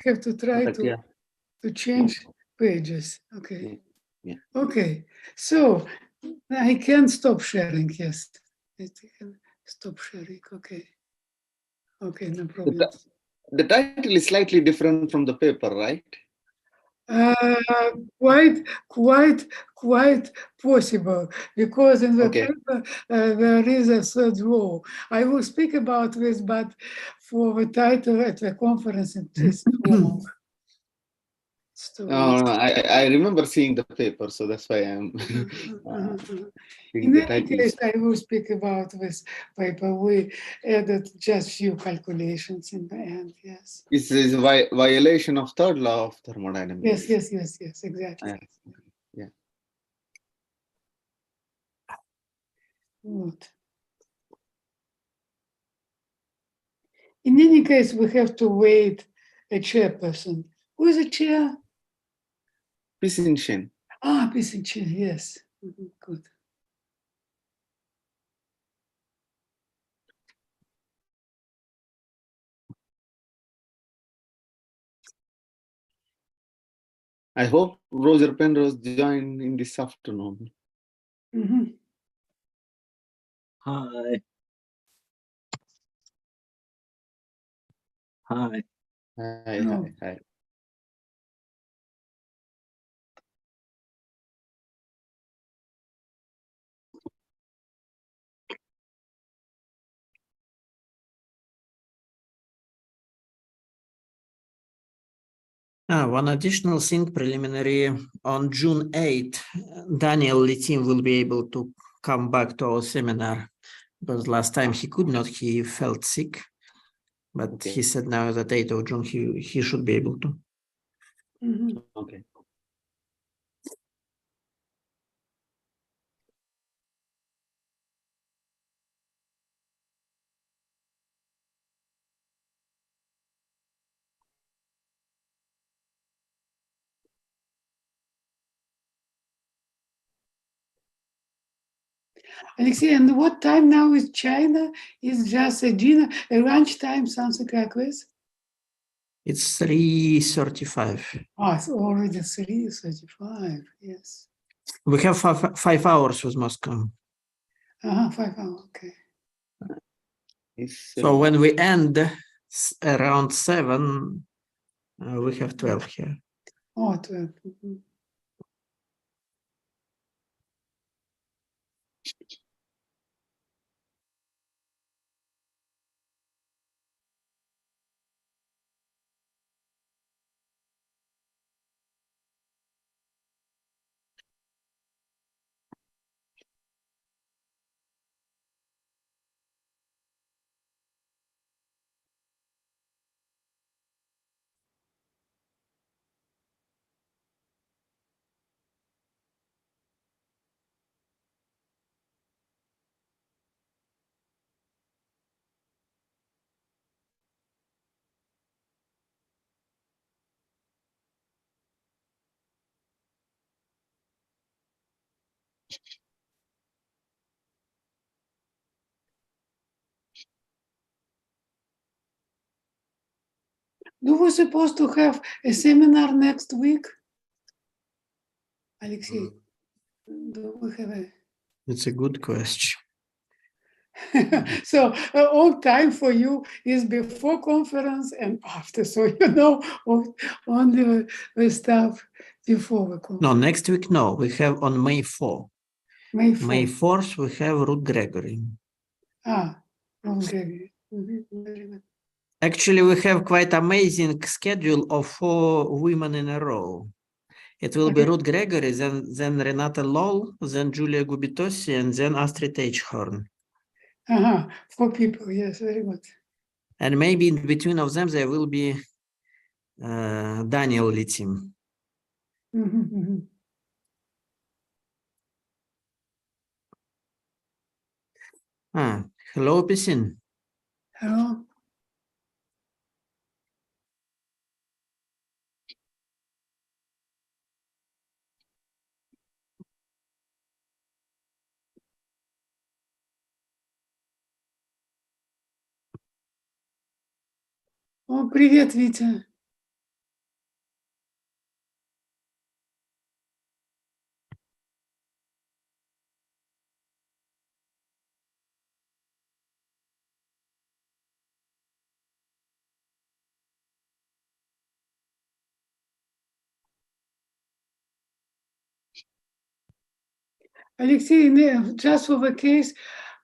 have to try But, yeah. to change pages. Okay. Yeah. Okay. So I can stop sharing. Yes. I can stop sharing. Okay. Okay, no problem. The title is slightly different from the paper, right? Quite possible, because in the Okay. paper there is a third row. I will speak about this, but for the title at the conference, it is too long. I remember seeing the paper, so that's why I'm. In any case, I will speak about this paper. We added just few calculations in the end. Yes. This is a violation of third law of thermodynamics. Yes, exactly. Yeah. Good. In any case, we have to wait a chairperson. Who is the chair? Pisin. Pisin chair, yes. Good. I hope Roger Penrose joined in this afternoon. Hi. Hi. Hi. One additional thing preliminary, on June 8th, Daniel Litim will be able to come back to our seminar, because last time he could not, he felt sick, but he said now that 8th of June he should be able to. Okay. Alexei, and what time now is China? Is just a dinner, a lunchtime, something like this? It's 3:35. It's already 3:35, yes. We have 5 hours with Moscow. 5 hours, okay. So when we end around 7, we have 12 here. 12. Do we supposed to have a seminar next week? Alexei, do we have a... It's a good question. So all time for you is before conference and after, so you know only the stuff before the conference. No, next week, no. We have on May 4. May 4th, we have Ruth Gregory. Ruth Gregory. Very good. Actually, we have quite amazing schedule of 4 women in a row. It will be Ruth Gregory, then Renata Lol, then Julia Gubitosi, and then Astrid Eichhorn. 4 people, yes, very good. And maybe in between of them, there will be Daniel Litim. Hello, Pisin. Hello. Привет, Витя. Alexei, just for the case,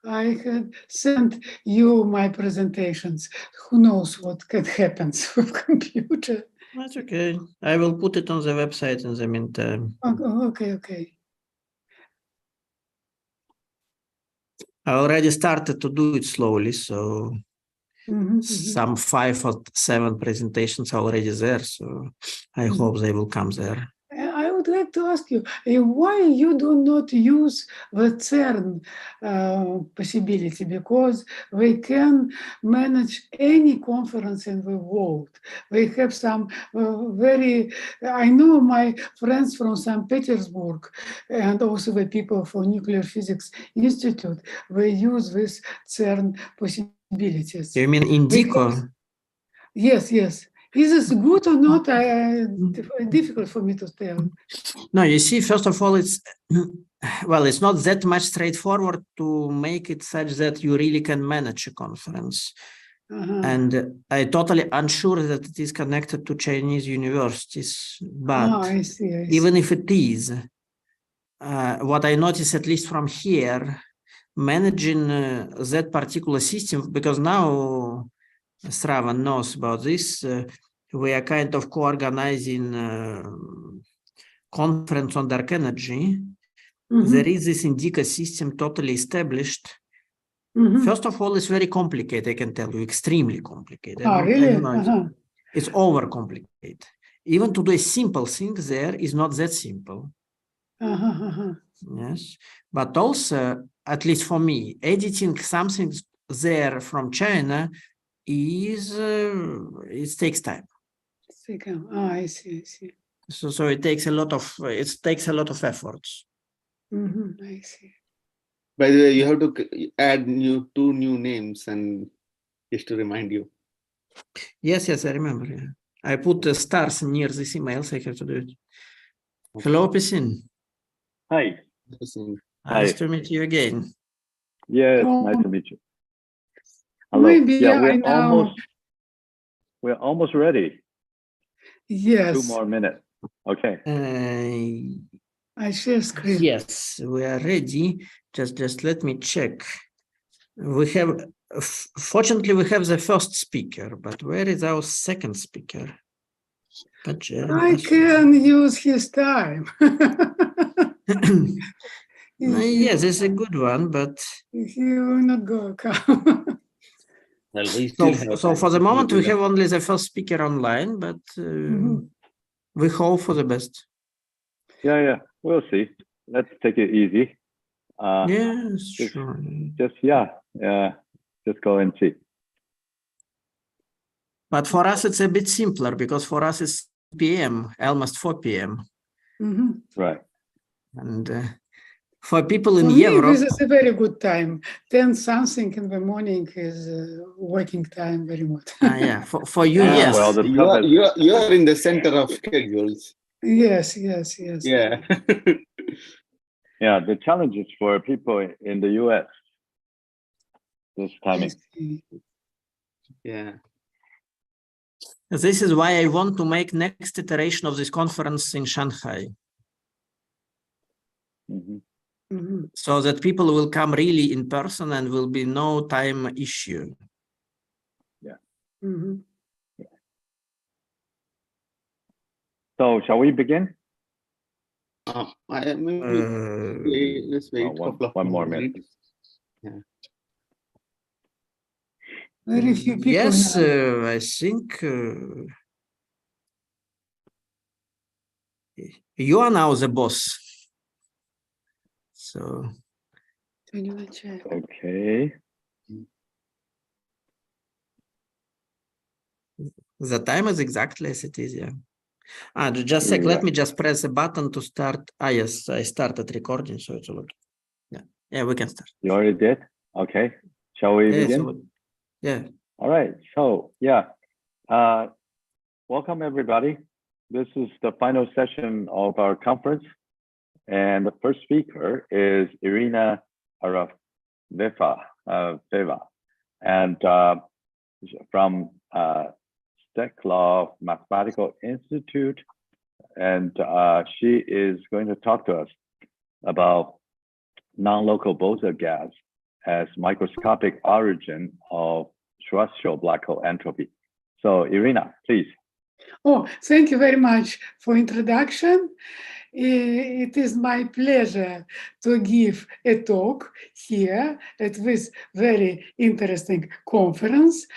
I had sent you my presentations. Who knows what can happen with computer? That's okay. I will put it on the website in the meantime. Okay. I already started to do it slowly, so some 5 or 7 presentations are already there. So I hope they will come there. I would like to ask you, why you do not use the CERN possibility? Because they can manage any conference in the world. They have some I know my friends from St. Petersburg and also the people for Nuclear Physics Institute, they use this CERN possibilities. You mean Indico? Yes. Is this good or not? Difficult for me to tell. No, you see, first of all, it's not that much straightforward to make it such that you really can manage a conference. And I totally unsure that it is connected to Chinese universities. But I see. Even if it is, what I notice, at least from here, managing that particular system, because now Sravan knows about this, we are kind of co-organizing conference on dark energy. There is this Indica system totally established. First of all, it's very complicated, I can tell you, extremely complicated. Really? It's overcomplicated. Even to do a simple thing there is not that simple. Yes, but also, at least for me, editing something there from China is it takes time. I see. So it takes a lot of efforts. I see. By the way, you have to add 2 new names, and just to remind you. Yes, I remember. Yeah. I put the stars near this email, so I have to do it. Hello, Pisin. Hi. Nice to meet you again. Yes, nice to meet you. Hello. Maybe we're almost ready. Yes. 2 more minutes. Okay. I share screen. Yes, we are ready. Just let me check. We have, fortunately, we have the first speaker, but where is our second speaker? I can use his time. Yes, it's a good one, but he will not come. So for the moment, we have only the first speaker online, but we hope for the best. Yeah, we'll see. Let's take it easy. Yes, sure. Just go and see. But for us, it's a bit simpler because for us it's PM, almost 4 p.m. Right. And for people in for me, Europe, this is a very good time. 10 something in the morning is working time very much. Yeah, for you, yes. Well, you are in the center of schedules. Yes. Yeah. Yeah, the challenge is for people in the US. This timing. Yeah. This is why I want to make next iteration of this conference in Shanghai. So that people will come really in person and will be no time issue. Yeah. So shall we begin? Let's wait one more minute. Yeah. Very few people. Yes, now. I think you are now the boss. So. Okay. The time is exactly as it is, yeah. Just a sec, let me just press a button to start. Yes, I started recording, so it's all okay. Yeah, we can start. You already did? Okay. Shall we begin? Yeah. All right. So, welcome everybody. This is the final session of our conference. And the first speaker is Irina Arafeva, and from Steklov Mathematical Institute. And she is going to talk to us about non-local Bose gas as microscopic origin of terrestrial black hole entropy. So Irina, please. Oh, thank you very much for introduction. It is my pleasure to give a talk here at this very interesting conference.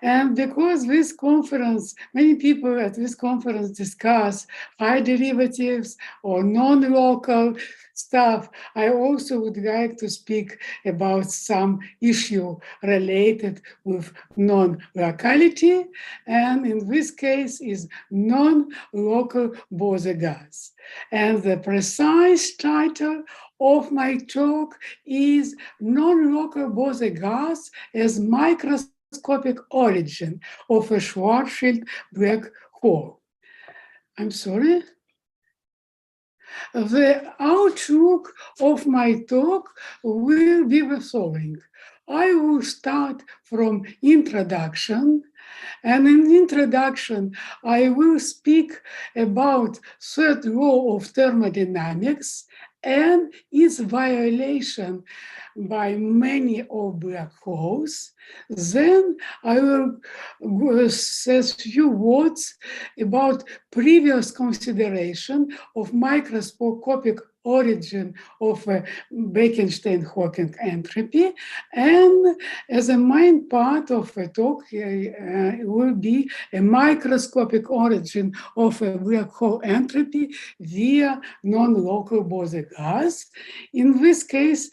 And because this conference, many people at this conference discuss high derivatives or non-local stuff, I also would like to speak about some issue related with non-locality, and in this case is non-local Bose gas. And the precise title of my talk is Non-Local Bose gas as Microscopic Origin of a Schwarzschild Black Hole. I'm sorry? The outlook of my talk will be the following. I will start from introduction, and in introduction, I will speak about third law of thermodynamics and its violation by many of black holes. Then I will say a few words about previous consideration of microscopic origin of Bekenstein-Hawking entropy, and as a main part of the talk will be a microscopic origin of a black hole entropy via non-local Bose gas. In this case,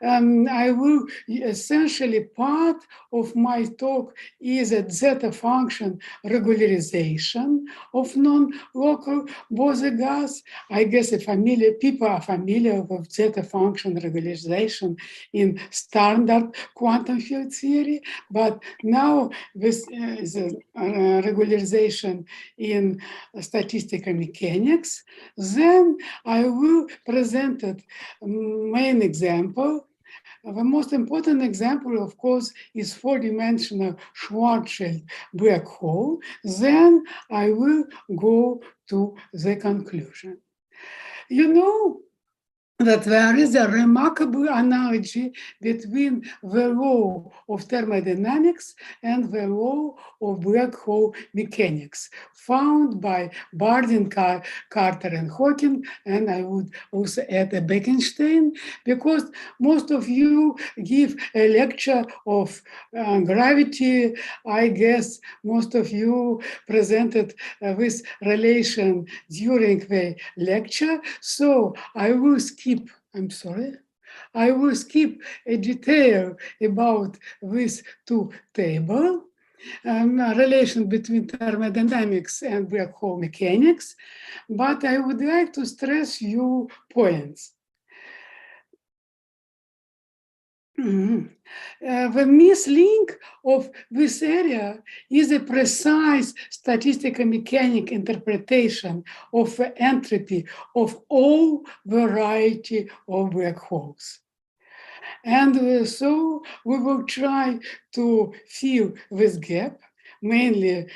I will essentially part of my talk is a zeta function regularization of non-local Bose gas. I guess people are familiar with zeta function regularization in standard quantum field theory, but now this is a regularization in statistical mechanics. Then I will present a main example. The most important example, of course, is four-dimensional Schwarzschild black hole. Then I will go to the conclusion. You know that there is a remarkable analogy between the law of thermodynamics and the law of black hole mechanics found by Bardeen, Carter, and Hawking, and I would also add a Bekenstein, because most of you give a lecture of gravity. I guess most of you presented this relation during the lecture, so I will skip a detail about these two tables, relation between thermodynamics and black hole mechanics, but I would like to stress few points. The mislink of this area is a precise statistical mechanic interpretation of the entropy of all variety of black holes. And so we will try to fill this gap, mainly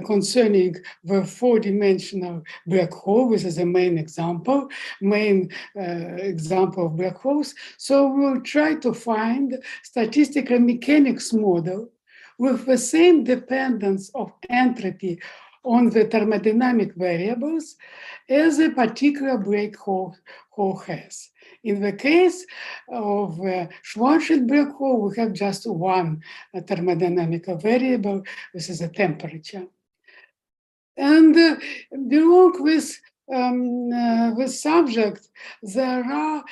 concerning the four-dimensional black hole. This is a main example of black holes. So we'll try to find statistical mechanics model with the same dependence of entropy on the thermodynamic variables as a particular black hole has. In the case of Schwarzschild black hole, we have just one thermodynamic variable. This is a temperature. And along with the subject, there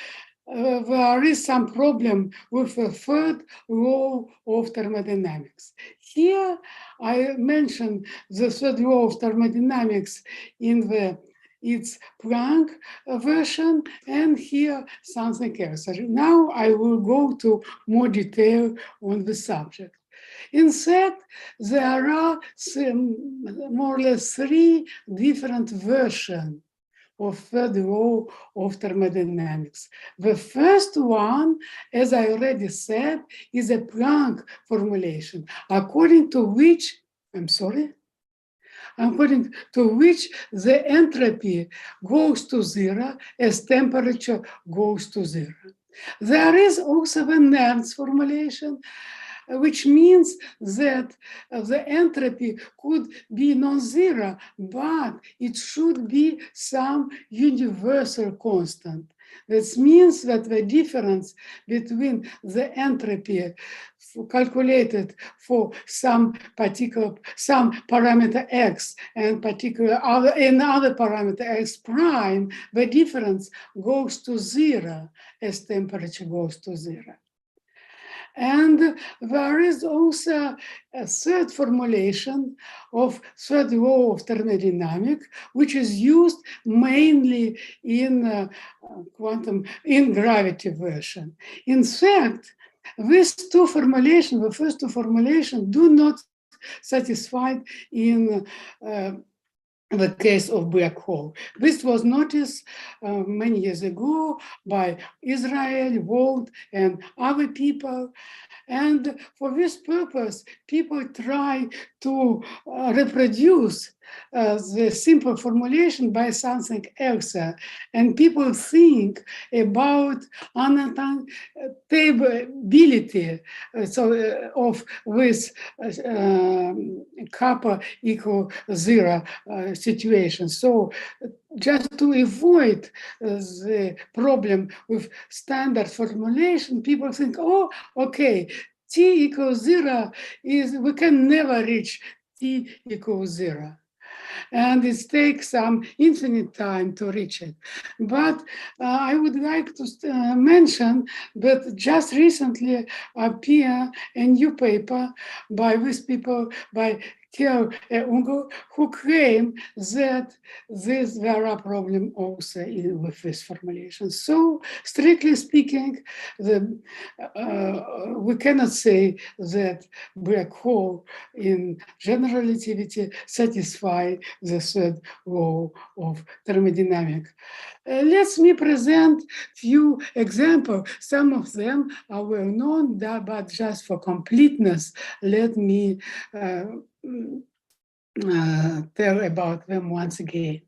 is some problem with the third law of thermodynamics. Here, I mentioned the third law of thermodynamics in its Planck version, and here something else. Now I will go to more detail on the subject. In fact, there are more or less three different versions of third law of thermodynamics. The first one, as I already said, is a Planck formulation, according to which the entropy goes to zero as temperature goes to zero. There is also the Nernst formulation, which means that the entropy could be non-zero, but it should be some universal constant. This means that the difference between the entropy calculated for some parameter x and another parameter x prime, the difference goes to zero as temperature goes to zero. And there is also a third formulation of third law of thermodynamics, which is used mainly in gravity version. In fact, these two formulations, the first two formulations, do not satisfy in the case of black hole. This was noticed many years ago by Israel, Wald, and other people. And for this purpose, people try to reproduce the simple formulation by something else. And people think about unattainability of this kappa equal zero situation. So just to avoid the problem with standard formulation, people think, oh, okay, t equals zero we can never reach t equals zero. And it takes some infinite time to reach it. But I would like to mention that just recently appeared a new paper by these people, by Kjell Ungo, who claim that there are problems also with this formulation. So, strictly speaking, we cannot say that black hole in general relativity satisfy the third law of thermodynamics. Let me present few examples. Some of them are well known, but just for completeness, let me tell about them once again.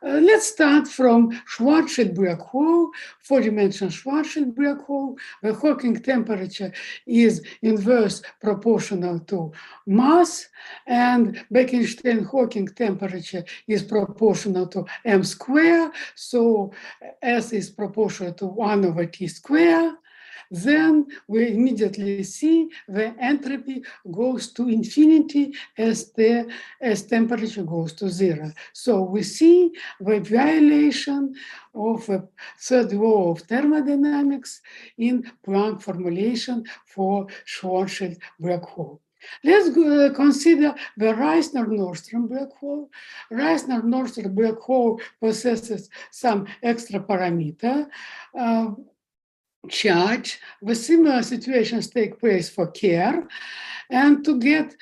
Let's start from Schwarzschild black hole, four-dimensional Schwarzschild black hole. The Hawking temperature is inverse proportional to mass, and Bekenstein-Hawking temperature is proportional to m squared, so S is proportional to 1 over t squared. Then we immediately see the entropy goes to infinity as temperature goes to zero. So we see the violation of the third law of thermodynamics in Planck formulation for Schwarzschild black hole. Let's consider the Reissner-Nordström black hole. Reissner-Nordström black hole possesses some extra parameter charge. The similar situations take place for Kerr. And to get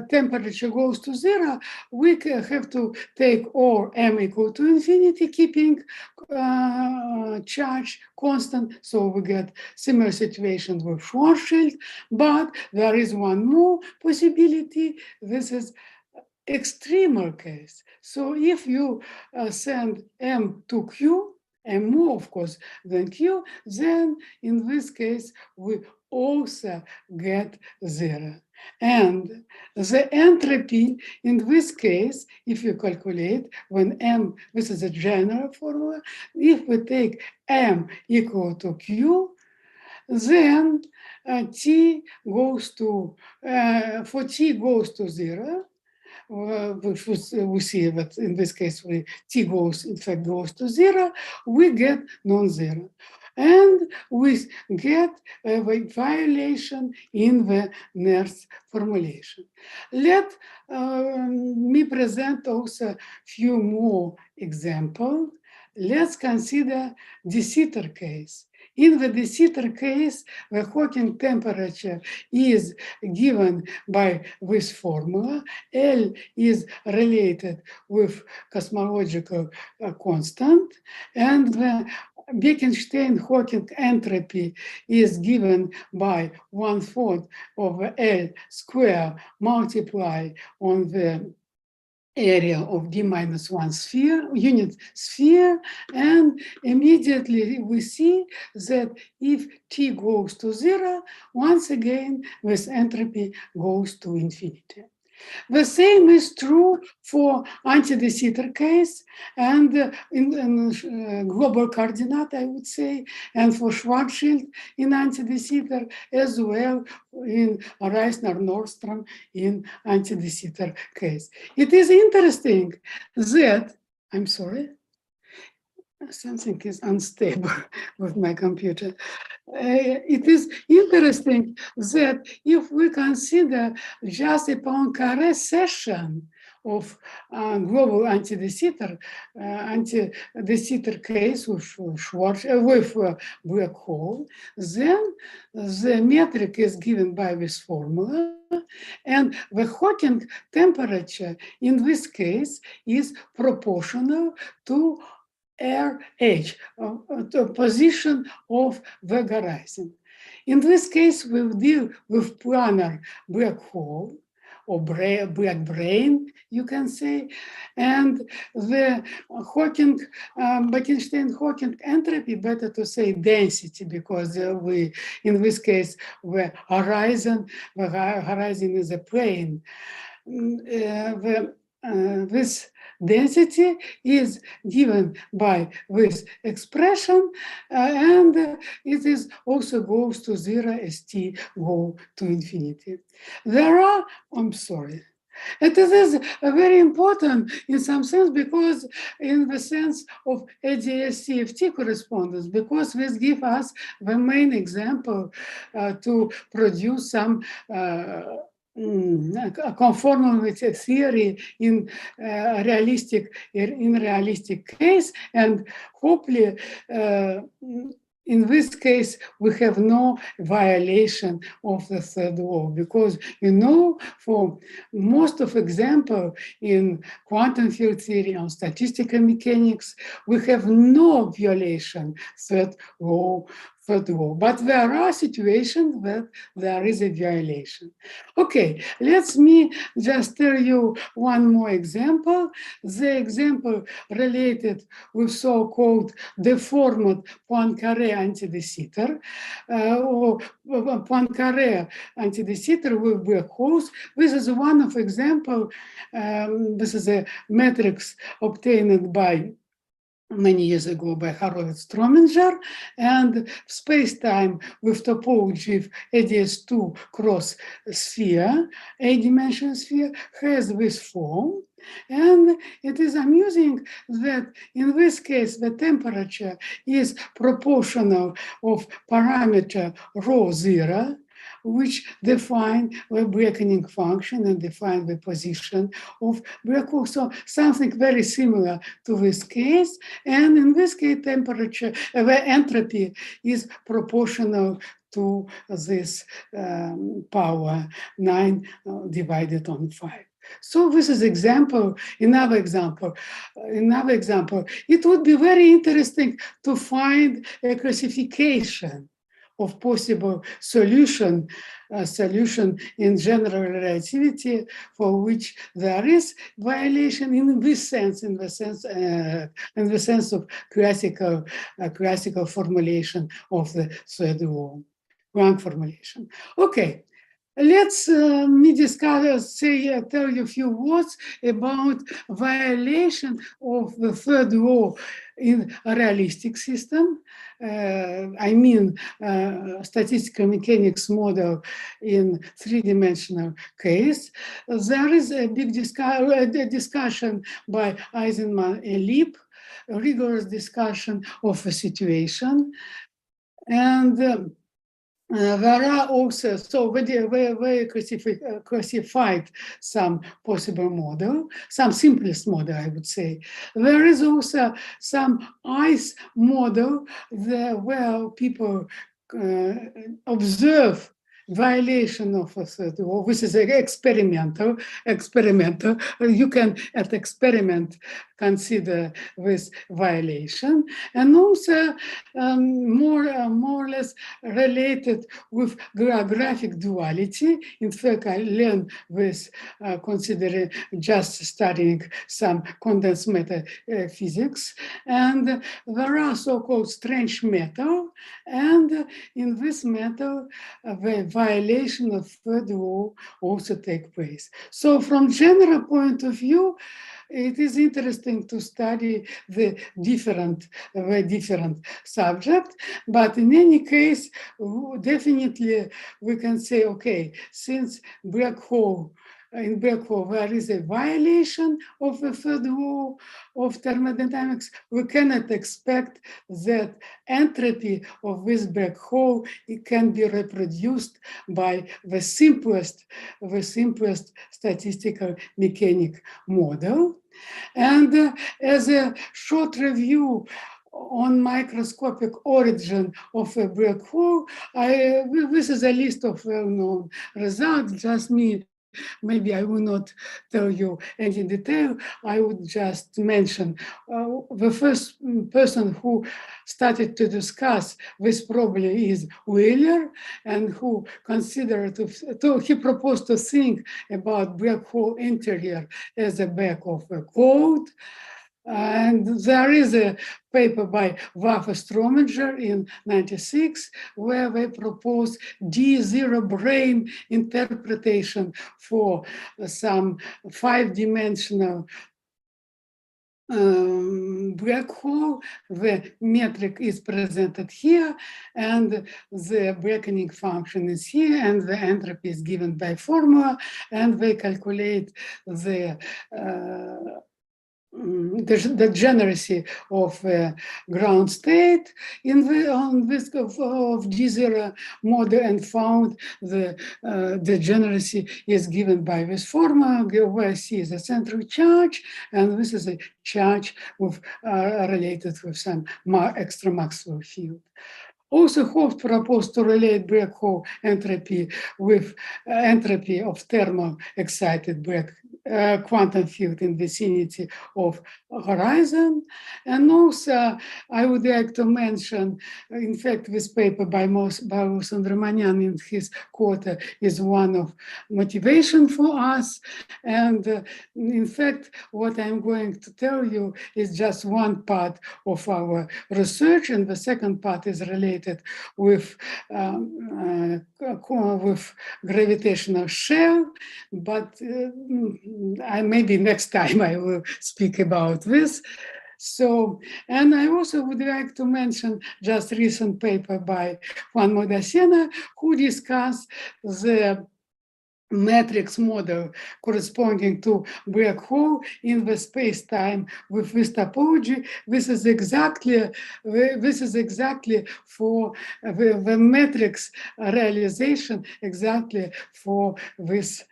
temperature goes to zero, we have to take all m equal to infinity, keeping charge constant. So we get similar situations with Schwarzschild. But there is one more possibility. This is extremer case. So if you send m to q, and more, of course, than q, then in this case, we also get zero. And the entropy in this case, if you calculate when m, this is a general formula, if we take m equal to q, then t goes to, for t goes to zero, which we see that in this case, t goes, in fact, goes to zero, we get non-zero. And we get a violation in the Nernst formulation. Let me present also a few more examples. Let's consider de Sitter case. In the de Sitter case, the Hawking temperature is given by this formula. L is related with cosmological constant, and the Bekenstein-Hawking entropy is given by 1/4 of L square multiplied on the area of d-1 sphere, unit sphere, and immediately we see that if T goes to 0, once again this entropy goes to infinity. The same is true for anti-de Sitter case and in global coordinate, I would say, and for Schwarzschild in anti-de Sitter, as well in Reisner-Nordstrom in anti-de Sitter case. It is interesting that, I'm sorry, something is unstable with my computer. It is interesting that if we consider just a Poincaré session of global anti-de Sitter case with black hole, then the metric is given by this formula, and the Hawking temperature in this case is proportional to RH, the position of the horizon. In this case, we deal with planar black hole, or black brain, you can say, and the Hawking, Bekenstein-Hawking entropy, better to say density, because we, in this case, the horizon is a plane. This density is given by this expression, and it is also goes to 0 as t go to infinity. There are, I'm sorry, it is very important in some sense, because in the sense of ADS-CFT correspondence, because this gives us the main example to produce some conformality theory in realistic case, and hopefully in this case we have no violation of the third law, because for most of example in quantum field theory and statistical mechanics we have no violation third law. But there are situations where there is a violation. Okay, let me just tell you one more example. The example related with so-called deformed Poincaré anti-de Sitter, or Poincaré anti-de Sitter with black holes. This is one of example. This is a matrix obtained by many years ago by Horowitz-Strominger, and space-time with topology of ADS2 cross sphere, a-dimensional sphere, has this form. And it is amusing that in this case, the temperature is proportional of parameter rho 0, which define the blackening function and define the position of black hole. So something very similar to this case. And in this case, temperature, the entropy is proportional to this power 9 divided on 5. So this is another example. It would be very interesting to find a classification of possible solution in general relativity for which there is violation in the sense of classical formulation of the third law, Planck formulation. Okay. Let's me discuss, tell you a few words about violation of the third law in a realistic system. I mean, statistical mechanics model in three-dimensional case. There is a big discussion by Eisenman and Lieb, a rigorous discussion of a situation. And there are also, so we classified some possible model, some simplest model, I would say. There is also some ICE model where people observe violation of a third law. This is experimental. You can, at experiment, consider this violation, and also more or less related with geographic duality. In fact, I learned this considering just studying some condensed matter physics, and there are so-called strange matter, and in this matter, the violation of third law also take place. So from general point of view, it is interesting to study the different subject, but in any case, definitely we can say, okay, since in black hole there is a violation of the third law of thermodynamics, we cannot expect that entropy of this black hole, it can be reproduced by the simplest statistical mechanic model. And as a short review on microscopic origin of a black hole, this is a list of well-known results, just me. Maybe I will not tell you any detail. I would just mention the first person who started to discuss this problem is Wheeler, and who considered he proposed to think about black hole interior as a back of a code. And there is a paper by Waffe Strominger in '96 where they propose D0 brane interpretation for some 5-dimensional black hole. The metric is presented here, and the bracketing function is here, and the entropy is given by formula, and they calculate the degeneracy of ground state on this of D0 model, and found the degeneracy is given by this formula, where C is a central charge, and this is a charge with related with some extra Maxwell field. Also, Hooft proposed to relate black hole entropy with entropy of thermal excited black quantum field in vicinity of horizon. And also, I would like to mention, in fact, this paper by Sundramanyan in his quarter is one of motivation for us. And in fact, what I'm going to tell you is just one part of our research, and the second part is related with gravitational shell, but maybe next time I will speak about this. So, and I also would like to mention just recent paper by Juan Modacena, who discussed the matrix model corresponding to black hole in the space-time with this topology. This is exactly for the matrix realization, exactly for this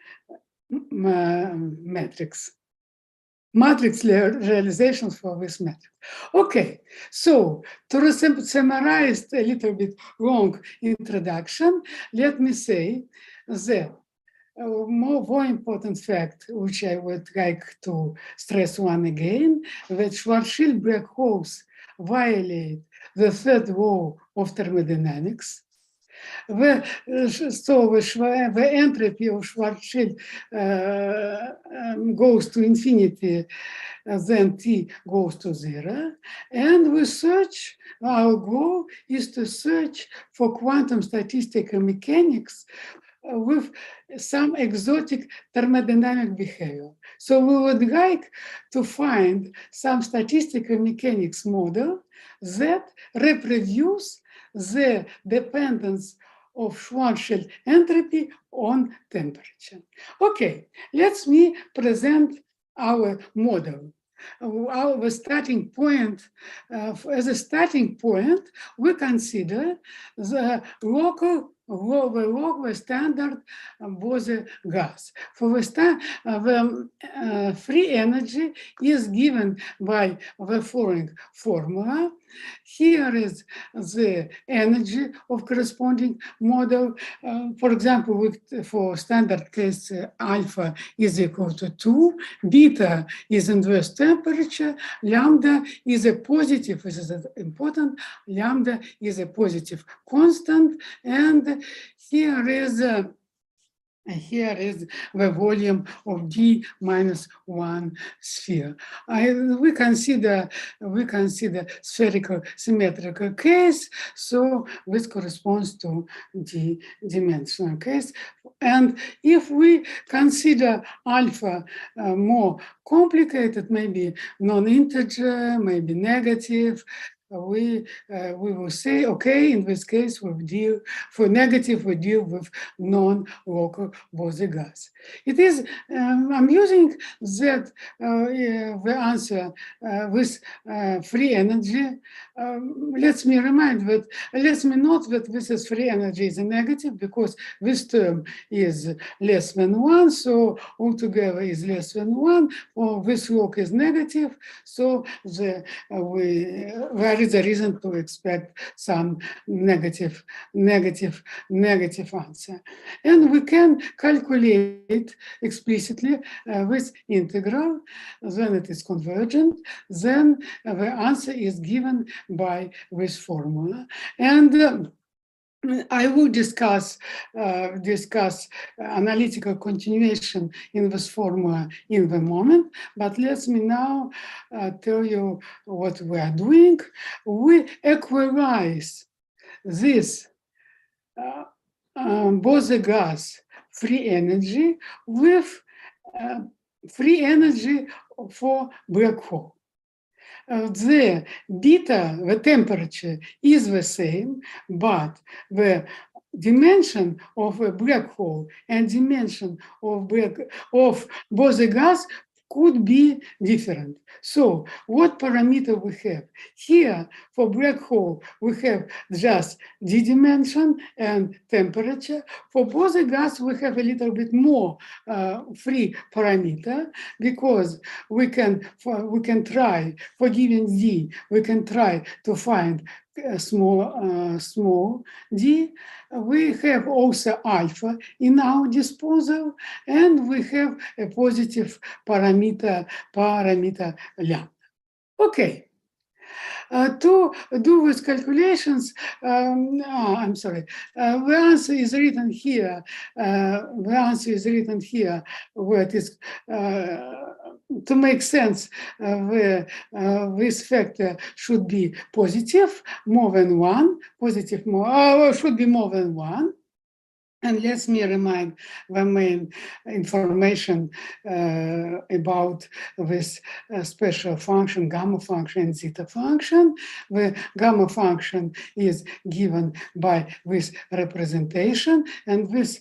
matrix realizations for this matrix. Okay, so to summarize a little bit long introduction, let me say that more important fact, which I would like to stress one again, that Schwarzschild black holes violate the third law of thermodynamics. The entropy of Schwarzschild goes to infinity, then T goes to 0. And we search, our goal is to search for quantum statistical mechanics with some exotic thermodynamic behavior. So we would like to find some statistical mechanics model that reproduce the dependence of Schwarzschild entropy on temperature. Okay, let me present our model. Our starting point, as a starting point, we consider the local log the standard Bose gas. For the free energy is given by the following formula. Here is the energy of corresponding model. For example, for standard case, alpha is equal to 2, beta is inverse temperature, lambda is a positive, this is important, lambda is a positive constant, and here is the volume of D minus 1 sphere. We consider spherical symmetrical case, so this corresponds to D-dimensional case. And if we consider alpha more complicated, maybe non-integer, maybe negative, we will say, okay, in this case, we deal for negative, we deal with non-local Bose gas. It is, I'm using that the answer with free energy. Let me note that this is free energy is a negative because this term is less than 1, so altogether is less than 1, or this log is negative, so there is a reason to expect some negative answer. And we can calculate explicitly with integral, then it is convergent, then the answer is given by this formula. And I will discuss analytical continuation in this formula in the moment, but let me now tell you what we are doing. We equalize this Bose gas free energy with free energy for black hole. The beta, the temperature is the same, but the dimension of a black hole and dimension of Bose gas could be different. So what parameter we have? Here, for black hole, we have just D dimension and temperature. For Bose gas, we have a little bit more free parameter because we can try, for given D, we can try to find small d. We have also alpha in our disposal, and we have a positive parameter lambda. Okay. To do with calculations, I'm sorry, the answer is written here. Where it is to make sense. This factor should be positive, more than 1. Positive more should be more than 1. And let me remind the main information about this special function, gamma function and zeta function. The gamma function is given by this representation, and this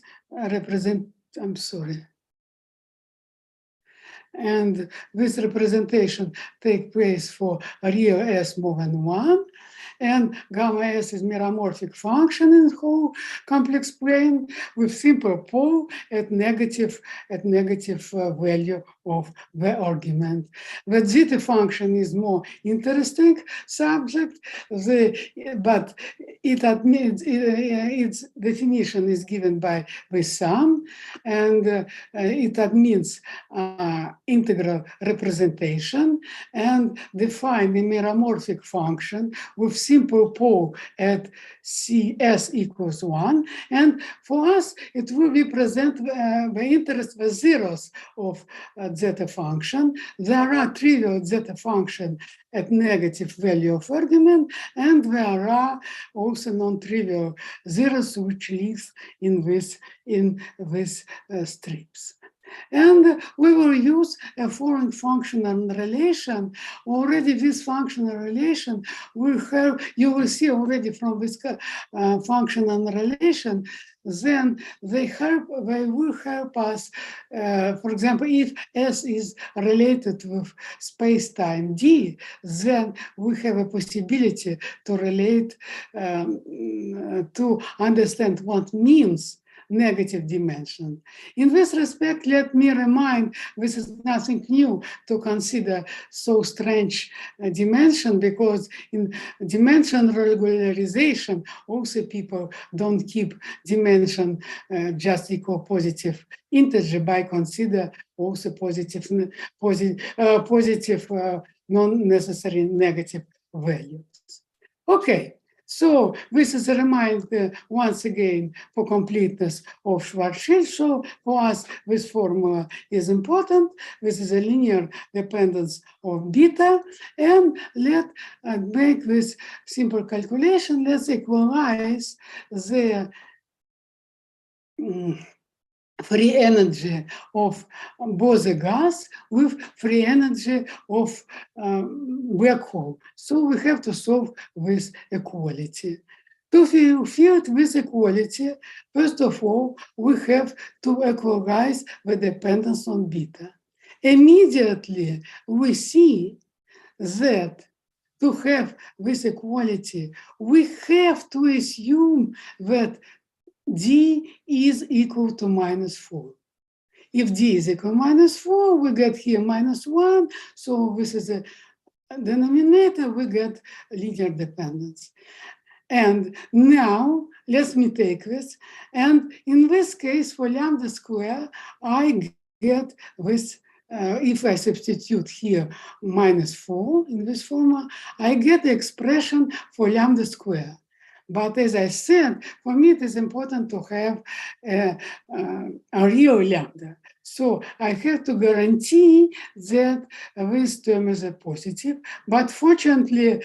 and this representation takes place for real S more than 1. And gamma S is meromorphic function in whole complex plane with simple pole at negative value of the argument. The zeta function is more interesting subject, but it admits its definition is given by the sum, and it admits integral representation and define the meromorphic function with simple pole at CS equals 1. And for us, it will represent the interest, the zeros of zeta function. There are trivial zeta function at negative value of argument, and there are also non-trivial zeros which live in this strips. And we will use a foreign functional relation. Already this functional relation will have, you will see already from this functional relation then they will help us. For example, if S is related with space-time D, then we have a possibility to relate, to understand what means negative dimension. In this respect, let me remind, this is nothing new to consider so strange dimension, because in dimension regularization, also people don't keep dimension just equal positive integer by consider also positive non-necessary negative values. Okay. So this is a reminder once again for completeness of Schwarzschild. So for us, this formula is important. This is a linear dependence of beta. And let's make this simple calculation. Let's equalize the free energy of Bose gas with free energy of black hole. So we have to solve this equality. To fill this equality, first of all, we have to equalize the dependence on beta. Immediately, we see that to have this equality, we have to assume that D is equal to -4. If D is equal to -4, we get here -1. So this is a denominator, we get linear dependence. And now, let me take this. And in this case, for lambda square, I get this, if I substitute here -4 in this formula, I get the expression for lambda square. But as I said, for me, it is important to have a real lambda. So I have to guarantee that this term is a positive. But fortunately,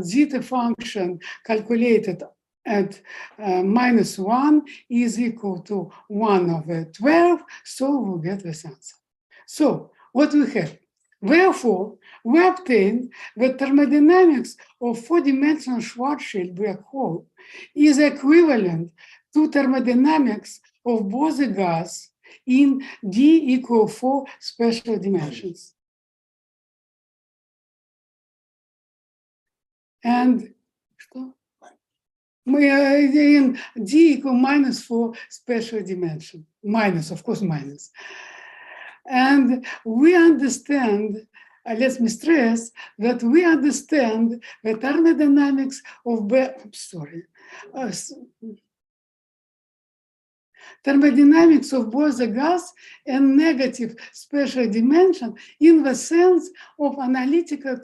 zeta function calculated at -1 is equal to 1/12. So we'll get this answer. So what we have? Therefore, we obtain that thermodynamics of four-dimensional Schwarzschild black hole is equivalent to thermodynamics of Bose gas in D equal 4 special dimensions. And in D equal -4 special dimension, of course, minus. And we understand, let me stress, that we understand the thermodynamics of, thermodynamics of Bose gas and negative special dimension in the sense of analytical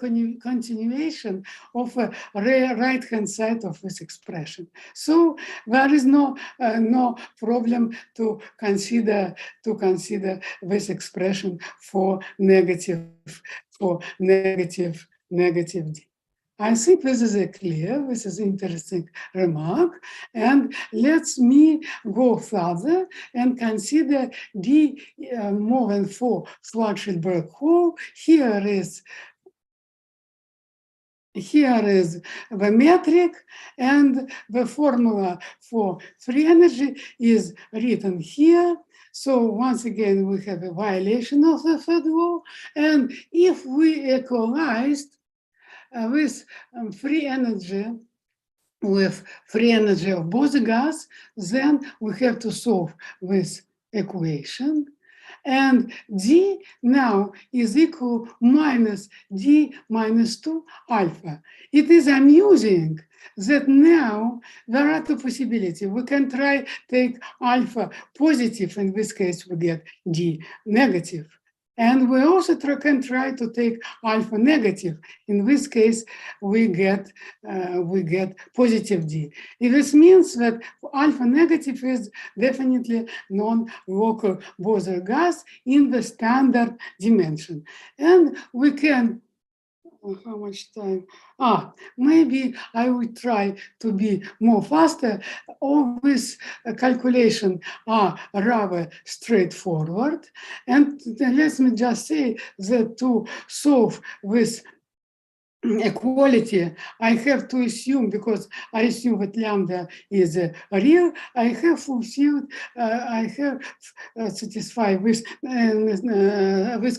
continuation of the right-hand side of this expression. So there is no problem to consider this expression for negative D. I think this is this is an interesting remark. And let me go further and consider D more than 4 Schwarzschild black hole. Here is the metric, and the formula for free energy is written here. So once again, we have a violation of the third law. And if we equalized with free energy of Bose gas, then we have to solve this equation. And D now is equal minus D minus 2 alpha. It is amusing that now there are two possibilities. We can try take alpha positive, in this case we get D negative. And we also can try to take alpha negative. In this case, we get positive D. This means that alpha negative is definitely non-local Bose gas in the standard dimension. And we can, how much time? Maybe I will try to be more faster. All this calculation are rather straightforward. And let me just say that to solve this equality, I have to assume, because I assume that lambda is real, I have fulfilled, I have satisfied with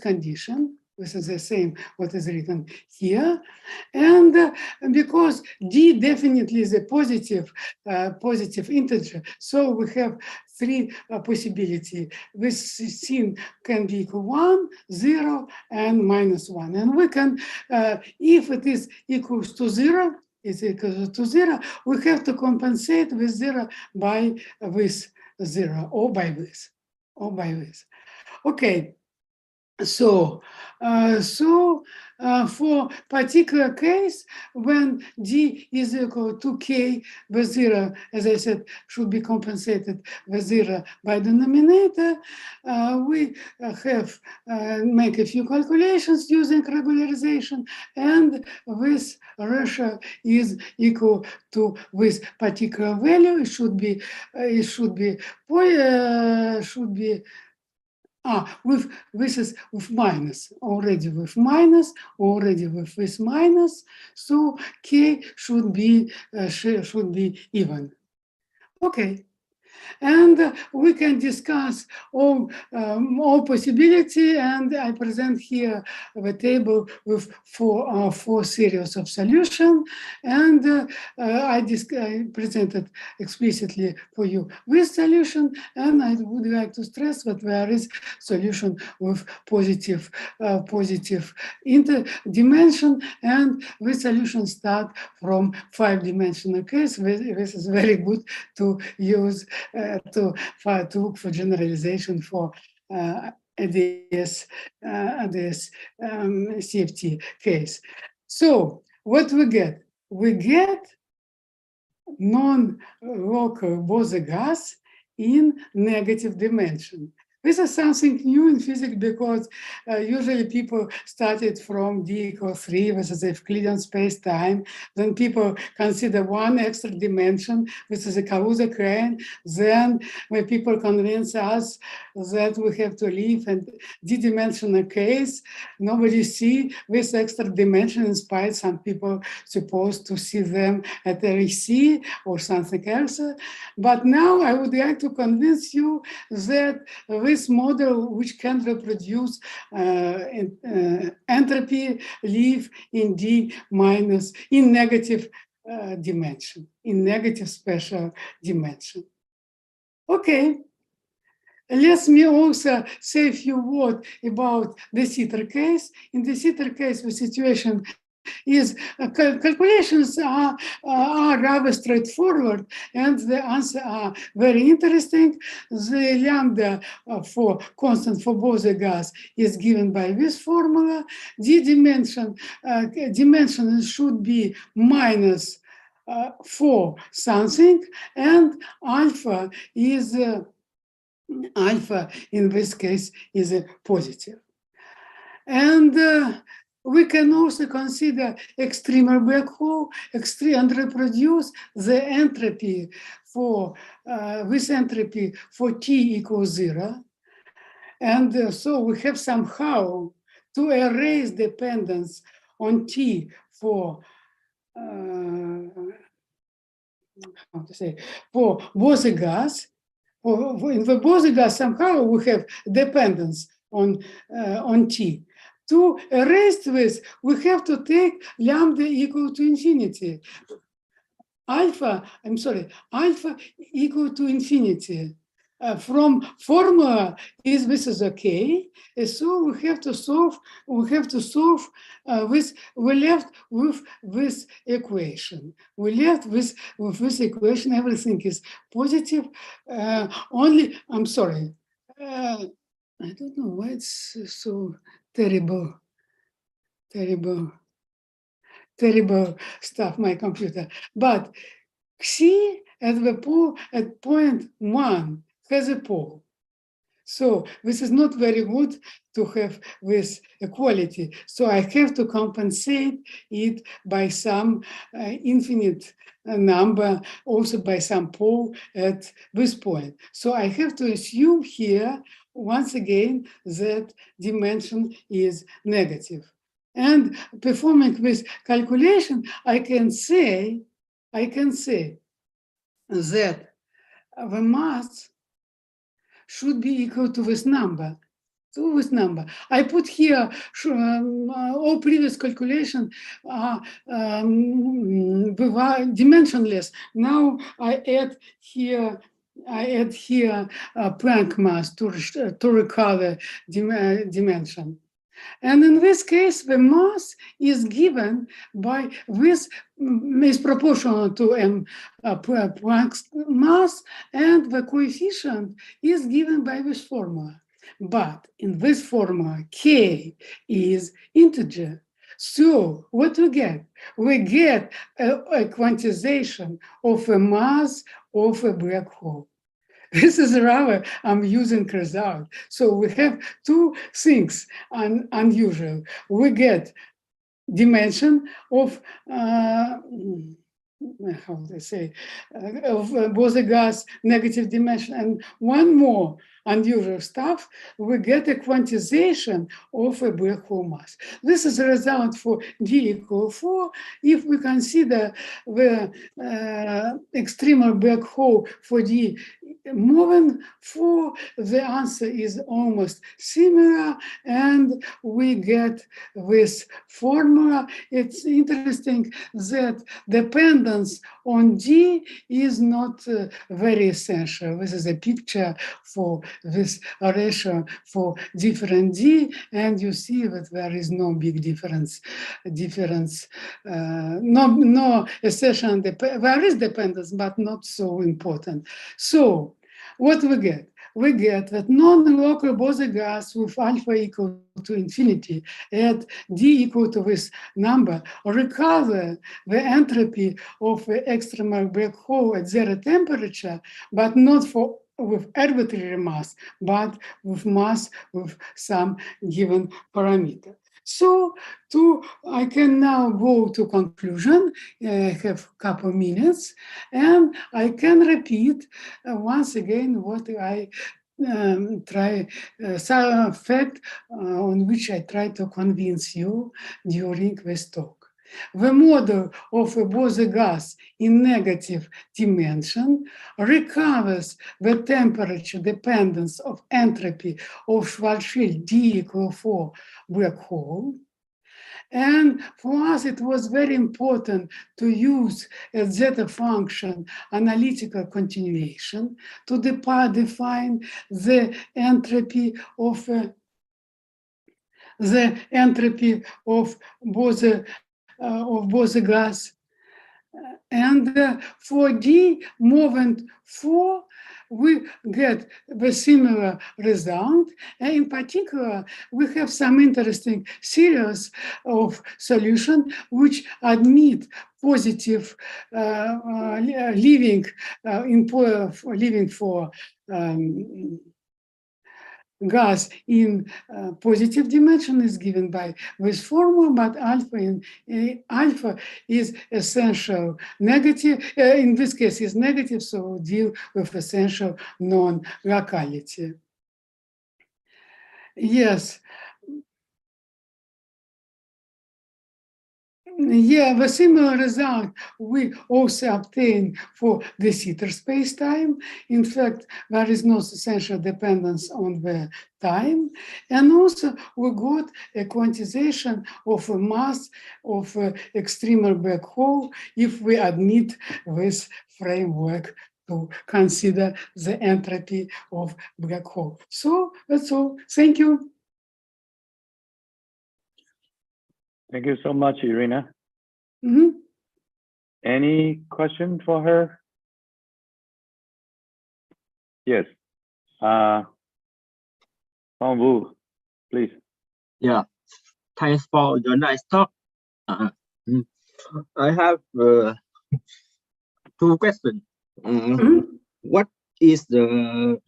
condition. This is the same what is written here. And because d definitely is a positive integer, so we have three possibilities. This sin can be equal 1, 0, and -1. And we can, if it is equals to 0, is equal to 0, we have to compensate with 0 by with 0, or by this, or by this. Okay. So, for particular case, when d is equal to k, where 0, as I said, should be compensated with 0 by denominator, we have make a few calculations using regularization, and this ratio is equal to this particular value. It should be with this is with minus, already with minus, already with this minus, so k should be even. Okay. And we can discuss all possibility, and I present here the table with four series of solution, and I presented explicitly for you this solution, and I would like to stress that there is solution with positive dimension, and this solution start from 5-dimensional case. This is very good to use to look for generalization for this CFT case. So what we get? We get non-local Bose gas in negative dimension. This is something new in physics, because usually people started from d equals 3, which is a Euclidean space-time. Then people consider one extra dimension, which is a Kaluza-Crane. Then when people convince us that we have to live in d-dimensional case, nobody see this extra dimension, in spite some people supposed to see them at REC or something else. But now I would like to convince you that this model, which can reproduce entropy, live in d minus, in negative dimension, in negative special dimension. Okay. Let me also say a few words about the Sitter case. In the Sitter case, the situation is calculations are rather straightforward, and the answer are very interesting. The lambda for constant for Bose gas is given by this formula. D dimension should be minus 4 something, and alpha is alpha in this case is a positive. And we can also consider extremer black hole and reproduce the entropy for this entropy for t equals 0. And so we have somehow to erase dependence on t for how to say, for Bose gas. In the Bose gas, somehow we have dependence on t. To erase this, we have to take lambda equal to infinity. Alpha equal to infinity. From formula this is okay. So we have to solve this. We left with this equation. With this equation, everything is positive. Only, I'm sorry. I don't know why it's so terrible stuff, my computer. But Xi at the pole at point 1 has a pole. So this is not very good to have this equality. So I have to compensate it by some infinite number, also by some pole at this point. So I have to assume here, once again, that dimension is negative. And performing with calculation, I can say that the mass should be equal to this number. So this number, I put here all previous calculation were dimensionless. Now I add here Planck mass to recover dimension. And in this case, the mass is given by this is proportional to Planck's mass, and the coefficient is given by this formula. But in this formula, K is integer. So what we get? We get a quantization of a mass of a black hole. This is rather I'm using result. So we have two things unusual. We get dimension of how they say of Bose-Gas negative dimension, and one more unusual stuff, we get a quantization of a black hole mass. This is a result for d equal 4. If we consider the extremal black hole for d more than 4, the answer is almost similar, and we get this formula. It's interesting that dependence on d is not very essential. This is a picture for this ratio for different d, and you see that there is no big difference. No essential. There is dependence, but not so important. So what we get? We get that non-local Bose-Gas with alpha equal to infinity at d equal to this number recover the entropy of the extremal black hole at zero temperature, but not with arbitrary mass, but with mass with some given parameter. So I can now go to conclusion. I have a couple minutes, and I can repeat once again what I some fact on which I try to convince you during this talk. The model of a Bose-Gas in negative dimension recovers the temperature dependence of entropy of Schwarzschild d equal 4 black hole. And for us, it was very important to use a zeta function analytical continuation to define the entropy of Bose-Gas. And for d more than 4, we get the similar result. And in particular, we have some interesting series of solutions which admit positive living for gas in positive dimension is given by this formula, but alpha is essential negative. In this case, is negative, so we'll deal with essential non-locality. Yes. Yeah, the similar result we also obtain for the Sitter space-time. In fact, there is no essential dependence on the time. And also we got a quantization of a mass of extremal black hole if we admit this framework to consider the entropy of black hole. So that's all. Thank you. Thank you so much, Irina. Mm-hmm. Any question for her? Yes. Phong Vu, please. Yeah. Thanks for your nice talk. I have two questions. What is the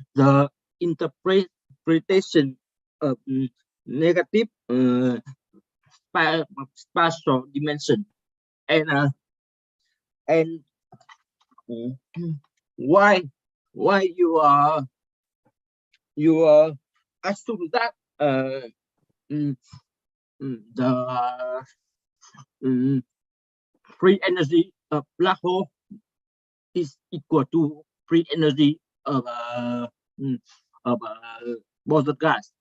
interpretation of negative spatial dimension, and why you assume that the free energy of black hole is equal to free energy of boson gas.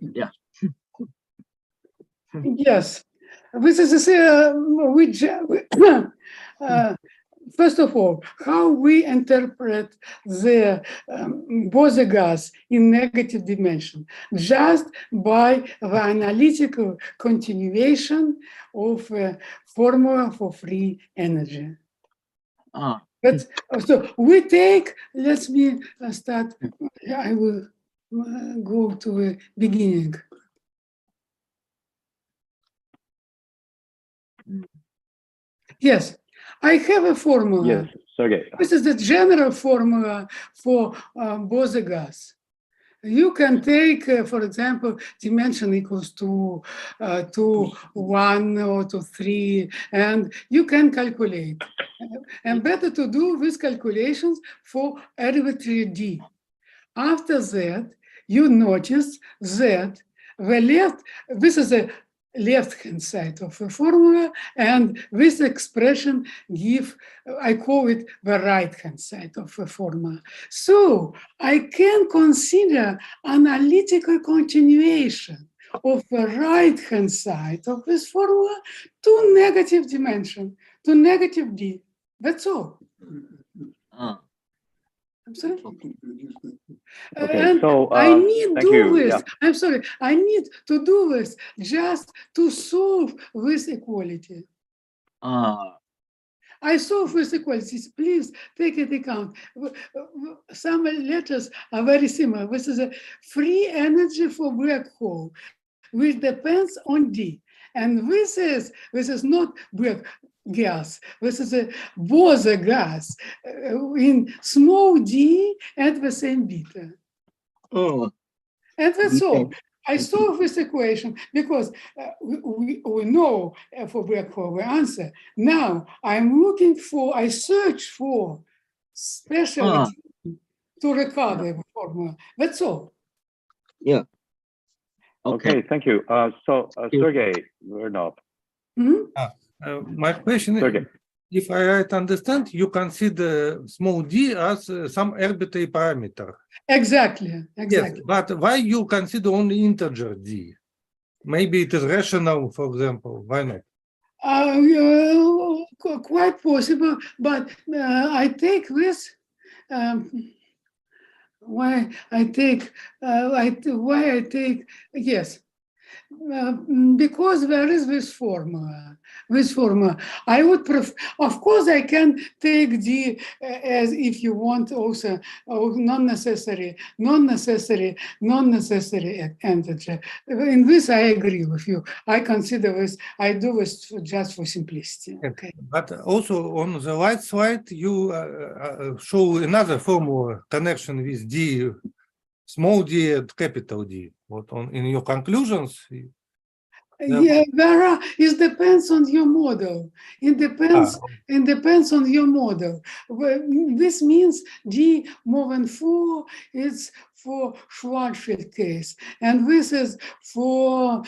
Yeah. Yes, this is first of all, how we interpret the Bose gas in negative dimension, just by the analytical continuation of formula for free energy. But so we take, let me start, I will go to the beginning. Yes, I have a formula. Yes, Sergey. This is the general formula for Bose gas. You can take, for example, dimension equals to 1 or to 3, and you can calculate. And better to do these calculations for arbitrary D. After that, you notice that the left, this is a left-hand side of the formula, and this expression give, I call it the right-hand side of the formula. So I can consider analytical continuation of the right-hand side of this formula to negative dimension, to negative D. That's all. I'm sorry? Okay, And so I need thank do you. this. Yeah. I'm sorry. I need to do this just to solve this equality. I solve this equality. Please take into account. Some letters are very similar. This is a free energy for black hole, which depends on D. And this is not black gas. This is a Bose gas in small d at the same beta. And that's all. I solve this equation because we know for black hole the answer. Now I search for special to recover the formula. That's all. Yeah. Okay, thank you. So Sergey Vernov. My question is, if I right understand, you consider small d as some arbitrary parameter. Exactly. Yes, but why you consider only integer d? Maybe it is rational, for example. Why not? Quite possible, but I take this. Why I take yes. Because there is this formula. I would prefer, of course, I can take D as if you want also non-necessary integer. In this, I agree with you. I consider this, I do this just for simplicity. Okay. But also on the right side, you show another formula connection with D, small d and capital D. What in your conclusions? Yeah, Vera, it depends on your model. It depends on your model. This means D more than 4 is for Schwarzschild case, and this is for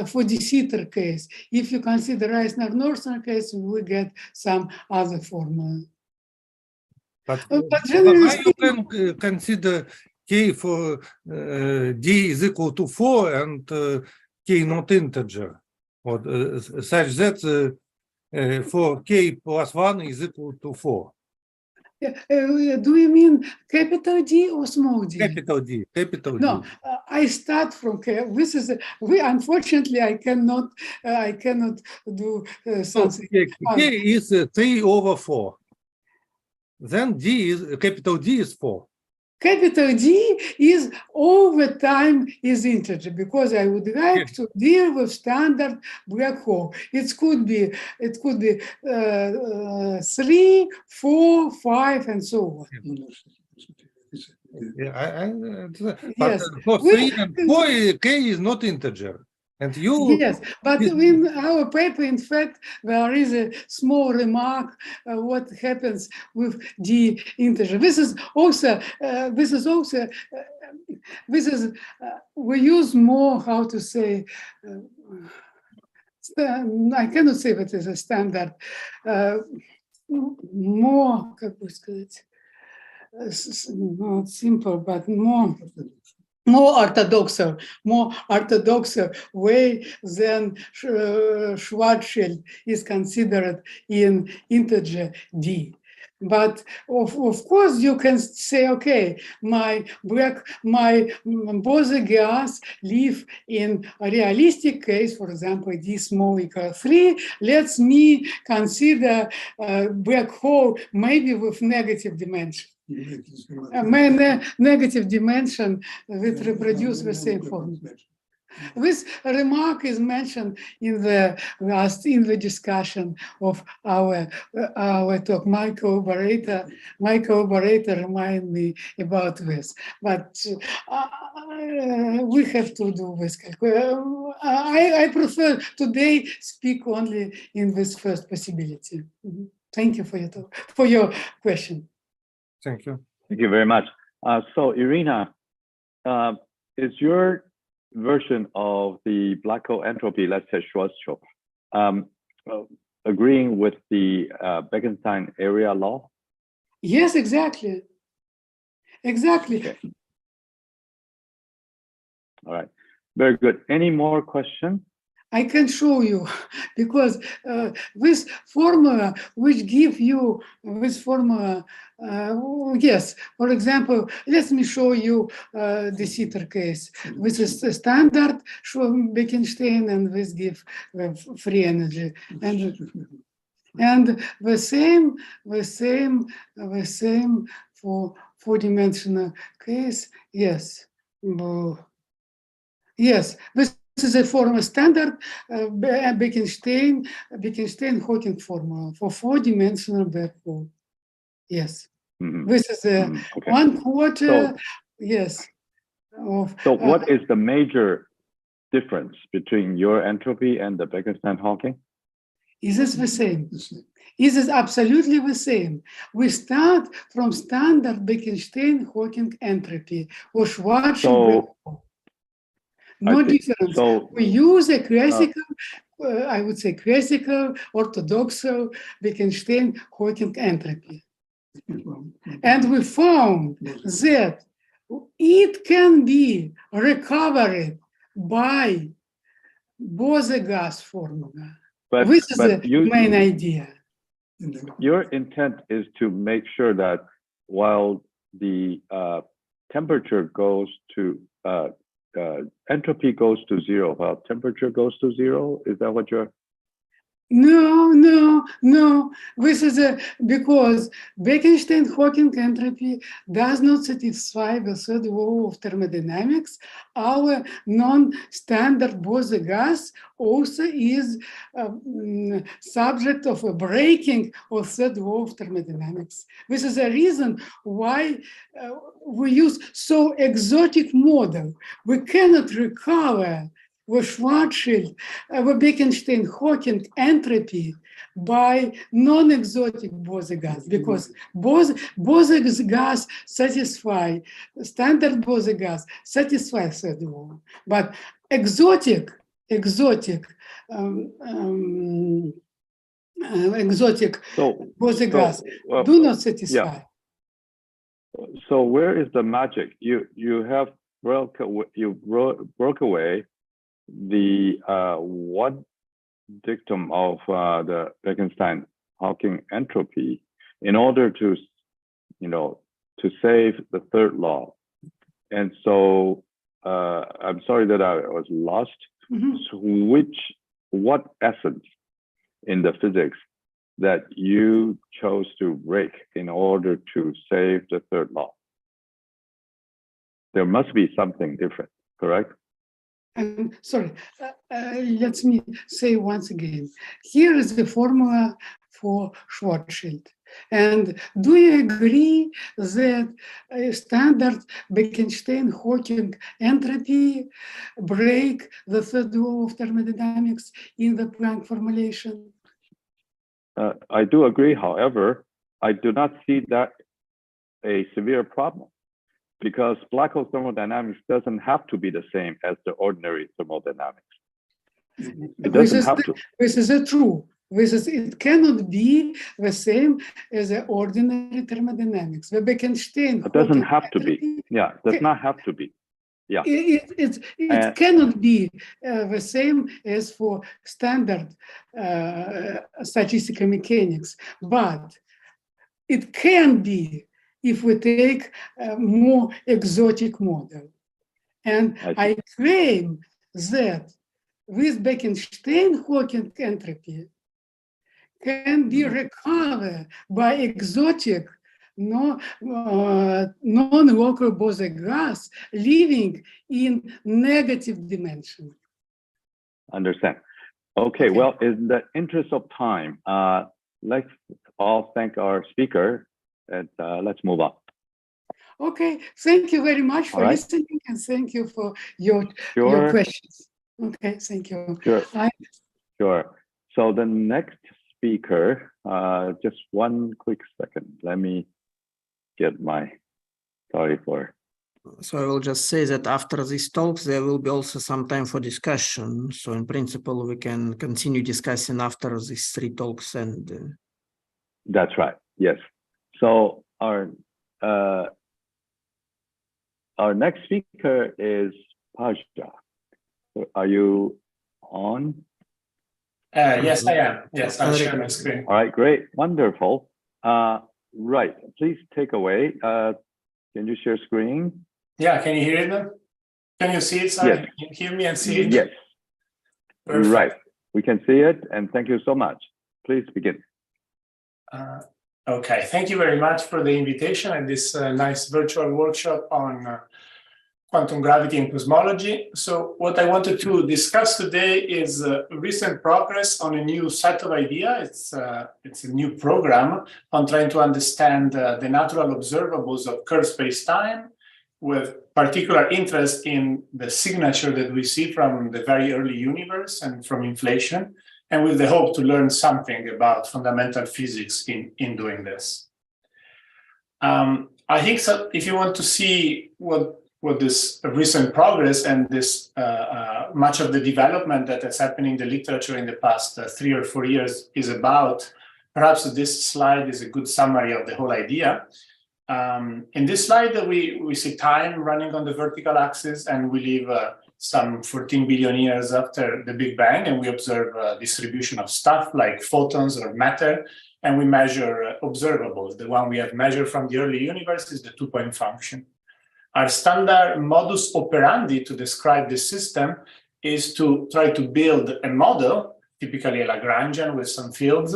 for de Sitter case. If you consider Reisner-Norton case, we get some other formula. But generally why you can consider K for D is equal to 4 and K not integer, or such that for K plus 1 is equal to 4? Do you mean capital D or small d? Capital D. No, I start from K. This is unfortunately I cannot do something. So K is 3 over 4. Then capital D is 4. Capital D is all the time is integer because I would like to deal with standard black hole. It could be 3, 4, 5, and so on. Yeah, but for 3 and 4, K is not integer. And you, Yes, but in our paper, in fact, there is a small remark what happens with D integer. This is also we use more, how to say, I cannot say that is a standard, more, как бы сказать, not simple, but more orthodox way than Schwarzschild is considered in integer D. But of course you can say, okay, my Bose gas live in a realistic case, for example, D small equal 3. Let me consider black hole maybe with negative dimension. Negative dimension that reproduce the same form. This remark is mentioned in the discussion of our talk. My collaborator remind me about this, but we have to do this. I prefer today speak only in this first possibility. Thank you for your question. thank you. Thank you very much. So Irina, is your version of the black hole entropy, let's say Schwarzschild, agreeing with the Bekenstein area law? Yes, exactly. Exactly. Okay. All right. Very good. Any more questions? I can show you because this formula which give you this formula, yes, for example, let me show you the Sitter case. This is a standard Bekenstein and this give free energy. And the same for four-dimensional case, yes. Yes, this is a formula standard Bekenstein-Hawking formula for four-dimensional black hole. Yes, this is a okay. 1/4. So, yes. So what is the major difference between your entropy and the Bekenstein-Hawking? Is this the same? Is it absolutely the same? We start from standard Bekenstein-Hawking entropy or Schwarzschild black hole. No difference. So, we use a classical, I would say classical, orthodox Bekenstein-Hawking entropy. And we found that it can be recovered by Bose gas formula. This is the main idea. Your intent is to make sure that while the temperature goes to entropy goes to zero while temperature goes to zero. Is that what you're? No. This is because Bekenstein-Hawking entropy does not satisfy the third law of thermodynamics. Our non-standard Bose gas also is subject of a breaking of third law of thermodynamics. This is a reason why we use so exotic model. We cannot recover the Schwarzschild, the Bekenstein-Hawking entropy by non-exotic Bose gas, because Bose gas satisfy, standard Bose gas satisfies third law, but exotic Bose gas do not satisfy. Yeah. So where is the magic? You have broke away the one dictum of the Bekenstein-Hawking entropy in order to, to save the third law. And so I'm sorry that I was lost. So what essence in the physics that you chose to break in order to save the third law? There must be something different, correct? Sorry, let me say once again. Here is the formula for Schwarzschild. And do you agree that standard Bekenstein-Hawking entropy break the third law of thermodynamics in the Planck formulation? I do agree. However, I do not see that a severe problem, because black hole thermodynamics doesn't have to be the same as the ordinary thermodynamics. It doesn't have to. This is true. It cannot be the same as the ordinary thermodynamics. The Bekenstein. It doesn't have to be. Yeah, does not have to be. Yeah. It cannot be the same as for standard statistical mechanics, but it can be if we take a more exotic model. And I claim that with Bekenstein-Hawking entropy can be recovered by exotic non-local Bose gas living in negative dimension. Understand. Okay, well, in the interest of time, let's all thank our speaker, and let's move on. Okay, thank you very much for listening, and thank you for your questions. Okay, thank you. Sure. Sure. So the next speaker, just one quick second. Let me get my, sorry for. So I will just say that after these talks, there will be also some time for discussion. So in principle, we can continue discussing after these 3 talks. And that's right. Yes. So our next speaker is Paja. Are you on? Yes, I am. Yes, I'll share my screen. All right, great, wonderful. Right, please take away. Can you share screen? Yeah, can you hear it now? Can you see it? Sorry, yes. Can you hear me and see it? Yes. Perfect. Right, we can see it, and thank you so much. Please begin. Okay, thank you very much for the invitation and this nice virtual workshop on quantum gravity and cosmology. So what I wanted to discuss today is recent progress on a new set of ideas. It's a new program on trying to understand the natural observables of curved space-time, with particular interest in the signature that we see from the very early universe and from inflation, and with the hope to learn something about fundamental physics in doing this. I think so, if you want to see what this recent progress and this much of the development that has happened in the literature in the past 3 or 4 years is about, perhaps this slide is a good summary of the whole idea. In this slide, we see time running on the vertical axis, and we live some 14 billion years after the Big Bang, and we observe distribution of stuff like photons or matter, and we measure observables. The one we have measured from the early universe is the 2-point function. Our standard modus operandi to describe this system is to try to build a model, typically a Lagrangian with some fields,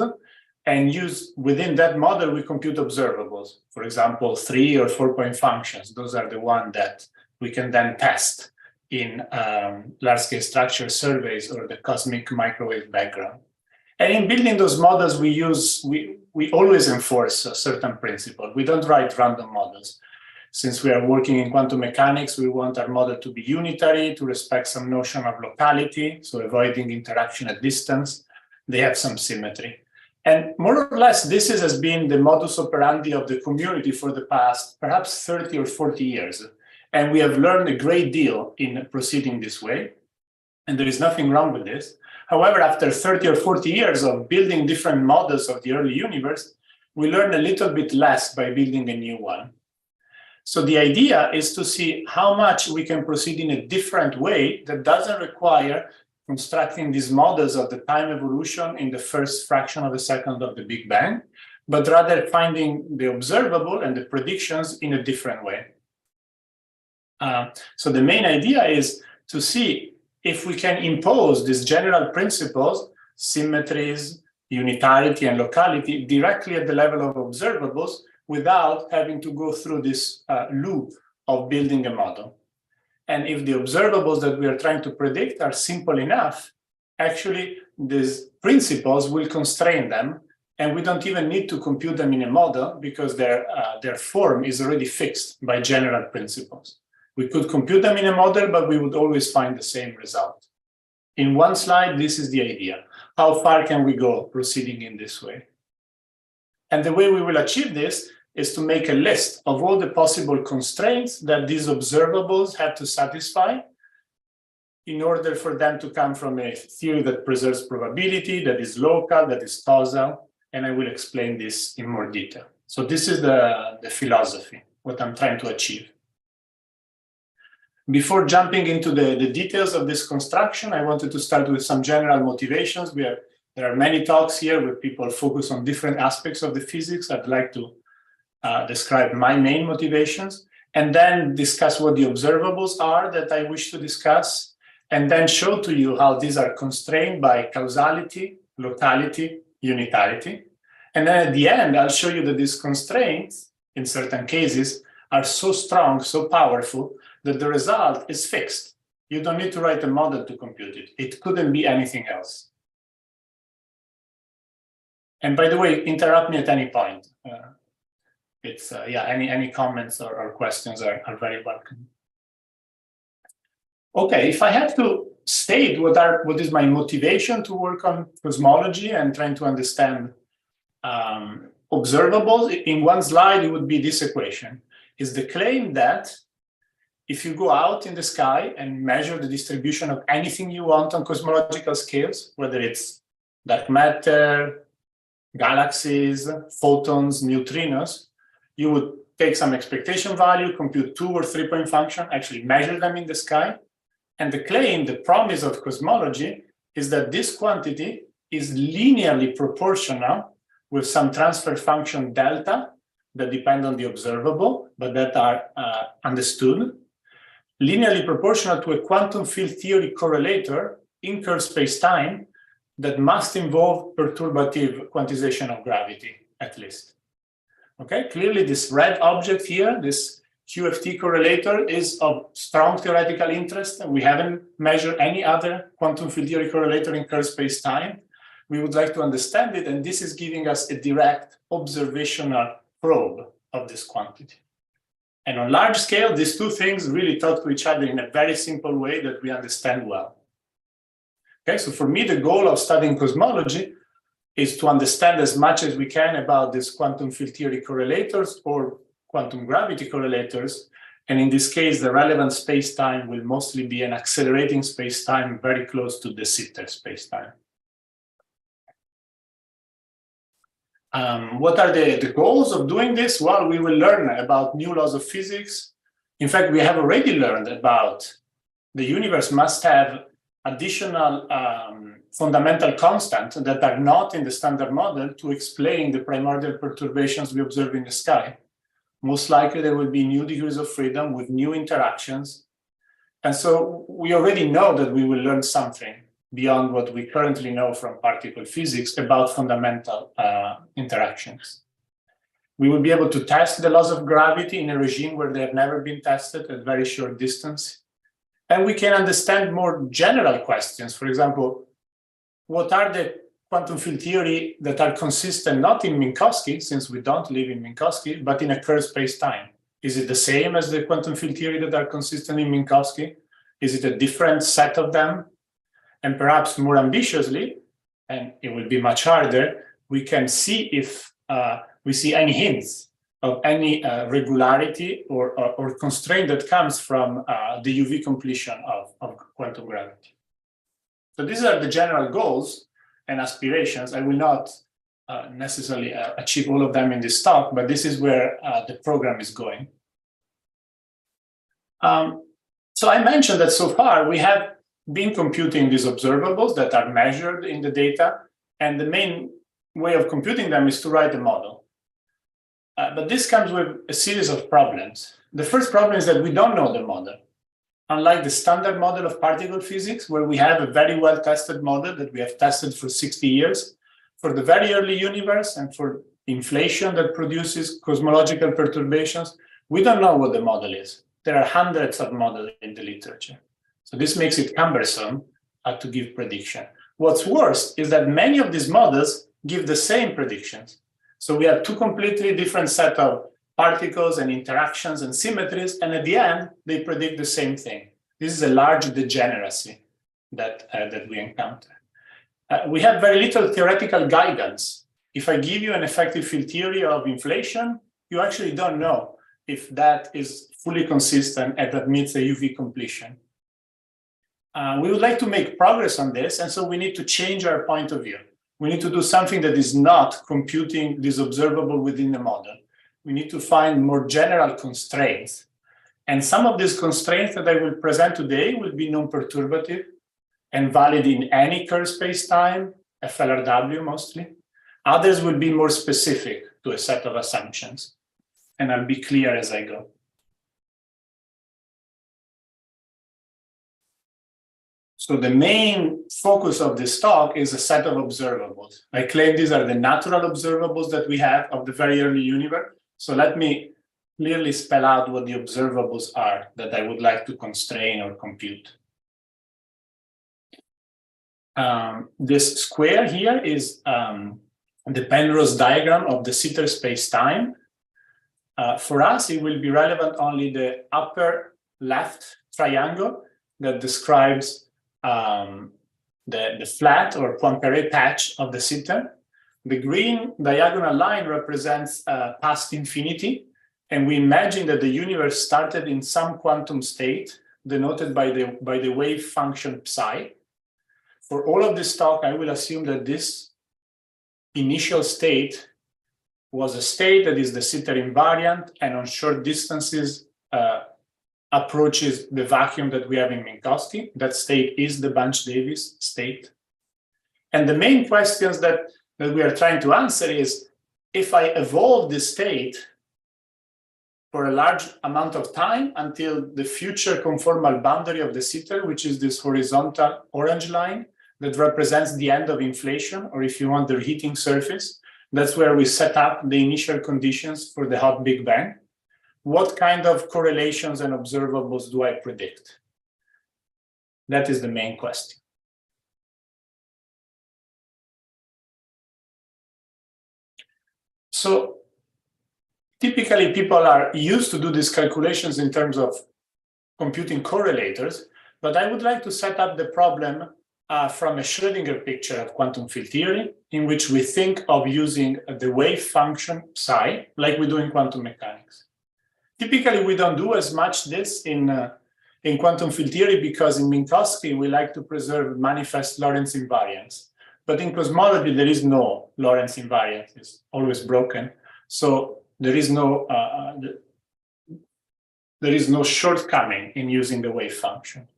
and use within that model, we compute observables. For example, 3 or 4-point functions. Those are the ones that we can then test in large-scale structure surveys or the cosmic microwave background. And in building those models, we always enforce a certain principle. We don't write random models. Since we are working in quantum mechanics, we want our model to be unitary, to respect some notion of locality, so avoiding interaction at distance. They have some symmetry. And more or less, this has been the modus operandi of the community for the past, perhaps 30 or 40 years. And we have learned a great deal in proceeding this way. And there is nothing wrong with this. However, after 30 or 40 years of building different models of the early universe, we learn a little bit less by building a new one. So the idea is to see how much we can proceed in a different way that doesn't require constructing these models of the time evolution in the first fraction of a second of the Big Bang, but rather finding the observable and the predictions in a different way. So the main idea is to see if we can impose these general principles, symmetries, unitarity, and locality directly at the level of observables without having to go through this loop of building a model. And if the observables that we are trying to predict are simple enough, actually these principles will constrain them And we don't even need to compute them in a model because their form is already fixed by general principles. We could compute them in a model, but we would always find the same result. In one slide, this is the idea. How far can we go proceeding in this way? And the way we will achieve this is to make a list of all the possible constraints that these observables have to satisfy in order for them to come from a theory that preserves probability, that is local, that is causal, and I will explain this in more detail. So this is the philosophy, what I'm trying to achieve. Before jumping into the details of this construction, I wanted to start with some general motivations. There are many talks here where people focus on different aspects of the physics. I'd like to describe my main motivations, and then discuss what the observables are that I wish to discuss, and then show to you how these are constrained by causality, locality, unitarity. And then at the end, I'll show you that these constraints, in certain cases, are so strong, so powerful, that the result is fixed. You don't need to write a model to compute it. It couldn't be anything else. And by the way, interrupt me at any point. Any comments or questions are very welcome. Okay, if I have to state what is my motivation to work on cosmology and trying to understand observables, in one slide, it would be this equation. Is the claim that if you go out in the sky and measure the distribution of anything you want on cosmological scales, whether it's dark matter, galaxies, photons, neutrinos, you would take some expectation value, compute 2 or 3 point function, actually measure them in the sky. And the claim, the promise of cosmology, is that this quantity is linearly proportional with some transfer function delta that depend on the observable, but that are understood, linearly proportional to a quantum field theory correlator in curved space-time that must involve perturbative quantization of gravity, at least. Okay, clearly this red object here, this QFT correlator, is of strong theoretical interest, and we haven't measured any other quantum field theory correlator in curved space-time. We would like to understand it, and this is giving us a direct observational probe of this quantity. And on large scale, these two things really talk to each other in a very simple way that we understand well. Okay, so for me, the goal of studying cosmology is to understand as much as we can about these quantum field theory correlators or quantum gravity correlators. And in this case, the relevant space-time will mostly be an accelerating space-time very close to de Sitter space-time. What are the goals of doing this? Well, we will learn about new laws of physics. In fact, we have already learned about the universe must have additional fundamental constants that are not in the standard model to explain the primordial perturbations we observe in the sky. Most likely there will be new degrees of freedom with new interactions. And so we already know that we will learn something beyond what we currently know from particle physics about fundamental interactions. We will be able to test the laws of gravity in a regime where they have never been tested at very short distance. And we can understand more general questions. For example, what are the quantum field theory that are consistent not in Minkowski, since we don't live in Minkowski, but in a curved space-time? Is it the same as the quantum field theory that are consistent in Minkowski? Is it a different set of them? And perhaps more ambitiously, and it will be much harder, we can see if we see any hints of any regularity or constraint that comes from the UV completion of quantum gravity. So these are the general goals and aspirations. I will not necessarily achieve all of them in this talk, but this is where the program is going. So I mentioned that so far we have been computing these observables that are measured in the data, and the main way of computing them is to write a model. But this comes with a series of problems. The first problem is that we don't know the model. Unlike the standard model of particle physics, where we have a very well-tested model that we have tested for 60 years, for the very early universe and for inflation that produces cosmological perturbations, we don't know what the model is. There are hundreds of models in the literature. So this makes it cumbersome to give prediction. What's worse is that many of these models give the same predictions. So we have two completely different set of particles and interactions and symmetries, and at the end, they predict the same thing. This is a large degeneracy that we encounter. We have very little theoretical guidance. If I give you an effective field theory of inflation, you actually don't know if that is fully consistent and that meets the UV completion. We would like to make progress on this, and so we need to change our point of view. We need to do something that is not computing this observable within the model. We need to find more general constraints. And some of these constraints that I will present today will be non-perturbative and valid in any curved space-time, FLRW mostly. Others will be more specific to a set of assumptions. And I'll be clear as I go. So the main focus of this talk is a set of observables. I claim these are the natural observables that we have of the very early universe. So let me clearly spell out what the observables are that I would like to constrain or compute. This square here is the Penrose diagram of de Sitter space-time. For us, it will be relevant only the upper left triangle that describes the flat or Poincare patch of de Sitter. The green diagonal line represents past infinity, and we imagine that the universe started in some quantum state denoted by the wave function psi. For all of this talk, I will assume that this initial state was a state that is de Sitter invariant and on short distances approaches the vacuum that we have in Minkowski. That state is the Bunch-Davis state. And the main questions that we are trying to answer is, if I evolve this state for a large amount of time until the future conformal boundary of de Sitter, which is this horizontal orange line that represents the end of inflation, or if you want, the heating surface, that's where we set up the initial conditions for the hot Big Bang. What kind of correlations and observables do I predict? That is the main question. So typically people are used to do these calculations in terms of computing correlators, but I would like to set up the problem from a Schrödinger picture of quantum field theory, in which we think of using the wave function psi, like we do in quantum mechanics. Typically, we don't do as much this in quantum field theory because in Minkowski, we like to preserve manifest Lorentz invariance. But in cosmology, there is no Lorentz invariance, it's always broken. So there is no shortcoming in using the wave function.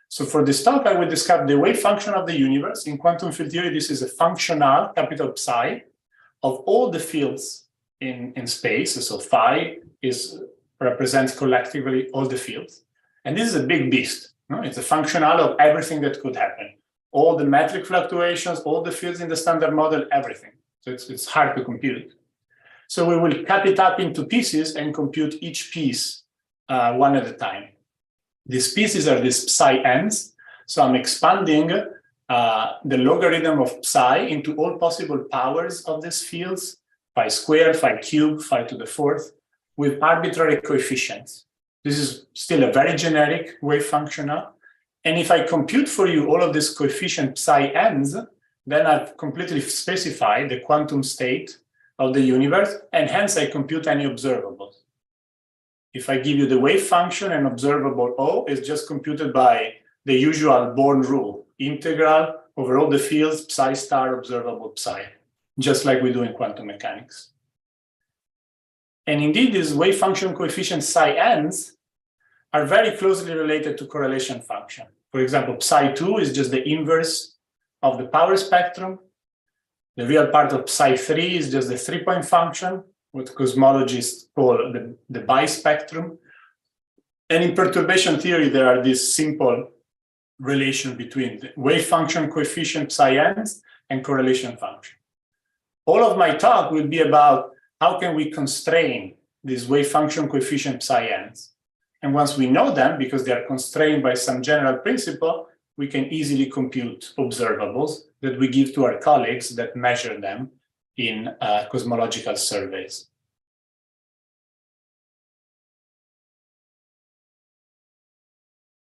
So for this talk, I will describe the wave function of the universe. In quantum field theory, this is a functional, capital Psi, of all the fields in space. So phi represents collectively all the fields. And this is a big beast. No? It's a functional of everything that could happen. All the metric fluctuations, all the fields in the standard model, everything. So it's hard to compute. So we will cut it up into pieces and compute each piece one at a time. These pieces are these psi ends. So I'm expanding the logarithm of psi into all possible powers of these fields, phi squared, phi cubed, phi to the fourth, with arbitrary coefficients. This is still a very generic wave function now. And if I compute for you all of these coefficient psi ends, then I've completely specified the quantum state of the universe, and hence I compute any observables. If I give you the wave function, and observable O is just computed by the usual Born rule, integral over all the fields, psi star observable psi, just like we do in quantum mechanics. And indeed, these wave function coefficient psi ends are very closely related to correlation function. For example, psi2 is just the inverse of the power spectrum. The real part of psi3 is just the 3-point function, what cosmologists call the bispectrum. And in perturbation theory, there are this simple relation between the wave function coefficient psi ends and correlation function. All of my talk will be about how can we constrain these wave function coefficient psi ends. And once we know them, because they are constrained by some general principle, we can easily compute observables that we give to our colleagues that measure them in cosmological surveys.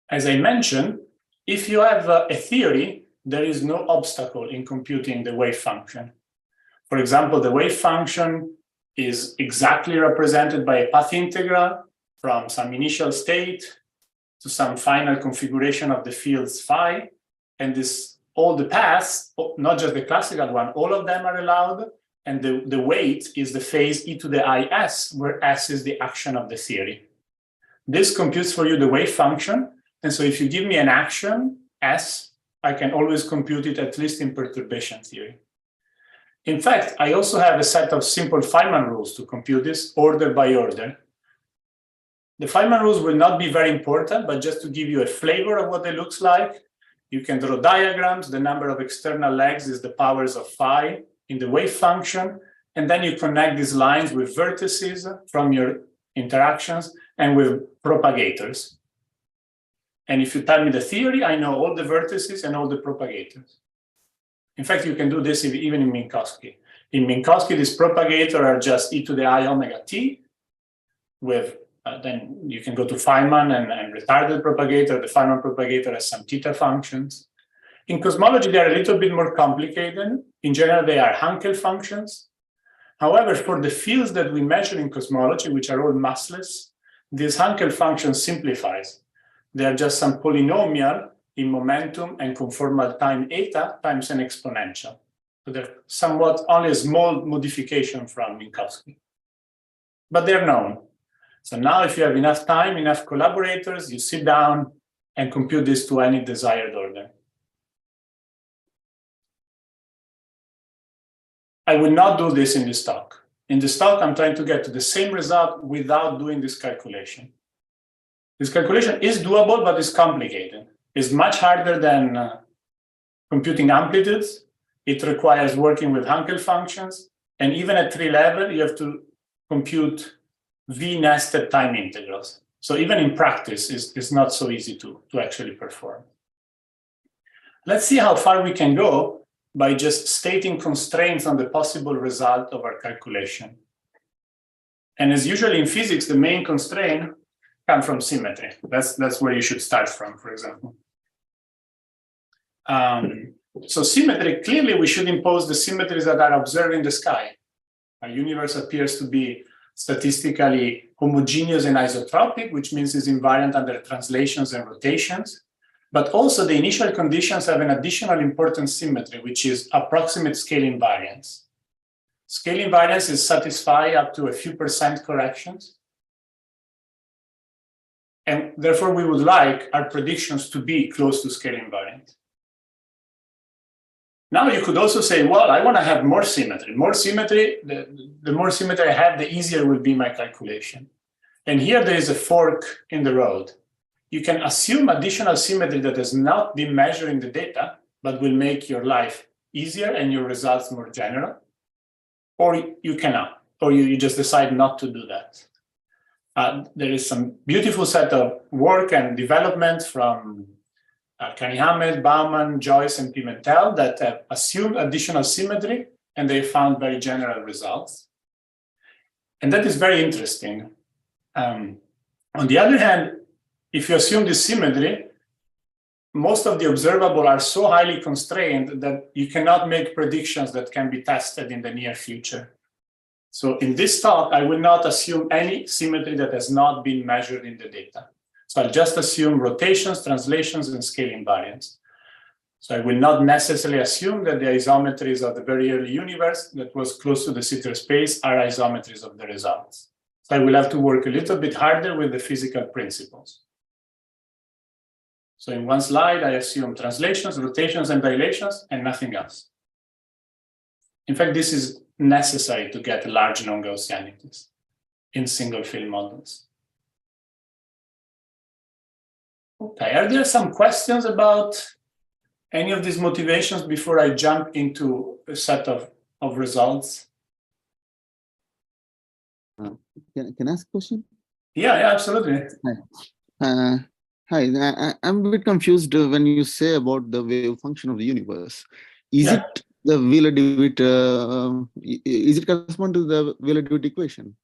As I mentioned, if you have a theory, there is no obstacle in computing the wave function. For example, the wave function is exactly represented by a path integral from some initial state to some final configuration of the fields phi, and all the paths, not just the classical one, all of them are allowed, and the weight is the phase e to the is, where s is the action of the theory. This computes for you the wave function, and so if you give me an action, s, I can always compute it at least in perturbation theory. In fact, I also have a set of simple Feynman rules to compute this order by order. The Feynman rules will not be very important, but just to give you a flavor of what they look like, you can draw diagrams. The number of external legs is the powers of phi in the wave function, and then you connect these lines with vertices from your interactions and with propagators. And if you tell me the theory, I know all the vertices and all the propagators. In fact, you can do this even in Minkowski. In Minkowski, these propagator are just e to the I omega t, with then you can go to Feynman and retarded propagator. The Feynman propagator has some theta functions. In cosmology, they are a little bit more complicated. In general, they are Hankel functions. However, for the fields that we measure in cosmology, which are all massless, this Hankel function simplifies. They are just some polynomial in momentum and conformal time eta times an exponential. So they're somewhat only a small modification from Minkowski, but they're known. So now if you have enough time, enough collaborators, you sit down and compute this to any desired order. I will not do this in this talk. In this talk, I'm trying to get to the same result without doing this calculation. This calculation is doable, but it's complicated. It's much harder than computing amplitudes. It requires working with Hankel functions. And even at 3 level, you have to compute V-nested time integrals. So even in practice, it's not so easy to actually perform. Let's see how far we can go by just stating constraints on the possible result of our calculation. And as usually in physics, the main constraint comes from symmetry. That's where you should start from, for example. So symmetry, clearly we should impose the symmetries that are observed in the sky. Our universe appears to be statistically homogeneous and isotropic, which means it's invariant under translations and rotations. But also the initial conditions have an additional important symmetry, which is approximate scale invariance. Scale invariance is satisfied up to a few % corrections. And therefore, we would like our predictions to be close to scale invariant. Now you could also say, well, I want to have more symmetry. More symmetry, the more symmetry I have, the easier will be my calculation. And here there is a fork in the road. You can assume additional symmetry that has not been measured in the data, but will make your life easier and your results more general. Or you cannot, or you just decide not to do that. There is some beautiful set of work and development from Kani-Hamed, Bauman, Joyce, and Pimentel that have assumed additional symmetry, and they found very general results. And that is very interesting. On the other hand, if you assume this symmetry, most of the observable are so highly constrained that you cannot make predictions that can be tested in the near future. So in this talk, I will not assume any symmetry that has not been measured in the data. So I'll just assume rotations, translations, and scale invariance. So I will not necessarily assume that the isometries of the very early universe that was close to the Sitter space are isometries of the results. So I will have to work a little bit harder with the physical principles. So in one slide, I assume translations, rotations, and dilations, and nothing else. In fact, this is necessary to get large non-Gaussianities in single field models. Okay, are there some questions about any of these motivations before I jump into a set of results? Can I ask a question? Yeah, absolutely. Hi, I'm a bit confused when you say about the wave function of the universe. Is Yeah. it the Wheeler-DeWitt? Is it correspond to the Wheeler-DeWitt equation?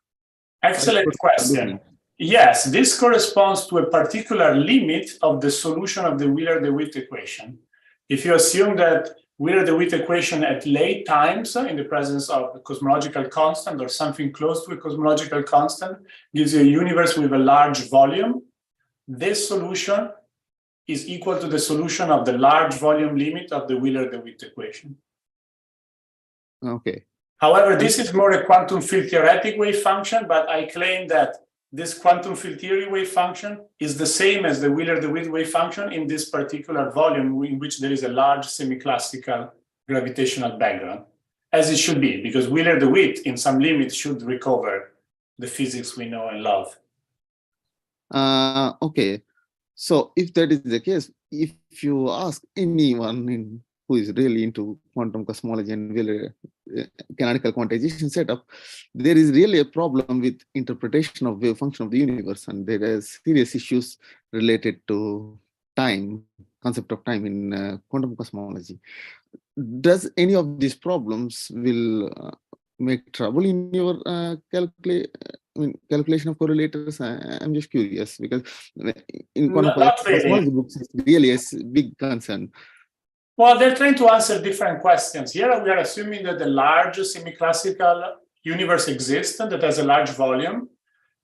Excellent question. Yes, this corresponds to a particular limit of the solution of the Wheeler-DeWitt equation. If you assume that Wheeler-DeWitt equation at late times in the presence of a cosmological constant or something close to a cosmological constant gives you a universe with a large volume, this solution is equal to the solution of the large volume limit of the Wheeler-DeWitt equation. Okay. However, this is more a quantum field theoretic wave function, but I claim that this quantum field theory wave function is the same as the Wheeler-DeWitt wave function in this particular volume in which there is a large semi-classical gravitational background, as it should be, because Wheeler-DeWitt in some limit should recover the physics we know and love. Okay. So if that is the case, if you ask anyone who is really into quantum cosmology and Wheeler canonical quantization setup, there is really a problem with interpretation of wave function of the universe, and there are serious issues related to time, concept of time in quantum cosmology. Does any of these problems will make trouble in your calculation of correlators? I'm just curious, because in quantum cosmology books, it's really a big concern. Well, they're trying to answer different questions. Here we are assuming that the large semi-classical universe exists that has a large volume,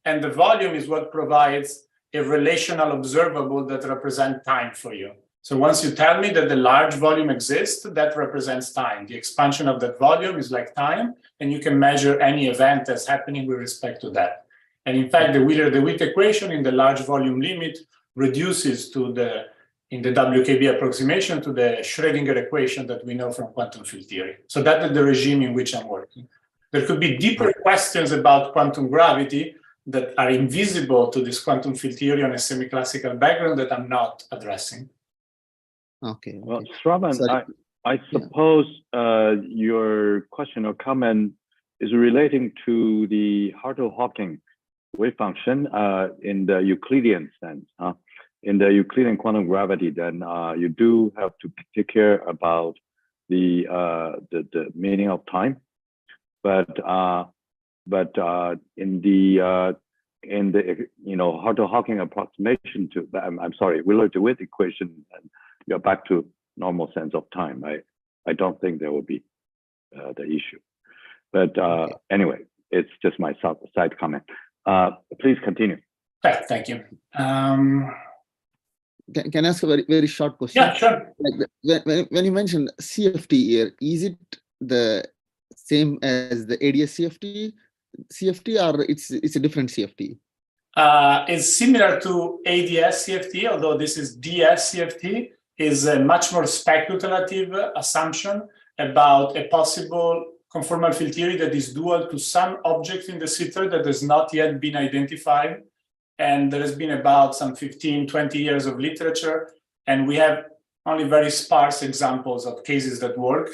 and the volume is what provides a relational observable that represents time for you. So once you tell me that the large volume exists, that represents time. The expansion of that volume is like time, and you can measure any event that's happening with respect to that. And in fact, the Wheeler-DeWitt equation in the large volume limit reduces to in the WKB approximation to the Schrödinger equation that we know from quantum field theory. So that is the regime in which I'm working. There could be deeper questions about quantum gravity that are invisible to this quantum field theory on a semi-classical background that I'm not addressing. Okay. Well, Shravan, I suppose your question or comment is relating to the Hartle-Hawking wave function in the Euclidean sense. In the Euclidean quantum gravity, then you do have to take care about the meaning of time, but in the Hartle-Hawking approximation to I'm sorry, Wheeler-DeWitt equation, and you're back to normal sense of time. I don't think there will be the issue, but anyway, it's just my side comment. Please continue. Okay, thank you. Can I ask a very, very short question? Yeah, sure. Like when you mentioned CFT here, is it the same as the ADS CFT, or it's a different CFT? It's similar to ADS CFT, although this is DS CFT, is a much more speculative assumption about a possible conformal field theory that is dual to some object in the sitter that has not yet been identified. And there has been about some 15, 20 years of literature, and we have only very sparse examples of cases that work.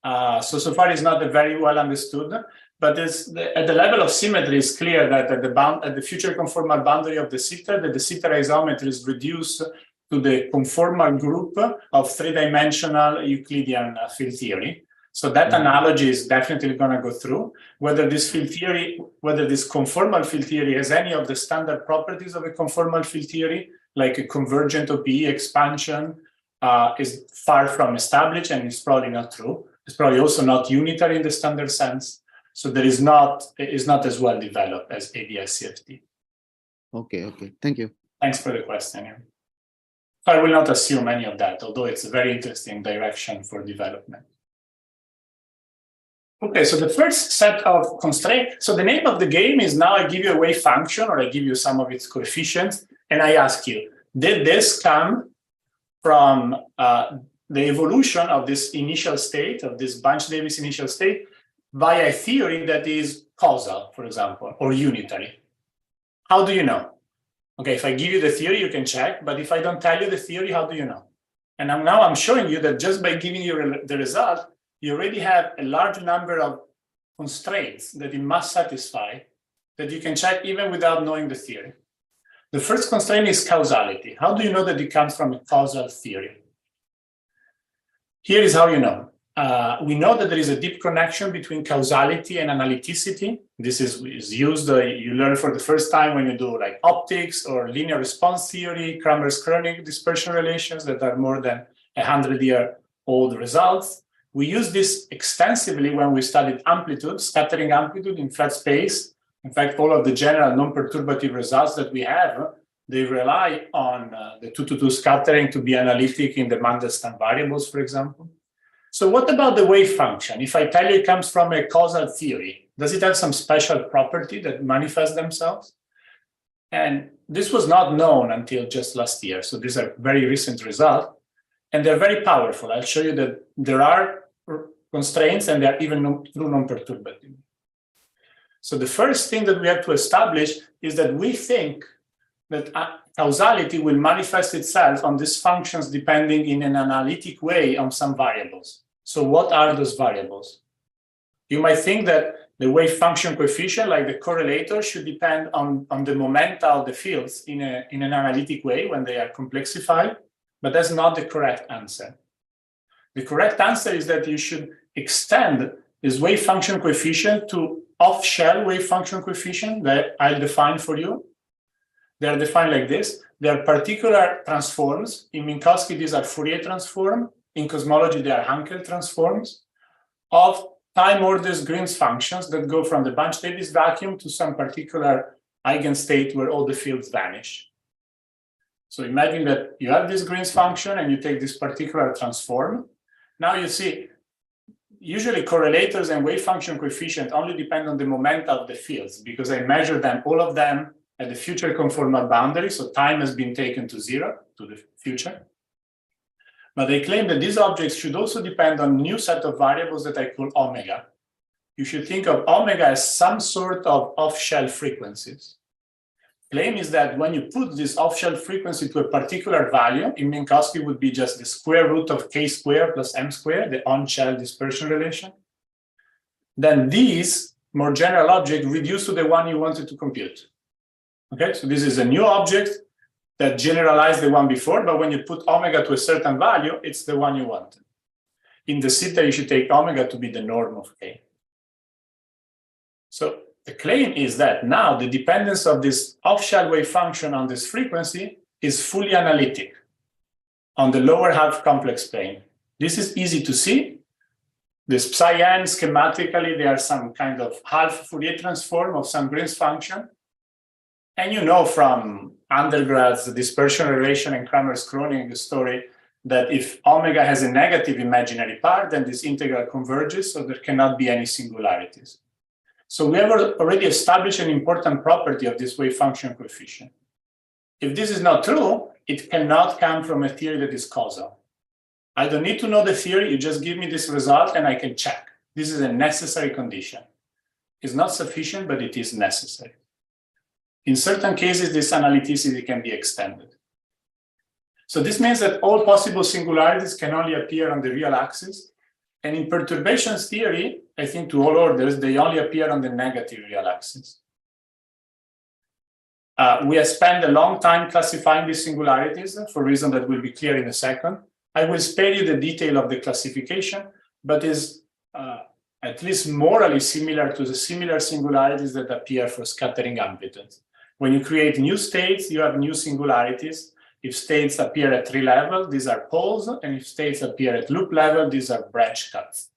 So far it's not very well understood, but at the level of symmetry, it's clear that at the future conformal boundary of the sitter, that the sitter isometry is reduced to the conformal group of three-dimensional Euclidean field theory. So that analogy is definitely going to go through. Whether this field theory, whether this conformal field theory has any of the standard properties of a conformal field theory, like a convergent OPE expansion, is far from established, and it's probably not true. It's probably also not unitary in the standard sense. So it is not as well developed as ADS CFT. Okay, thank you. Thanks for the question. So I will not assume any of that, although it's a very interesting direction for development. Okay, so the first set of constraints. So the name of the game is now I give you a wave function, or I give you some of its coefficients, and I ask you, did this come from the evolution of this initial state, of this Bunch-Davis initial state, via a theory that is causal, for example, or unitary? How do you know? Okay, if I give you the theory, you can check, but if I don't tell you the theory, how do you know? And now I'm showing you that just by giving you the result, you already have a large number of constraints that it must satisfy that you can check even without knowing the theory. The first constraint is causality. How do you know that it comes from a causal theory? Here is how you know. We know that there is a deep connection between causality and analyticity. This is used, you learn for the first time when you do like optics or linear response theory, Kramers-Kronig dispersion relations that are more than 100-year-old results. We use this extensively when we studied amplitude, scattering amplitude in flat space. In fact, all of the general non-perturbative results that we have, they rely on the 2-to-2 scattering to be analytic in the Mandelstam variables, for example. So what about the wave function? If I tell you it comes from a causal theory, does it have some special property that manifests themselves? And this was not known until just last year. So these are very recent results, and they're very powerful. I'll show you that there are constraints and they're even true non-perturbative. So the first thing that we have to establish is that we think that causality will manifest itself on these functions depending in an analytic way on some variables. So what are those variables? You might think that the wave function coefficient, like the correlator, should depend on the momenta of the fields in an analytic way when they are complexified, but that's not the correct answer. The correct answer is that you should extend this wave function coefficient to off-shell wave function coefficient that I'll define for you. They are defined like this. They are particular transforms. In Minkowski, these are Fourier transforms. In cosmology, they are Hankel transforms of time orders Green's functions that go from the Bunch-Davies vacuum to some particular eigenstate where all the fields vanish. So imagine that you have this Green's function and you take this particular transform. Now you see, usually correlators and wave function coefficient only depend on the momenta of the fields because I measure them, all of them, at the future conformal boundary, so time has been taken to 0, to the future. But they claim that these objects should also depend on a new set of variables that I call omega. You should think of omega as some sort of off-shell frequencies. Claim is that when you put this off-shell frequency to a particular value, in Minkowski would be just the square root of k squared plus m squared, the on-shell dispersion relation. Then these more general objects reduce to the one you wanted to compute. Okay, so this is a new object that generalized the one before, but when you put omega to a certain value, it's the one you want. In the zeta, you should take omega to be the norm of k. So the claim is that now the dependence of this off-shell wave function on this frequency is fully analytic on the lower half complex plane. This is easy to see. This psi-n, schematically, they are some kind of half Fourier transform of some Green's function. And you know from undergrads, the dispersion relation and Kramers-Kronig story that if omega has a negative imaginary part, then this integral converges, so there cannot be any singularities. So we have already established an important property of this wave function coefficient. If this is not true, it cannot come from a theory that is causal. I don't need to know the theory, you just give me this result and I can check. This is a necessary condition. It's not sufficient, but it is necessary. In certain cases, this analyticity can be extended. So this means that all possible singularities can only appear on the real axis. And in perturbations theory, I think to all orders, they only appear on the negative real axis. We have spent a long time classifying these singularities for reasons that will be clear in a second. I will spare you the detail of the classification, but is at least morally similar to the similar singularities that appear for scattering amplitudes. When you create new states, you have new singularities. If states appear at tree level, these are poles, and if states appear at loop level, these are branch cuts.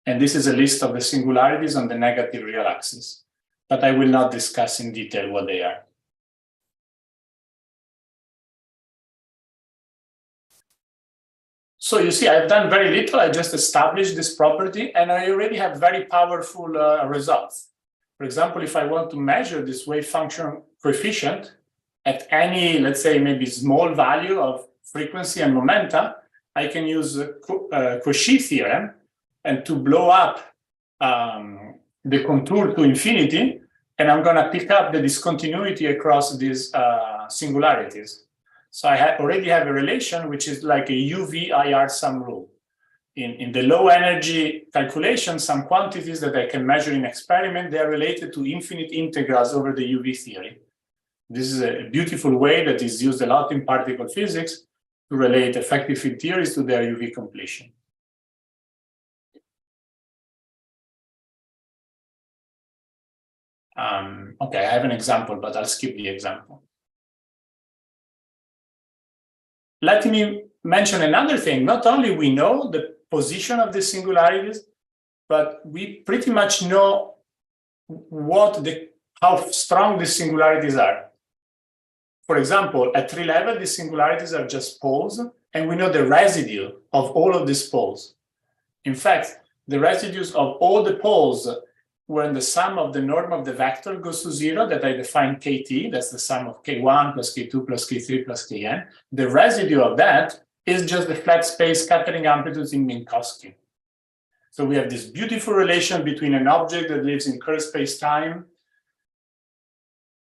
And this is a list of the singularities on the negative real axis, but I will not discuss in detail what they are. So you see, I've done very little. I just established this property, and I already have very powerful results. For example, if I want to measure this wave function coefficient at any, let's say, maybe small value of frequency and momenta, I can use Cauchy theorem and to blow up the contour to infinity, and I'm going to pick up the discontinuity across these singularities. So I already have a relation which is like a UV IR sum rule. In the low energy calculation, some quantities that I can measure in experiment, they are related to infinite integrals over the UV theory. This is a beautiful way that is used a lot in particle physics to relate effective field theories to their UV completion. Okay, I have an example, but I'll skip the example. Let me mention another thing. Not only we know the position of the singularities, but we pretty much know how strong these singularities are. For example, at tree level, these singularities are just poles, and we know the residue of all of these poles. In fact, the residues of all the poles when the sum of the norm of the vector goes to 0, that I define kt, that's the sum of k1 plus k2 plus k3 plus kn, the residue of that is just the flat space scattering amplitudes in Minkowski. So we have this beautiful relation between an object that lives in curved space-time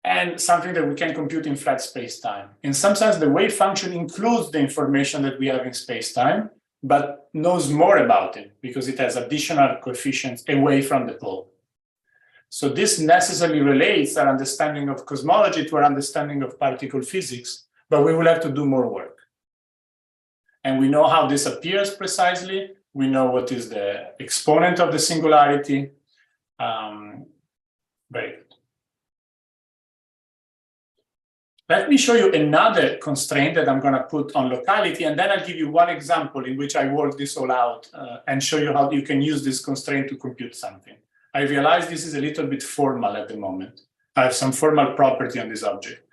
and something that we can compute in flat space-time. In some sense, the wave function includes the information that we have in space-time, but knows more about it because it has additional coefficients away from the pole. So this necessarily relates our understanding of cosmology to our understanding of particle physics, but we will have to do more work. And we know how this appears precisely. We know what is the exponent of the singularity. Very good. Let me show you another constraint that I'm going to put on locality, and then I'll give you one example in which I work this all out and show you how you can use this constraint to compute something. I realize this is a little bit formal at the moment. I have some formal property on this object,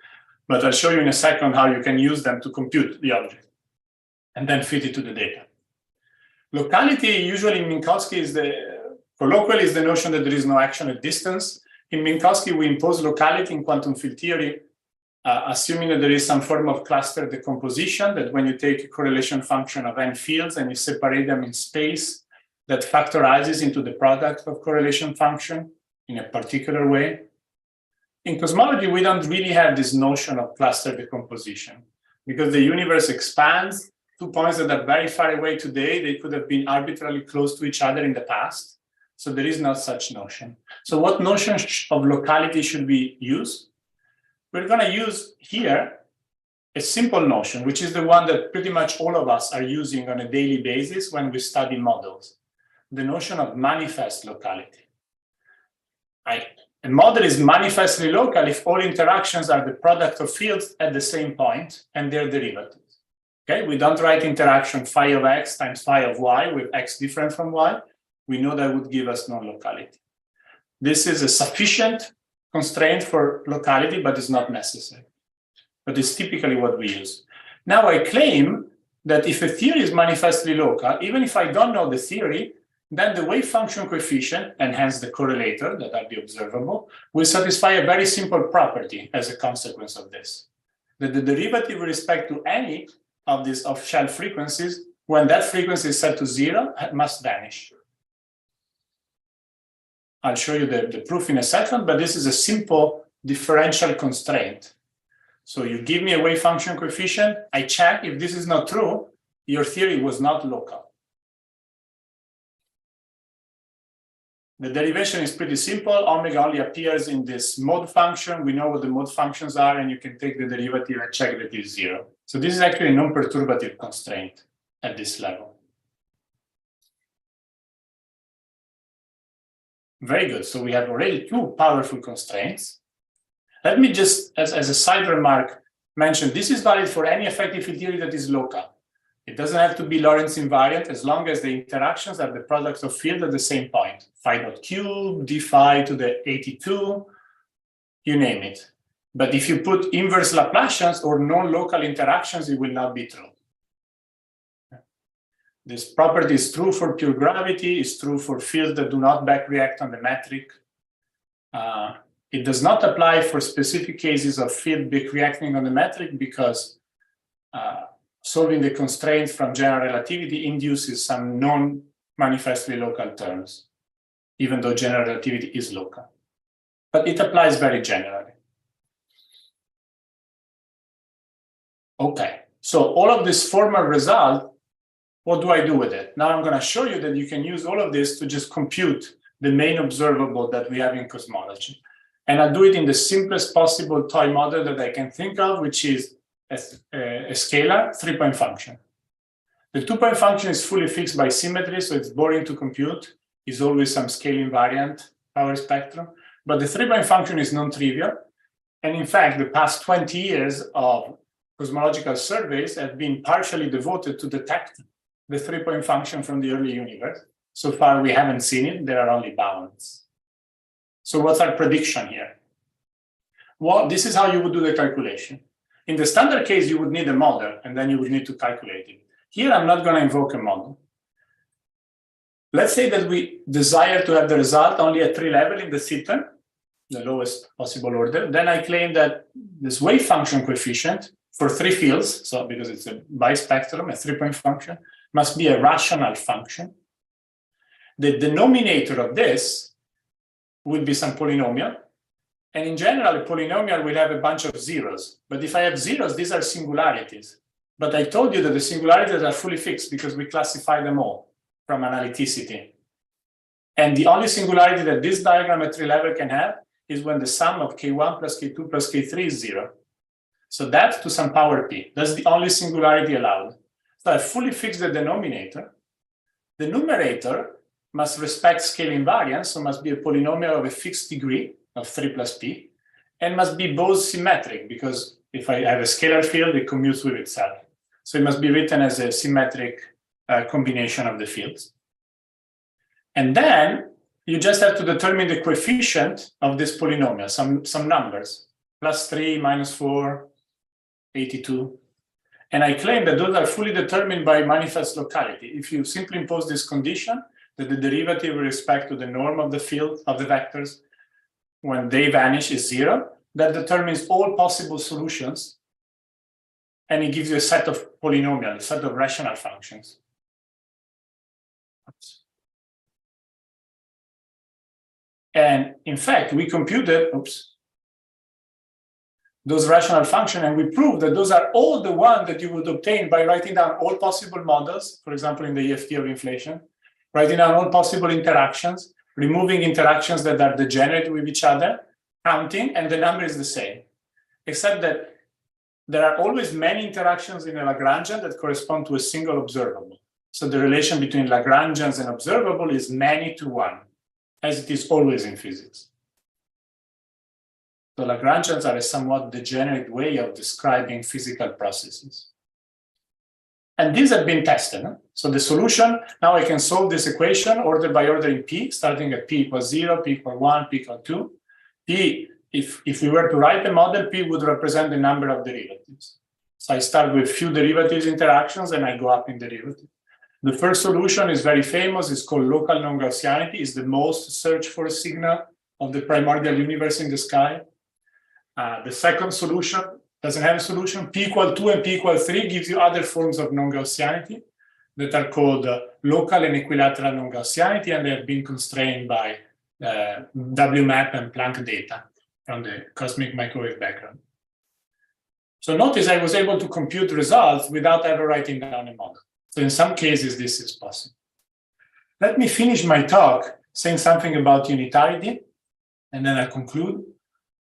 but I'll show you in a second how you can use them to compute the object and then fit it to the data. Locality, usually in Minkowski, colloquially is the notion that there is no action at distance. In Minkowski, we impose locality in quantum field theory, assuming that there is some form of cluster decomposition, that when you take a correlation function of n fields and you separate them in space, that factorizes into the product of correlation function in a particular way. In cosmology, we don't really have this notion of cluster decomposition because the universe expands. 2 points that are very far away today, they could have been arbitrarily close to each other in the past. So there is not such notion. So what notion of locality should we use? We're going to use here a simple notion, which is the one that pretty much all of us are using on a daily basis when we study models. The notion of manifest locality. A model is manifestly local if all interactions are the product of fields at the same point and their derivatives. Okay, we don't write interaction phi of x times phi of y with x different from y. We know that would give us non-locality. This is a sufficient constraint for locality, but it's not necessary. But it's typically what we use. Now I claim that if a theory is manifestly local, even if I don't know the theory, then the wave function coefficient, and hence the correlator that are the observable, will satisfy a very simple property as a consequence of this. That the derivative with respect to any of these off-shelf frequencies, when that frequency is set to 0, must vanish. I'll show you the proof in a second, but this is a simple differential constraint. So you give me a wave function coefficient, I check if this is not true, your theory was not local. The derivation is pretty simple. Omega only appears in this mode function. We know what the mode functions are, and you can take the derivative and check that it is 0. So this is actually a non-perturbative constraint at this level. Very good. So we have already 2 powerful constraints. Let me just, as a side remark, mention this is valid for any effective field theory that is local. It doesn't have to be Lorentz invariant as long as the interactions are the products of field at the same point. Phi dot cube, d phi to the 82, you name it. But if you put inverse Laplacians or non-local interactions, it will not be true. This property is true for pure gravity, it's true for fields that do not back-react on the metric. It does not apply for specific cases of field back-reacting on the metric because solving the constraints from general relativity induces some non-manifestly local terms, even though general relativity is local. But it applies very generally. Okay, so all of this formal result, what do I do with it? Now I'm going to show you that you can use all of this to just compute the main observable that we have in cosmology. And I'll do it in the simplest possible toy model that I can think of, which is a scalar 3-point function. The 2-point function is fully fixed by symmetry, so it's boring to compute. It's always some scale invariant power spectrum. But the 3-point function is non-trivial. And in fact, the past 20 years of cosmological surveys have been partially devoted to detect the 3-point function from the early universe. So far, we haven't seen it. There are only bounds. So what's our prediction here? Well, this is how you would do the calculation. In the standard case, you would need a model, and then you would need to calculate it. Here, I'm not going to invoke a model. Let's say that we desire to have the result only at 3 level in the system, the lowest possible order. Then I claim that this wave function coefficient for 3 fields, so because it's a bispectrum, a 3-point function, must be a rational function. The denominator of this would be some polynomial. And in general, a polynomial will have a bunch of zeros. But if I have zeros, these are singularities. But I told you that the singularities are fully fixed because we classify them all from analyticity. And the only singularity that this diagram at 3 level can have is when the sum of k1 plus k2 plus k3 is 0. So that to some power p. That's the only singularity allowed. So I fully fix the denominator. The numerator must respect scale invariance, so must be a polynomial of a fixed degree of 3 plus p, and must be both symmetric, because if I have a scalar field, it commutes with itself. So it must be written as a symmetric combination of the fields. And then you just have to determine the coefficient of this polynomial, some numbers, +3, -4, 82. And I claim that those are fully determined by manifest locality. If you simply impose this condition, that the derivative with respect to the norm of the field of the vectors, when they vanish, is 0, that determines all possible solutions. And it gives you a set of polynomials, a set of rational functions. And in fact, we computed, those rational functions, and we proved that those are all the ones that you would obtain by writing down all possible models, for example, in the EFT of inflation, writing down all possible interactions, removing interactions that are degenerate with each other, counting, and the number is the same. Except that there are always many interactions in a Lagrangian that correspond to a single observable. So the relation between Lagrangians and observable is many to 1, as it is always in physics. So Lagrangians are a somewhat degenerate way of describing physical processes. And these have been tested. So the solution, now I can solve this equation order by order in P, starting at P equals 0, P equals 1, P equals 2. P, if we were to write a model, P would represent the number of derivatives. So I start with few derivatives interactions and I go up in derivative. The first solution is very famous. It's called local non-Gaussianity. It's the most searched for signal of the primordial universe in the sky. The second solution doesn't have a solution. P equal 2 and P equal 3 gives you other forms of non-Gaussianity that are called local and equilateral non-Gaussianity, and they have been constrained by WMAP and Planck data from the cosmic microwave background. So notice I was able to compute results without ever writing down a model. So in some cases, this is possible. Let me finish my talk saying something about unitarity, and then I conclude.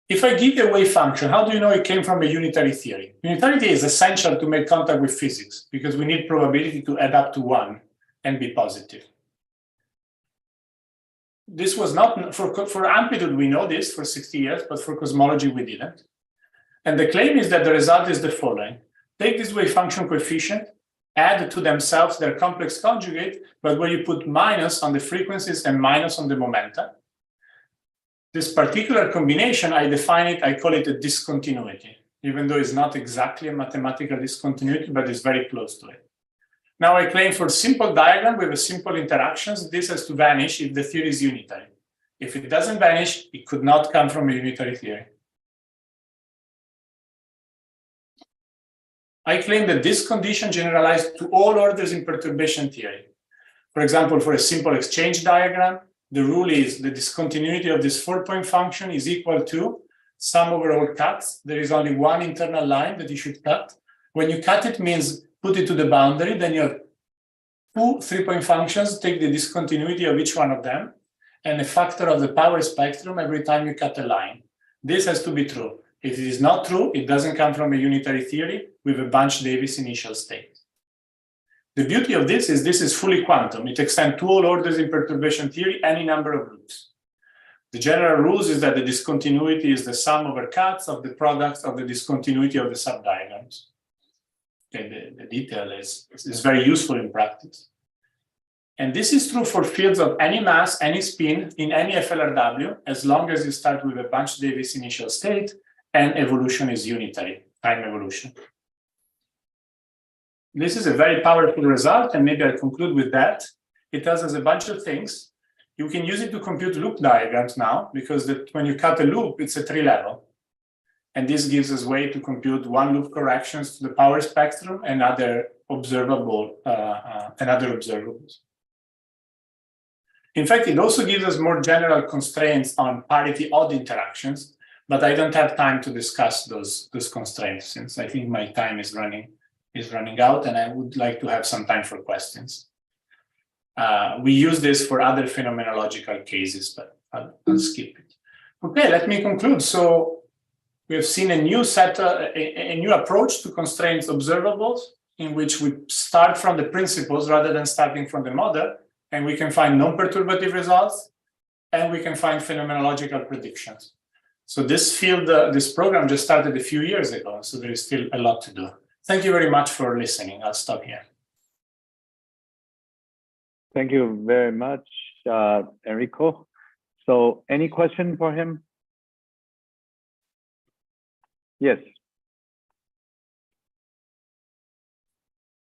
If I give you a wave function, how do you know it came from a unitary theory? Unitarity is essential to make contact with physics because we need probability to add up to 1 and be positive. This was not, for amplitude, we know this for 60 years, but for cosmology, we didn't. And the claim is that the result is the following. Take this wave function coefficient, add to themselves their complex conjugate, but where you put minus on the frequencies and minus on the momenta. This particular combination, I define it, I call it a discontinuity, even though it's not exactly a mathematical discontinuity, but it's very close to it. Now I claim for simple diagram with a simple interactions, this has to vanish if the theory is unitary. If it doesn't vanish, it could not come from a unitary theory. I claim that this condition generalized to all orders in perturbation theory. For example, for a simple exchange diagram, the rule is the discontinuity of this 4-point function is equal to sum over all cuts. There is only one internal line that you should cut. When you cut it means put it to the boundary, then you have 2 3-point functions, take the discontinuity of each one of them, and a factor of the power spectrum every time you cut a line. This has to be true. If it is not true, it doesn't come from a unitary theory with a Bunch-Davies initial state. The beauty of this is fully quantum. It extends to all orders in perturbation theory, any number of loops. The general rules is that the discontinuity is the sum over cuts of the products of the discontinuity of the subdiagrams. Okay, the detail is very useful in practice. And this is true for fields of any mass, any spin, in any FLRW, as long as you start with a Bunch-Davies initial state and evolution is unitary, time evolution. This is a very powerful result, and maybe I'll conclude with that. It tells us a bunch of things. You can use it to compute loop diagrams now, because when you cut a loop, it's a tree level. And this gives us way to compute one loop corrections to the power spectrum and other observables. In fact, it also gives us more general constraints on parity odd interactions, but I don't have time to discuss those constraints, since I think my time is running out, and I would like to have some time for questions. We use this for other phenomenological cases, but I'll skip it. Okay, let me conclude. So we have seen a new approach to constraints observables, in which we start from the principles rather than starting from the model, and we can find non-perturbative results, and we can find phenomenological predictions. So this field, this program just started a few years ago, so there is still a lot to do. Thank you very much for listening. I'll stop here. Thank you very much, Enrico. So any question for him? Yes.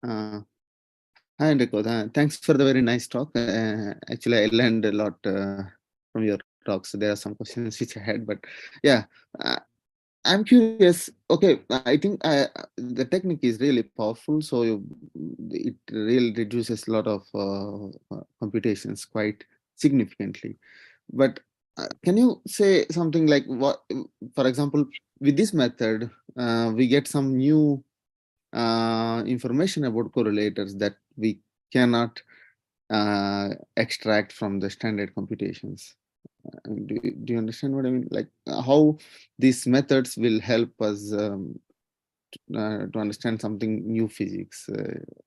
Hi, Enrico. Thanks for the very nice talk. Actually, I learned a lot from your talk. So there are some questions which I had, but yeah, I'm curious. Okay, I think the technique is really powerful. So it really reduces a lot of computations quite significantly. But can you say something like what, for example, with this method, we get some new information about correlators that we cannot extract from the standard computations. Do you understand what I mean? Like how these methods will help us to understand something new physics,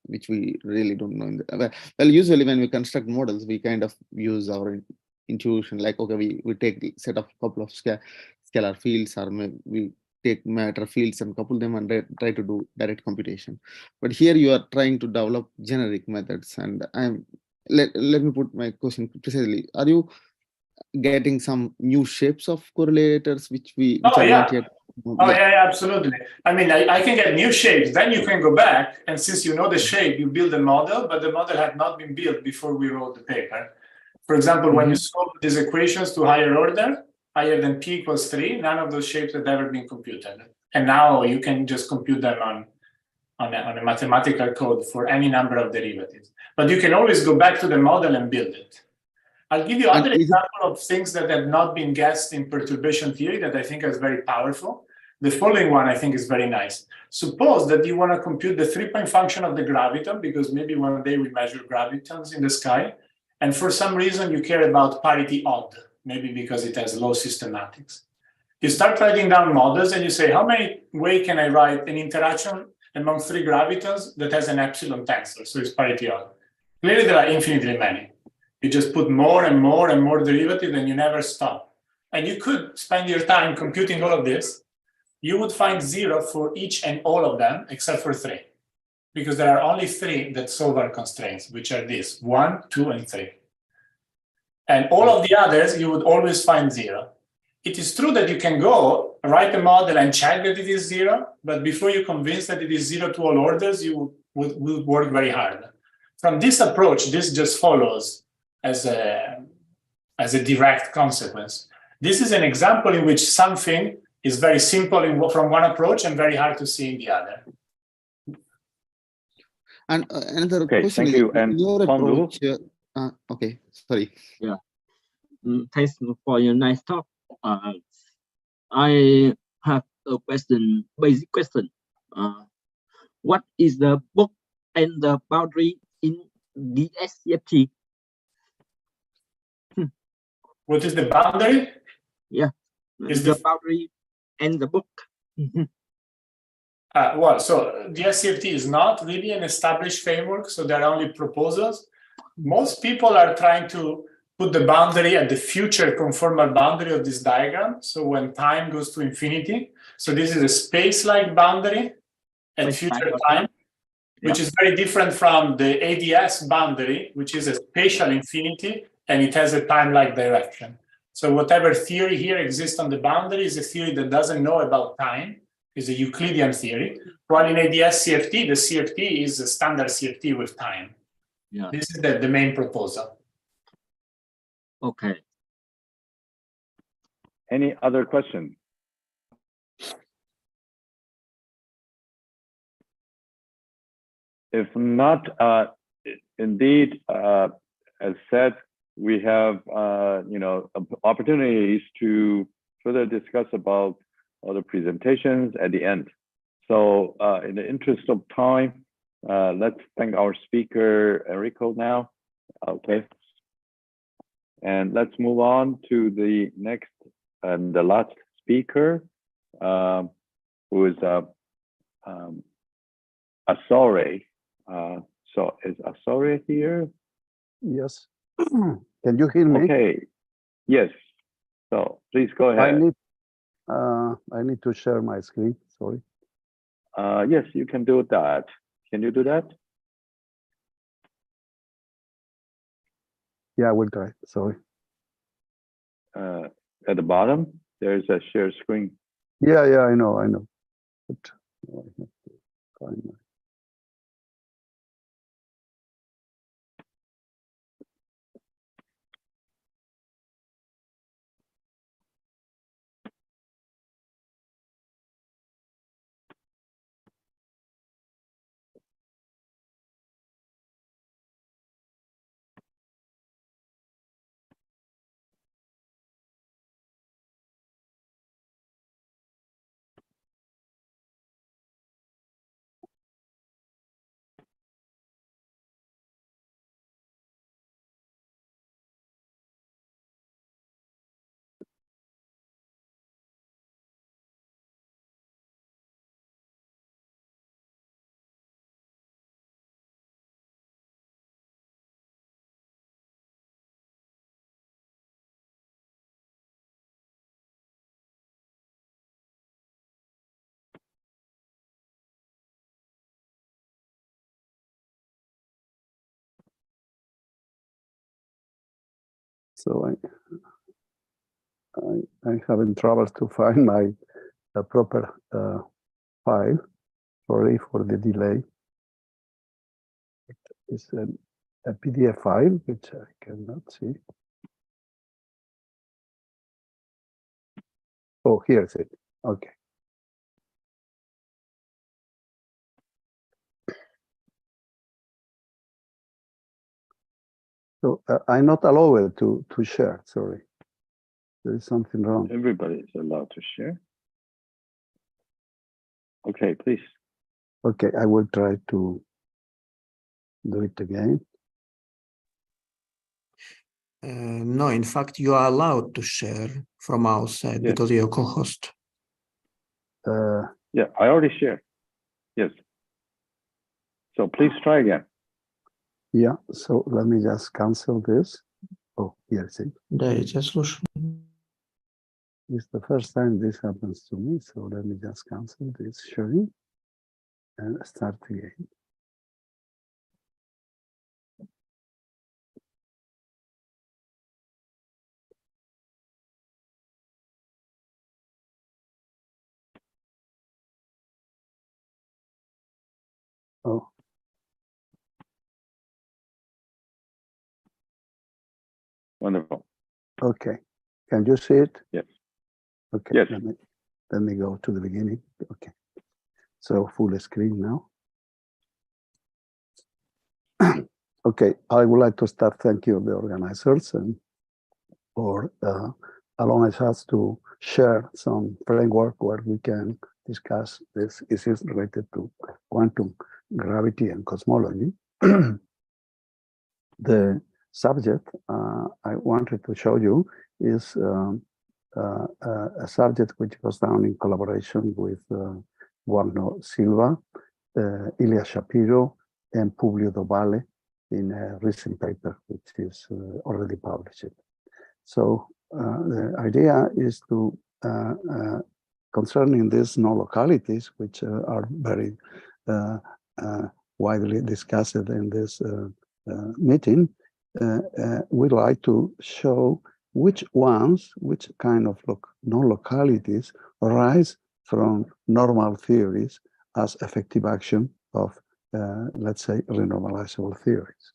which we really don't know. Well, usually when we construct models, we kind of use our intuition, like, okay, we take set of couple of scalar fields, or maybe we take matter fields and couple them and try to do direct computation. But here you are trying to develop generic methods, and let me put my question precisely. Are you getting some new shapes of correlators which are not yet? Yeah, absolutely. I mean, I can get new shapes. Then you can go back, and since you know the shape, you build a model, but the model had not been built before we wrote the paper. For example, when you solve these equations to higher order, higher than p equals 3, none of those shapes had ever been computed. And now you can just compute them on a mathematical code for any number of derivatives. But you can always go back to the model and build it. I'll give you other example of things that have not been guessed in perturbation theory that I think is very powerful. The following one I think is very nice. Suppose that you want to compute the 3-point function of the graviton, because maybe one day we measure gravitons in the sky, and for some reason you care about parity odd, maybe because it has low systematics. You start writing down models and you say, how many ways can I write an interaction among 3 gravitons that has an epsilon tensor, so it's parity odd? Clearly there are infinitely many. You just put more and more and more derivatives and you never stop. And you could spend your time computing all of this. You would find 0 for each and all of them, except for 3. Because there are only 3 that solve our constraints, which are these, 1, 2, and 3. And all of the others, you would always find 0. It is true that you can go write a model and check that it is 0, but before you're convinced that it is 0 to all orders, you would work very hard. From this approach, this just follows as a direct consequence. This is an example in which something is very simple from one approach and very hard to see in the other. And another question. Thank you. And your approach, okay, sorry. Yeah. Thanks for your nice talk. I have a question, basic question. What is the book and the boundary in DSCFT? What is the boundary? Yeah. Is the boundary and the book. Well, so the SCFT is not really an established framework, so there are only proposals. Most people are trying to put the boundary at the future conformal boundary of this diagram. So when time goes to infinity, so this is a space-like boundary at future time, which is very different from the ADS boundary, which is a spatial infinity, and it has a time-like direction. So whatever theory here exists on the boundary is a theory that doesn't know about time, is a Euclidean theory. While in ADS CFT, the CFT is a standard CFT with time. Yeah. This is the main proposal. Okay. Any other questions? If not, indeed, as said, we have opportunities to further discuss about other presentations at the end. So in the interest of time, let's thank our speaker, Enrico, now. Okay. And let's move on to the next and the last speaker, who is Asore. So is Asore here? Yes. Can you hear me? Okay. Yes. So please go ahead. I need to share my screen. Sorry. Yes, you can do that. Can you do that? Yeah, I will try. Sorry. At the bottom, there's a share screen. Yeah, I know. But I have to find my. So I'm having trouble to find my proper file. Sorry for the delay. It's a PDF file which I cannot see. Oh, here's it. Okay. So I'm not allowed to share. Sorry, there is something wrong. Everybody is allowed to share. Okay, please. Okay, I will try to do it again. No, in fact, you are allowed to share from our side because you're co-host. Yeah, I already shared. Yes. So please try again. Yeah, so let me just cancel this. Oh, here's it. Да, я тебя слушаю. It's the first time this happens to me, so let me just cancel this sharing and start again. Oh. Wonderful. Okay. Can you see it? Yes. Okay. Yes. Let me go to the beginning. Okay. So full screen now. Okay. I would like to start thanking the organizers and for allowing us to share some framework where we can discuss these issues related to quantum gravity and cosmology. The subject I wanted to show you is a subject which was done in collaboration with Guarno Silva, Ilya Shapiro, and Publio Dovale in a recent paper, which is already published. So the idea is to, concerning these non-localities, which are very widely discussed in this meeting, we'd like to show which kind of non-localities arise from normal theories as effective action of, let's say, renormalizable theories.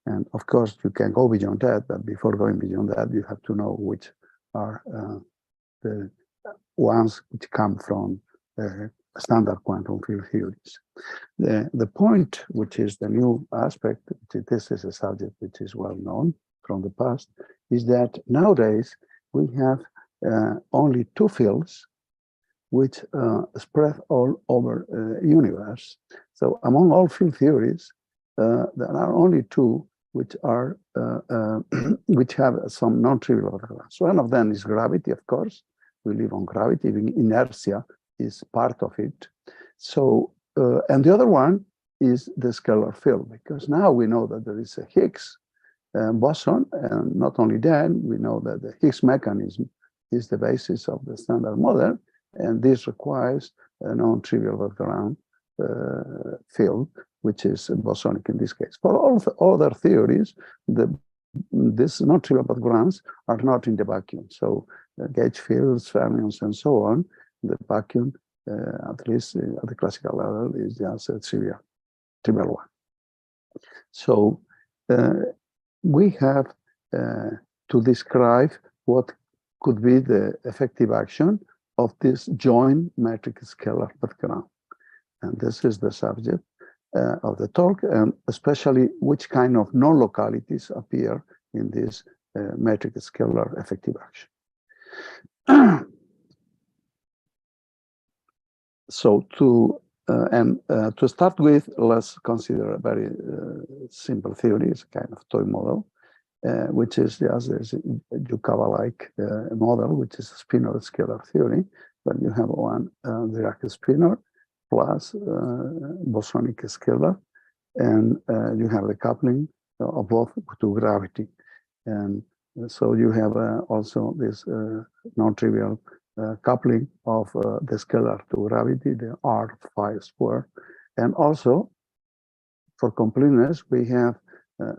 And of course, you can go beyond that, but before going beyond that, you have to know which are the ones which come from standard quantum field theories. The point, which is the new aspect, this is a subject which is well known from the past, is that nowadays we have only two fields which spread all over the universe. So among all field theories, there are only two which are which have some non-trivial overlaps. One of them is gravity, of course. We live on gravity, even inertia is part of it. So, and the other one is the scalar field, because now we know that there is a Higgs boson, and not only that, we know that the Higgs mechanism is the basis of the standard model, and this requires a non-trivial background field, which is bosonic in this case. For all the other theories, these non-trivial backgrounds are not in the vacuum. So gauge fields, fermions, and so on, the vacuum, at least at the classical level, is just a trivial one. So we have to describe what could be the effective action of this joint metric scalar background. And this is the subject of the talk, and especially which kind of non-localities appear in this metric scalar effective action. So to start with, let's consider a very simple theory. It's a kind of toy model, which is just a Yukawa-like model, which is a spinor scalar theory. But you have one Dirac spinor plus bosonic scalar, and you have the coupling of both to gravity. And so you have also this non-trivial coupling of the scalar to gravity, the R phi square. And also, for completeness, we have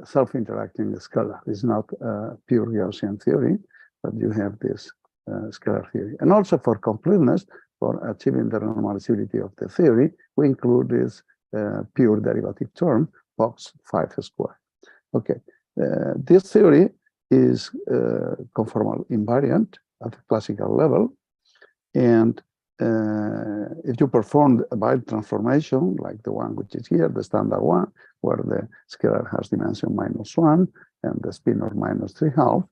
self-interacting scalar. It's not pure Gaussian theory, but you have this scalar theory. And also for completeness, for achieving the normalizability of the theory, we include this pure derivative term, box 5 square. Okay, this theory is conformal invariant at the classical level. And if you perform a Weyl transformation, like the one which is here, the standard one, where the scalar has dimension -1 and the spinor -3/2,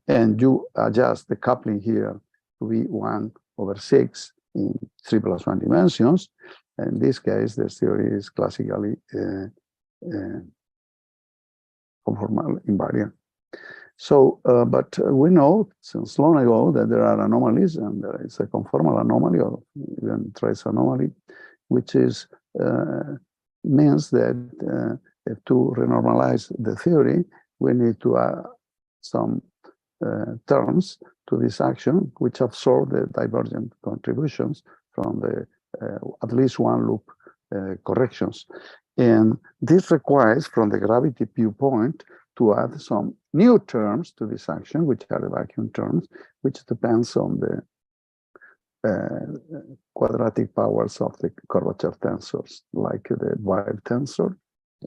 and you adjust the coupling here to be 1/6 in 3+1 dimensions, in this case, the theory is classically conformal invariant. So, but we know since long ago that there are anomalies, and there is a conformal anomaly or even trace anomaly, which is means that to renormalize the theory, we need to add some terms to this action, which absorb the divergent contributions from the at least one loop corrections. And this requires, from the gravity viewpoint, to add some new terms to this action, which are the vacuum terms, which depends on the quadratic powers of the curvature tensors, like the Weyl tensor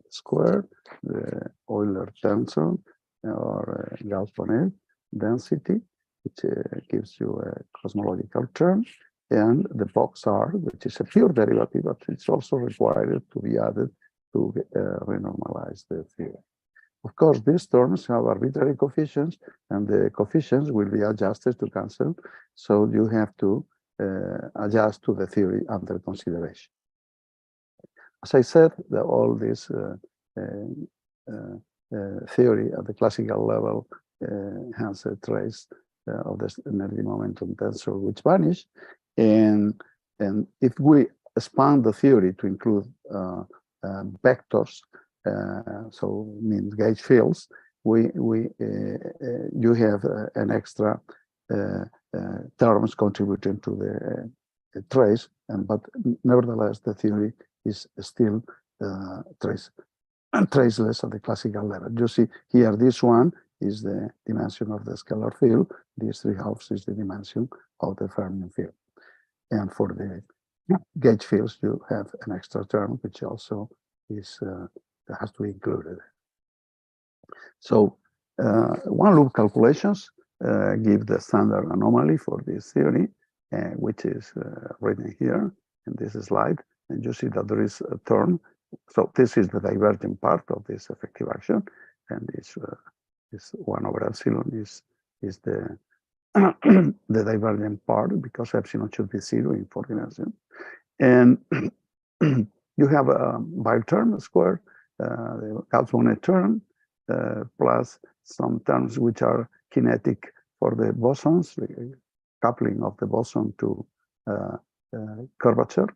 square, the Euler tensor, or Gauss-Bonnet density, which gives you a cosmological term, and the box R, which is a pure derivative, but it's also required to be added to renormalize the theory. Of course, these terms have arbitrary coefficients, and the coefficients will be adjusted to cancel. So you have to adjust to the theory under consideration. As I said, all this theory at the classical level has a trace of this energy momentum tensor, which vanish. And if we expand the theory to include vectors, so means gauge fields, you have an extra terms contributing to the trace, but nevertheless the theory is still traceless at the classical level. You see here, this one is the dimension of the scalar field. These 3/2 is the dimension of the fermion field. And for the gauge fields, you have an extra term, which also is has to be included. So one loop calculations give the standard anomaly for this theory, which is written here in this slide. And you see that there is a term. So this is the divergent part of this effective action, and this 1/epsilon is the the divergent part, because epsilon should be 0 in four dimensions. And you have a biterm square, the Gauss-Bonnet term, plus some terms which are kinetic for the bosons, the coupling of the boson to curvature,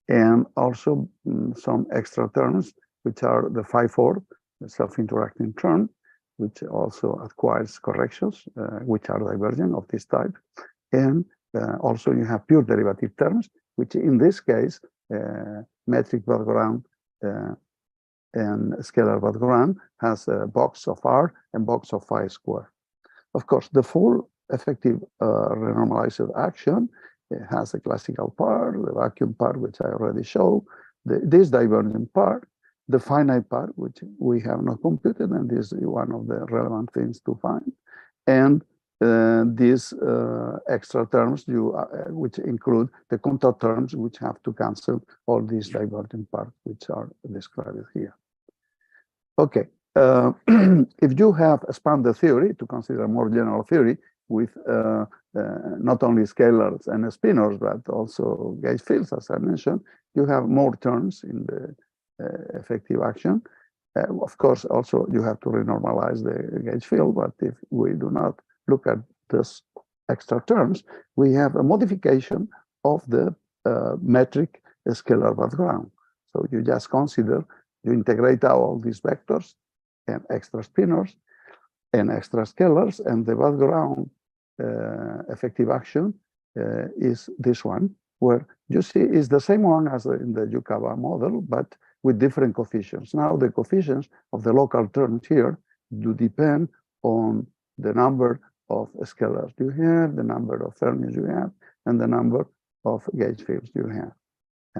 and also some extra terms, which are the 5/4, the self-interacting term, which also acquires corrections, which are divergent of this type. And also you have pure derivative terms, which in this case, metric background and scalar background has a box of R and box of phi square. Of course, the full effective renormalized action has a classical part, the vacuum part, which I already showed, this divergent part, the finite part, which we have not computed, and this is one of the relevant things to find, and these extra terms, which include the contour terms, which have to cancel all these divergent parts, which are described here. Okay, if you have expanded theory to consider a more general theory with not only scalars and spinors, but also gauge fields, as I mentioned, you have more terms in the effective action. Of course, also you have to renormalize the gauge field, but if we do not look at this extra terms, we have a modification of the metric scalar background. So you just consider, you integrate out all these vectors and extra spinors and extra scalars, and the background effective action is this one, where you see is the same one as in the Yukawa model, but with different coefficients. Now the coefficients of the local terms here do depend on the number of scalars you have, the number of fermions you have, and the number of gauge fields you have.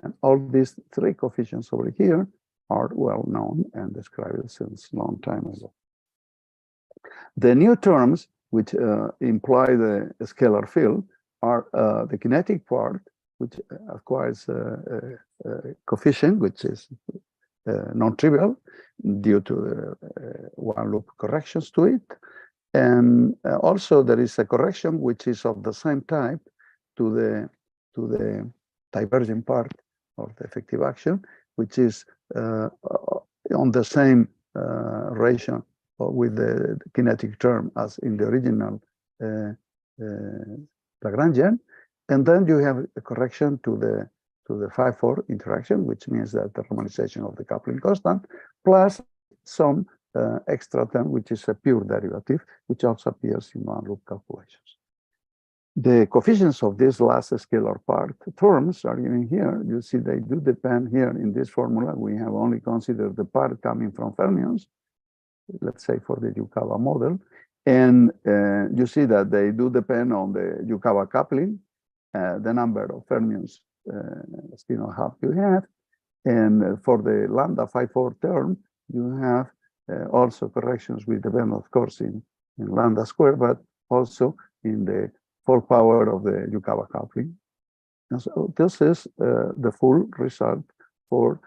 And all these three coefficients over here are well known and described since a long time ago. The new terms, which imply the scalar field, are the kinetic part, which acquires a coefficient, which is non-trivial due to one loop corrections to it. And also there is a correction which is of the same type to the divergent part of the effective action, which is on the same ratio with the kinetic term as in the original Lagrangian. And then you have a correction to the 5/4 interaction, which means that the normalization of the coupling constant, plus some extra term, which is a pure derivative, which also appears in one loop calculations. The coefficients of this last scalar part terms are given here. You see they do depend here in this formula. We have only considered the part coming from fermions, let's say for the Yukawa model. And you see that they do depend on the Yukawa coupling, the number of fermions spinor half you have. And for the lambda 5/4 term, you have also corrections which depend, of course, in lambda square, but also in the full power of the Yukawa coupling. And so this is the full result for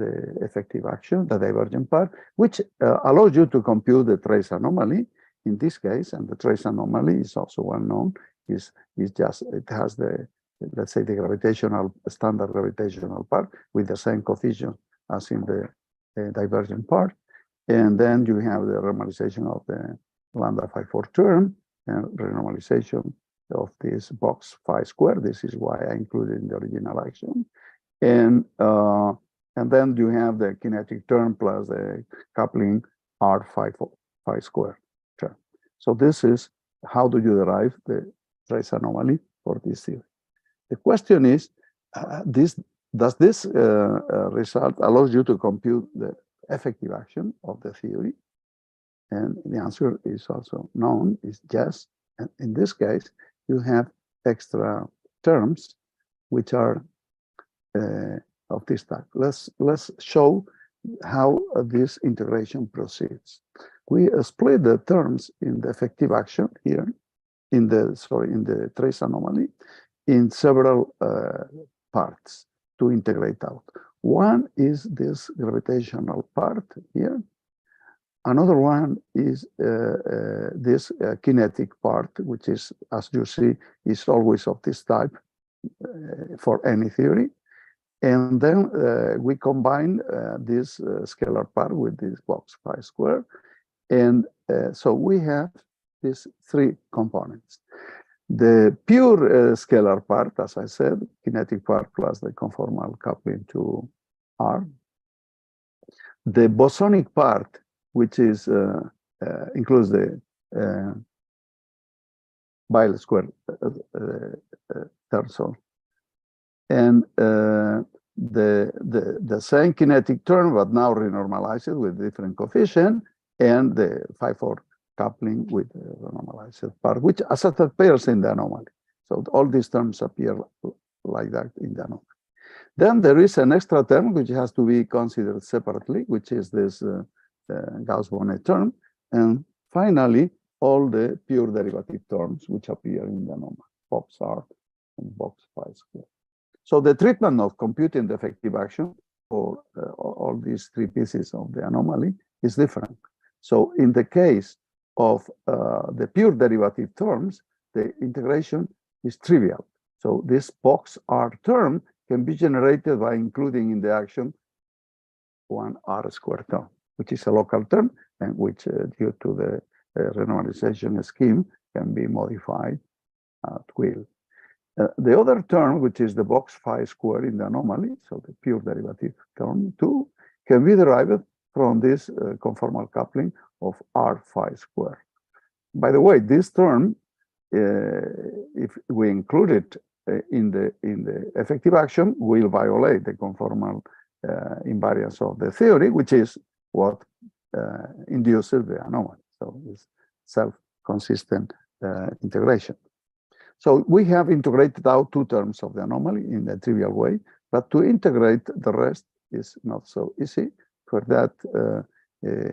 the effective action, the divergent part, which allows you to compute the trace anomaly in this case. And the trace anomaly is also well known. Is just, it has the, let's say, the gravitational, standard gravitational part with the same coefficient as in the divergent part. And then you have the normalization of the lambda 5/4 term, and renormalization of this box phi square. This is why I included in the original action. And then you have the kinetic term plus the coupling R phi square term. So this is how do you derive the trace anomaly for this theory. The question is, does this result allows you to compute the effective action of the theory? And the answer is also known, is yes. And in this case, you have extra terms which are of this type. Let's show how this integration proceeds. We split the terms in the effective action here, in the trace anomaly, in several parts to integrate out. One is this gravitational part here. Another one is this kinetic part, which is, as you see, is always of this type for any theory. And then we combine this scalar part with this box phi square. And so we have these three components. The pure scalar part, as I said, kinetic part plus the conformal coupling to R. The bosonic part, which is includes the Weyl square tensor, and the same kinetic term, but now renormalized with different coefficient, and the phi-4 coupling with the renormalized part, which as it appears in the anomaly. So all these terms appear like that in the anomaly. Then there is an extra term which has to be considered separately, which is this Gauss-Bonnet term, and finally all the pure derivative terms which appear in the anomaly, box R and box phi square. So the treatment of computing the effective action for all these three pieces of the anomaly is different. So in the case of the pure derivative terms, the integration is trivial. So this box R term can be generated by including in the action one R square term, which is a local term and which due to the renormalization scheme can be modified at will. The other term, which is the box phi square in the anomaly, so the pure derivative term too, can be derived from this conformal coupling of R phi square. By the way, this term, if we include it in the effective action, will violate the conformal invariance of the theory, which is what induces the anomaly. So it's self-consistent integration. So we have integrated out two terms of the anomaly in a trivial way, but to integrate the rest is not so easy. For that,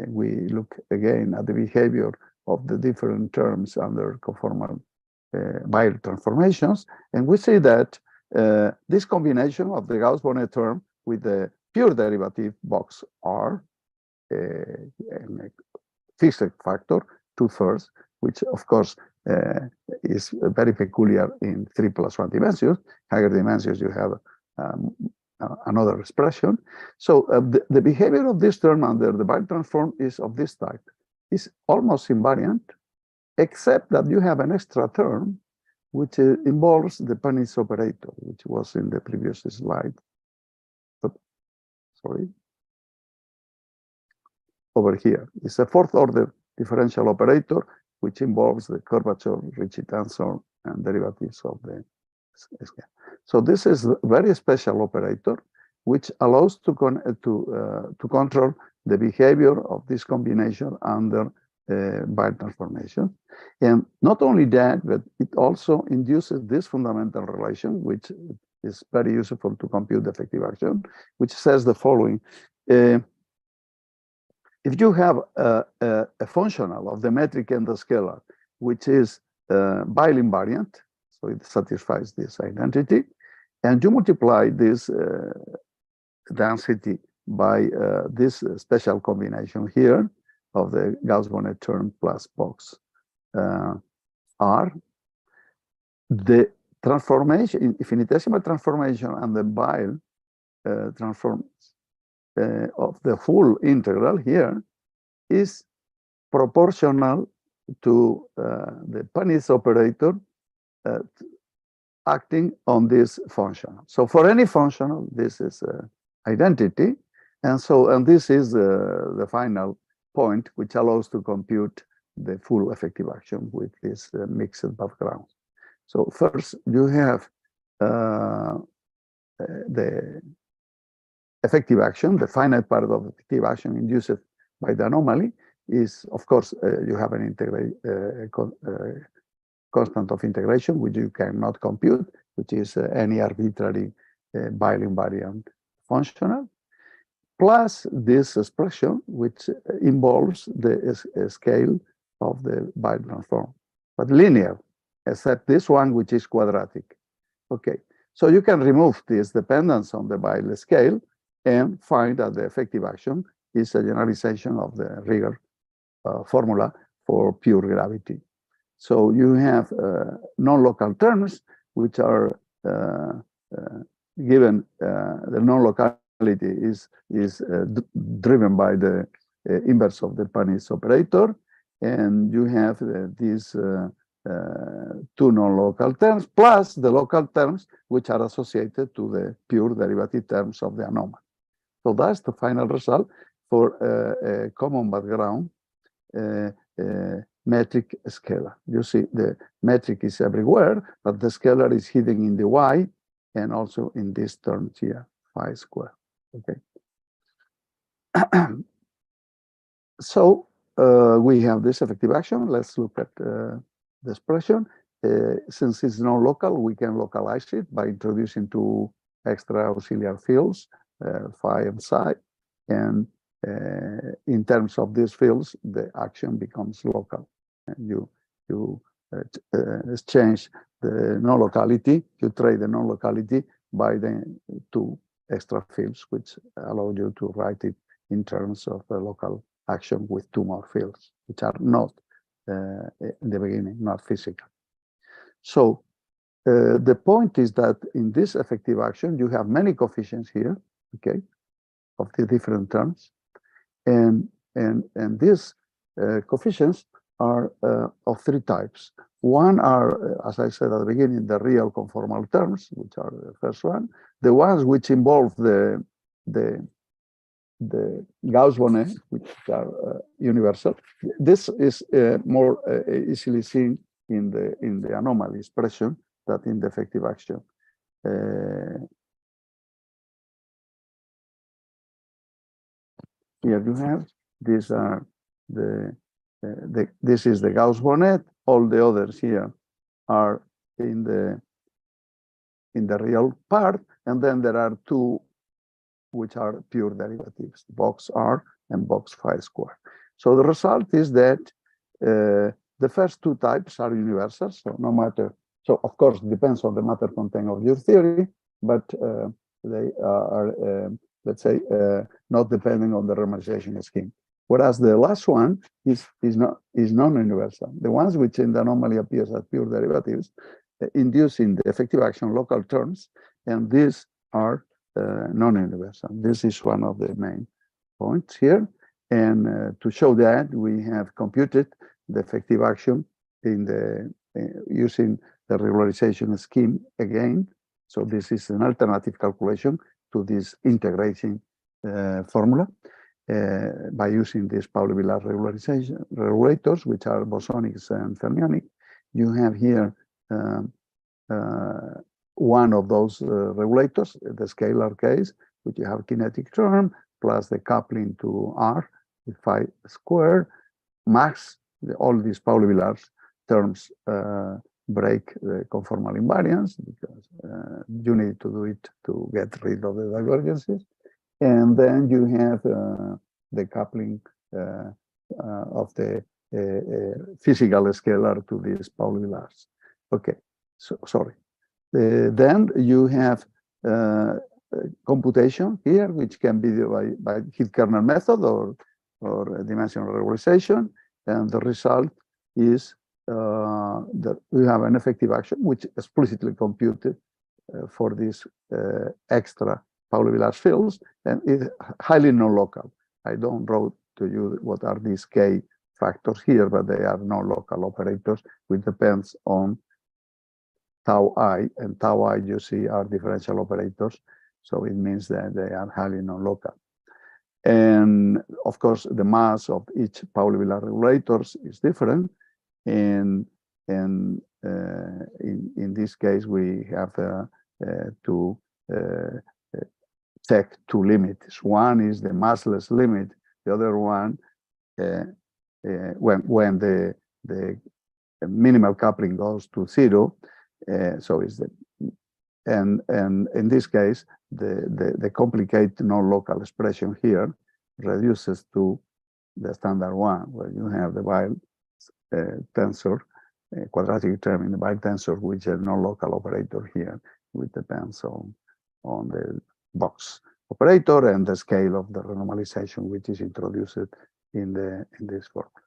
we look again at the behavior of the different terms under conformal Weyl transformations, and we see that this combination of the Gauss-Bonnet term with the pure derivative box R, and a fixed factor 2/3, which of course is very peculiar in 3+1 dimensions. Higher dimensions, you have another expression. So the behavior of this term under the Weyl transform is of this type. It's almost invariant, except that you have an extra term which involves the Punnich operator, which was in the previous slide. But, sorry. Over here. It's a fourth order differential operator, which involves the curvature-Ricci tensor and derivatives of the scale. So this is a very special operator, which allows to control the behavior of this combination under Weyl transformation. And not only that, but it also induces this fundamental relation, which is very useful to compute the effective action, which says the following. If you have a functional of the metric and the scalar, which is Weyl invariant, so it satisfies this identity, and you multiply this density by this special combination here of the Gauss-Bonnet term plus box R, the transformation, infinitesimal transformation and the Weyl transforms of the full integral here is proportional to the Panis operator acting on this functional. So for any functional, this is identity. And this is the final point, which allows to compute the full effective action with this mixed background. So first, you have the effective action, the finite part of effective action induced by the anomaly is, of course, you have an constant of integration, which you cannot compute, which is any arbitrary Bailey invariant functional, plus this expression, which involves the scale of the Bailey transform, but linear, except this one, which is quadratic. Okay, so you can remove this dependence on the Bailey scale and find that the effective action is a generalization of the Rieger formula for pure gravity. So you have non-local terms, which are given, the non-locality is driven by the inverse of the Panis operator, and you have these two non-local terms, plus the local terms, which are associated to the pure derivative terms of the anomaly. So that's the final result for a common background metric scalar. You see the metric is everywhere, but the scalar is hidden in the y and also in this term here, phi square. Okay. So we have this effective action. Let's look at the expression. Since it's non-local, we can localize it by introducing two extra auxiliary fields, phi and psi, and in terms of these fields, the action becomes local. And you exchange the non-locality, you trade the non-locality by the two extra fields, which allow you to write it in terms of a local action with two more fields, which are not in the beginning, not physical. So the point is that in this effective action, you have many coefficients here, okay, of the different terms. And these coefficients are of three types. One are, as I said at the beginning, the real conformal terms, which are the first one. The ones which involve the Gauss-Bonnet, which are universal. This is more easily seen in the anomaly expression than in the effective action. Here you have, these are this is the Gauss-Bonnet. All the others here are in the real part, and then there are two which are pure derivatives, box R and box phi square. So the result is that the first two types are universal, so no matter, so of course it depends on the matter content of your theory, but they are, let's say, not depending on the renormalization scheme. Whereas the last one is non-universal. The ones which in the anomaly appears as pure derivatives induce in the effective action local terms, and these are non-universal. This is one of the main points here. And to show that, we have computed the effective action in the using the regularization scheme again. So this is an alternative calculation to this integration formula by using these Pauli-Villard regulators, which are bosonic and fermionic. You have here one of those regulators, the scalar case, which you have kinetic term plus the coupling to R with phi squared, max all these Pauli-Villard terms break the conformal invariance because you need to do it to get rid of the divergences. And then you have the coupling of the physical scalar to these Pauli-Villards. Okay, so sorry. Then you have computation here, which can be by Heath-Kernel method or dimensional regularization, and the result is that we have an effective action which explicitly computed for these extra Pauli-Villard fields, and it's highly non-local. I don't wrote to you what are these K factors here, but they are non-local operators, which depends on tau I, and tau I, you see, are differential operators. So it means that they are highly non-local. And of course, the mass of each Pauli-Villard regulators is different. And in this case, we have to check two limits. One is the massless limit. The other one, when the minimal coupling goes to 0, so is the and in this case the complicated non-local expression here reduces to the standard one, where you have the Weyl tensor, quadratic term in the Weyl tensor, which is a non-local operator here, which depends on the box operator and the scale of the renormalization which is introduced in this formula.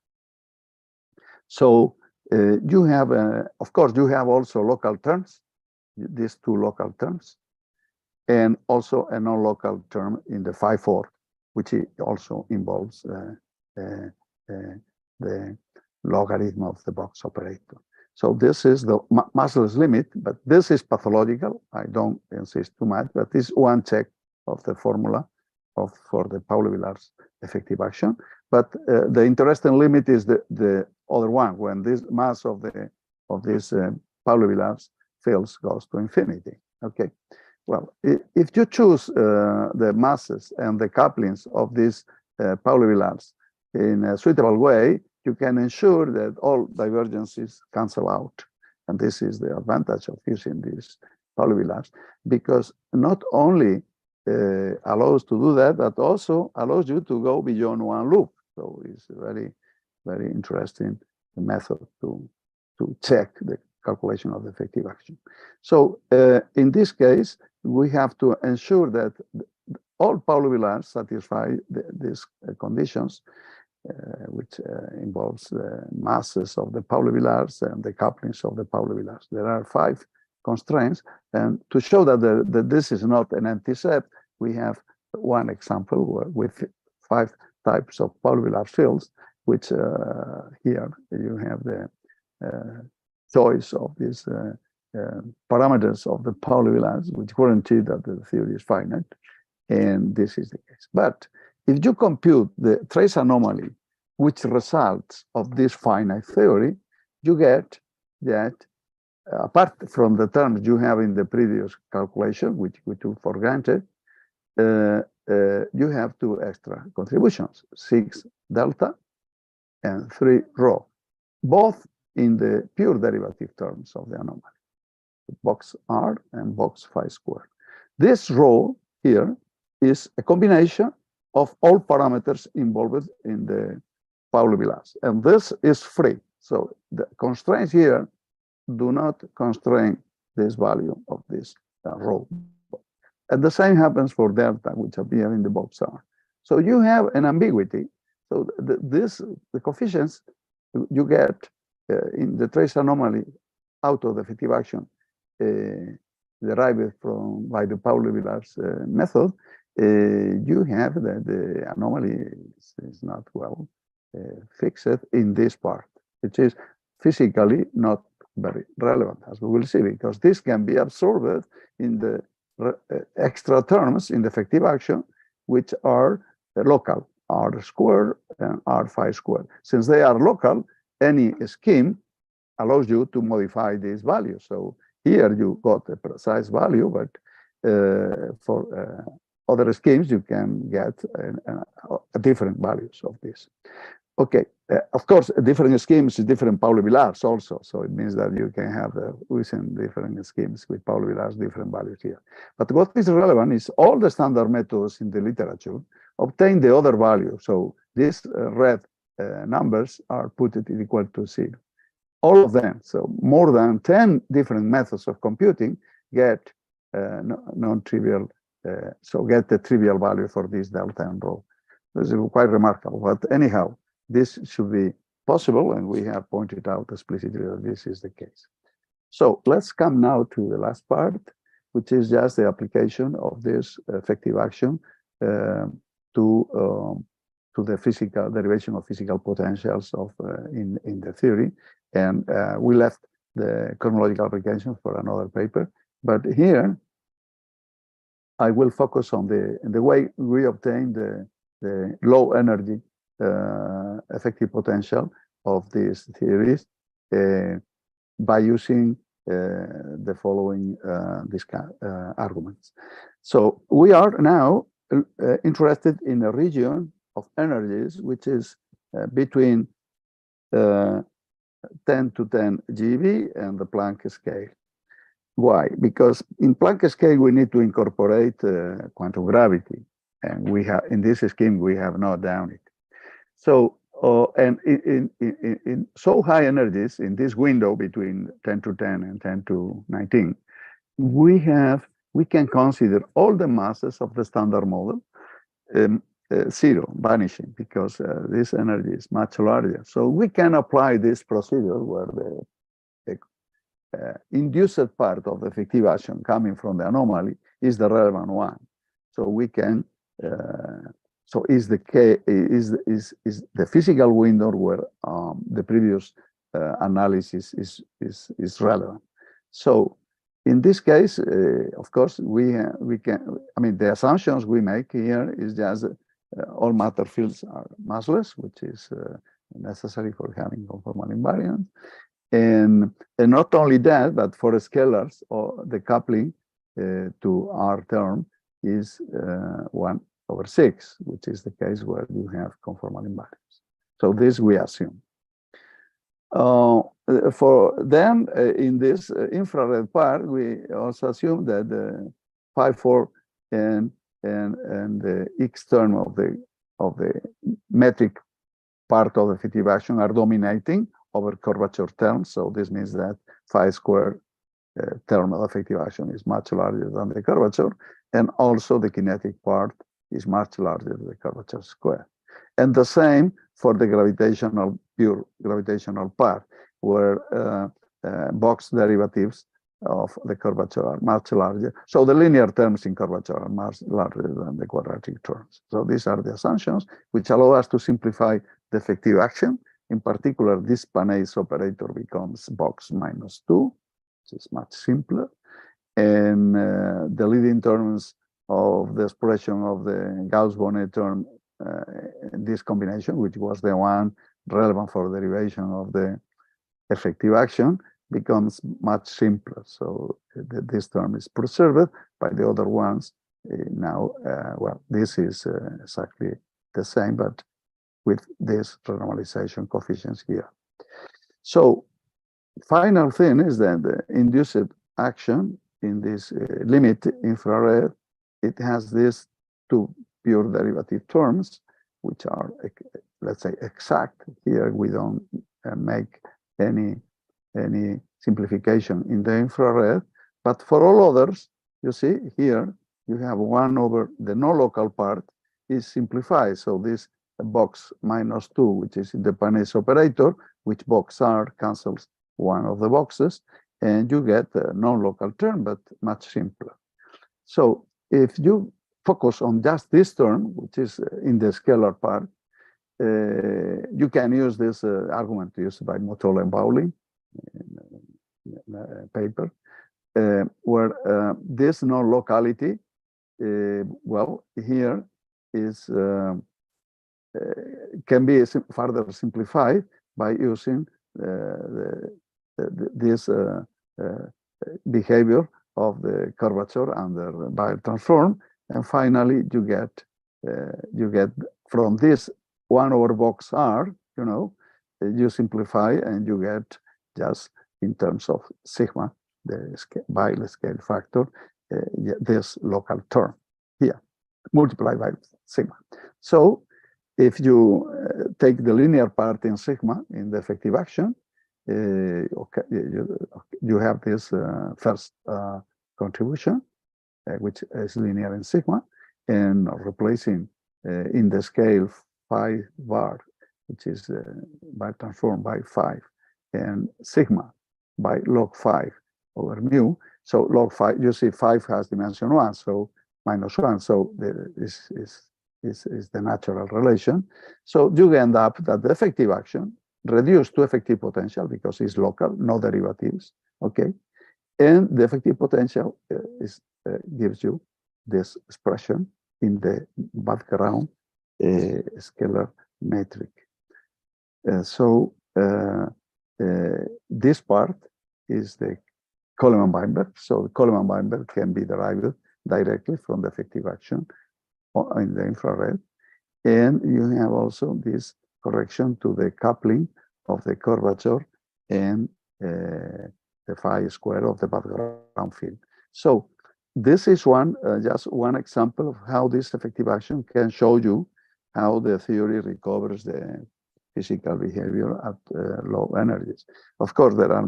So you have, of course, you have also local terms, these two local terms, and also a non-local term in the phi fork, which also involves the logarithm of the box operator. So this is the massless limit, but this is pathological. I don't insist too much, but this is one check of the formula for the Pauli-Villard's effective action. But the interesting limit is the other one, when this mass of these Pauli-Villard's fields goes to infinity. Okay, well, if you choose the masses and the couplings of these Pauli-Villard's in a suitable way, you can ensure that all divergences cancel out. And this is the advantage of using these Pauli-Villard's, because not only allows to do that, but also allows you to go beyond one loop. So it's a very, very interesting method to check the calculation of the effective action. So in this case, we have to ensure that all Pauli-Villard's satisfy these conditions, which involves the masses of the Pauli-Villard's and the couplings of the Pauli-Villard's. There are 5 constraints, and to show that this is not an empty set, we have one example with 5 types of Pauli-Villard fields, which here you have the choice of these parameters of the Pauli-Villards, which guarantee that the theory is finite, and this is the case. But if you compute the trace anomaly, which results of this finite theory, you get that apart from the terms you have in the previous calculation, which we took for granted, you have 2 extra contributions, 6 delta and 3 rho, both in the pure derivative terms of the anomaly, box R and box phi squared. This rho here is a combination of all parameters involved in the Pauli-Villard's, and this is free. So the constraints here do not constrain this value of this rho. And the same happens for delta, which appear in the box R. So you have an ambiguity. So the coefficients you get in the trace anomaly out of the effective action derived by the Pauli-Villard's method, you have that the anomaly is not well fixed in this part, which is physically not very relevant, as we will see, because this can be absorbed in the extra terms in the effective action, which are local, R squared and R phi squared. Since they are local, any scheme allows you to modify these values. So here you got a precise value, but for other schemes, you can get different values of this. Okay, of course, different schemes is different Pauli-Villard's also. So it means that you can have within different schemes with Pauli-Villard's different values here. But what is relevant is all the standard methods in the literature obtain the other value. So these red numbers are put it equal to 0. All of them, so more than 10 different methods of computing get non-trivial, so get the trivial value for this delta and rho. This is quite remarkable, but anyhow, this should be possible, and we have pointed out explicitly that this is the case. So let's come now to the last part, which is just the application of this effective action to to the physical derivation of physical potentials of in the theory, and we left the cosmological applications for another paper. But here, I will focus on the way we obtain the low energy effective potential of these theories by using the following arguments. So we are now interested in a region of energies which is between 10 to 10 GeV and the Planck scale. Why? Because in Planck scale we need to incorporate quantum gravity, and we have in this scheme we have not done it. So and in so high energies in this window between 10 to 10 and 10 to 19, we can consider all the masses of the standard model zero, vanishing, because this energy is much larger. So we can apply this procedure where the induced part of the effective action coming from the anomaly is the relevant one. So we can so is the physical window where the previous analysis is relevant. So in this case, of course, we can. I mean, the assumptions we make here is just all matter fields are massless, which is necessary for having conformal invariance. And not only that, but for scalars, or the coupling to our term is 1/6, which is the case where you have conformal invariance. So this we assume. For them, in this infrared part, we also assume that the phi4 and the X term of the metric part of the effective action are dominating over curvature terms. So this means that phi squared term of effective action is much larger than the curvature, and also the kinetic part is much larger than the curvature square. And the same for the pure gravitational part, where box derivatives of the curvature are much larger. So the linear terms in curvature are much larger than the quadratic terms. So these are the assumptions which allow us to simplify the effective action. In particular, this Panay's operator becomes box -2, which is much simpler. And the leading terms of the expression of the Gauss-Bonnet term, this combination, which was the one relevant for derivation of the effective action, becomes much simpler. So this term is preserved by the other ones. Now, well, this is exactly the same, but with this renormalization coefficients here. So final thing is that the induced action in this limit infrared, it has these two pure derivative terms, which are, let's say, exact. Here we don't make any simplification in the infrared, but for all others, you see here, you have 1 over the no-local part is simplified. So this box -2, which is the Panay's operator, which box R cancels one of the boxes, and you get a non-local term, but much simpler. So if you focus on just this term, which is in the scalar part, you can use this argument used by Motola and Pauli in a paper, where this non-locality, well, here is can be further simplified by using this behavior of the curvature under Bayer transform, and finally you get from this 1 over box R, you know, you simplify and you get just in terms of sigma, the Bayer scale factor, this local term here, multiplied by sigma. So if you take the linear part in sigma in the effective action, okay, you have this first contribution, which is linear in sigma, and replacing in the scale phi var, which is by transformed by 5, and sigma by log 5 over mu. So log 5, you see 5 has dimension 1, so -1. So this is is the natural relation. So you end up that the effective action reduced to effective potential because it's local, no derivatives, okay? And the effective potential gives you this expression in the background scalar metric. This part is the Coleman-Weinberg. So the Coleman-Weinberg can be derived directly from the effective action in the infrared. And you have also this correction to the coupling of the curvature and the phi square of the background field. So this is just one example of how this effective action can show you how the theory recovers the physical behavior at low energies. Of course, there are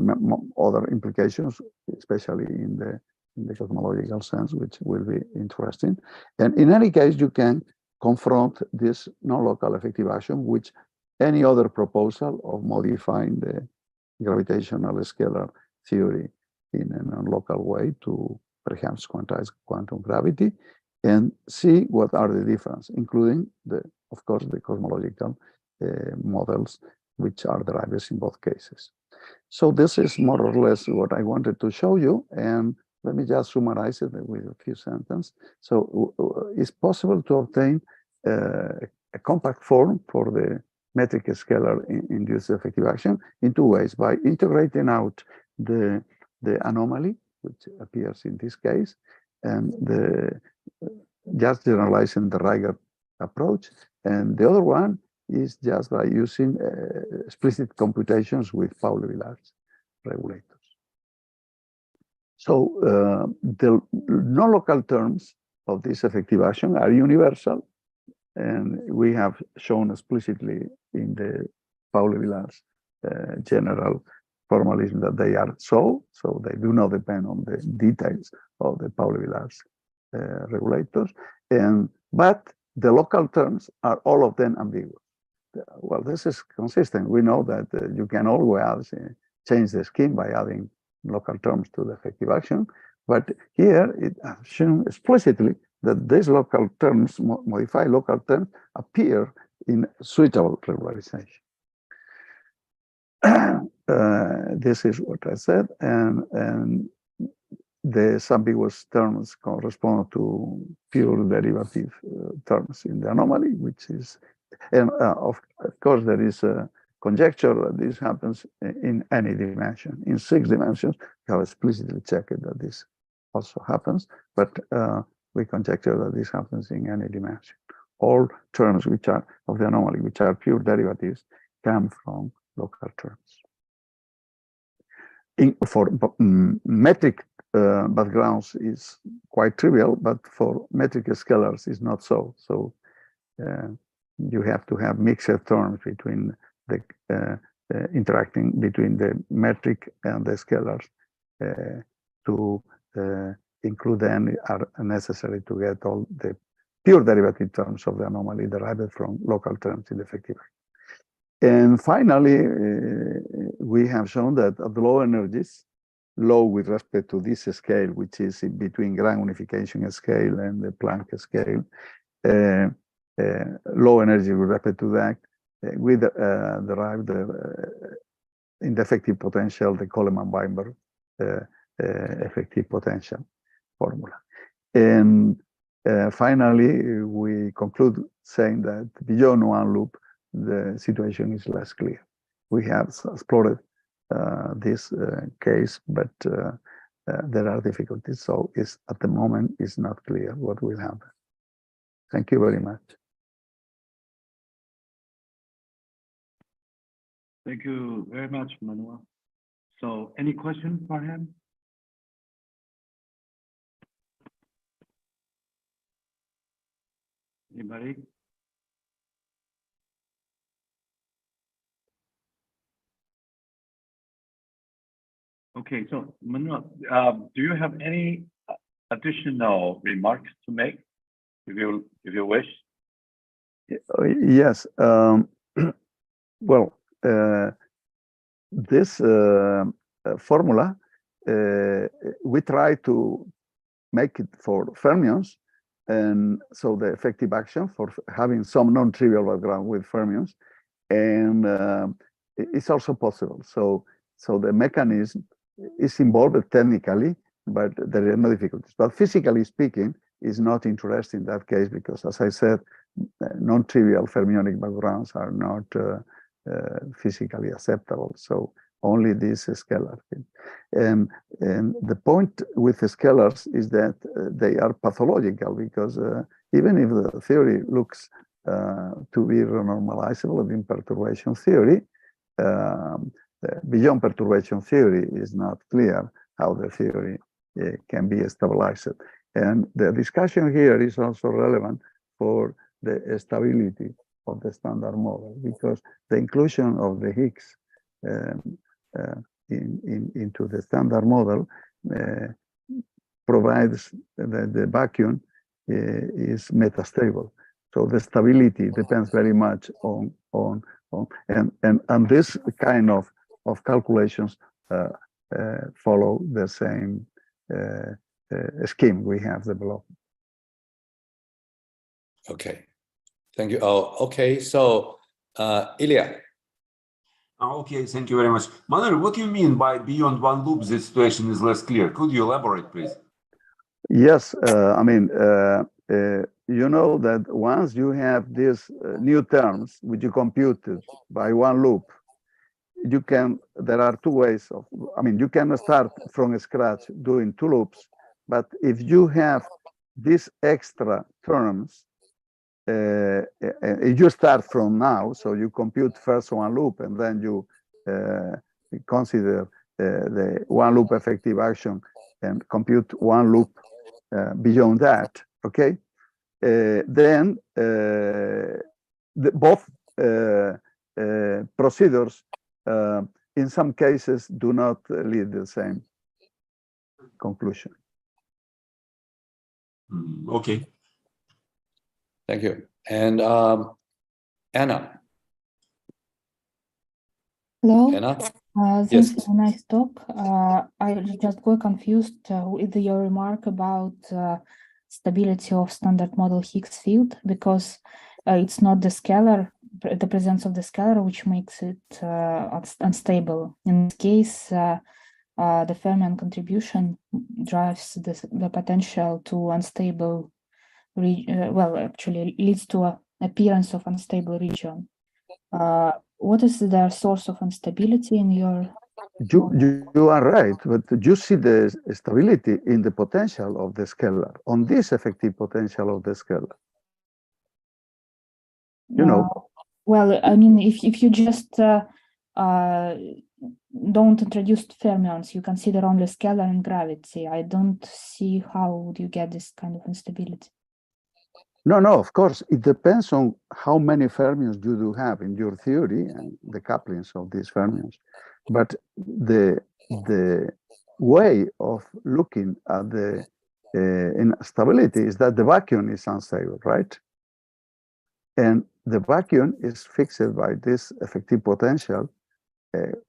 other implications, especially in the cosmological sense, which will be interesting. And in any case, you can confront this non-local effective action, which any other proposal of modifying the gravitational scalar theory in a non-local way to perhaps quantize quantum gravity and see what are the differences, including, of course, the cosmological models, which are derived in both cases. So this is more or less what I wanted to show you. And let me just summarize it with a few sentences. So it's possible to obtain a compact form for the metric scalar induced effective action in two ways: by integrating out the anomaly, which appears in this case, and just generalizing the Riger approach. And the other one is just by using explicit computations with Pauli-Villars regulators. So the non-local terms of this effective action are universal, and we have shown explicitly in the Pauli-Villars general formalism that they are so they do not depend on the details of the Pauli-Villars regulators. But the local terms are all of them ambiguous. Well, this is consistent. We know that you can always change the scheme by adding local terms to the effective action, but here it assumes explicitly that these local terms, modified local terms, appear in suitable regularization. This is what I said, and the ambiguous terms correspond to pure derivative terms in the anomaly, which is, and of course there is a conjecture that this happens in any dimension. In 6 dimensions, we have explicitly checked that this also happens, but we conjecture that this happens in any dimension. All terms which are of the anomaly, which are pure derivatives, come from local terms. For metric backgrounds is quite trivial, but for metric scalars is not so. So you have to have mixed terms between the interacting between the metric and the scalars to include them are necessary to get all the pure derivative terms of the anomaly derived from local terms in the effective. And finally, we have shown that at low energies, low with respect to this scale, which is in between grand unification scale and the Planck scale, low energy with respect to that, we derived in the effective potential, the Coleman-Weinberg effective potential formula. And finally, we conclude saying that beyond one loop, the situation is less clear. We have explored this case, but there are difficulties. So at the moment, it's not clear what will happen. Thank you very much. Thank you very much, Manuel. So any questions for him? Anybody? Okay, so Manuel, do you have any additional remarks to make, if you wish? Yes. Well, this formula, we try to make it for fermions and so the effective action for having some non-trivial background with fermions, and it's also possible. So the mechanism is involved technically, but there are no difficulties. But physically speaking, it's not interesting in that case because, as I said, non-trivial fermionic backgrounds are not physically acceptable. So only this scalar thing. And the point with the scalars is that they are pathological because even if the theory looks to be renormalizable in perturbation theory, beyond perturbation theory is not clear how the theory can be stabilized. And the discussion here is also relevant for the stability of the standard model because the inclusion of the Higgs into the standard model provides that the vacuum is metastable. So the stability depends very much on this kind of calculations follow the same scheme we have developed. Okay, thank you. Oh, okay. So, Ilya. Okay, thank you very much. Manuel, what do you mean by beyond one loop, the situation is less clear? Could you elaborate, please? Yes, I mean, you know that once you have these new terms, which you computed by one loop, you can, there are two ways of, I mean, you can start from scratch doing two loops, but if you have these extra terms, you start from now, so you compute first one loop and then you consider the one loop effective action and compute one loop beyond that, okay? Then both procedures in some cases do not lead the same conclusion. Okay. Thank you. And Anna. Hello. Anna? Thanks Yes. for a nice talk. I just got confused with your remark about stability of standard model Higgs field because it's not the scalar, the presence of the scalar, which makes it unstable. In this case, the fermion contribution drives the potential to unstable, well, actually leads to an appearance of unstable region. What is the source of instability in your? You are right, but you see the stability in the potential of the scalar, on this effective potential of the scalar. You know. Well, I mean, if you just don't introduce fermions, you consider only scalar and gravity. I don't see how would you get this kind of instability. No, of course, it depends on how many fermions you do have in your theory and the couplings of these fermions. But the way of looking at the instability is that the vacuum is unstable, right? And the vacuum is fixed by this effective potential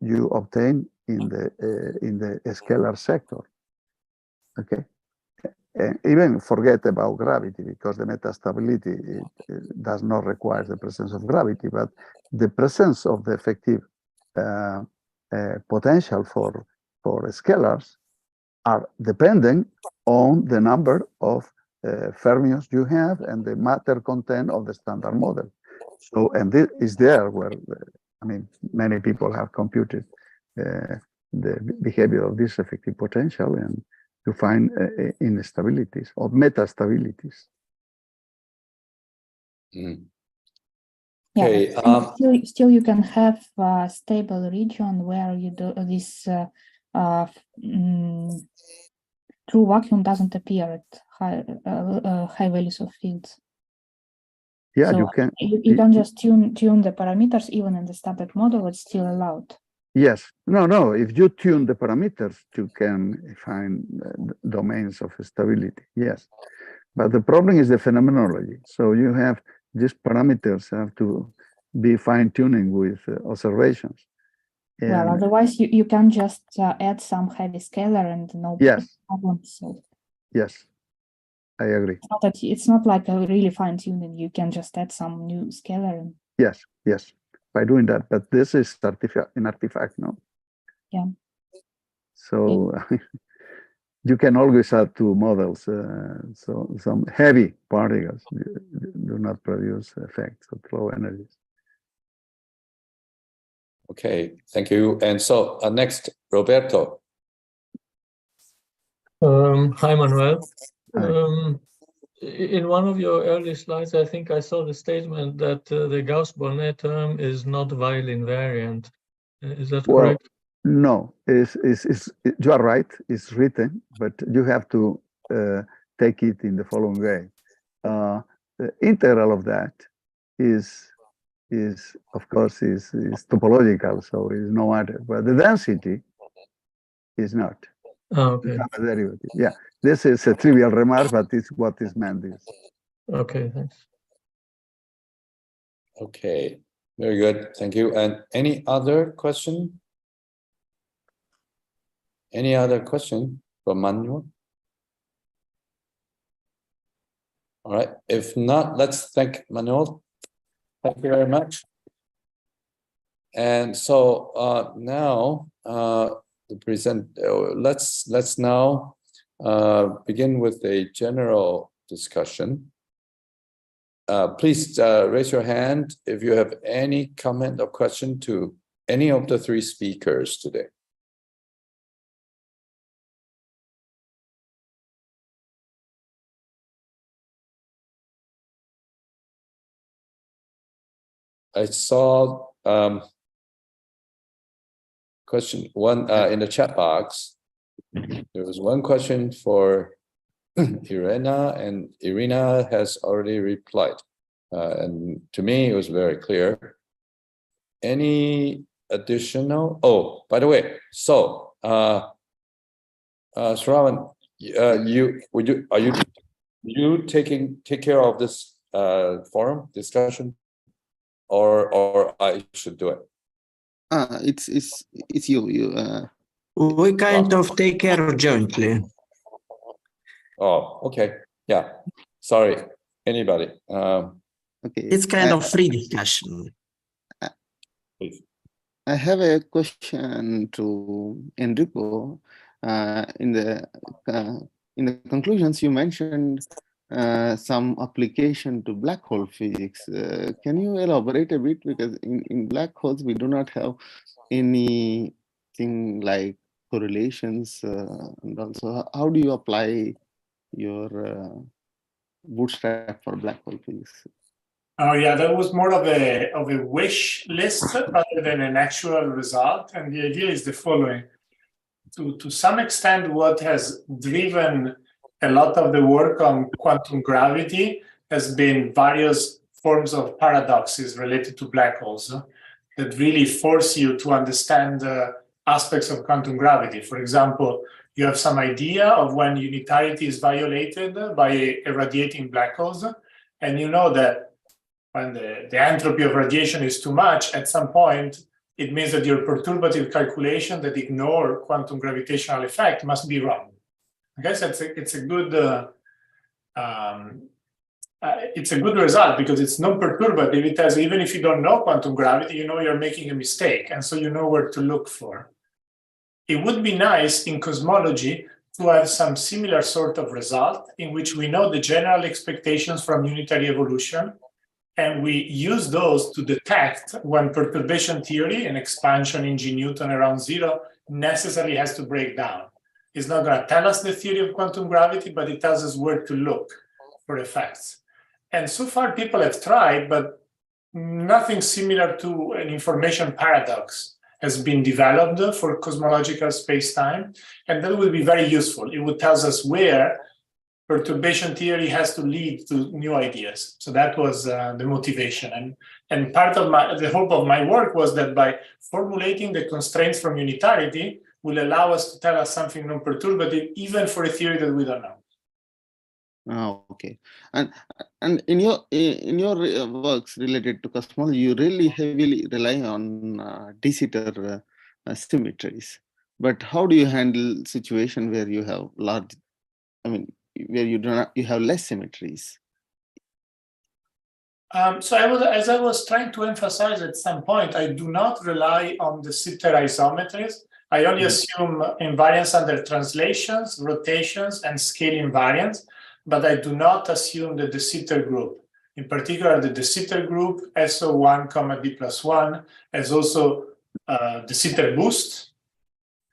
you obtain in the scalar sector. Okay. Even forget about gravity because the metastability it does not require the presence of gravity, but the presence of the effective potential for scalars are dependent on the number of fermions you have and the matter content of the standard model. So, and this is there where, I mean, many people have computed the behavior of this effective potential and to find instabilities or metastabilities. Okay. Yeah, still you can have a stable region where you do this true vacuum doesn't appear at high values of fields. Yeah, so you can just tune the parameters even in the standard model. It's still allowed. Yes, no. If you tune the parameters, you can find domains of stability. Yes, but the problem is the phenomenology. So you have these parameters have to be fine-tuning with observations. And well, otherwise you can just add some heavy scalar and no yes problem. So. yes, I agree. It's not like a really fine-tuning. You can just add some new scalar. And... Yes, by doing that. But this is an artifact, no? Yeah. So you can always add two models. So some heavy particles do not produce effects of low energies. Okay, thank you. And so next, Roberto. Hi, Manuel. Hi. In one of your early slides, I think I saw the statement that the Gauss-Bonnet term is not Weyl invariant. Is that correct? No, you are right. It's written, but you have to take it in the following way. The integral of that is of course is topological, so is no matter. But the density is not. Oh, okay. A derivative. Yeah, this is a trivial remark, but it's what is meant is. Okay, thanks. Okay, very good. Thank you. And any other question? Any other question from Manuel? All right. If not, let's thank Manuel. Thank you very much. And so now let's now begin with a general discussion. Please raise your hand if you have any comment or question to any of the three speakers today. I saw question one in the chat box. There was one question for Irina, and Irina has already replied. And to me, it was very clear. Any additional? Oh, by the way, so Shravan, are you take care of this forum discussion, or I should do it? It's you. We kind of take care jointly. Oh, okay. Yeah. Sorry. Anybody? Okay. It's kind of free discussion. Please. I have a question to Enrico. In the conclusions, you mentioned some application to black hole physics. Can you elaborate a bit? Because in black holes, we do not have anything like correlations. And also, how do you apply your bootstrap for black hole physics? Oh yeah, that was more of a wish list rather than an actual result. And the idea is the following. To some extent, what has driven a lot of the work on quantum gravity has been various forms of paradoxes related to black holes that really force you to understand aspects of quantum gravity. For example, you have some idea of when unitarity is violated by irradiating black holes, and you know that when the entropy of radiation is too much, at some point, it means that your perturbative calculation that ignore quantum gravitational effect must be wrong. I guess it's a good result because it's non-perturbative. It tells even if you don't know quantum gravity, you know you're making a mistake, and so you know where to look for. It would be nice in cosmology to have some similar sort of result in which we know the general expectations from unitary evolution, and we use those to detect when perturbation theory and expansion in G Newton around zero necessarily has to break down. It's not going to tell us the theory of quantum gravity, but it tells us where to look for effects. And so far people have tried, but nothing similar to an information paradox has been developed for cosmological space-time, and that will be very useful. It would tell us where perturbation theory has to lead to new ideas. So that was the motivation. And part of the hope of my work was that by formulating the constraints from unitarity will allow us to tell us something non-perturbative, even for a theory that we don't know. Oh, okay. And in your works related to cosmology, you really heavily rely on de Sitter symmetries. But how do you handle situation where you have large, I mean, where you have less symmetries? So as I was trying to emphasize at some point, I do not rely on de Sitter isometries. I only assume invariance under translations, rotations, and scale invariance, but I do not assume the de Sitter group. In particular, the de Sitter group, SO1, D+1, has also de Sitter boost.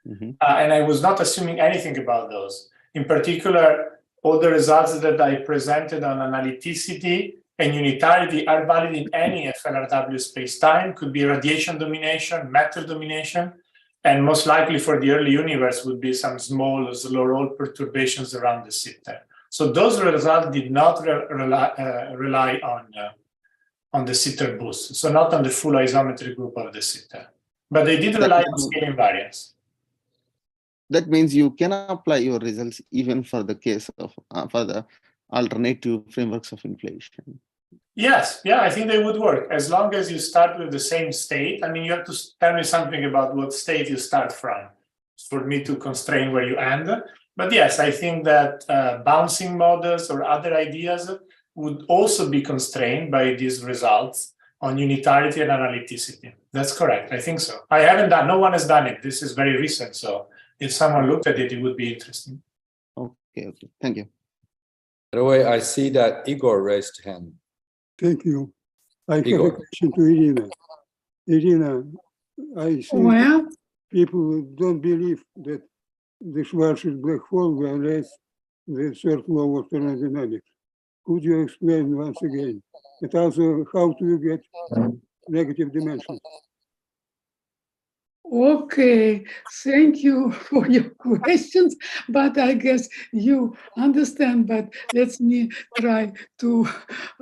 And I was not assuming anything about those. In particular, all the results that I presented on analyticity and unitarity are valid in any FLRW space-time, could be radiation domination, matter domination, and most likely for the early universe would be some small slow roll perturbations around de Sitter. So those results did not rely on de Sitter boost, so not on the full isometry group of de Sitter, but they did rely on scale invariance. That means you can apply your results even for the case of for the alternative frameworks of inflation. Yes, yeah, I think they would work as long as you start with the same state. I mean, you have to tell me something about what state you start from for me to constrain where you end. But yes, I think that bouncing models or other ideas would also be constrained by these results on unitarity and analyticity. That's correct. I think so. I haven't done, no one has done it. This is very recent. So if someone looked at it, it would be interesting. Okay, okay. Thank you. By the way, I see that Igor raised hand. Thank you. I have Igor. a question to Irina. Irina, I think people don't believe that the Schwarzschild black hole violates the third law of thermodynamics. Could you explain once again? And also, how do you get negative dimensions? Okay, thank you for your questions, but I guess you understand, but let me try to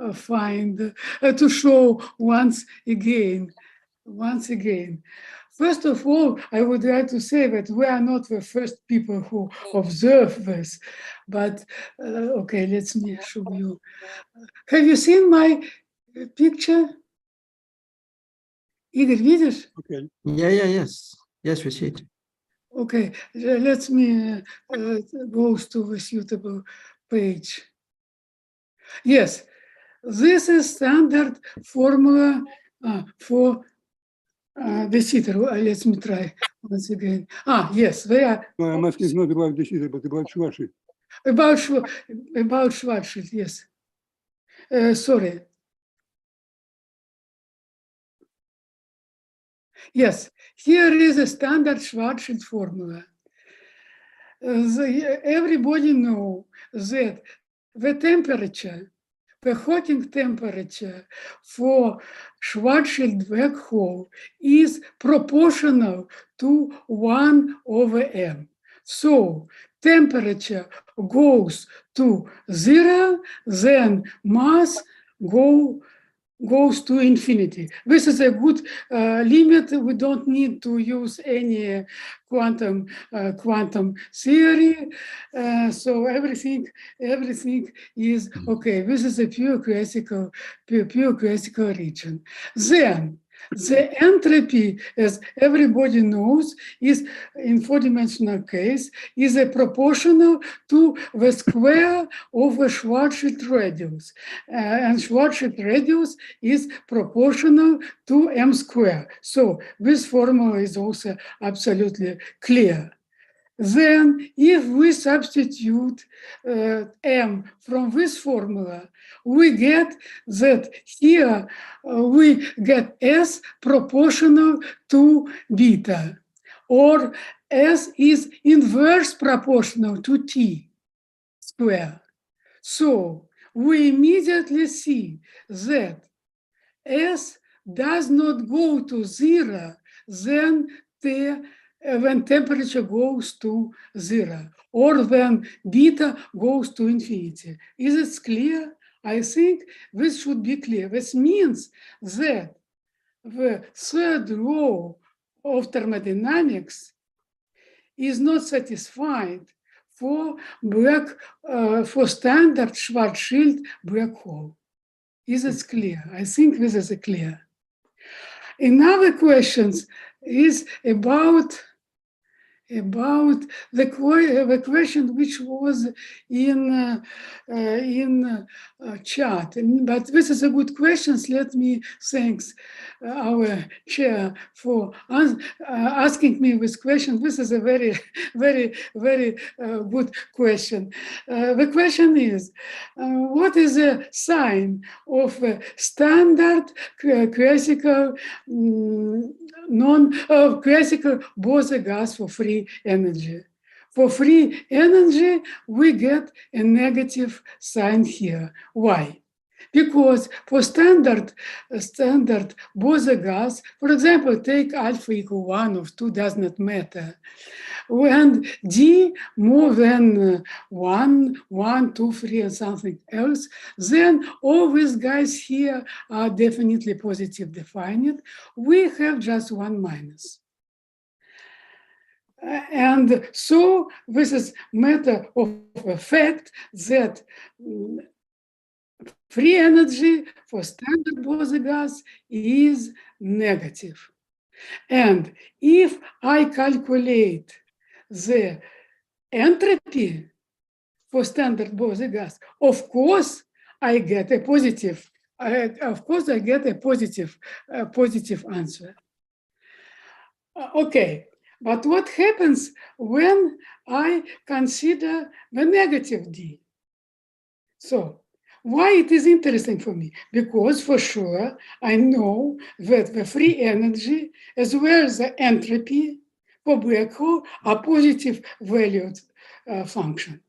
to show once again. First of all, I would like to say that we are not the first people who observe this, but okay, let me show you. Have you seen my picture? Igor, видишь? Okay. Yes, we see it. Okay, let me go to the suitable page. Yes, this is standard formula for de Sitter. Let me try once again. Yes, they are. No, I'm asking not about de Sitter, but about Schwarzschild. About Schwarzschild, yes. Sorry. Yes, here is a standard Schwarzschild formula. Everybody knows that the temperature, the Hawking temperature for Schwarzschild black hole is proportional to 1/m. So temperature goes to 0, then mass goes to infinity. This is a good limit. We don't need to use any quantum theory. So everything is okay. This is a pure classical region. Then the entropy, as everybody knows, is in four-dimensional case is a proportional to the square of a Schwarzschild radius, and Schwarzschild radius is proportional to m squared. So this formula is also absolutely clear. Then if we substitute m from this formula, we get that here we get S proportional to beta, or S is inverse proportional to T squared. So we immediately see that S does not go to 0 then when temperature goes to 0, or when beta goes to infinity. Is it clear? I think this should be clear. This means that the third law of thermodynamics is not satisfied for standard Schwarzschild black hole. Is it clear? I think this is clear. Another question is about about the question which was in chat. But this is a good question. Let me thank our chair for asking me this question. This is a very, very, very good question. The question is, what is a sign of a standard classical classical Bose gas for free energy? For free energy, we get a negative sign here. Why? Because for standard Bose gas, for example, take alpha equal 1 or 2, does not matter. When D more than 1, 2, 3, and something else, then all these guys here are definitely positive defined. We have just 1 minus. And so this is matter of fact that free energy for standard Bose gas is negative. And if I calculate the entropy for standard Bose gas, of course I get a positive. I get a positive answer. Okay, but what happens when I consider the negative D? So why it is interesting for me? Because for sure I know that the free energy as well as the entropy for black hole are positive valued function.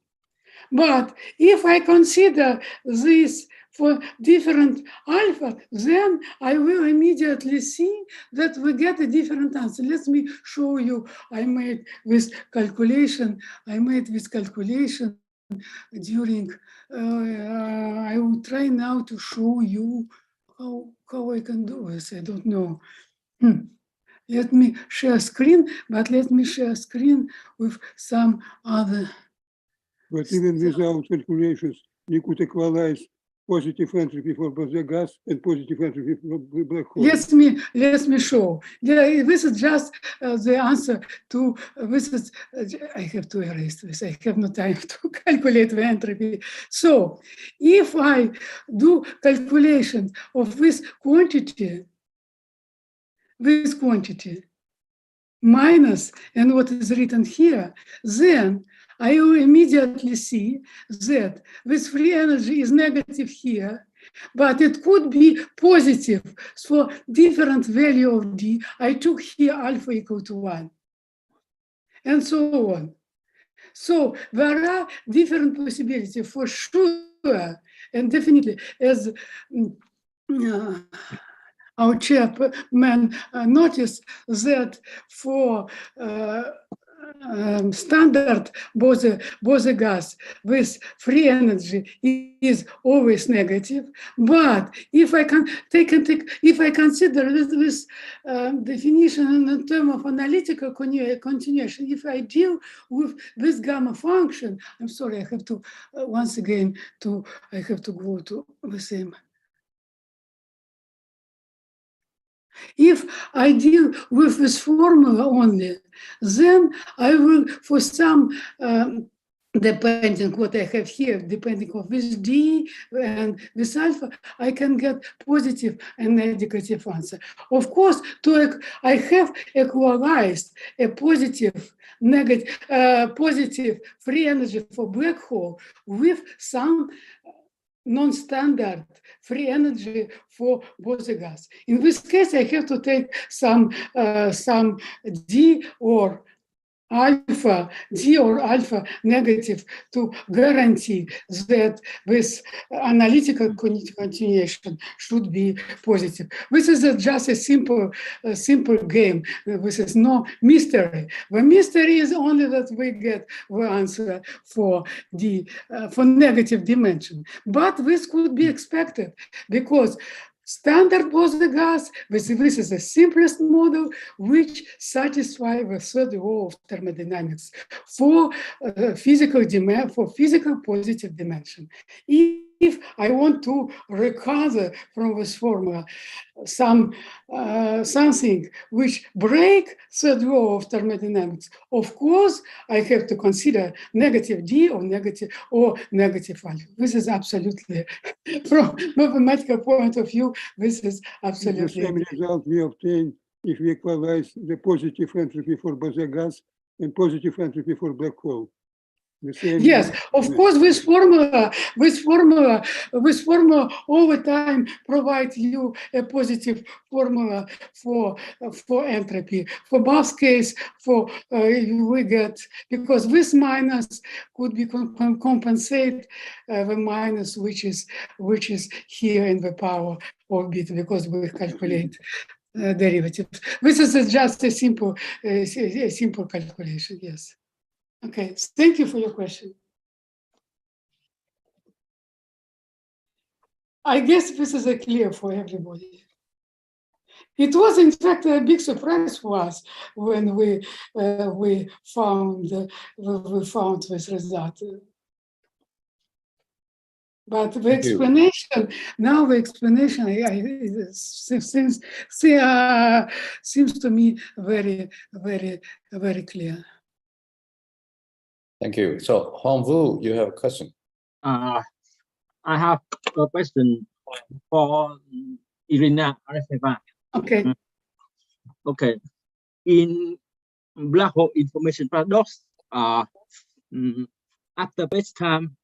But if I consider this for different alpha, then I will immediately see that we get a different answer. Let me show you. I made this calculation during, I will try now to show you how I can do this. I don't know. Let me share screen, but let me share screen with some other. But even without calculations, you could equalize positive entropy for Bose gas and positive entropy for black hole. Let me show. Yeah, this is just the answer to this. Is I have to erase this. I have no time to calculate the entropy. So if I do calculation of this quantity minus and what is written here, then I will immediately see that this free energy is negative here, but it could be positive for different value of D. I took here alpha equal to 1, and so on. So there are different possibilities for sure, and definitely as our chairman noticed that for standard Bose gas with free energy is always negative. But if I can if I consider this definition in terms of analytical continuation, if I deal with this gamma function, I'm sorry, I have to once again I have to go to the same. If I deal with this formula only, then I will, for some, depending what I have here, depending on this D and this alpha, I can get positive and negative answer. Of course, I have equalized a positive, negative, positive free energy for black hole with some non-standard free energy for Bose gas. In this case, I have to take some D or alpha negative to guarantee that this analytical continuation should be positive. This is just a simple game. This is no mystery. The mystery is only that we get the answer for for negative dimension. But this could be expected because standard Bose gas, this is the simplest model which satisfies the third law of thermodynamics for physical positive dimension. if I want to recover from this formula something which break third law of thermodynamics, of course, I have to consider negative d or negative value. This is absolutely, from mathematical point of view, this is absolutely. The same result we obtain if we equalize the positive entropy for Bose gas and positive entropy for black hole. Yes, of course, this formula all the time provides you a positive formula for entropy. For both case, we get, because this minus could be compensate the minus which is here in the power of beta, because we calculate derivatives. This is just a simple calculation. Yes. Okay, thank you for your question. I guess this is clear for everybody. It was, in fact, a big surprise for us when we found this result. But the explanation now, seems to me very, very, very clear. Thank you. So, Hongwu, you have a question. I have a question for Irina Arefeva. Okay. Okay. In black hole information paradox, after space-time,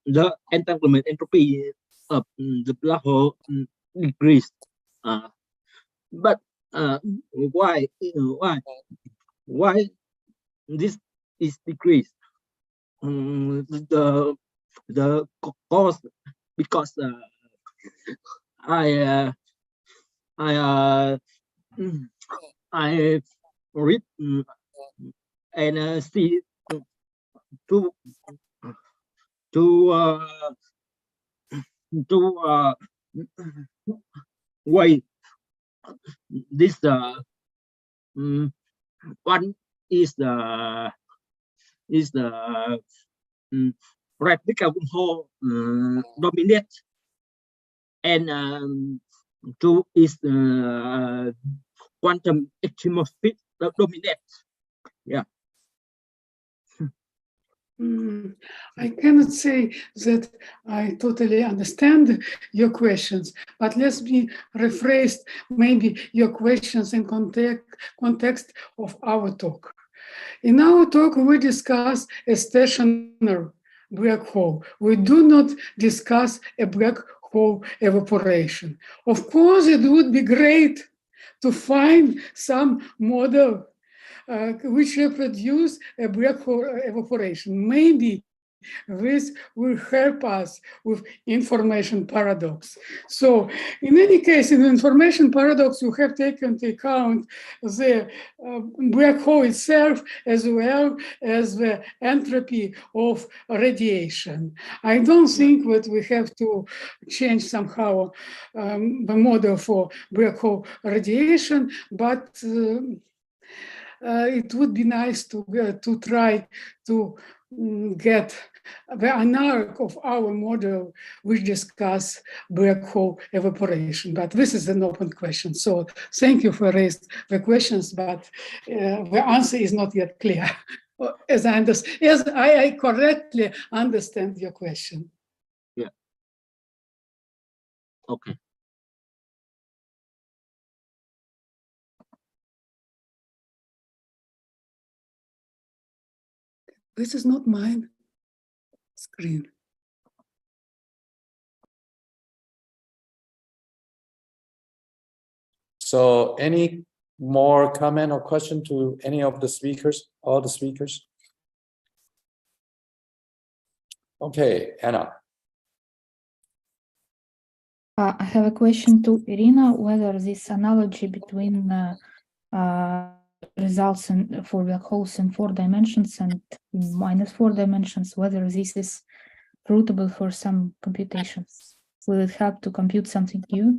the entanglement entropy of the black hole decreased. But why this is decreased? The cause, because I read and see to way this one is the practical hole dominate, and two is quantum extremospheric dominate. Yeah. I cannot say that I totally understand your questions, but let me rephrase maybe your questions in context of our talk. In our talk, we discuss a stationary black hole. We do not discuss a black hole evaporation. Of course, it would be great to find some model which reproduce a black hole evaporation. Maybe this will help us with information paradox. So in any case, in the information paradox, you have taken into account the black hole itself as well as the entropy of radiation. I don't think that we have to change somehow the model for black hole radiation, but it would be nice to try to get the analog of our model which discuss black hole evaporation. But this is an open question. So thank you for raising the questions, but the answer is not yet clear. As I correctly understand your question. Yeah. Okay. This is not mine screen. So any more comment or question to any of the speakers, all the speakers? Okay, Anna. I have a question to Irina, whether this analogy between results for black holes in 4 dimensions and -4 dimensions, whether this is fruitable for some computations. Will it help to compute something new?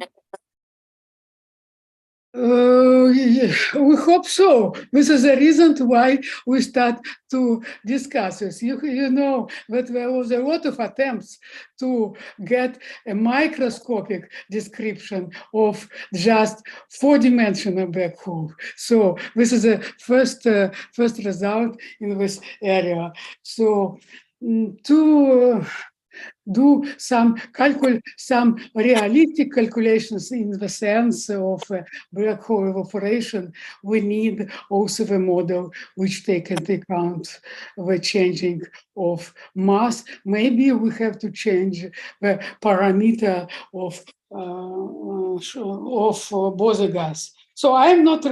We hope so. This is the reason why we start to discuss this. You know that there was a lot of attempts to get a microscopic description of just four-dimensional black hole. So this is the first result in this area. So to do some realistic calculations in the sense of black hole evaporation, we need also the model which take into account the changing of mass. Maybe we have to change the parameter of Bose gas. So I'm not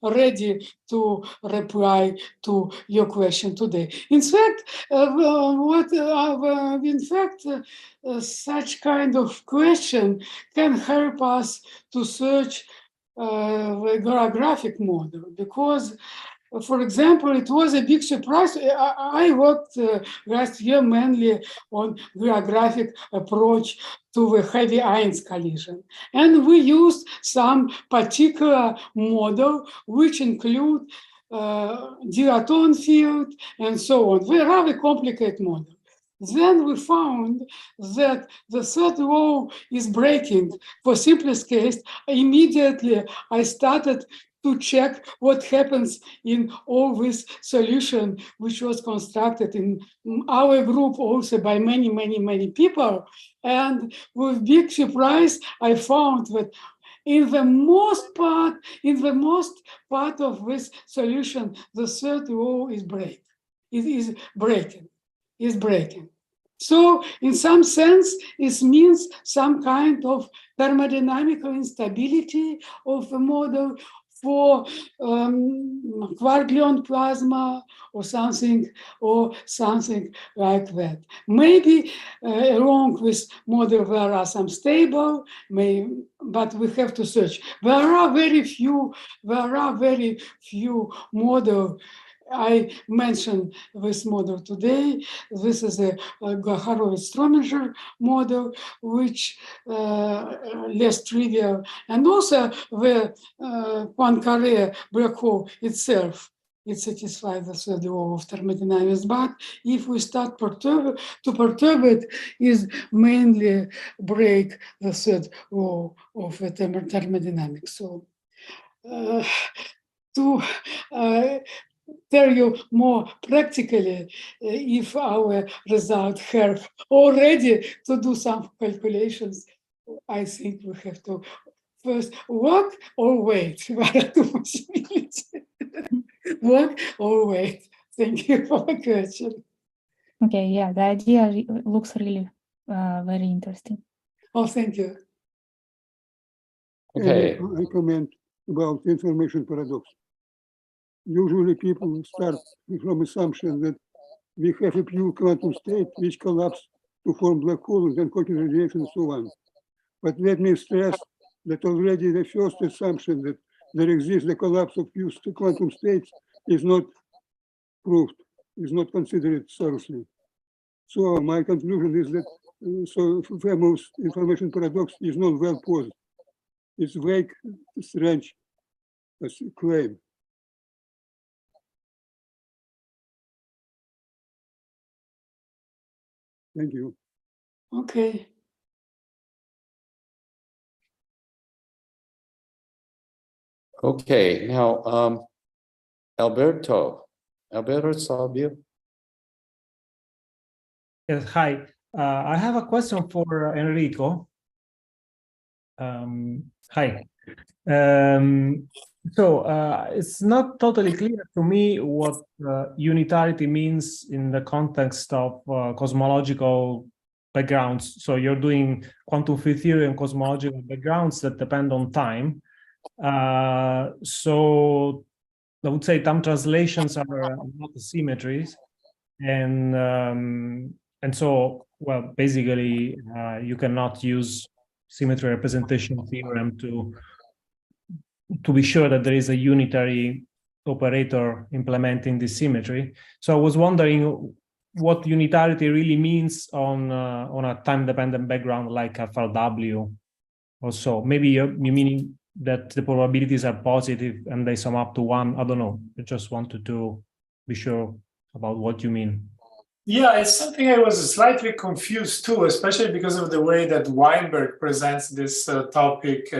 ready to reply to your question today. In fact, such kind of question can help us to search the graphic model, because, for example, it was a big surprise. I worked last year mainly on graphic approach to the heavy ions collision. And we used some particular model which include diaton field and so on. Very rather complicated model. Then we found that the third law is breaking. For simplest case, immediately I started to check what happens in all this solution, which was constructed in our group also by many people. And with big surprise, I found that in the most part of this solution, the third law is breaking. So in some sense, it means some kind of thermodynamical instability of the model for quark-gluon plasma or something like that. Maybe along with model there are some stable, but we have to search. There are very few models. I mentioned this model today. This is a Horowitz-Strominger model, which less trivial, and also the Poincare black hole itself. It satisfies the third law of thermodynamics, but if we start to perturb it, is mainly break the third law of thermodynamics. So to tell you more practically, if our result help already to do some calculations, I think we have to first work or wait. Work or wait. Thank you for the question. Okay, yeah, the idea looks really very interesting. Oh, thank you. Okay. I comment about information paradox. Usually people start from assumption that we have a pure quantum state which collapses to form black holes and Hawking radiation and so on. But let me stress that already the first assumption that there exists the collapse of pure quantum states is not proved, is not considered seriously. So my conclusion is that Fermat's information paradox is not well posed. It's vague, strange claim. Thank you. Okay. Okay, now Alberto Sabio. Yes, hi. I have a question for Enrico. Hi. So it's not totally clear to me what unitarity means in the context of cosmological backgrounds. So you're doing quantum field theory and cosmological backgrounds that depend on time. So I would say time translations are not symmetries, and so, well, basically you cannot use symmetry representation theorem to be sure that there is a unitary operator implementing this symmetry. So I was wondering what unitarity really means on a time-dependent background like FRW or so. Maybe you meaning that the probabilities are positive and they sum up to 1. I don't know. I just wanted to be sure about what you mean. Yeah, it's something I was slightly confused too, especially because of the way that Weinberg presents this topic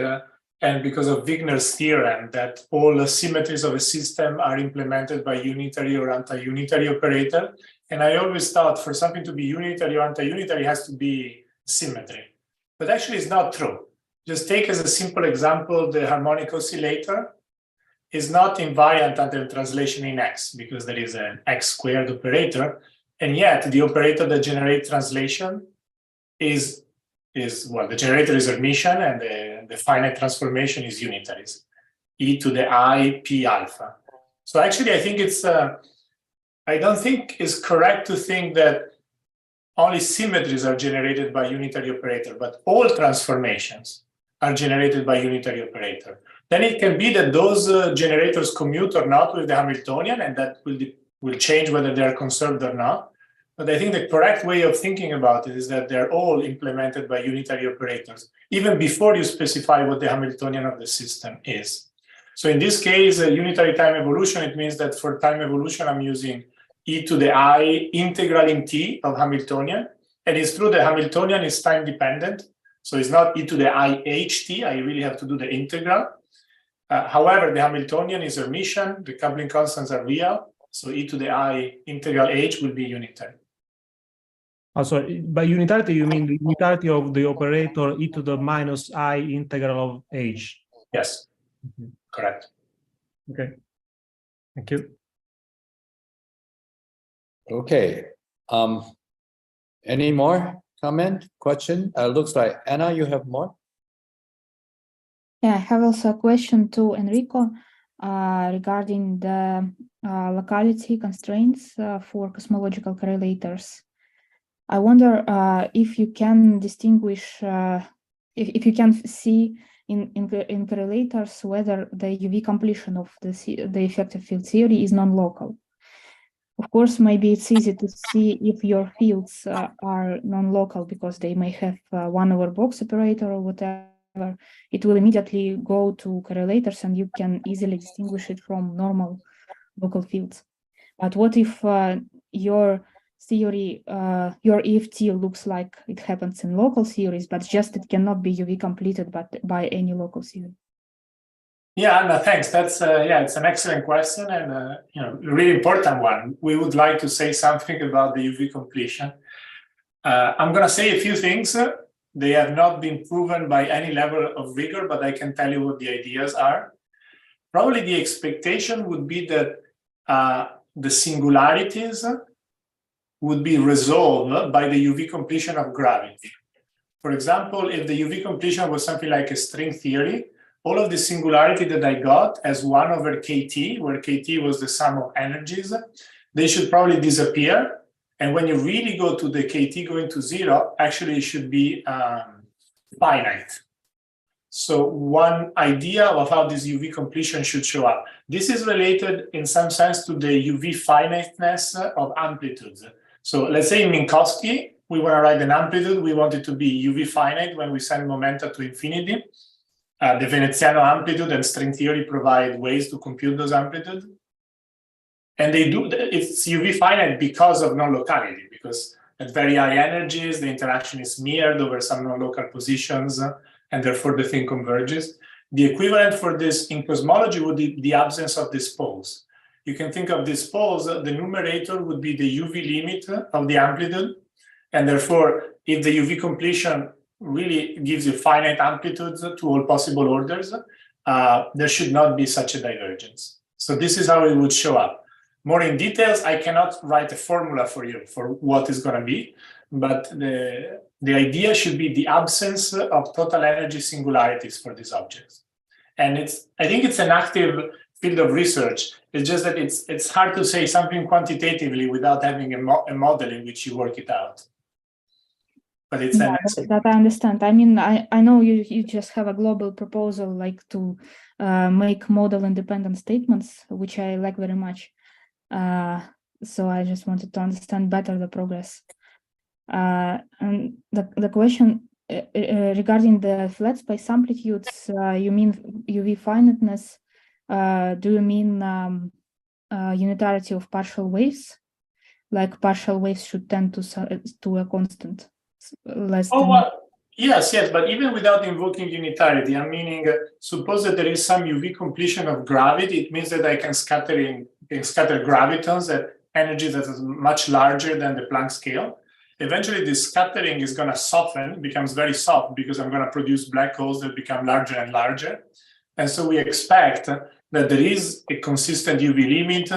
and because of Wigner's theorem that all the symmetries of a system are implemented by unitary or anti-unitary operator. And I always thought for something to be unitary or anti-unitary, it has to be symmetry. But actually it's not true. Just take as a simple example, the harmonic oscillator is not invariant under translation in X because there is an X squared operator. And yet the operator that generates translation is well, the generator is Hermitian and the finite transformation is unitaries, e to the I p alpha. So actually I think it's, I don't think it's correct to think that only symmetries are generated by unitary operator, but all transformations are generated by unitary operator. Then it can be that those generators commute or not with the Hamiltonian, and that will change whether they are conserved or not. But I think the correct way of thinking about it is that they're all implemented by unitary operators, even before you specify what the Hamiltonian of the system is. So in this case, unitary time evolution, it means that for time evolution, I'm using e to the I integral in t of Hamiltonian. And it's true the Hamiltonian is time dependent. So it's not e to the I ht, I really have to do the integral. However, the Hamiltonian is Hermitian, the coupling constants are real. So e to the I integral h will be unitary. Also, by unitarity, you mean the unitarity of the operator e to the minus I integral of h? Yes, correct. Okay, thank you. Okay. Any more comment, question? Looks like Anna, you have more? Yeah, I have also a question to Enrico regarding the locality constraints for cosmological correlators. I wonder if you can distinguish, if you can see in correlators whether the UV completion of the effective field theory is non-local. Of course, maybe it's easy to see if your fields are non-local because they may have 1 over box operator or whatever. It will immediately go to correlators and you can easily distinguish it from normal local fields. But what if your theory, your EFT looks like it happens in local theories, but just it cannot be UV completed by any local theory? Yeah, Anna, thanks. That's yeah, it's an excellent question and you know, a really important one. We would like to say something about the UV completion. I'm going to say a few things. They have not been proven by any level of rigor, but I can tell you what the ideas are. Probably the expectation would be that the singularities would be resolved by the UV completion of gravity. For example, if the UV completion was something like a string theory, all of the singularity that I got as 1 over kT, where kT was the sum of energies, they should probably disappear. And when you really go to the kT going to 0, actually it should be finite. So one idea of how this UV completion should show up. This is related in some sense to the UV finiteness of amplitudes. So let's say in Minkowski, we want to write an amplitude. We want it to be UV finite when we send momenta to infinity. The Veneziano amplitude and string theory provide ways to compute those amplitudes. And they do, it's UV finite because of non-locality, because at very high energies, the interaction is mirrored over some non-local positions, and therefore the thing converges. The equivalent for this in cosmology would be the absence of this pose. You can think of this pose, the numerator would be the UV limit of the amplitude, and therefore, if the UV completion really gives you finite amplitudes to all possible orders, there should not be such a divergence. So this is how it would show up. More in details, I cannot write a formula for you for what is going to be, but the idea should be the absence of total energy singularities for these objects. And I think it's an active field of research. It's just that it's hard to say something quantitatively without having a model in which you work it out. But it's that I understand. I mean, I know you just have a global proposal like to make model independent statements, which I like very much. So I just wanted to understand better the progress. And the question regarding the flat space amplitudes, you mean UV finiteness? Do you mean unitarity of partial waves? Like partial waves should tend to a constant less than... well, yes, but even without invoking unitarity, I'm meaning, suppose that there is some UV completion of gravity. It means that I can scatter gravitons at energy that is much larger than the Planck scale. Eventually, this scattering is going to soften, becomes very soft, because I'm going to produce black holes that become larger and larger. And so we expect that there is a consistent UV limit,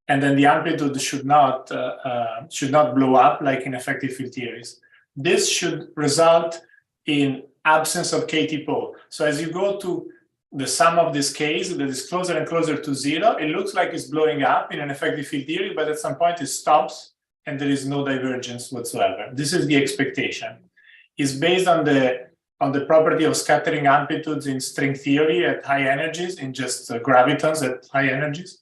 and then the amplitude should not blow up like in effective field theories. This should result in absence of KT pole. So as you go to the sum of this case that is closer and closer to zero, it looks like it's blowing up in an effective field theory, but at some point it stops and there is no divergence whatsoever. This is the expectation. It's based on the property of scattering amplitudes in string theory at high energies, in just gravitons at high energies.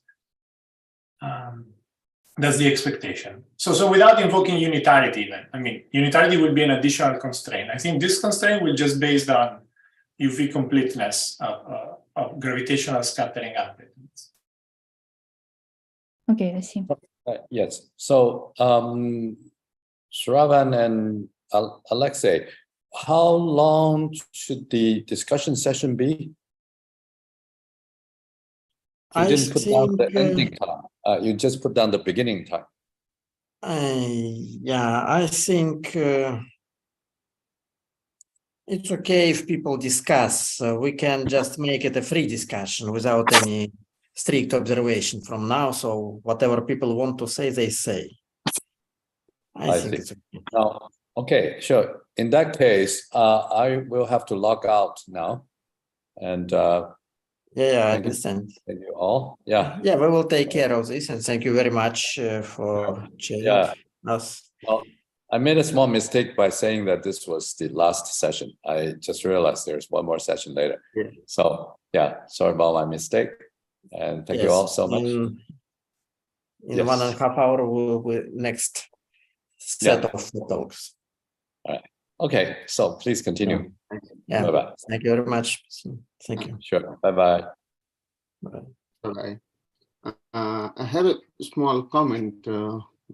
That's the expectation. So without invoking unitarity even, I mean, unitarity would be an additional constraint. I think this constraint will just based on UV completeness of gravitational scattering amplitudes. Okay, I see. Yes. So Shravan and Alexei, how long should the discussion session be? You didn't put down the ending time. You just put down the beginning time. Yeah, I think it's okay if people discuss. We can just make it a free discussion without any strict observation from now. So whatever people want to say, they say. I think it's okay. Now, okay, sure. In that case, I will have to log out now. And I understand. Thank you all. Yeah, we will take care of this, and thank you very much for sharing us. Well, I made a small mistake by saying that this was the last session. I just realized there's one more session later. Yeah. So sorry about my mistake, and thank you all so much. In 1.5 hours, we'll next set of talks. All right. Okay, so please continue. Yeah. Bye-bye. Thank you very much. Thank you. Sure. Bye-bye. Bye. I have a small comment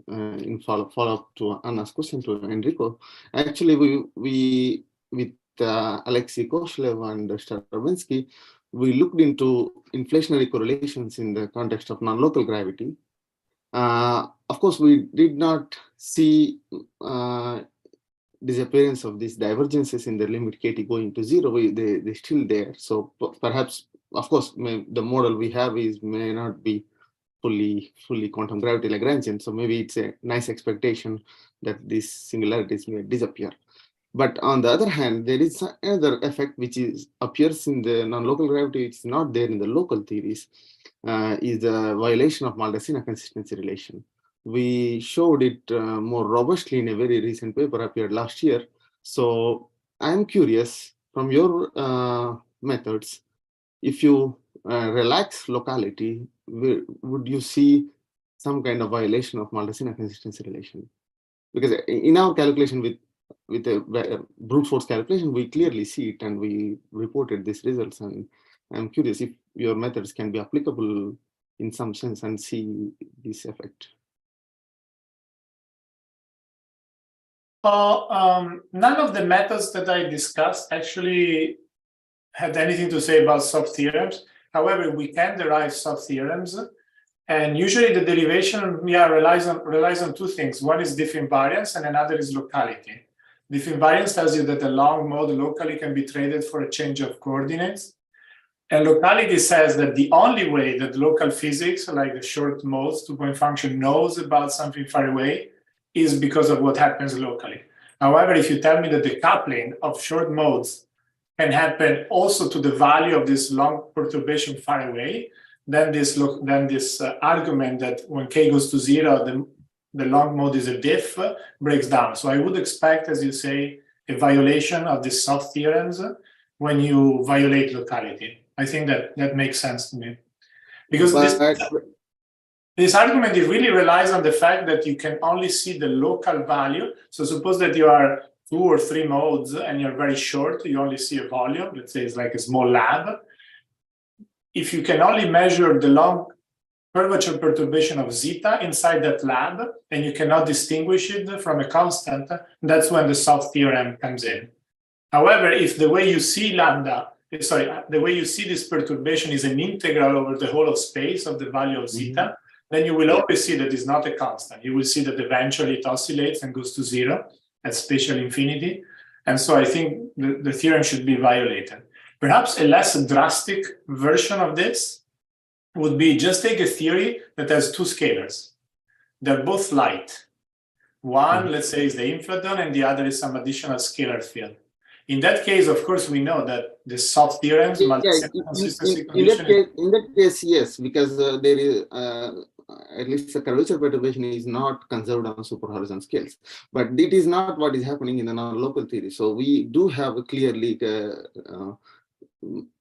in follow-up to Anna's question to Enrico. Actually, we with Alexei Koshlev and Stravinsky, we looked into inflationary correlations in the context of non-local gravity. Of course, we did not see disappearance of these divergences in the limit KT going to zero. They're still there. So perhaps, of course, the model we have may not be fully quantum gravity Lagrangian. So maybe it's a nice expectation that these singularities may disappear. But on the other hand, there is another effect which appears in the non-local gravity. It's not there in the local theories. Is the violation of Maldacena consistency relation. We showed it more robustly in a very recent paper appeared last year. So I'm curious from your methods, if you relax locality, would you see some kind of violation of Maldacena consistency relation? Because in our calculation with a brute force calculation, we clearly see it and we reported these results. And I'm curious if your methods can be applicable in some sense and see this effect. None of the methods that I discussed actually had anything to say about soft theorems. However, we can derive soft theorems, and usually the derivation relies on two things. One is diff invariance, and another is locality. Diff invariance tells you that a long mode locally can be traded for a change of coordinates, and locality says that the only way that local physics, like the short modes, two-point function, knows about something far away is because of what happens locally. However, if you tell me that the coupling of short modes can happen also to the value of this long perturbation far away, then this argument that when k goes to zero, the long mode is a diff breaks down. So I would expect, as you say, a violation of the soft theorems when you violate locality. I think that makes sense to me. Because this argument really relies on the fact that you can only see the local value. So suppose that you are 2 or 3 modes and you're very short, you only see a volume, let's say it's like a small lab. If you can only measure the long curvature perturbation of zeta inside that lab, and you cannot distinguish it from a constant, that's when the soft theorem comes in. However, if the way you see the way you see this perturbation is an integral over the whole of space of the value of zeta, then you will always see that it's not a constant. You will see that eventually it oscillates and goes to 0 at spatial infinity. And so I think the theorem should be violated. Perhaps a less drastic version of this would be just take a theory that has 2 scalars. They're both light. One, let's say, is the inflaton, and the other is some additional scalar field. In that case, of course, we know that the soft theorems, in that case, yes, because there is at least the curvature perturbation is not conserved on superhorizon scales, but it is not what is happening in the non-local theory. So we do have a clearly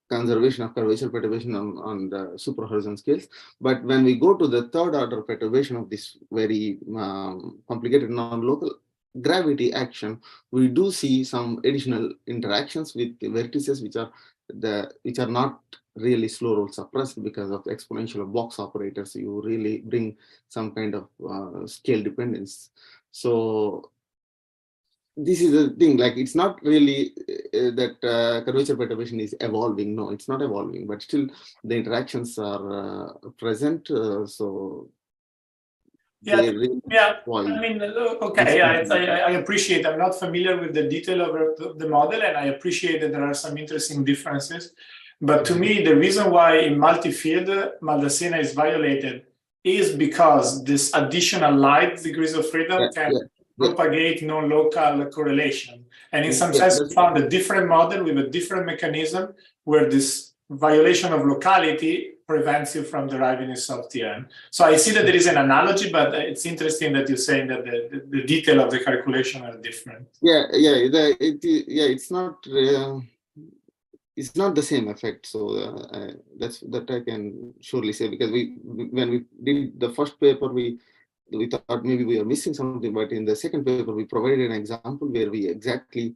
conservation of curvature perturbation on the superhorizon scales. But when we go to the third order perturbation of this very complicated non-local gravity action, we do see some additional interactions with the vertices which are not really slow roll suppressed because of exponential box operators. You really bring some kind of scale dependence. So this is the thing, like it's not really that curvature perturbation is evolving. No, it's not evolving, but still the interactions are present. So I mean, okay, I appreciate. I'm not familiar with the detail of the model, and I appreciate that there are some interesting differences. But to me, the reason why in multi-field Maldacena is violated is because this additional light degrees of freedom can propagate non-local correlation. And in some sense, we found a different model with a different mechanism where this violation of locality prevents you from deriving a soft theorem. So I see that there is an analogy, but it's interesting that you're saying that the detail of the calculation are different. It's not the same effect. So that I can surely say, because when we did the first paper, we thought maybe we are missing something, but in the second paper we provided an example where we exactly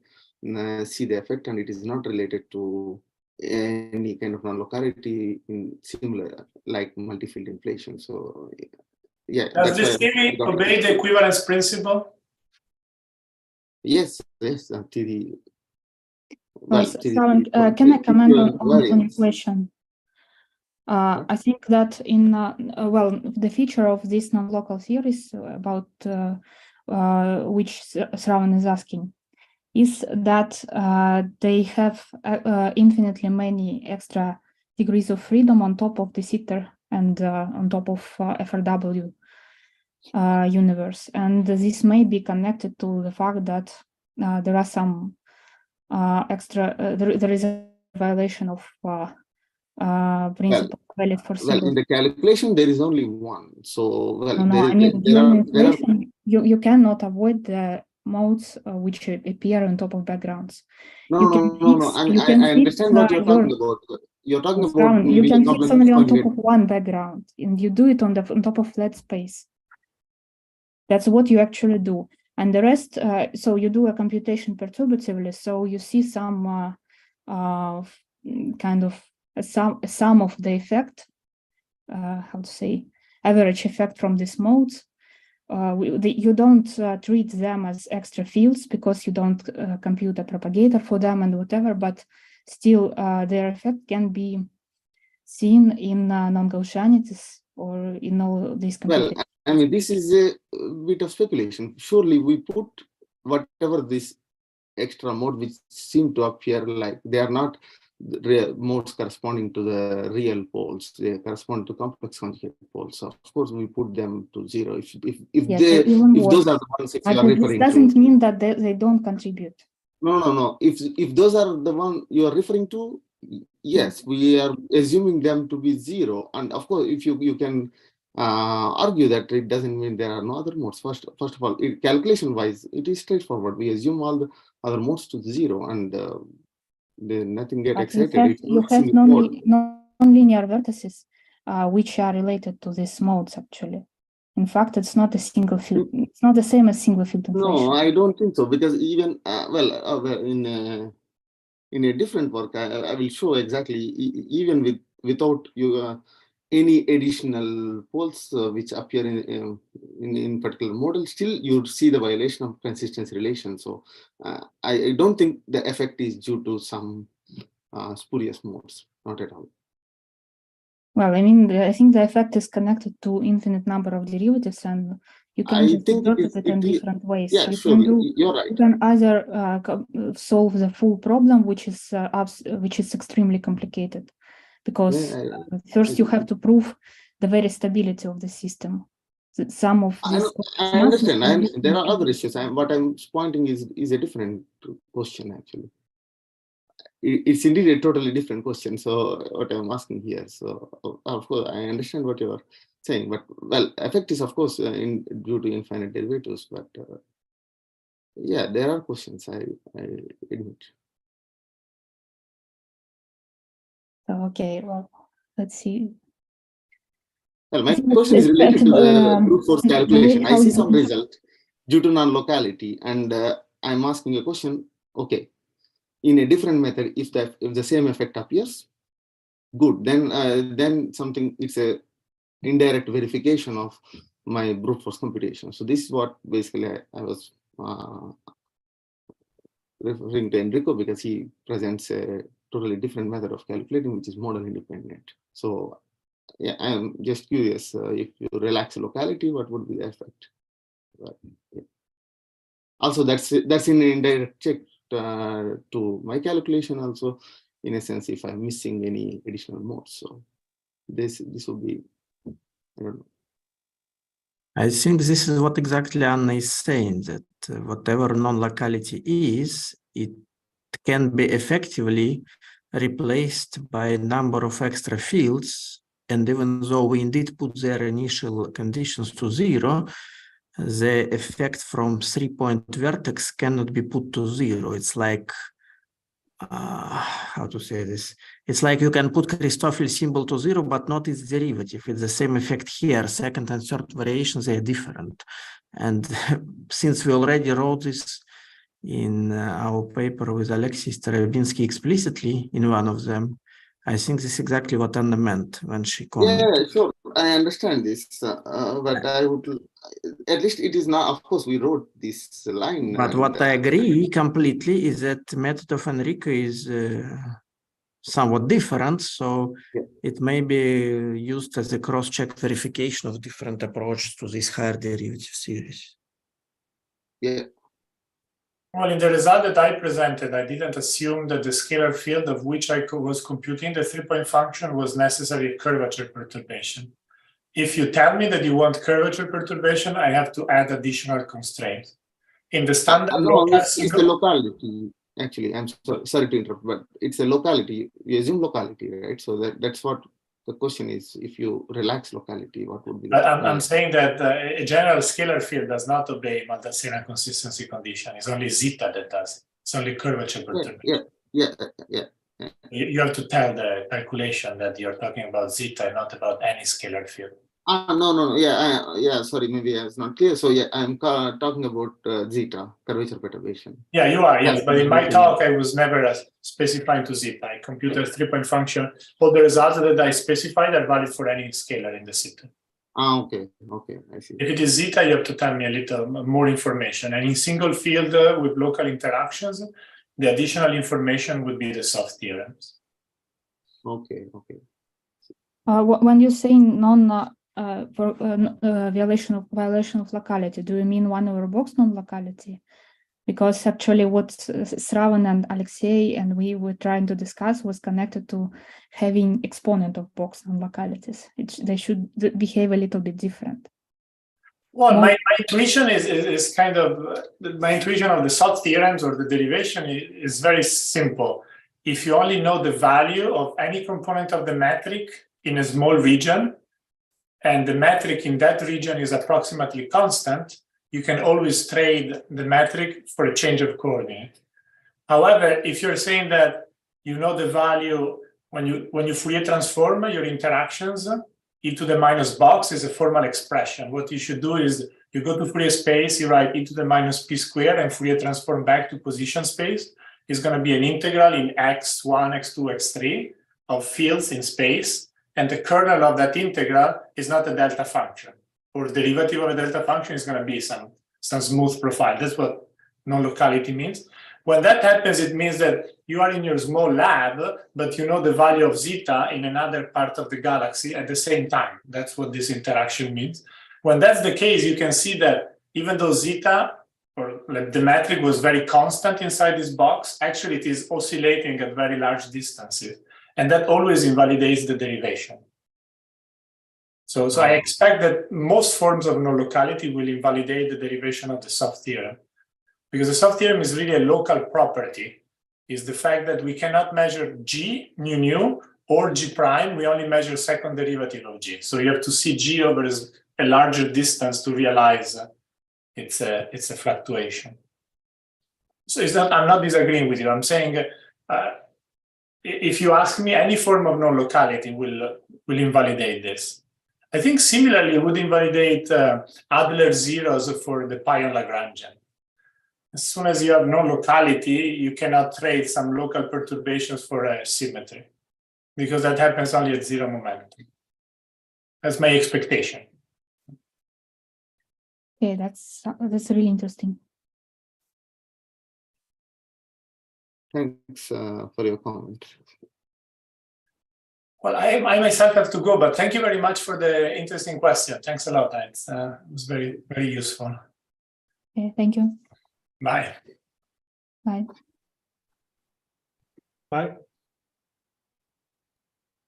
see the effect, and it is not related to any kind of non-locality in similar like multi-field inflation. So does this theory obey the equivalence principle? Yes, theory. Can I comment on your question? I think that in the feature of this non-local theories about which Shravan is asking is that they have infinitely many extra degrees of freedom on top of the sitter and on top of FRW universe. And this may be connected to the fact that there are some there is a violation of principle valid for in the calculation there is only one. So you cannot avoid the modes which appear on top of backgrounds. I understand what you're talking about. You're talking about you can fix only on top of one background, and you do it on top of flat space. That's what you actually do. And the rest, so you do a computation perturbatively, so you see some kind of a sum of the effect, how to say, average effect from these modes. You don't treat them as extra fields because you don't compute a propagator for them and whatever, but still their effect can be seen in non-Gaussianities or in all these computations. I mean, this is a bit of speculation. Surely we put whatever this extra mode which seem to appear like they are not real modes corresponding to the real poles. They correspond to complex conjugate poles. So of course we put them to 0. If those are the ones that you are referring to. This doesn't mean that they don't contribute. No. If those are the one you are referring to, yes, we are assuming them to be 0. And of course, if you can argue that it doesn't mean there are no other modes. First of all, calculation wise, it is straightforward. We assume all the other modes to 0, and nothing get excited. You have non-linear vertices which are related to these modes actually. In fact, it's not a single field. It's not the same as single field inflation. No, I don't think so, because even in a different work, I will show exactly, even without any additional poles which appear in particular model, still you see the violation of consistency relation. So I don't think the effect is due to some spurious modes, not at all. Well, I mean, I think the effect is connected to infinite number of derivatives, and you can just interpret it in different ways. Yeah, so sure, you're right. You can either solve the full problem, which is extremely complicated, because first you have to prove the very stability of the system. Some of these. I understand. There are other issues. What I'm pointing is a different question, actually. It's indeed a totally different question. So what I'm asking here. So of course I understand what you're saying, but well, effect is of course due to infinite derivatives. But yeah, there are questions. I admit. Okay. Well, let's see. Well, my question is related to the brute force calculation. I see some result due to non-locality, and I'm asking a question. Okay, in a different method, if the same effect appears, good. Then something, it's a indirect verification of my brute force computation. So this is what basically I was referring to Enrico, because he presents a totally different method of calculating, which is model independent. So yeah, I'm just curious, if you relax locality, what would be the effect? But, yeah. Also, that's in indirect check to my calculation also, in a sense, if I'm missing any additional modes. So this would be, I don't know. I think this is what exactly Anna is saying, that whatever non-locality is, it can be effectively replaced by a number of extra fields. And even though we indeed put their initial conditions to 0, the effect from 3-point vertex cannot be put to 0. It's like, how to say this? It's like you can put Christoffel symbol to 0, but not its derivative. It's the same effect here. Second and third variations, they are different. And since we already wrote this in our paper with Alexis Starobinsky explicitly in one of them, I think this is exactly what Anna meant when she commented. Yeah, sure. I understand this, but I would, at least it is now, of course, we wrote this line. But what I agree completely is that the method of Enrico is somewhat different, so it may be used as a cross-check verification of different approaches to this higher derivative series. Yeah. Well, in the result that I presented, I didn't assume that the scalar field of which I was computing the 3-point function was necessarily curvature perturbation. If you tell me that you want curvature perturbation, I have to add additional constraints. In the standard it's the locality. Actually, I'm sorry to interrupt, but it's a locality. You assume locality, right? So that's what the question is. If you relax locality, what would be? I'm saying that a general scalar field does not obey Maltasian consistency condition. It's only zeta that does. It's only curvature perturbation. Yeah. You have to tell the calculation that you're talking about zeta, not about any scalar field. No. Yeah. Sorry, maybe I was not clear. So yeah, I'm talking about zeta, curvature perturbation. Yeah, you are. Yes, but in my talk, I was never specifying to zeta. I computed a 3-point function. All the results that I specified are valid for any scalar in the system. Okay, I see. If it is zeta, you have to tell me a little more information. And in single field with local interactions, the additional information would be the soft theorems. Okay. When you say violation of locality, do you mean 1/box non-locality? Because actually what Sravan and Alexei and we were trying to discuss was connected to having exponent of box non-localities. They should behave a little bit different. Well, my intuition is kind of, my intuition of the soft theorems or the derivation is very simple. If you only know the value of any component of the metric in a small region, and the metric in that region is approximately constant, you can always trade the metric for a change of coordinate. However, if you're saying that you know the value when you Fourier transform your interactions e to the minus box is a formal expression. What you should do is you go to Fourier space, you write e to the minus p squared, and Fourier transform back to position space is going to be an integral in x1, x2, x3 of fields in space. And the kernel of that integral is not a delta function, or the derivative of a delta function is going to be some smooth profile. That's what non-locality means. When that happens, it means that you are in your small lab, but you know the value of zeta in another part of the galaxy at the same time. That's what this interaction means. When that's the case, you can see that even though zeta, or the metric, was very constant inside this box, actually it is oscillating at very large distances. And that always invalidates the derivation. So I expect that most forms of non-locality will invalidate the derivation of the soft theorem. Because the soft theorem is really a local property. Is the fact that we cannot measure g, mu, or g prime. We only measure second derivative of g. So you have to see g over a larger distance to realize it's a fluctuation. So it's not, I'm not disagreeing with you. I'm saying if you ask me, any form of non-locality will invalidate this. I think similarly it would invalidate Adler zeros for the pion Lagrangian. As soon as you have non-locality, you cannot trade some local perturbations for a symmetry, because that happens only at zero momentum. That's my expectation. Okay, that's really interesting. Thanks for your comment. Well, I myself have to go, but thank you very much for the interesting question. Thanks a lot. It was very, very useful. Okay, thank you. Bye. Bye. Bye.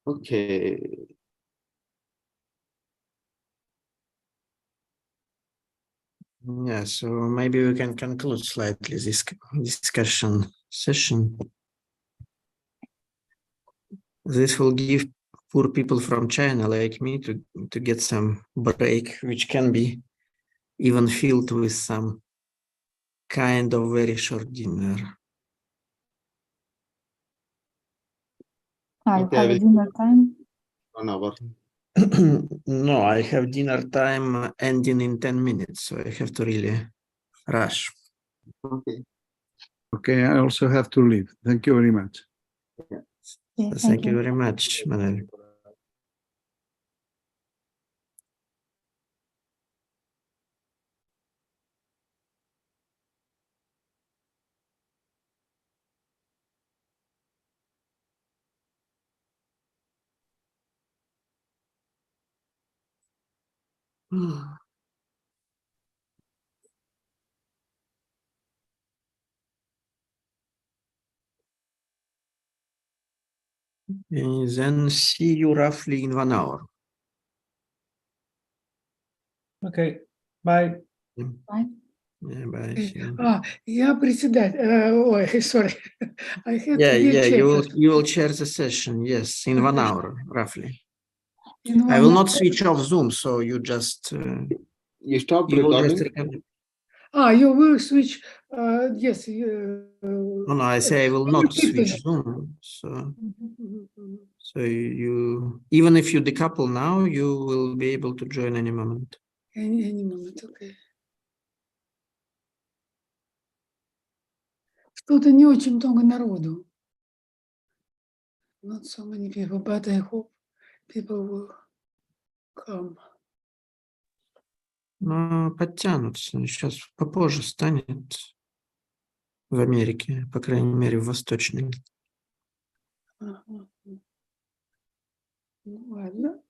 Okay. Yeah, so maybe we can conclude slightly this discussion session. This will give poor people from China like me to get some break, which can be even filled with some kind of very short dinner. You have a dinner time? 1 hour. No, I have dinner time ending in 10 minutes, so I have to really rush. Okay. Okay, I also have to leave. Thank you very much. Yeah, Thank you very much, Manuel. And then see you roughly in 1 hour. Okay, bye. Bye. Yeah, bye. Я председатель. Ой, sorry. I had Yeah, to be you will chair the session. Yes, in 1 hour roughly. In I will 1 not hour. switch off Zoom, so you just You stop you will recording. just record. You will switch. Yes. No, I say I will not switch Zoom. So you, even if you decouple now, you will be able to join any moment. Any moment, okay. Что-то не очень много народу. Not so many people, but I hope people will come. Но подтянутся. Сейчас попозже станет в Америке, по крайней мере, в Восточной. Ну, ладно.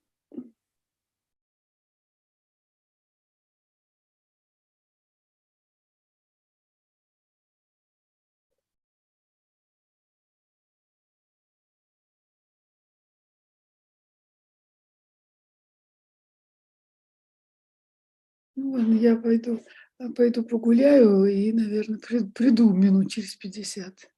Ну ладно, я пойду погуляю и, наверное, приду минут через 50.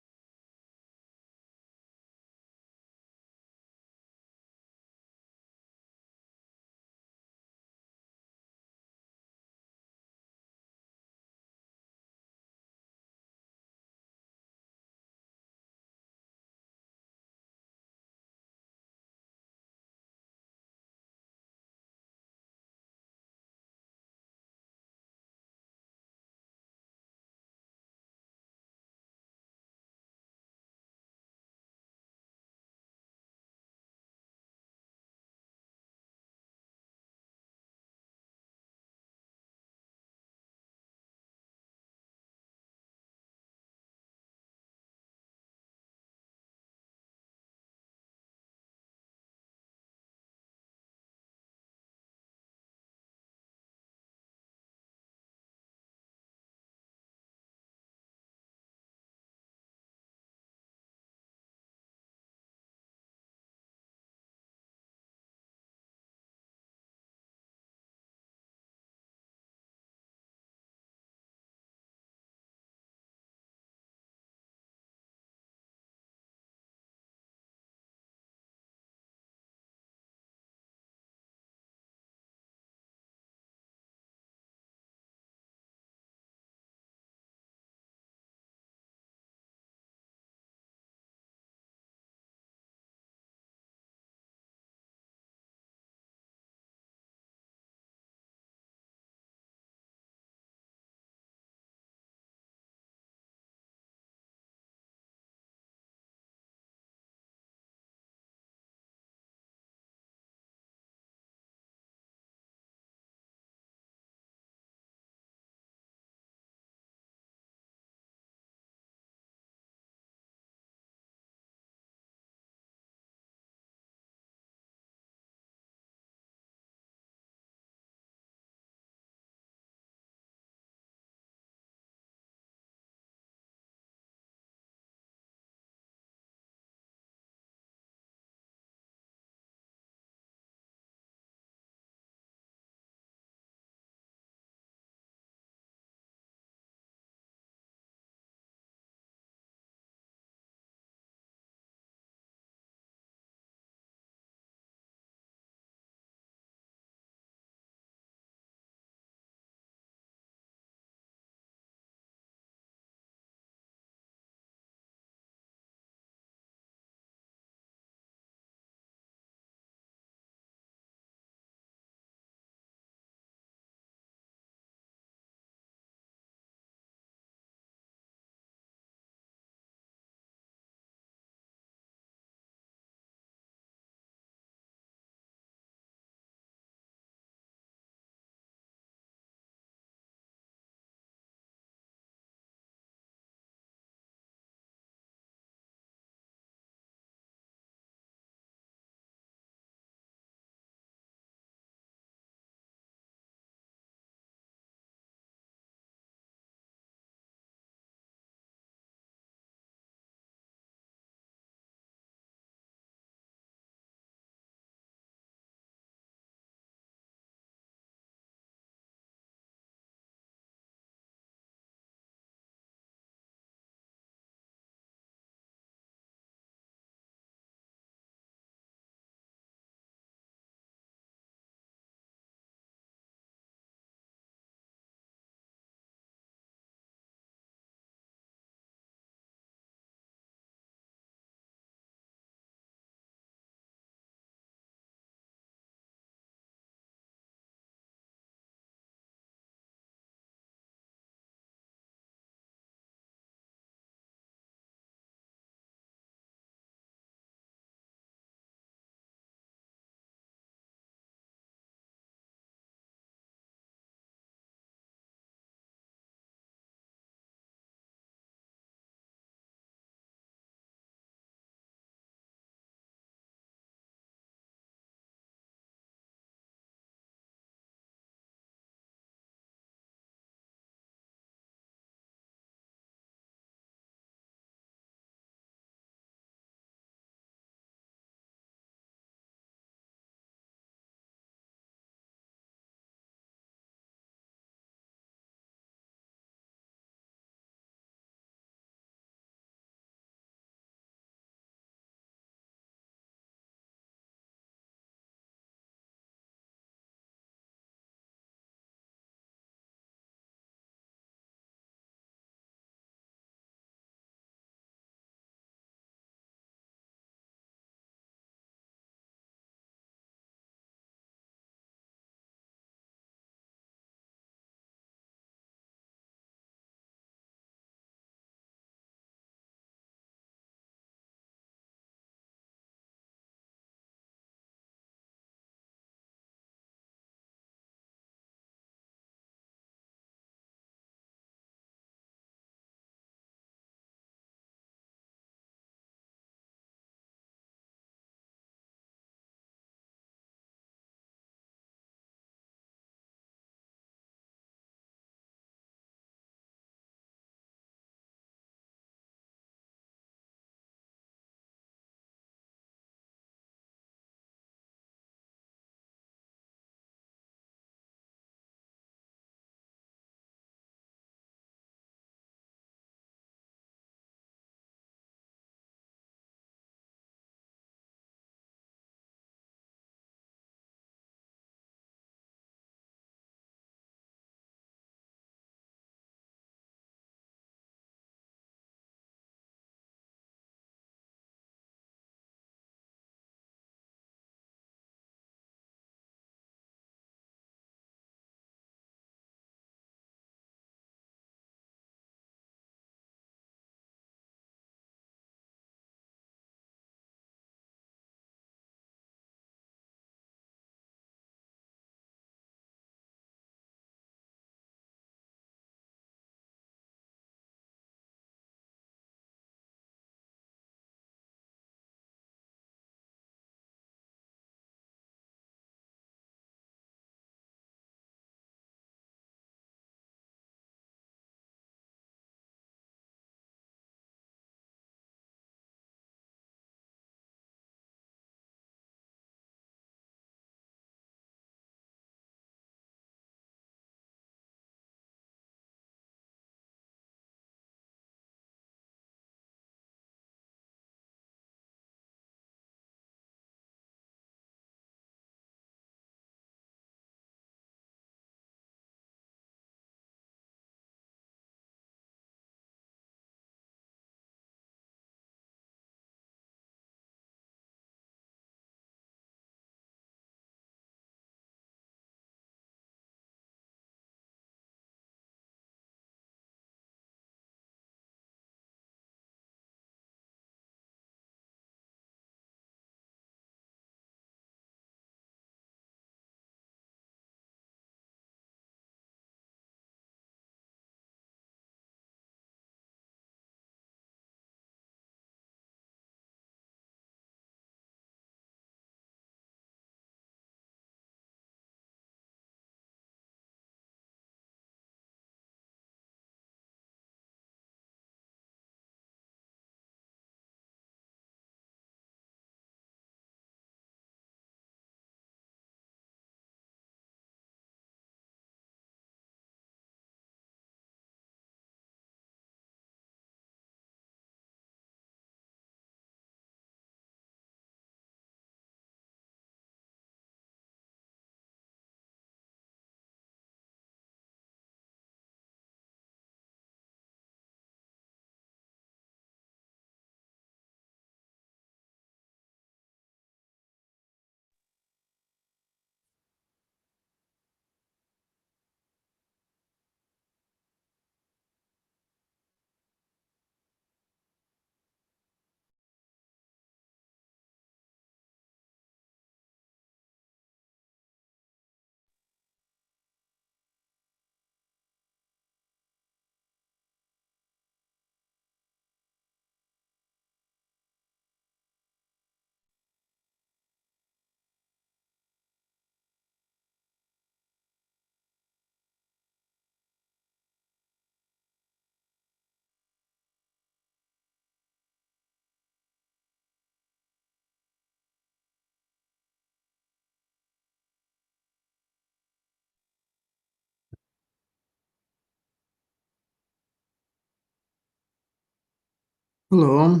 Hello.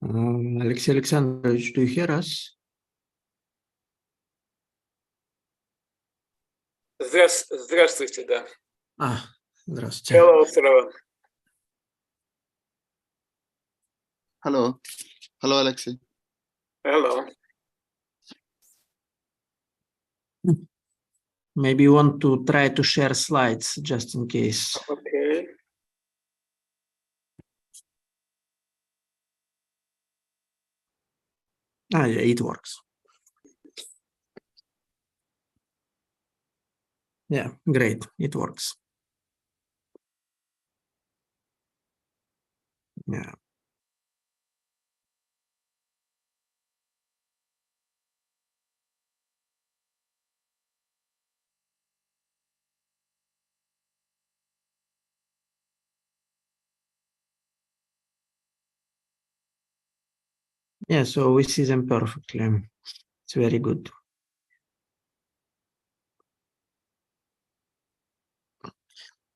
Alexey Alexandrovich, do you hear us? Здравствуйте, да. Здравствуйте. Hello, Срава. Hello. Hello, Alexei. Hello. Maybe you want to try to share slides just in case. Okay. Yeah, it works. Yeah, great. It works. Yeah. Yeah, so we see them perfectly. It's very good.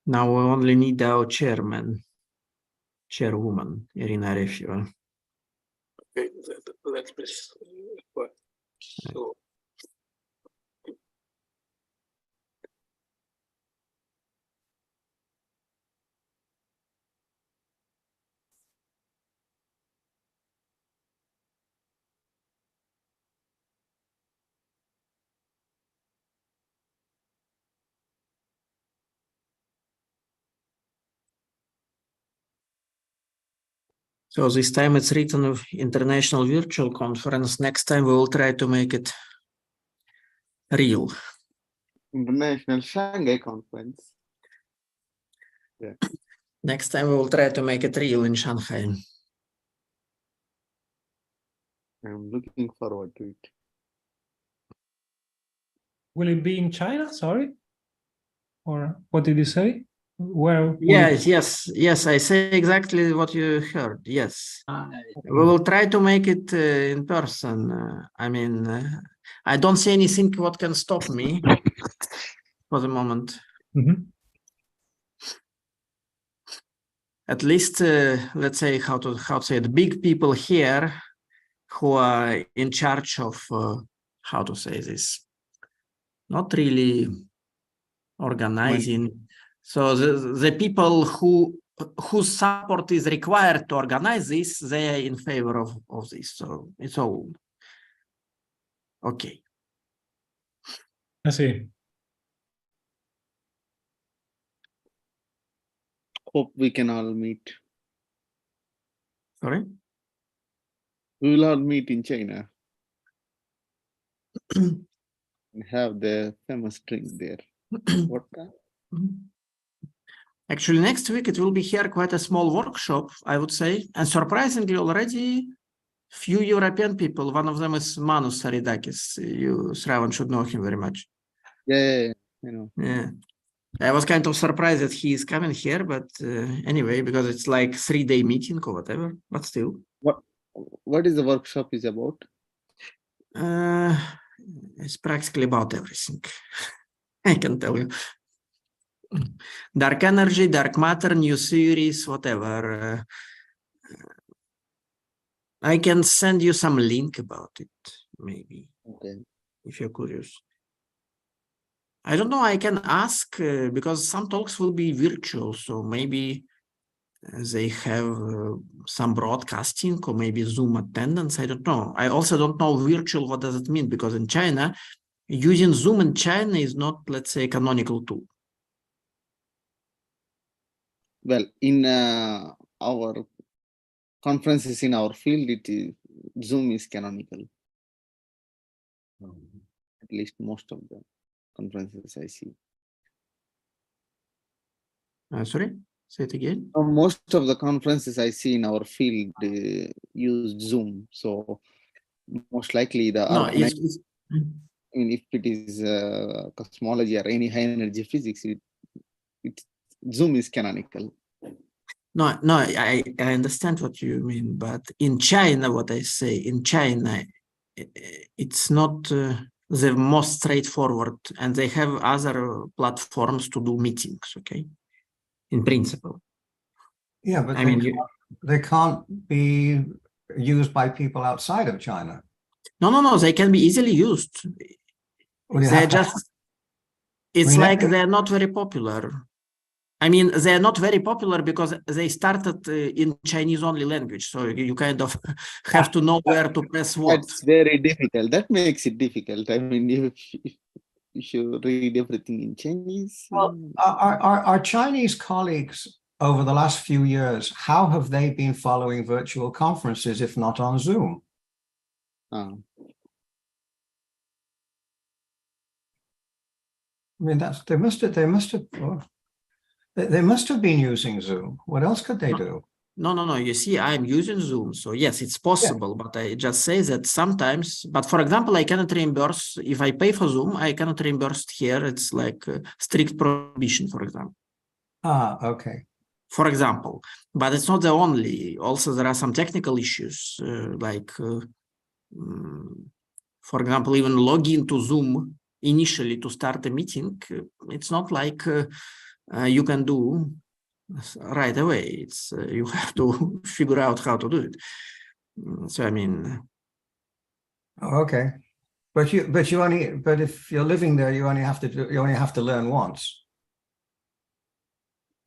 Now we only need our chairwoman, Irina Arefьева. Okay, let's press. So, So this time it's written of International Virtual Conference. Next time we will try to make it real. International Shanghai Conference. Yeah. Next time we will try to make it real in Shanghai. I'm looking forward to it. Will it be in China? Sorry? Or what did you say? Where? Yes, I say exactly what you heard. Yes. We will try to make it in person. I don't see anything what can stop me for the moment. Mm-hmm. At least, let's say how to say the big people here who are in charge of how to say this, not really organizing. So the people whose support is required to organize this, they are in favor of this. So it's all okay. I see. Hope we can all meet. Sorry? We will all meet in China. And have the famous drink there. Vodka. Actually, next week it will be here quite a small workshop, I would say. And surprisingly, already few European people. One of them is Manus Saridakis. You, Sravan, should know him very much. Yeah, I know. Yeah. I was kind of surprised that he is coming here, but anyway, because it's like 3-day meeting or whatever, but still. What is the workshop is about? It's practically about everything. I can tell you. Dark energy, dark matter, new theories, whatever. I can send you some link about it, maybe, okay, if you're curious. I don't know, I can ask, because some talks will be virtual, so maybe they have some broadcasting or maybe Zoom attendance, I don't know. I also don't know virtual, what does it mean? Because in China, using Zoom in China is not, let's say, a canonical tool. Well, in our conferences in our field, Zoom is canonical. At least most of the conferences I see. Sorry, say it again. Most of the conferences I see in our field use Zoom, so most likely the if it is cosmology or any high energy physics, Zoom is canonical. No, I understand what you mean, but in China, what I say, in China, it's not the most straightforward, and they have other platforms to do meetings, okay? In principle. Yeah, but be used by people outside of China. No, they can be easily used. They're just, it's like they're not very popular. I mean, they're not very popular because they started in Chinese only language. So you kind of have to know where to press what. That's very difficult. That makes it difficult. I mean, if you should read everything in Chinese. Well, our Chinese colleagues over the last few years, how have they been following virtual conferences if not on Zoom? I mean, they must have been using Zoom. What else could they do? No. You see, I'm using Zoom. So yes, it's possible, but I just say that sometimes, but for example, I cannot reimburse, if I pay for Zoom, I cannot reimburse here. It's like strict prohibition, for example. Okay. For example, but it's not the only. Also, there are some technical issues, for example, even login to Zoom initially to start a meeting. It's not like you can do right away. It's you have to figure out how to do it. So I mean, okay, but if you're living there, you only have to learn once.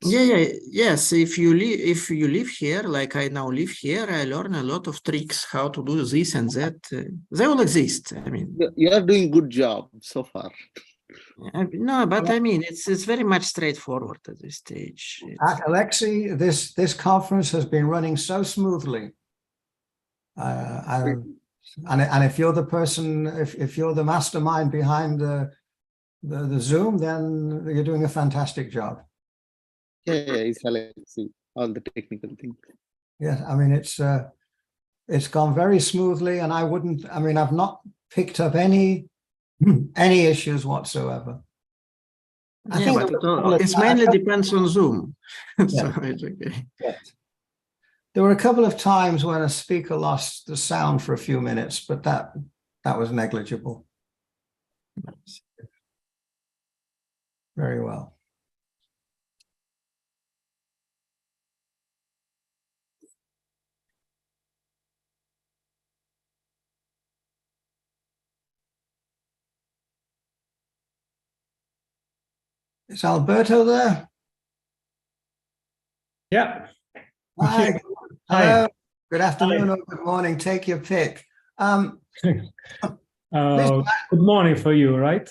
Yes. If you live here, like I now live here, I learn a lot of tricks how to do this and that. They all exist. I mean, you are doing good job so far. No, but I mean, it's very much straightforward at this stage. Alexei, this conference has been running so smoothly. And if you're the person, if you're the mastermind behind the Zoom, then you're doing a fantastic job. Yeah, it's Alexei, all the technical things. Yeah, I mean, it's gone very smoothly, and I've not picked up any issues whatsoever. I think it mainly depends on Zoom. So it's okay. Yes. There were a couple of times when a speaker lost the sound for a few minutes, but that was negligible. Very well. Is Alberto there? Yeah. Hi. Hello. Good afternoon or good morning. Take your pick. Good morning for you, right?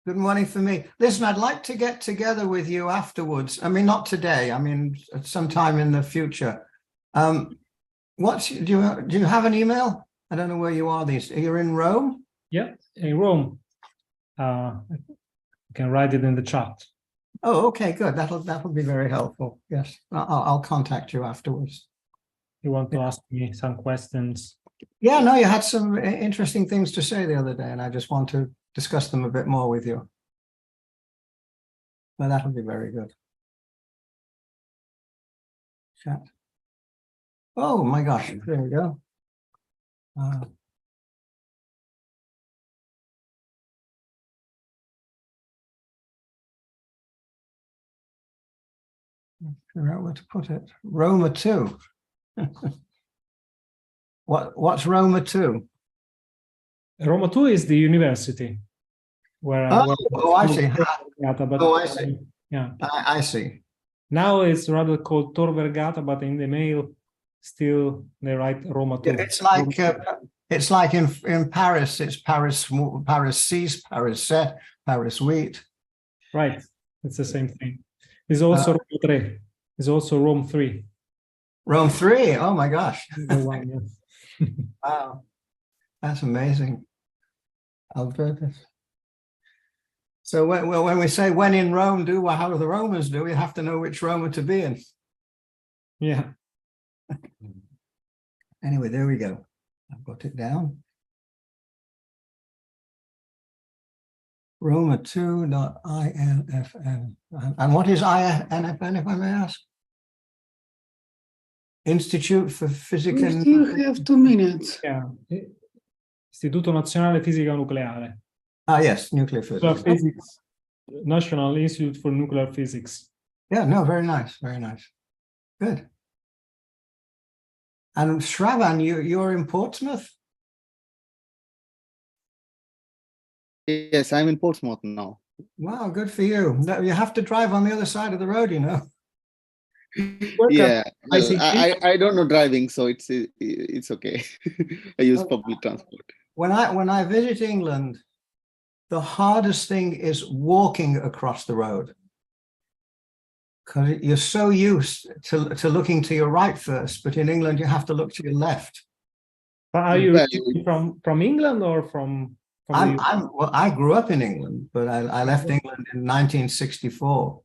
Good morning for me. Listen, I'd like to get together with you afterwards. I mean, not today. I mean, sometime in the future. Do you have an email? I don't know where you are. You're in Rome? Yeah, in Rome. You can write it in the chat. Oh, okay, good. That'll be very helpful. Yes, I'll contact you afterwards. You want to ask me some questions? Yeah, no, you had some interesting things to say the other day, and I just want to discuss them a bit more with you. Well, that'll be very good. Chat. Oh my gosh, there we go. Figure out where to put it. Roma 2. What's Roma 2? Roma 2 is the university where I see. I see. Yeah, I see. Now it's rather called Tor Vergata, but in the mail still they write Roma 2. Yeah, it's like in Paris. It's Paris 6, Paris 7, Paris 8. Right, it's the same thing. It's also Rome 3. It's also Rome 3. Rome 3. Oh my gosh. One, yes. Wow, that's amazing. Albertus. So when we say when in Rome, how do the Romans do? We have to know which Roma to be in. Yeah. Anyway, there we go. I've got it down. Roma 2.infn. And what is INFN, if I may ask? Institute for Physics. We still have 2 minutes. Yeah. Istituto Nazionale Fisica Nucleare. Ah, yes, nuclear physics. National Institute for Nuclear Physics. Yeah, no, very nice, very nice. Good. And Shravan, you're in Portsmouth? Yes, I'm in Portsmouth now. Wow, good for you. You have to drive on the other side of the road, you know. Yeah, well, I don't know driving, so it's okay. I use public transport. When I visit England, the hardest thing is walking across the road, because you're so used to looking to your right first, but in England you have to look to your left. But are you from England or from well, I grew up in England, but I left England in 1964.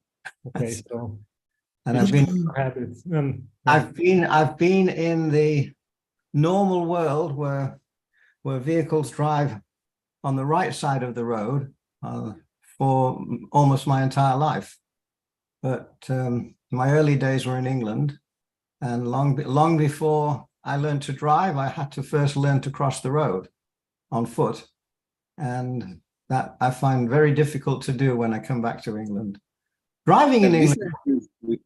Okay, so and I've been in the normal world where vehicles drive on the right side of the road for almost my entire life. But my early days were in England, and long before I learned to drive, I had to first learn to cross the road on foot. And that I find very difficult to do when I come back to England. Driving in England.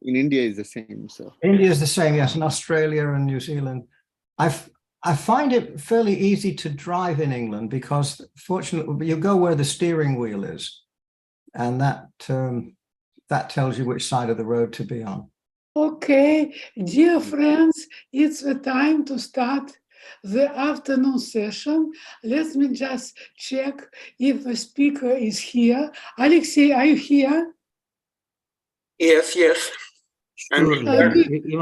In India is the same. So India is the same, yes, in Australia and New Zealand. I find it fairly easy to drive in England because, fortunately, you go where the steering wheel is, and that tells you which side of the road to be on. Okay, dear friends, it's the time to start the afternoon session. Let me just check if the speaker is here. Alexei, are you here? Yes. Do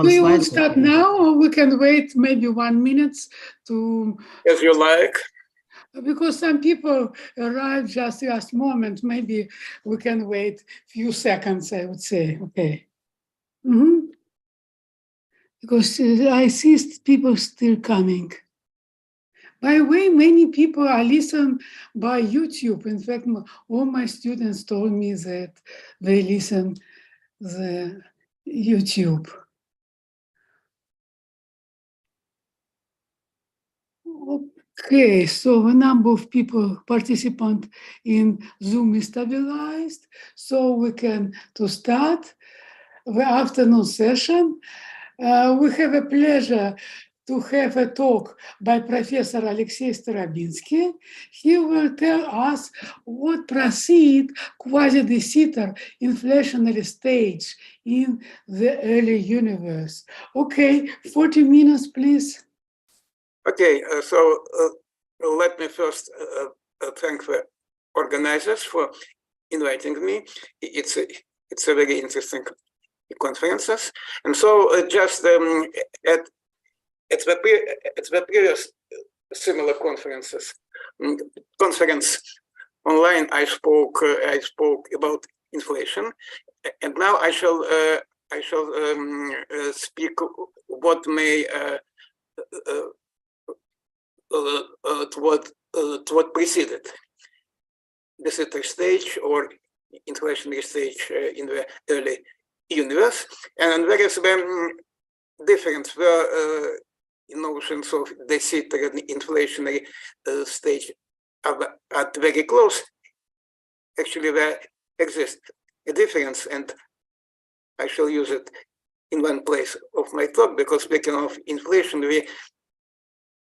you want to start now, or we can wait maybe 1 minute to... As you like. Because some people arrive just last moment. Maybe we can wait a few seconds, I would say. Okay. Because I see people still coming. By the way, many people are listening by YouTube. In fact, all my students told me that they listen the YouTube. Okay, so the number of participants in Zoom is stabilized, so we can to start the afternoon session. We have a pleasure to have a talk by Professor Alexei Starobinsky. He will tell us what precedes quasi-de Sitter inflationary stage in the early universe. Okay, 40 minutes, please. Okay, so let me first thank the organizers for inviting me. It's a very interesting conferences, and so just at the previous similar conference online, I spoke about inflation, and now I shall speak what may to what preceded the Sitter stage or inflationary stage in the early universe, and there is different notions of the Sitter and inflationary stage are very close. Actually, there exists a difference, and I shall use it in one place of my talk, because speaking of inflation, we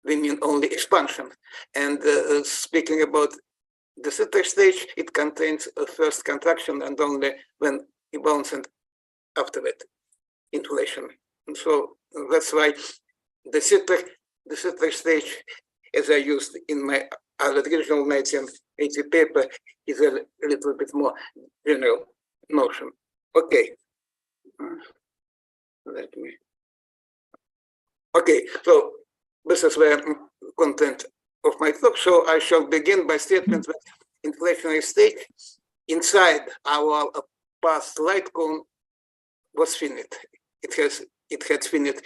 mean only expansion. And speaking about the Sitter stage, it contains a first contraction and only when it bounces and after that inflation. And so that's why the Sitter stage, as I used in my original 1980 paper, is a little bit more general notion. Okay. Okay, so this is the content of my talk. So I shall begin by statement that inflationary state inside our past light cone was finite. It had finite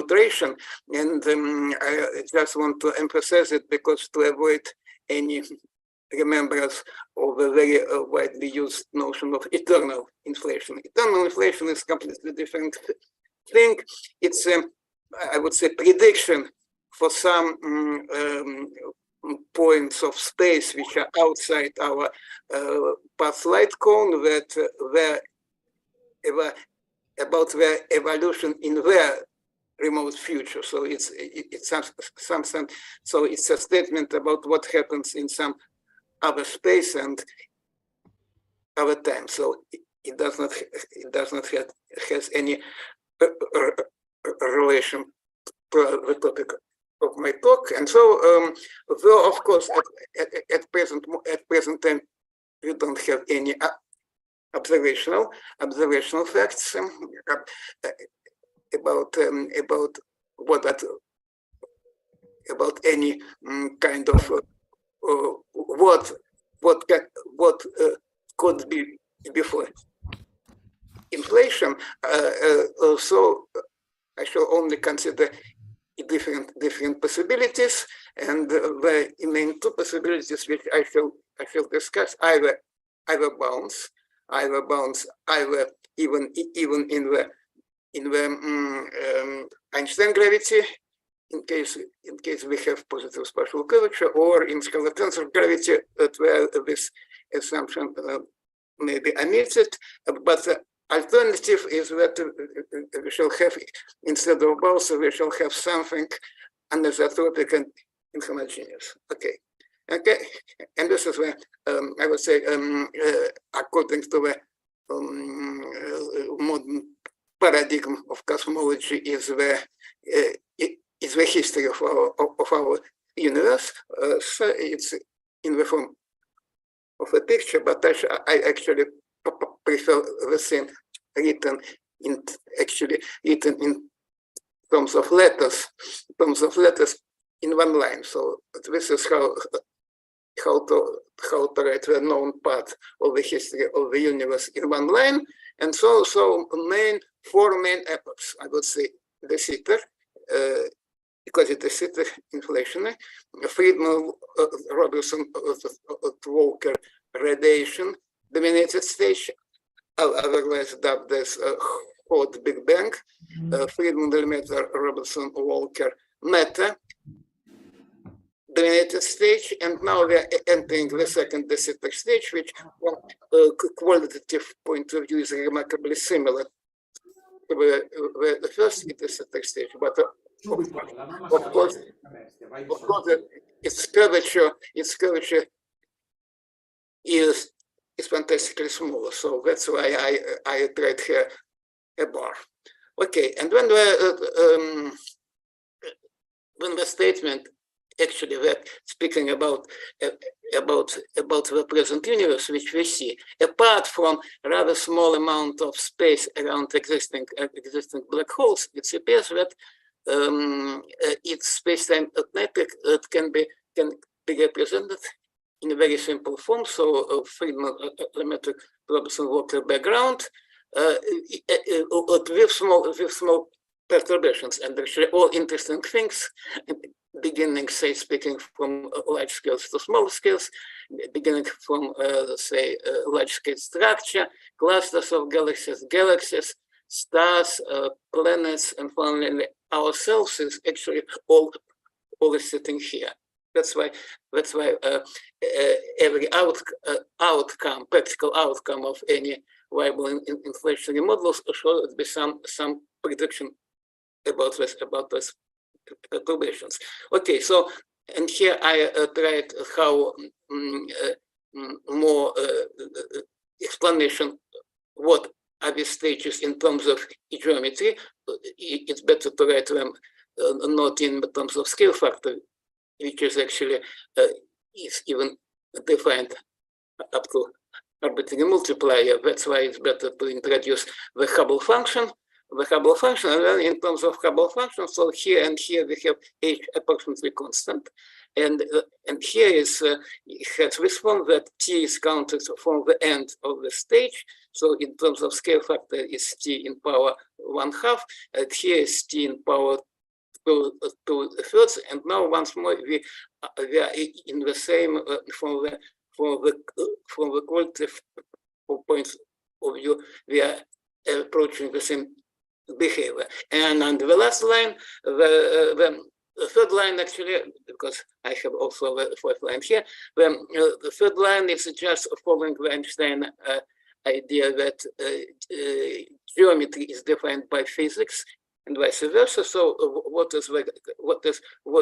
duration, and I just want to emphasize it because to avoid any remembrance of a very widely used notion of eternal inflation. Eternal inflation is completely different thing. It's I would say prediction for some points of space which are outside our path light cone, that were about their evolution in their remote future. So it's something. So it's a statement about what happens in some other space and other time. So it does not has any relation to the topic of my talk. And so, though of course at present time we don't have any observational facts about any kind of what could be before inflation. So I shall only consider different possibilities, and the main two possibilities which I shall discuss either bounds, either even in the Einstein gravity, in case we have positive spatial curvature, or in scalar tensor gravity, where this assumption may be omitted. But the alternative is that we shall have, instead of both, we shall have something anisotropic and inhomogeneous. Okay, and this is where I would say, according to the modern paradigm of cosmology, is the history of our universe. So it's in the form of a picture, but I actually prefer the same written in terms of letters in one line. So this is how to write the known part of the history of the universe in one line. And so four main epochs, I would say: de Sitter, because it is Sitter inflationary, Friedman, Robertson, Walker radiation dominated stage, otherwise dubbed as hot Big Bang, Friedman, Lemaitre, Robertson, Walker matter dominated stage, and now we are entering the second de Sitter stage, which from a qualitative point of view is remarkably similar to the first de Sitter stage, but of course its curvature is fantastically small. So that's why I tried here a bar. Okay, and when the statement actually we're speaking about the present universe, which we see, apart from rather small amount of space around existing black holes, it appears that its space-time metric can be represented in a very simple form. So Friedman, Lemaitre, Robertson, Walker background with small perturbations, and actually all interesting things, beginning, say, speaking from large scales to small scales, beginning from, say, large scale structure, clusters of galaxies, stars, planets, and finally ourselves is actually all sitting here. That's why every outcome, practical outcome of any viable inflationary models should be some prediction about this perturbations. Okay, so and here I tried how more explanation what are these stages in terms of geometry. It's better to write them not in terms of scale factor, which is actually is even defined up to arbitrary multiplier. That's why it's better to introduce the Hubble function. And then in terms of Hubble function, so here and here we have h approximately constant, and here is it has this form that t is counted from the end of the stage. So in terms of scale factor, is t in power 1/2, and here is t in power 2/3. And now once more we are in the same from the qualitative point of view, we are approaching the same behavior. And on the last line, the third line, actually, because I have also the fourth line here, the third line is just following the Einstein idea that geometry is defined by physics, and vice versa. So what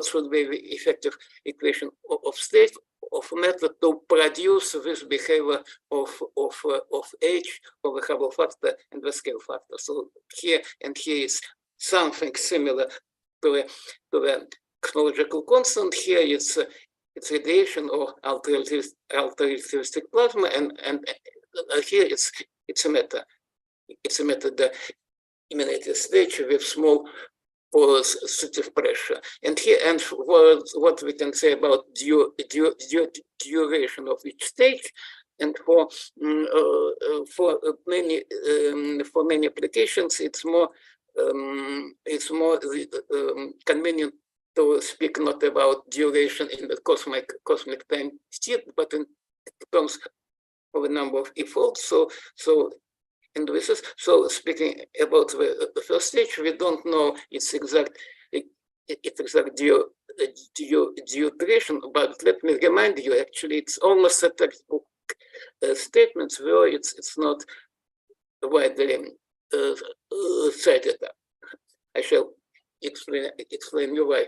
should be the effective equation of state of method to produce this behavior of H of the Hubble factor and the scale factor. So here is something similar to the cosmological constant. Here it's radiation or ultra-relativistic plasma, and here it's a method. It's a method emanating stage with small porous sensitive pressure. And here, and what we can say about duration of each stage, and for many applications, it's more convenient to speak not about duration in the cosmic time state, but in terms of a number of e-folds. So speaking about the first stage, we don't know its exact duration, but let me remind you, actually, it's almost a textbook statement where it's not widely cited. I shall explain you why.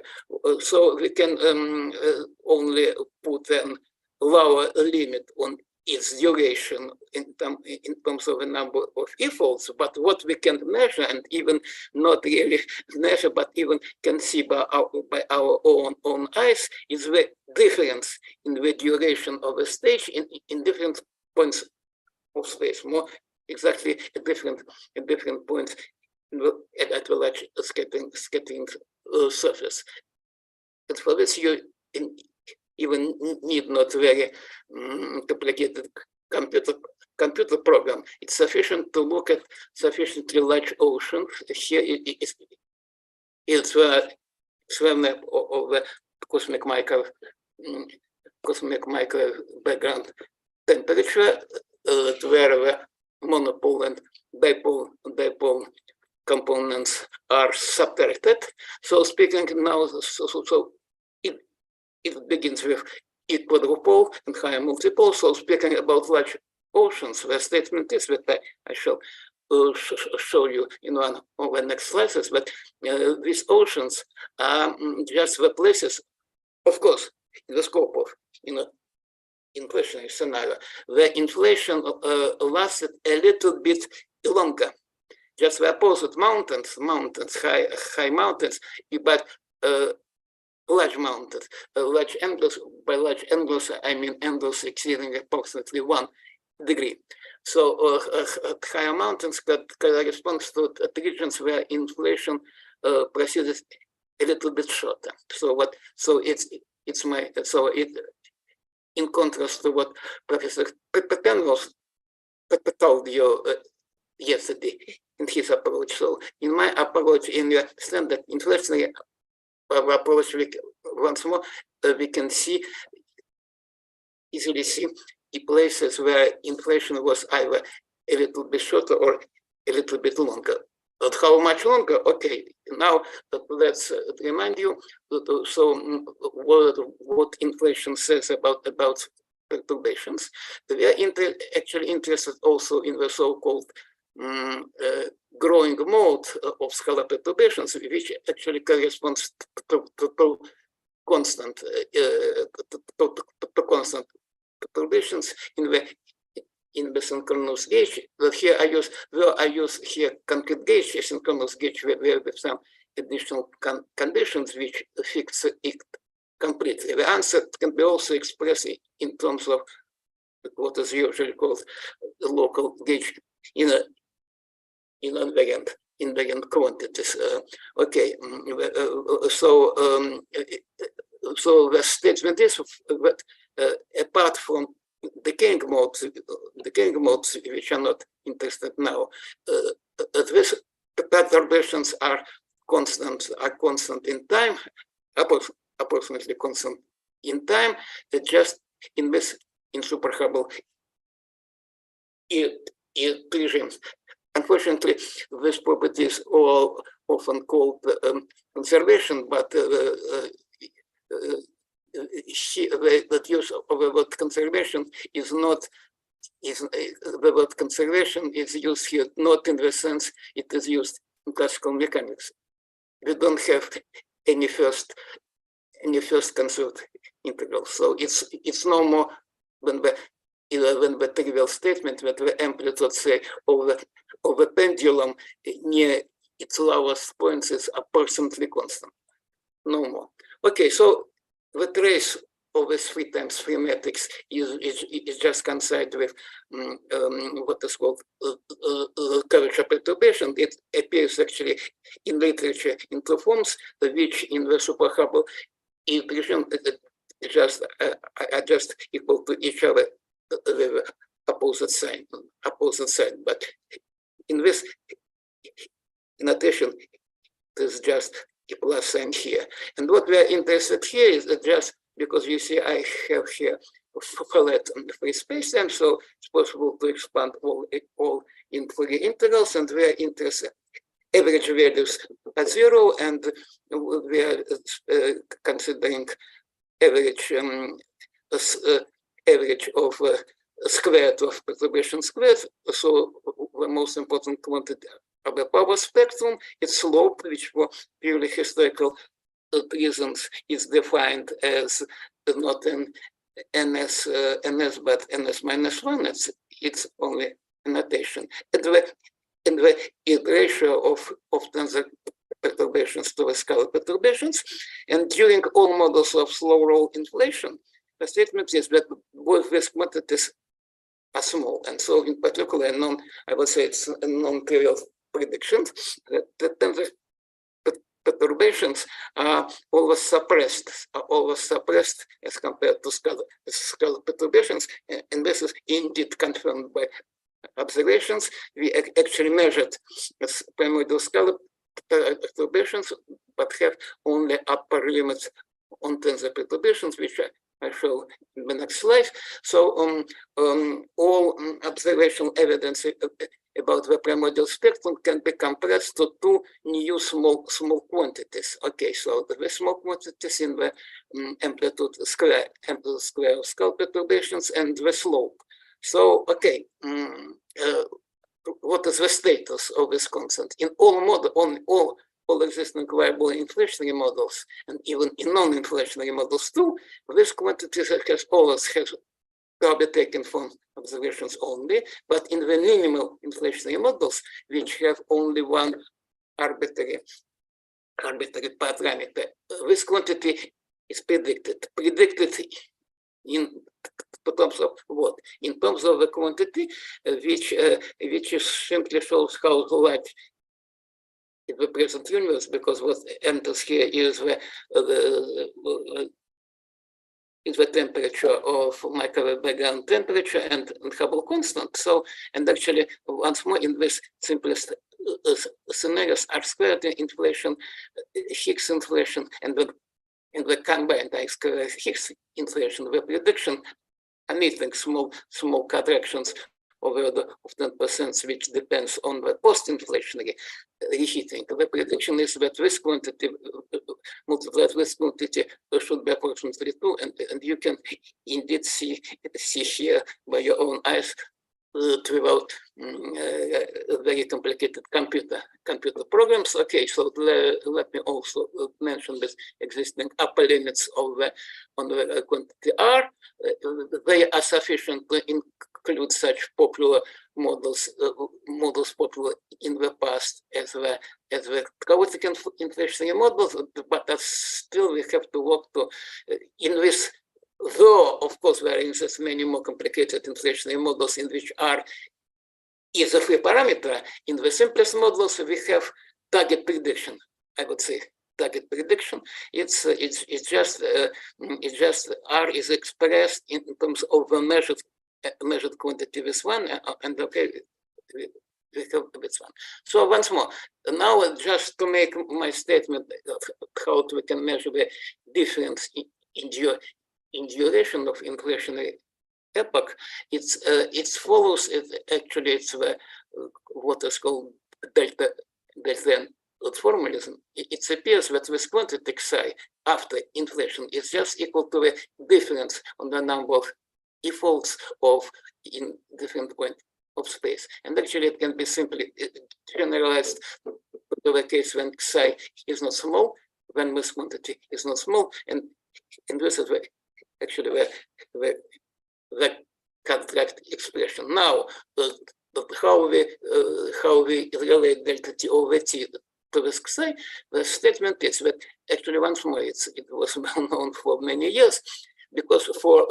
So we can only put a lower limit on its duration in terms of a number of e-folds, but what we can measure, and even not really measure, but even can see by our own eyes, is the difference in the duration of a stage in different points of space. More exactly, at different points at the large scattering surface. And for this, you even need not very complicated computer program. It's sufficient to look at sufficiently large ocean. Here it's a map of the cosmic micro background temperature, where the monopole and dipole components are subtracted. So speaking now, it begins with equadrupole and higher multipole. So speaking about large oceans, the statement is that I shall show you in one of the next slides, but these oceans are just the places, of course, in the scope of inflationary scenario, the inflation lasted a little bit longer. Just the opposite mountains, high mountains, but large mountains, large angles. By large angles, I mean angles exceeding approximately 1 degree. So higher mountains corresponds to regions where inflation proceeds a little bit shorter. So in contrast to what Professor Penrose told you yesterday in his approach. So in my approach, in the standard inflationary approach, once more, we can easily see places where inflation was either a little bit shorter or a little bit longer. But how much longer? Okay, now let's remind you. So what inflation says about perturbations. We are actually interested also in the so-called growing mode of scalar perturbations, which actually corresponds to constant constant perturbations in the synchronous gauge. But here I use here concrete gauge, a synchronous gauge where with some additional conditions which fix it completely. The answer can be also expressed in terms of what is usually called the local gauge in invariant quantities. Okay, so the statement is that apart from decaying modes which are not interested now, these perturbations are constant in time, approximately constant in time, just in super Hubble regimes. Unfortunately, this property is often called conservation, but the use of the word conservation is not. The word conservation is used here not in the sense it is used in classical mechanics. we don't have any first conserved integral. So it's no more than the trivial statement that the amplitude, say, of the pendulum near its lowest points is approximately constant. No more. Okay, so the trace of this 3 times 3 matrix is just coincide with what is called curvature perturbation. It appears actually in literature in 2 forms, which in the super Hubble equation are just equal to each other with opposite sign. But in this notation, there's just a plus sign here. And what we are interested here is that just because you see I have here flat free space time, so it's possible to expand all in Fourier integrals, and we are interested average values at 0, and we are considering average average of squared of perturbation squared. So the most important quantity of the power spectrum, its slope, which for purely historical reasons is defined as not an ns but ns minus 1. It's only a notation. And the ratio of tensor perturbations to the scalar perturbations. And during all models of slow roll inflation, the statement is that both these quantities are small. And so in particular, I would say it's a non-trivial prediction that the tensor perturbations are always suppressed as compared to scalar perturbations. And this is indeed confirmed by observations. We actually measured primordial scalar perturbations, but have only upper limits on tensor perturbations, which I show in the next slide. So all observational evidence about the primordial spectrum can be compressed to 2 new small quantities. Okay, so the small quantities in the amplitude square of scalar perturbations and the slope. So okay, what is the status of this constant in all existing viable inflationary models, and even in non-inflationary models too? This quantity has always probably taken from observations only, but in the minimal inflationary models, which have only one arbitrary parameter, this quantity is predicted in terms of what? In terms of the quantity, which simply shows how large is the present universe, because what enters here is the temperature of microwave background temperature and Hubble constant. So, and actually, once more, in this simplest scenarios, R squared inflation, Higgs inflation, and the combined R squared Higgs inflation, the prediction emitting small contractions over the of 10%, which depends on the post-inflationary reheating. The prediction is that this quantity multiplied with quantity should be approximately 2, and you can indeed see here by your own eyes without very complicated computer programs. Okay, so let me also mention this existing upper limits of on the quantity R. They are sufficient to include such popular models popular in the past as the chaotic inflationary models, but still we have to work to in this. Though, of course, there exist many more complicated inflationary models in which R is a free parameter. In the simplest models, we have target prediction. I would say target prediction. It's just R is expressed in terms of a measured quantity with 1, and okay, we have with 1. So once more, now just to make my statement of how we can measure the difference in duration of inflationary epoch, it follows. Actually, it's what is called delta formalism. It appears that this quantity psi after inflation is just equal to the difference on the number of defaults of in different point space. And actually it can be simply generalized to the case when psi is not small, when mass quantity is not small, and this is actually the contract expression. Now, how we relate delta T over T to this psi, the statement is that actually once more it was well known for many years, because for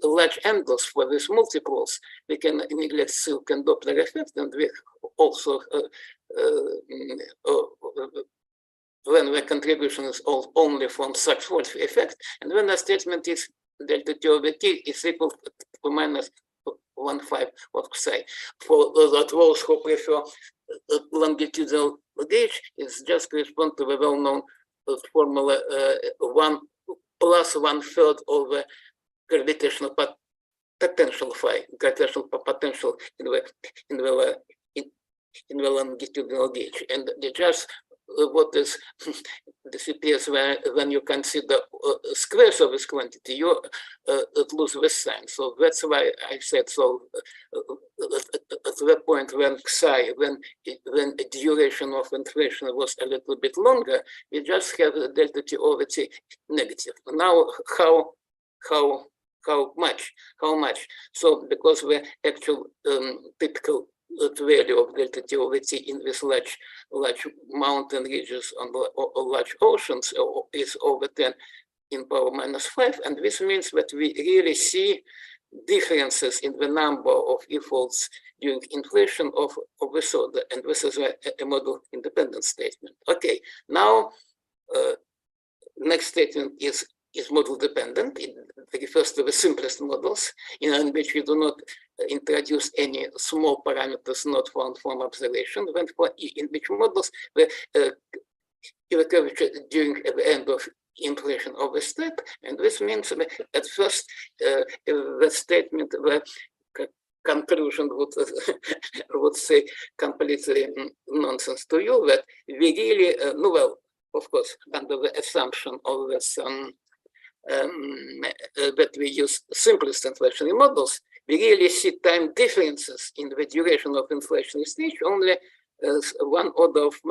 large angles, for these multiples, we can neglect silk and Doppler effect, and we also when the contribution is only from Sachs-Wolff effect, and when the statement is delta T over T is equal to minus 1/5 of psi. For those who prefer longitudinal gauge, it's just correspond to the well-known formula 1 plus 1/3 of the gravitational potential phi, gravitational potential in the longitudinal gauge, and just what is disappears when you consider squares of this quantity, you lose this sign. So that's why I said so. At the point when psi, when the duration of inflation was a little bit longer, we just have delta T over T negative. Now, how much? So because the actual typical value of delta T over T in this large mountain regions or large oceans is over 10 in power minus 5, and this means that we really see differences in the number of e-folds during inflation of this order, and this is a model independent statement. Okay, now next statement is model dependent. It refers to the simplest models in which we do not introduce any small parameters not found from observation, when in which models the curvature during the end of inflation of a step, and this means that at first the statement, the conclusion would say completely nonsense to you, that we really, well, of course, under the assumption of this that we use simplest inflationary models, we really see time differences in the duration of inflationary stage only as one order of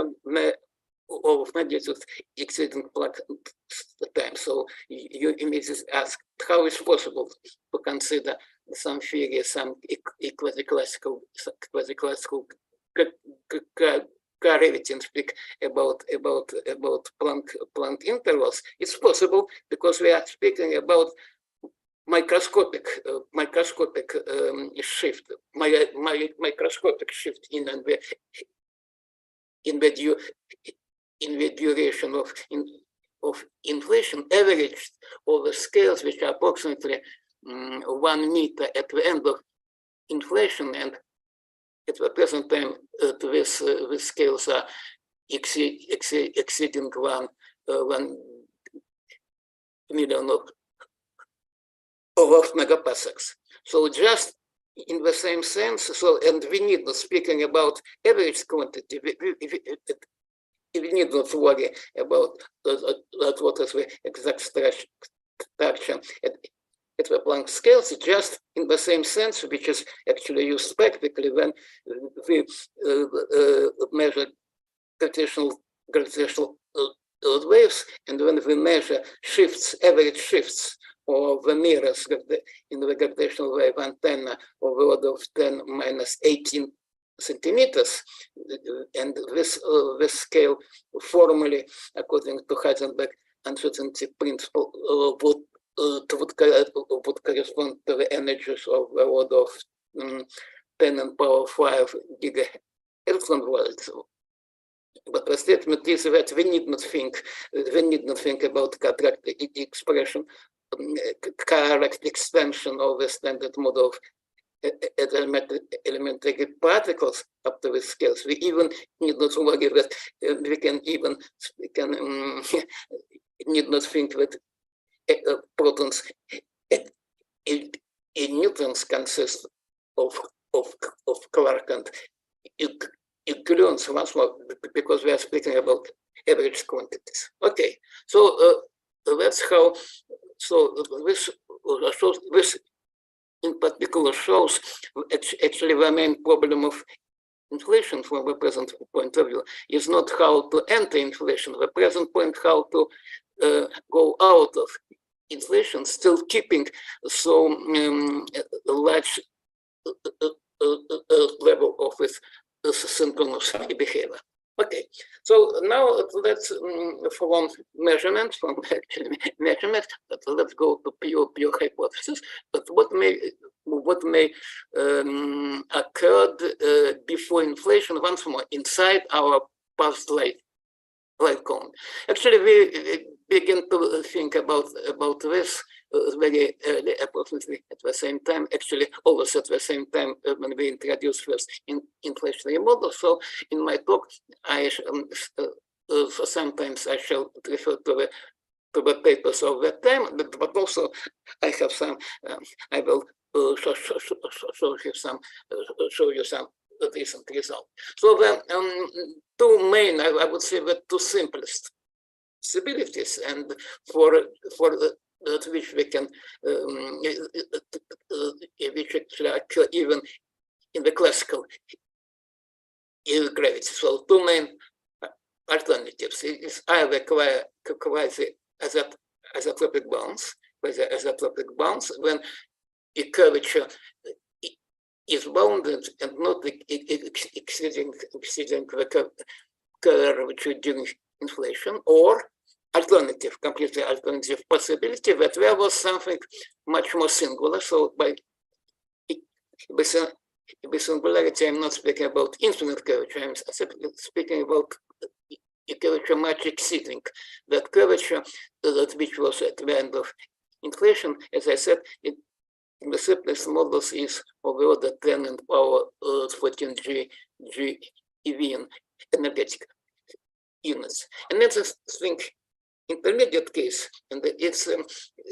magnitude exceeding Planck time. So you immediately ask, how is possible to consider some theory, some quasi-classical gravity and speak about Planck intervals? It's possible because we are speaking about microscopic shift, microscopic shift in the duration of inflation, averaged over scales which are approximately 1 meter at the end of inflation, and at the present time these scales are exceeding 1 million of megaparsecs. So just in the same sense, so, and we need not speaking about average quantity, we need not worry about what is the exact structure at the Planck scales, just in the same sense, which is actually used practically when we measure gravitational waves, and when we measure shifts, average shifts, or the mirrors in the gravitational wave antenna of the order of 10 minus 18 centimeters, and this scale formally, according to Heisenberg uncertainty principle, would correspond to the energies of the order of 10 in power 5 gigaelectron volts. But the statement is that we need not think about correct expression, correct extension of the standard model of elementary particles up to the scales. We even need not worry that we can need not think that protons in neutrons consist of quark and gluons once more, because we are speaking about average quantities. Okay, so that's how. So this in particular shows actually the main problem of inflation from the present point of view is not how to enter inflation. The present point how to go out of inflation, still keeping so large level of its synchronous behavior. Okay, so now let's from measurement, but let's go to pure hypothesis. But what may occurred before inflation once more inside our past life cone? Actually, we begin to think about this very early, approximately at the same time, actually always at the same time when we introduce first inflationary models. So in my talk, I sometimes I shall refer to the papers of that time, but also I have some, I will show you some recent results. So the two main, I would say the two simplest possibilities, and for which we can, which actually occur even in the classical gravity. So two main alternatives is either quasi-azeotropic bounds, when a curvature is bounded and not exceeding the curvature during inflation, or completely alternative possibility that there was something much more singular. So by singularity, I'm not speaking about infinite curvature, I'm speaking about a curvature much exceeding that curvature which was at the end of inflation. As I said, in the simplest models is of the order 10 and power 14 GeV energetic units. And let's just think intermediate case, and it's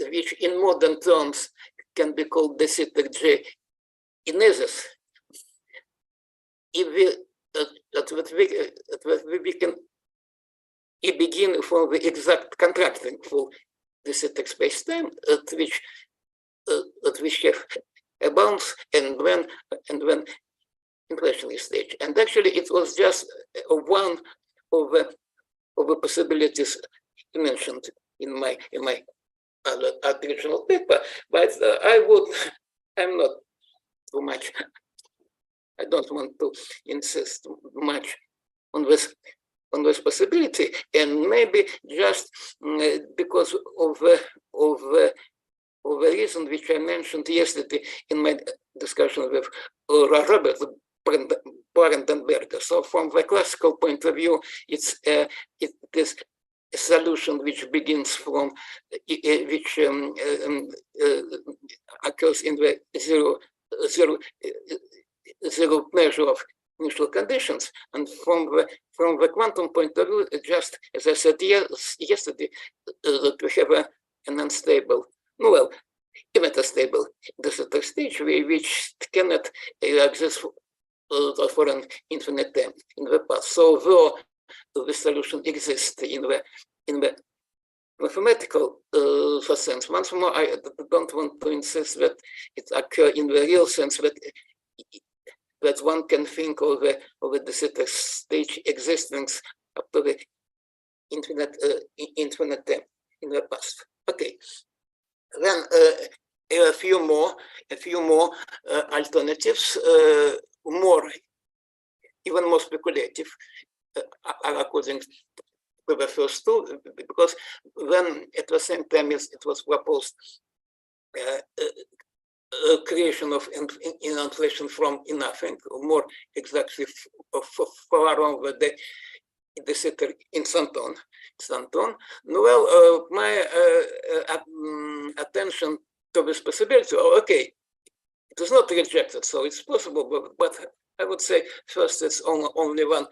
which in modern terms can be called de Sitter J inesis. If we can begin from the exact contracting for de Sitter space-time at which have a bounce and when inflationary stage. And actually, it was just one of the possibilities mentioned in my original paper, but I'm not too much. I don't want to insist much on this possibility, and maybe just because of the reason which I mentioned yesterday in my discussion with Robert Brandenberger. So from the classical point of view, it is a solution which begins from which occurs in the zero measure of initial conditions, and from the quantum point of view, just as I said yesterday, we have an unstable, well, even a stable de Sitter stage which cannot exist for an infinite time in the past. So though the solution exists in the mathematical sense, once more, I don't want to insist that it occurs in the real sense that one can think of the de Sitter stage existence up to the infinite time in the past. Okay, then a few more alternatives, even more speculative, according to the first two, because when at the same time it was proposed creation of inflation from nothing, more exactly far over the de Sitter in Santon. Well, my attention to this possibility, okay, it is not rejected, so it's possible, but I would say first it's only one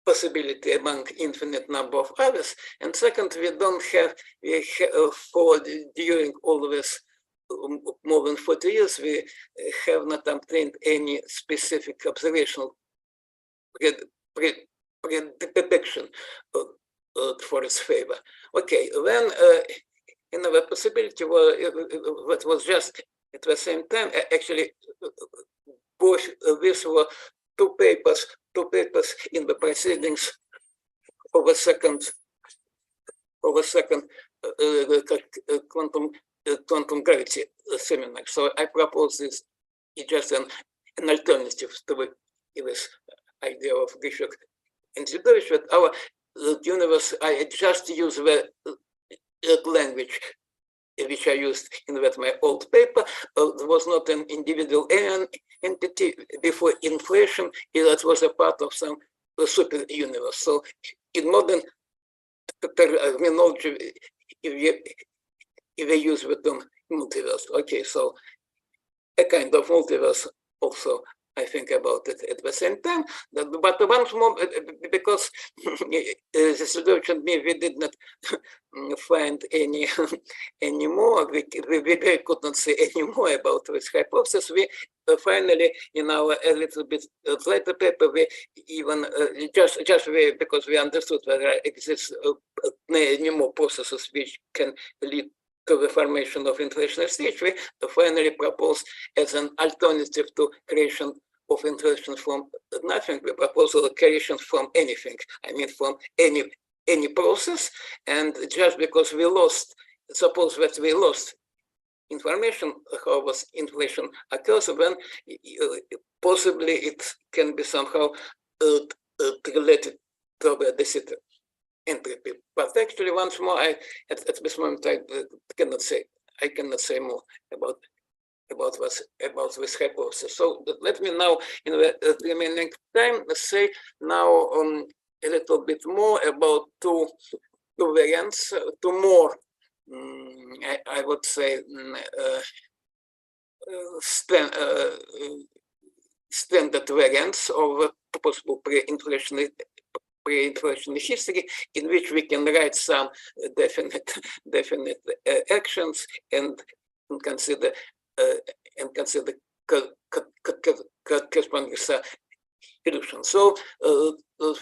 possibility among infinite number of others, and second, we have for during all this more than 40 years, we have not obtained any specific observational prediction for its favor. Okay, then another possibility that was just at the same time, actually, both these were two papers in the proceedings of a second quantum gravity seminar. So I propose this is just an alternative to this idea of Grishuk and Zidovich, that our universe, I just use the language which I used in that my old paper. There was not an individual alien entity before inflation. That was a part of some super universe. So in modern terminology, if we use the term multiverse, okay, so a kind of multiverse also I think about it at the same time. But once more, because the solution and me, we did not find any more. We could not say any more about this hypothesis. We finally, in our a little bit later paper, we even just because we understood that there exists many more processes which can lead to the formation of inflationary stage, we finally proposed as an alternative to creation of inflation from nothing, we propose creation from anything. I mean, from any process. And just because we lost, suppose that we lost information how was inflation occurs, then possibly it can be somehow related to the density entropy. But actually, once more, at this moment I cannot say more about this hypothesis. So let me now, in the remaining time, say now a little bit more about two variants, two more, I would say, standard variants of possible pre-inflationary history, in which we can write some definite actions and consider corresponding solutions. So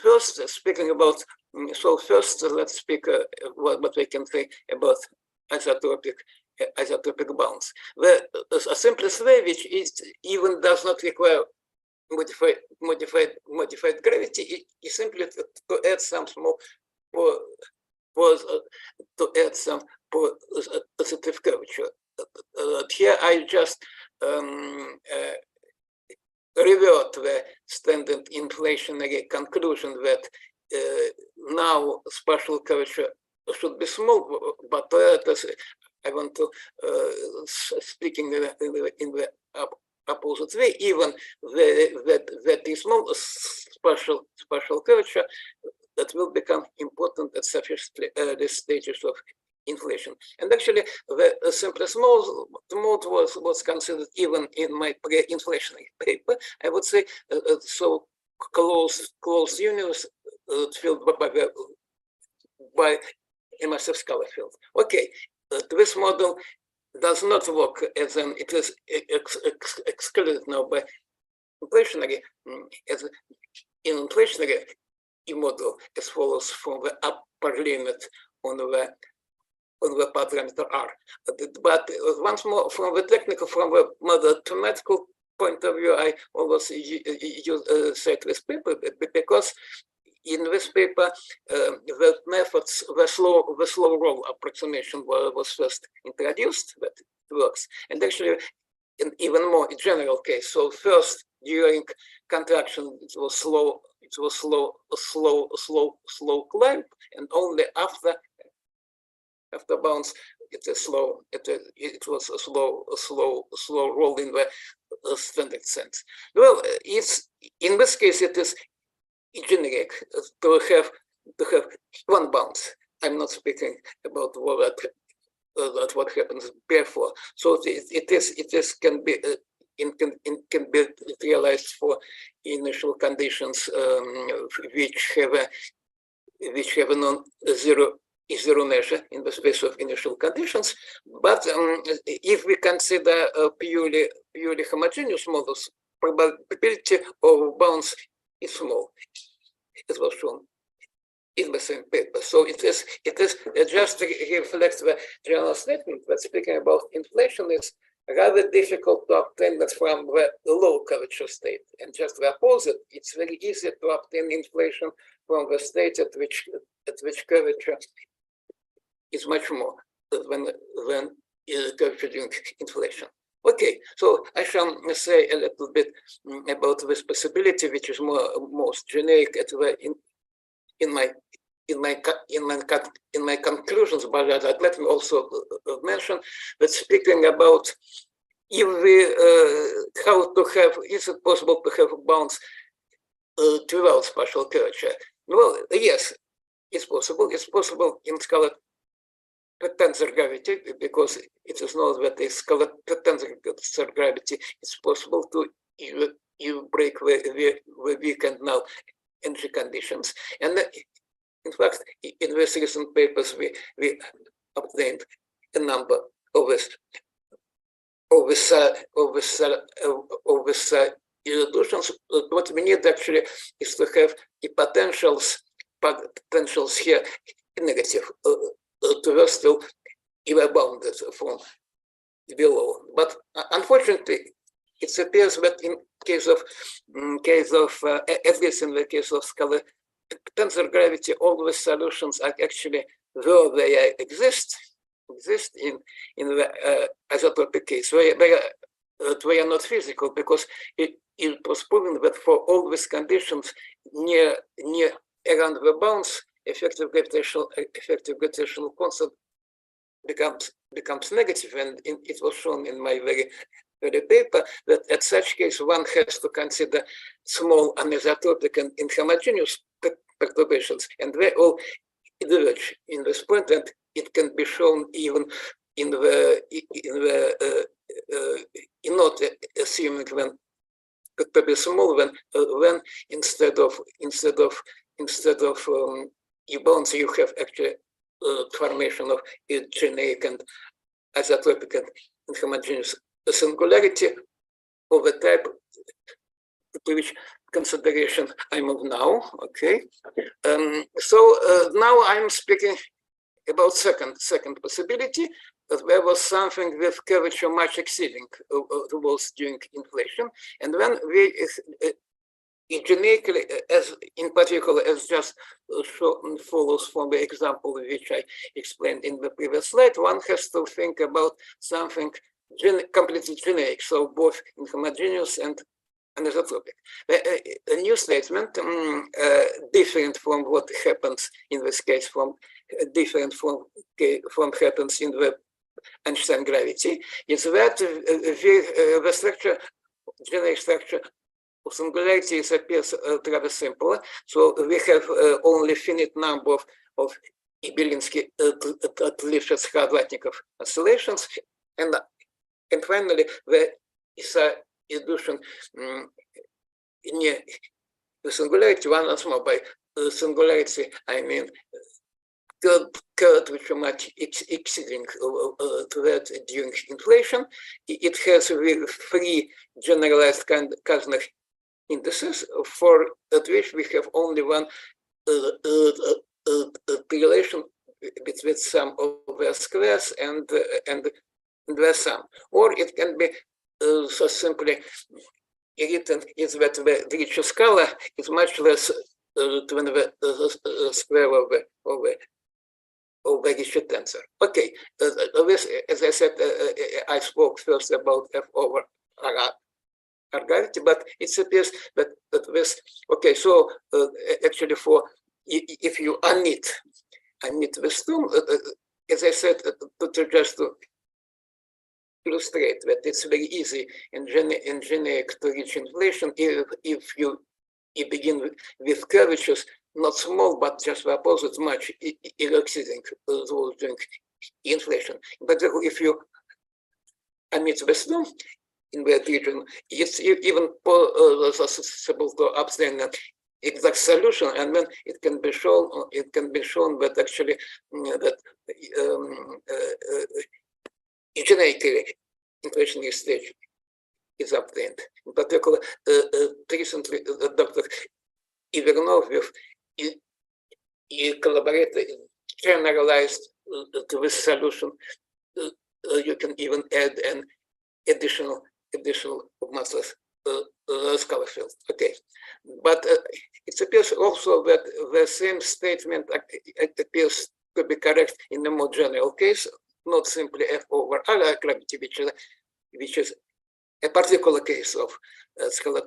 first, speaking about, let's speak what we can say about isotropic bounds. A simplest way, which even does not require modified gravity, is simply to add some small positive curvature. Here I just revert the standard inflationary conclusion that now spatial curvature should be small, but I want to speaking in the opposite way, even that is small spatial curvature that will become important at sufficiently early stages of inflation. And actually, the simplest mode was considered even in my pre-inflationary paper. I would say so closed universe filled by immersive scalar field. Okay, this model does not work as an, it is excluded now by inflationary, as in inflationary model as follows from the upper limit on the parameter R. But once more, from the mathematical point of view, I always cite this paper because in this paper, the methods, the slow roll approximation was first introduced, that it works. And actually, in even more general case, so first during contraction, it was slow climb, and only after bounce, it was a slow roll in the standard sense. Well, it's in this case it is generic to have one bounce. I'm not speaking about what happens before. So it can be realized for initial conditions which have a non-zero measure in the space of initial conditions. But if we consider purely homogeneous models, probability of bounce is small. It was shown in the same paper. So it is just reflects the general statement that speaking about inflation is rather difficult to obtain that from the low curvature state. And just the opposite, it's very easy to obtain inflation from the state at which curvature is much more than curvature during inflation. Okay, so I shall say a little bit about this possibility, which is most generic at the in my conclusions, but let me also mention that speaking about if we how to have, is it possible to have bounds without spatial curvature? Well, yes, it's possible. It's possible in scalar tensor gravity, because it is known that in scalar tensor gravity it's possible to you break the weak and null energy conditions. And in fact, in these recent papers, we obtained a number of illusions. What we need actually is to have the potentials here negative to were still bounded from below. But unfortunately, it appears that in case of at least in the case of scalar tensor gravity, all the solutions are actually where they exist in the isotropic case. They are not physical, because it was proven that for all these conditions near around the bounds, effective gravitational constant becomes negative, and it was shown in my very paper that at such case one has to consider small anisotropic and inhomogeneous perturbations, and they all diverge in this point, and it can be shown even in not assuming when to be small, when instead of bounds you have actually formation of generic and isotropic and homogeneous singularity of the type to which consideration I move now. Okay, so now I'm speaking about second possibility, that there was something with curvature much exceeding the walls during inflation, and when we generically, as in particular, as just follows from the example which I explained in the previous slide, one has to think about something completely generic, so both inhomogeneous and anisotropic. A new statement, different from what happens in this case, different from happens in the Einstein gravity, is that the structure, generic structure of singularity appears rather simple. So we have only finite number of Ibelinsky Lifshitz-Kharlatnikov oscillations, and finally there is a illusion near the singularity. Once more, by singularity I mean curve which are much exceeding to that during inflation. It has three generalized Kasner indices, for at which we have only one relation between sum of their squares and their sum, or it can be so simply written is that the Dirichlet scalar is much less than the square of the Dirichlet tensor. Okay, this, as I said, I spoke first about F over R gravity, but it appears that this, okay, so actually for if you unneat this term, as I said, just to illustrate that it's very easy and generic to reach inflation if you begin with curvatures not small but just the opposite, much exceeding those during inflation. But if you omit this term in that region, it's even possible to obtain an exact solution, and then it can be shown that actually that generically inflationary stage is obtained. In particular, recently Dr. Ivernov he collaborated, generalized to this solution. You can even add an additional massless scalar field. Okay, but it appears also that the same statement appears to be correct in the more general case, not simply F over R gravity, which is a particular case of scalar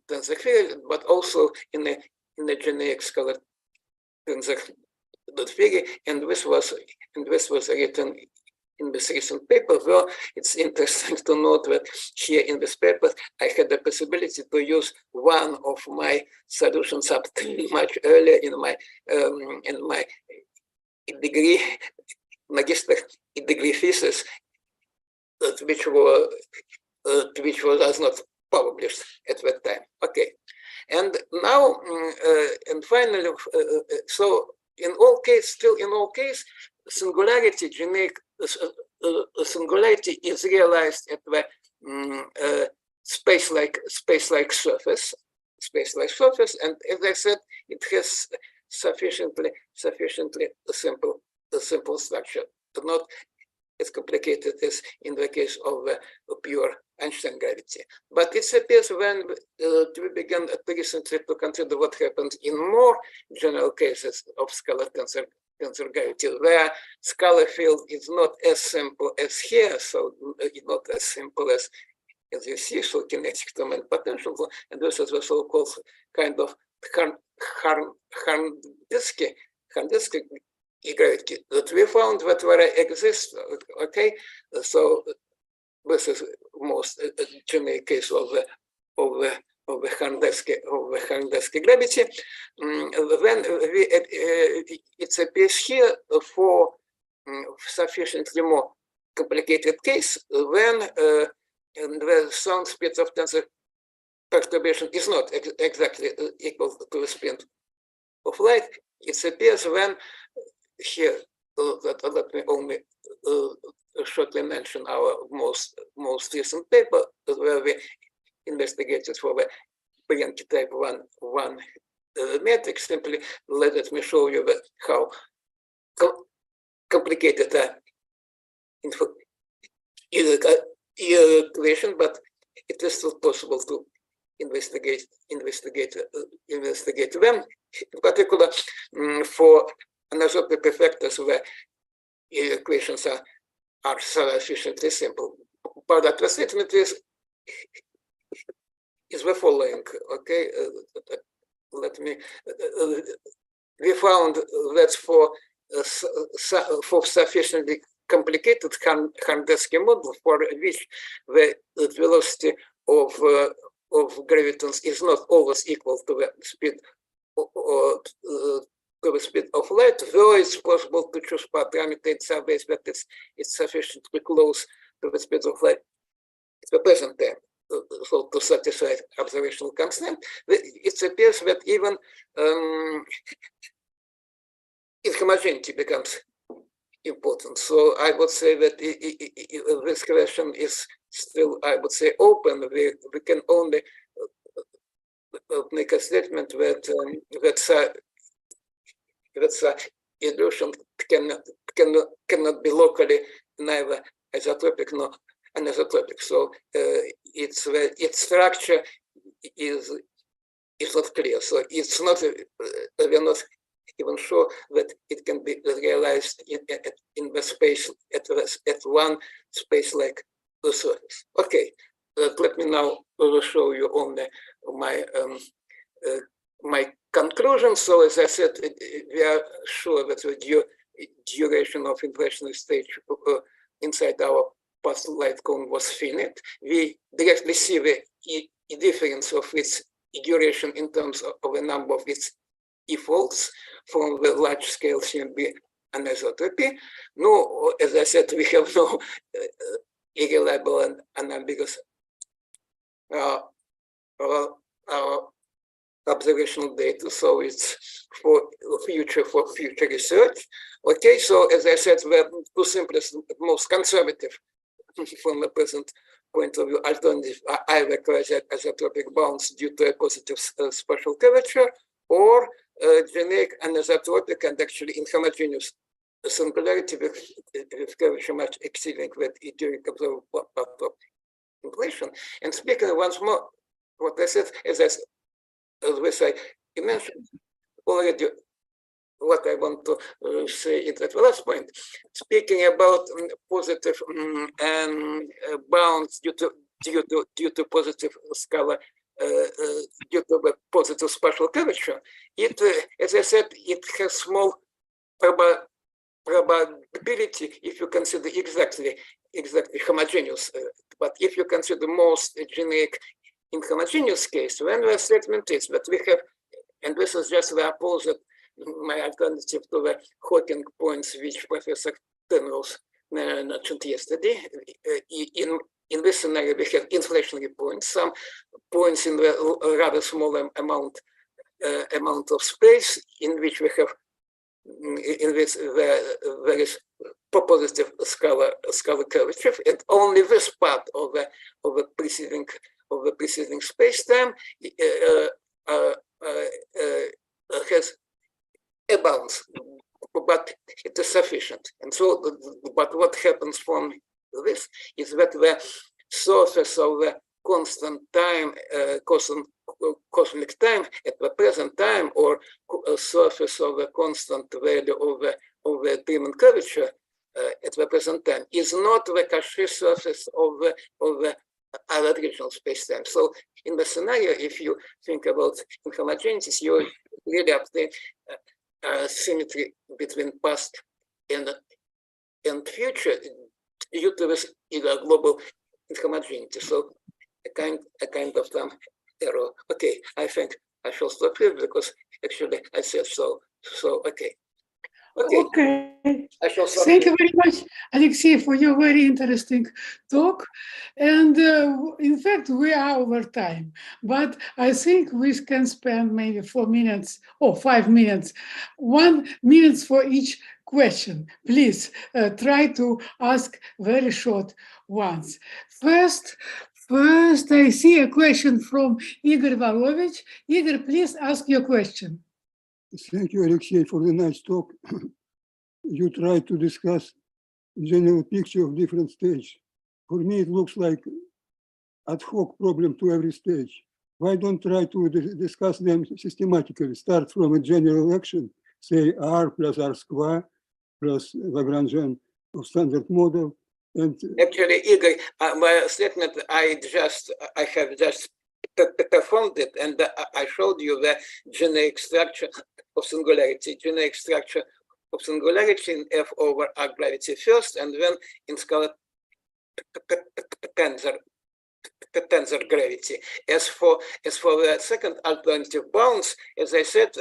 tensor field, but also in the generic scalar tensor theory, and this was written in this recent paper. Well, it's interesting to note that here in this paper, I had the possibility to use one of my solutions up to much earlier in my degree, magister degree thesis, which was not published at that time. Okay, and now and finally, so in all case, singularity generic singularity is realized at the space-like surface, and as I said, it has sufficiently simple structure, but not as complicated as in the case of pure Einstein gravity. But it appears when we began recently to consider what happens in more general cases of scalar tensor gravity, where scalar field is not as simple as here, so not as simple as you see, so kinetic domain potential, and this is the so-called kind of Harn-Diski gravity that we found that where exists. Okay, so this is most generic case of the Harn-Diski gravity. Then it appears here for sufficiently more complicated case when the sound speed of tensor perturbation is not exactly equal to the speed of light. It appears when here, let me only shortly mention our most recent paper where we investigated for the Bianchi type 1 metric. Simply let me show you how complicated equation, but it is still possible to investigate them, in particular for anisotropy factors where equations are sufficiently simple. But that the statement is the following. Okay, let me. We found that for sufficiently complicated Harn-Diski model for which the velocity of gravitons is not always equal to the speed of light, though it's possible to choose parameter in some ways that it's sufficiently close to the speed of light at the present time, so to satisfy observational constant. It appears that even homogeneity becomes important. So I would say that this question is still, I would say, open. We can only make a statement that illusion cannot be locally neither isotropic nor anisotropic. So its structure is not clear. So it's not. We're not even sure that it can be realized in the space at one space like the surface. Okay, let me now show you only my conclusion. So as I said, we are sure that the duration of inflationary stage inside our past light cone was finite. We directly see the difference of its duration in terms of the number of its e-folds from the large scale CMB anisotropy. No, as I said, we have no irreliable and unambiguous observational data, so it's for future research. Okay, so as I said, the two simplest, most conservative from the present point of view alternatives are either quasi-isotropic bounds due to a positive spatial curvature, or generic anisotropic and actually inhomogeneous singularity with curvature much exceeding that during observable part of inflation. And speaking once more, what I said, as I mentioned already, what I want to say at the last point, speaking about positive bounds due to positive scalar, due to the positive spatial curvature, it, as I said, it has small probability if you consider exactly homogeneous. But if you consider most generic inhomogeneous case, when the statement is that we have, and this is just the opposite, my alternative to the Hawking points which Professor Penrose mentioned yesterday. In this scenario, we have inflationary points, some points in the rather small amount of space in which we have, in which there is positive scalar curvature, and only this part of the preceding space-time has a bounce, but it is sufficient. And so, but what happens from this is that the surface of the constant time, cosmic time at the present time, or surface of the constant value of the Riemann curvature at the present time, is not the Cauchy surface of the other regional space-time. So, in the scenario, if you think about inhomogeneities, you really obtain symmetry between past and future due to this global inhomogeneity. So a kind of some error. Okay, I think I shall stop here because actually I said so. So okay. Okay. I shall stop Thank here. you very much, Alexei, for your very interesting talk. And in fact, we are over time, but I think we can spend maybe 4 minutes or 5 minutes, 1 minute for each question. Please try to ask very short ones. First, I see a question from Igor Valovich. Igor, please ask your question. Thank you, Alexei, for the nice talk. You try to discuss general picture of different stages. For me, it looks like ad hoc problem to every stage. Why don't try to discuss them systematically? Start from a general action, say R plus R square plus Lagrangian of standard model. And actually, Igor, my statement, I have just performed it, and I showed you the generic structure of singularity, generic structure of singularity in F over R gravity first, and then in scalar tensor gravity. As for the second alternative bounds, as I said,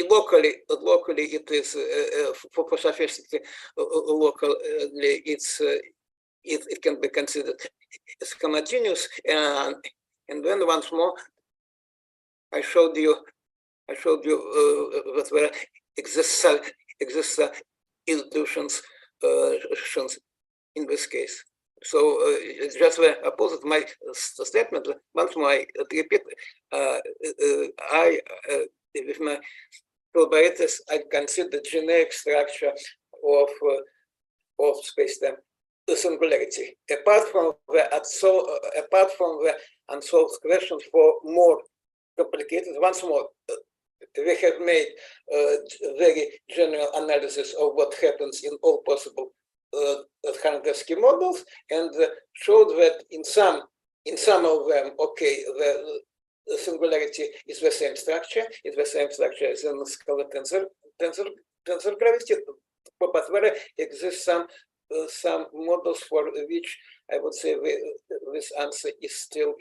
locally it is for sophisticated locally it can be considered as homogeneous, and then once more I showed you that there exists illusions in this case. So it's just the opposite my statement. Once more I repeat, with my collaborators, I consider generic structure of space-time singularity. Apart from the unsolved questions for more complicated, once more, we have made very general analysis of what happens in all possible Khanagowski models, and showed that in some of them, okay, the singularity is the same structure. It's the same structure as in scalar tensor gravity, but there exists some models for which I would say this answer is still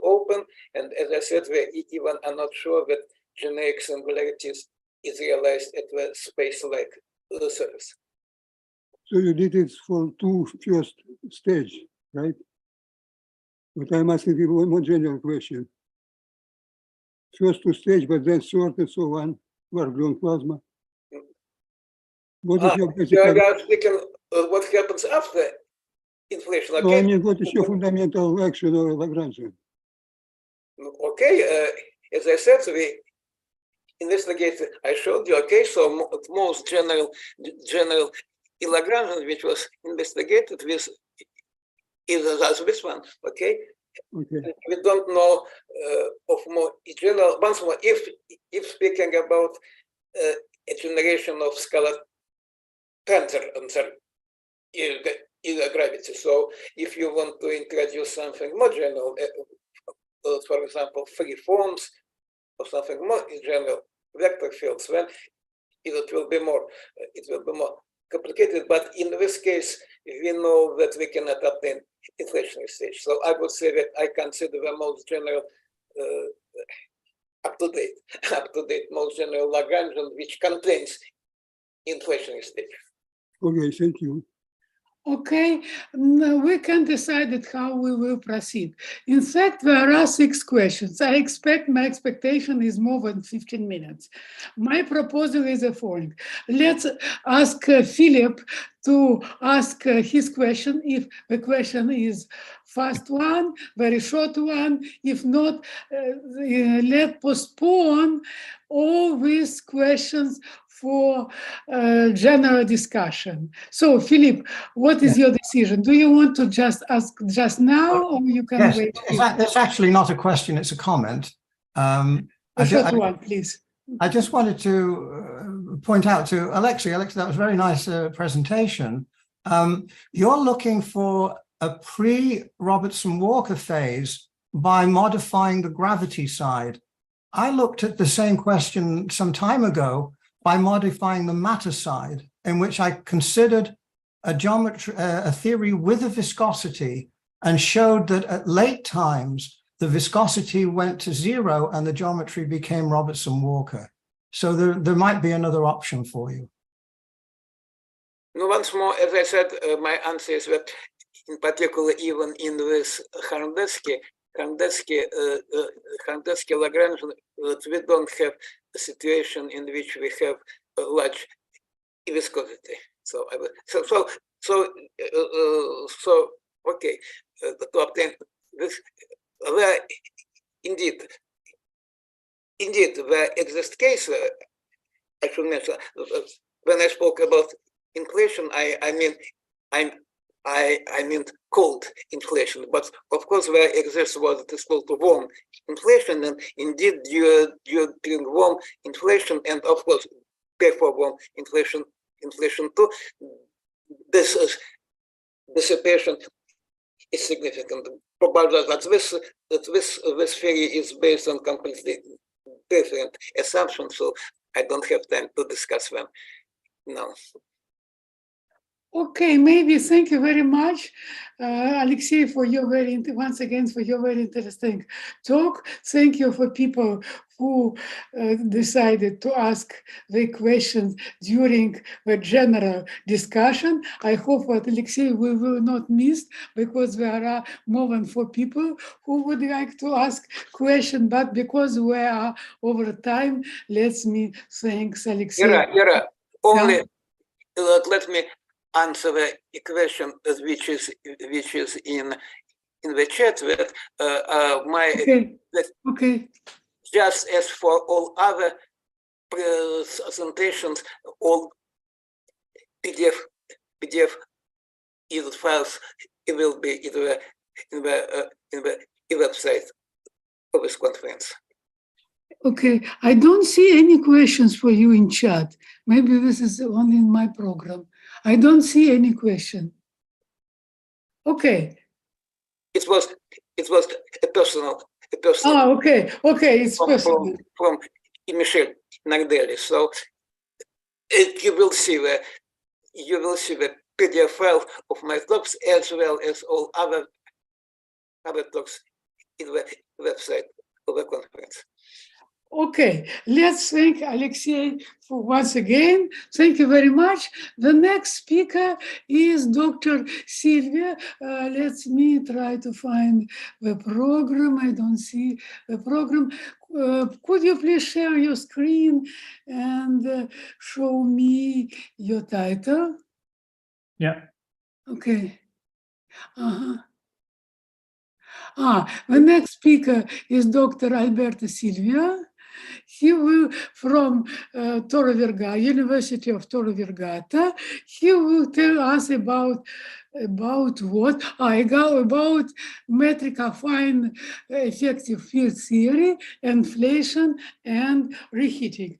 open. And as I said, we even are not sure that generic singularities is realized at the space-like surface. so you did it for two first stage, right? But I'm asking you one more general question. First two stage, but then third and so on, work-gluon plasma. What is your basic? You are speaking what happens after inflation. Okay. No, I mean, what is your fundamental action of Lagrangian? Okay, as I said, we investigated. I showed you. Okay, so most general Lagrangian, which was investigated with is this one, okay? Okay. We don't know of more general. Once more, if speaking about a generation of scalar tensor gravity, so if you want to introduce something more general, for example, free forms or something more in general, vector fields, then it will be more complicated. But in this case, we know that we cannot obtain inflationary stage. So I would say that I consider the most general, up-to-date, most general Lagrangian, which contains inflationary stage. Okay, thank you. Okay, we can decide how we will proceed. In fact, there are 6 questions. My expectation is more than 15 minutes. My proposal is the following. Let's ask Philip to ask his question. If the question is fast one, very short one. If not, let's postpone all these questions for general discussion. So, Philip, what is your decision? Do you want to just ask just now, or you can wait? It's actually not a question, it's a comment. A short one, please. I just wanted to point out to Alexei, that was a very nice presentation. You're looking for a pre-Robertson-Walker phase by modifying the gravity side. I looked at the same question some time ago by modifying the matter side, in which I considered a theory with a viscosity and showed that at late times, the viscosity went to 0 and the geometry became Robertson-Walker. So there might be another option for you. Once more, as I said, my answer is that in particular, even in this Harndesky Lagrangian, we don't have a situation in which we have a large viscosity. So okay, to obtain this, indeed there exist cases. I should mention when I spoke about inflation, I meant cold inflation, but of course there exists what is called warm inflation, and indeed during warm inflation, and of course before warm inflation too, this dissipation is significant. Probably that this theory is based on completely different assumptions, so I don't have time to discuss them now. Okay, maybe thank you very much, Alexei, for your once again for your very interesting talk. Thank you for people who decided to ask the questions during the general discussion. I hope that Alexei we will not miss, because there are more than 4 people who would like to ask questions, but because we are over time, let me thank Alexei. Ira, only let me answer the question which is in the chat with okay. Just as for all other presentations, all PDF files will be in the website of this conference. Okay, I don't see any questions for you in chat. Maybe this is only in my program. I don't see any question. Okay. It was a personal. Oh, okay, it's personal. From Michel Nardelli. So you will see the PDF file of my talks as well as all other talks in the website of the conference. Okay, let's thank Alexei for once again. Thank you very much. The next speaker is Dr. Sylvia. Let me try to find the program. I don't see the program. Could you please share your screen and show me your title? Yeah. Okay. The next speaker is Dr. Alberto Silvia. He will, from Torre Vergata, University of Torre Vergata, he will tell us about About what? I go about metric affine effective field theory, inflation, and reheating.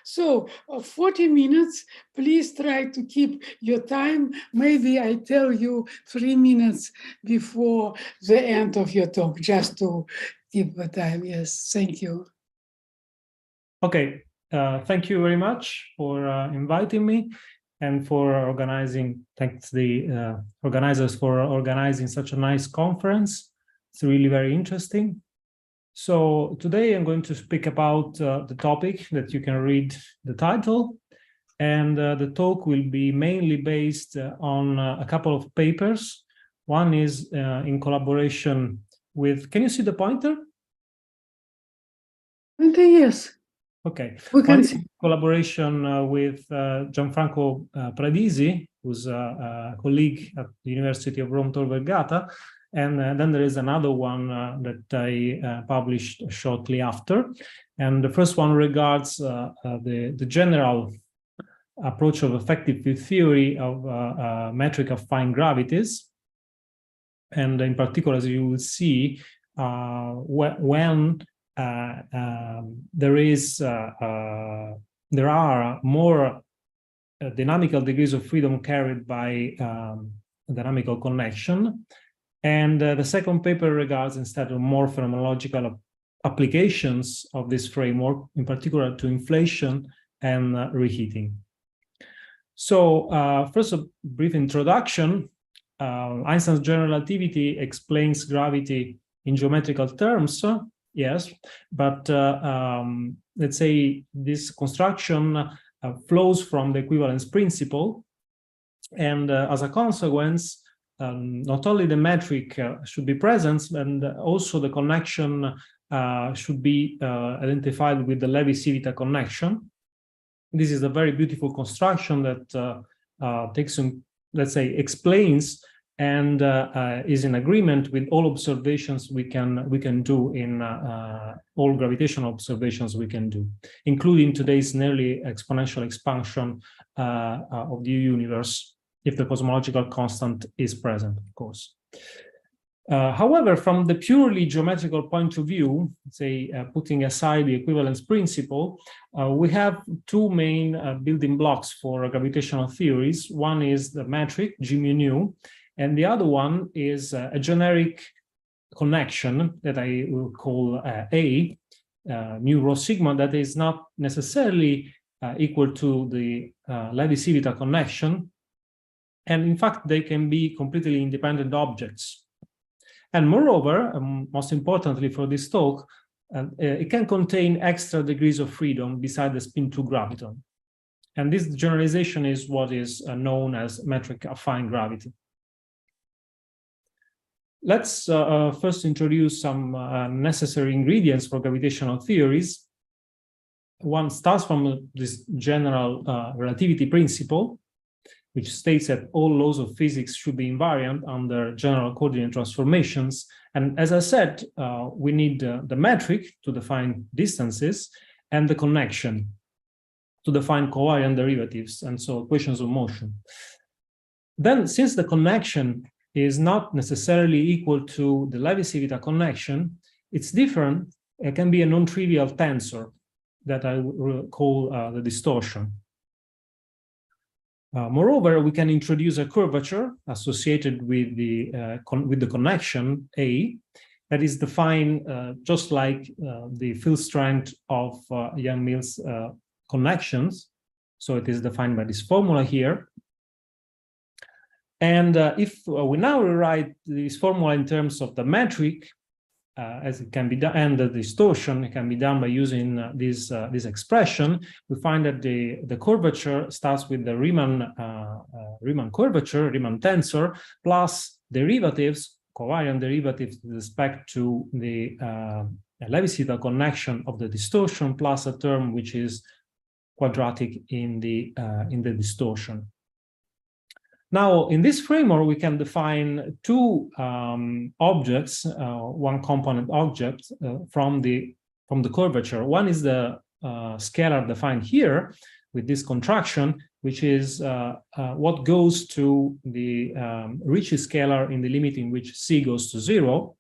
So 40 minutes, please try to keep your time. Maybe I tell you 3 minutes before the end of your talk, just to keep the time. Yes, thank you. Okay, thank you very much for inviting me and for organizing, thanks the organizers for organizing such a nice conference. It's really very interesting. So today I'm going to speak about the topic that you can read the title, and the talk will be mainly based on a couple of papers. One is in collaboration with, can you see the pointer? Yes. Okay. We can One see. Collaboration with Gianfranco Pradisi, who's a colleague at the University of Rome Tor Vergata, and then there is another one that I published shortly after. And the first one regards the general approach of effective field theory of metric affine gravities. And in particular, as you will see, when there are more dynamical degrees of freedom carried by dynamical connection. And the second paper regards instead of more phenomenological applications of this framework, in particular to inflation and reheating. So first, a brief introduction. Einstein's general relativity explains gravity in geometrical terms. Yes, but let's say this construction flows from the equivalence principle, and as a consequence, not only the metric should be present, and also the connection should be identified with the Levi-Civita connection. This is a very beautiful construction that takes some, let's say, explains and is in agreement with all observations we can do in all gravitational observations we can do, including today's nearly exponential expansion of the universe, if the cosmological constant is present, of course. However, from the purely geometrical point of view, say putting aside the equivalence principle, we have two main building blocks for gravitational theories. One is the metric G mu nu, and the other one is a generic connection that I will call A, mu rho sigma, that is not necessarily equal to the Levi-Civita connection. And in fact, they can be completely independent objects. And moreover, most importantly for this talk, it can contain extra degrees of freedom beside the spin 2 graviton. And this generalization is what is known as metric affine gravity. Let's first introduce some necessary ingredients for gravitational theories. One starts from this general relativity principle, which states that all laws of physics should be invariant under general coordinate transformations. And as I said, we need the metric to define distances and the connection to define covariant derivatives, and so equations of motion. Then, since the connection is not necessarily equal to the Levi-Civita connection, it's different. It can be a non-trivial tensor that I will call the distortion. Moreover, we can introduce a curvature associated with the connection A that is defined just like the field strength of Yang-Mills connections. So it is defined by this formula here. And if we now rewrite this formula in terms of the metric, as it can be done, and the distortion, it can be done by using this expression, we find that the curvature starts with the Riemann curvature, Riemann tensor, plus derivatives, covariant derivatives with respect to the Levi-Civita connection of the distortion, plus a term which is quadratic in the distortion. Now, in this framework, we can define two objects, one component object from the curvature. One is the scalar defined here with this contraction, which is what goes to the Ricci scalar in the limit in which C goes to 0.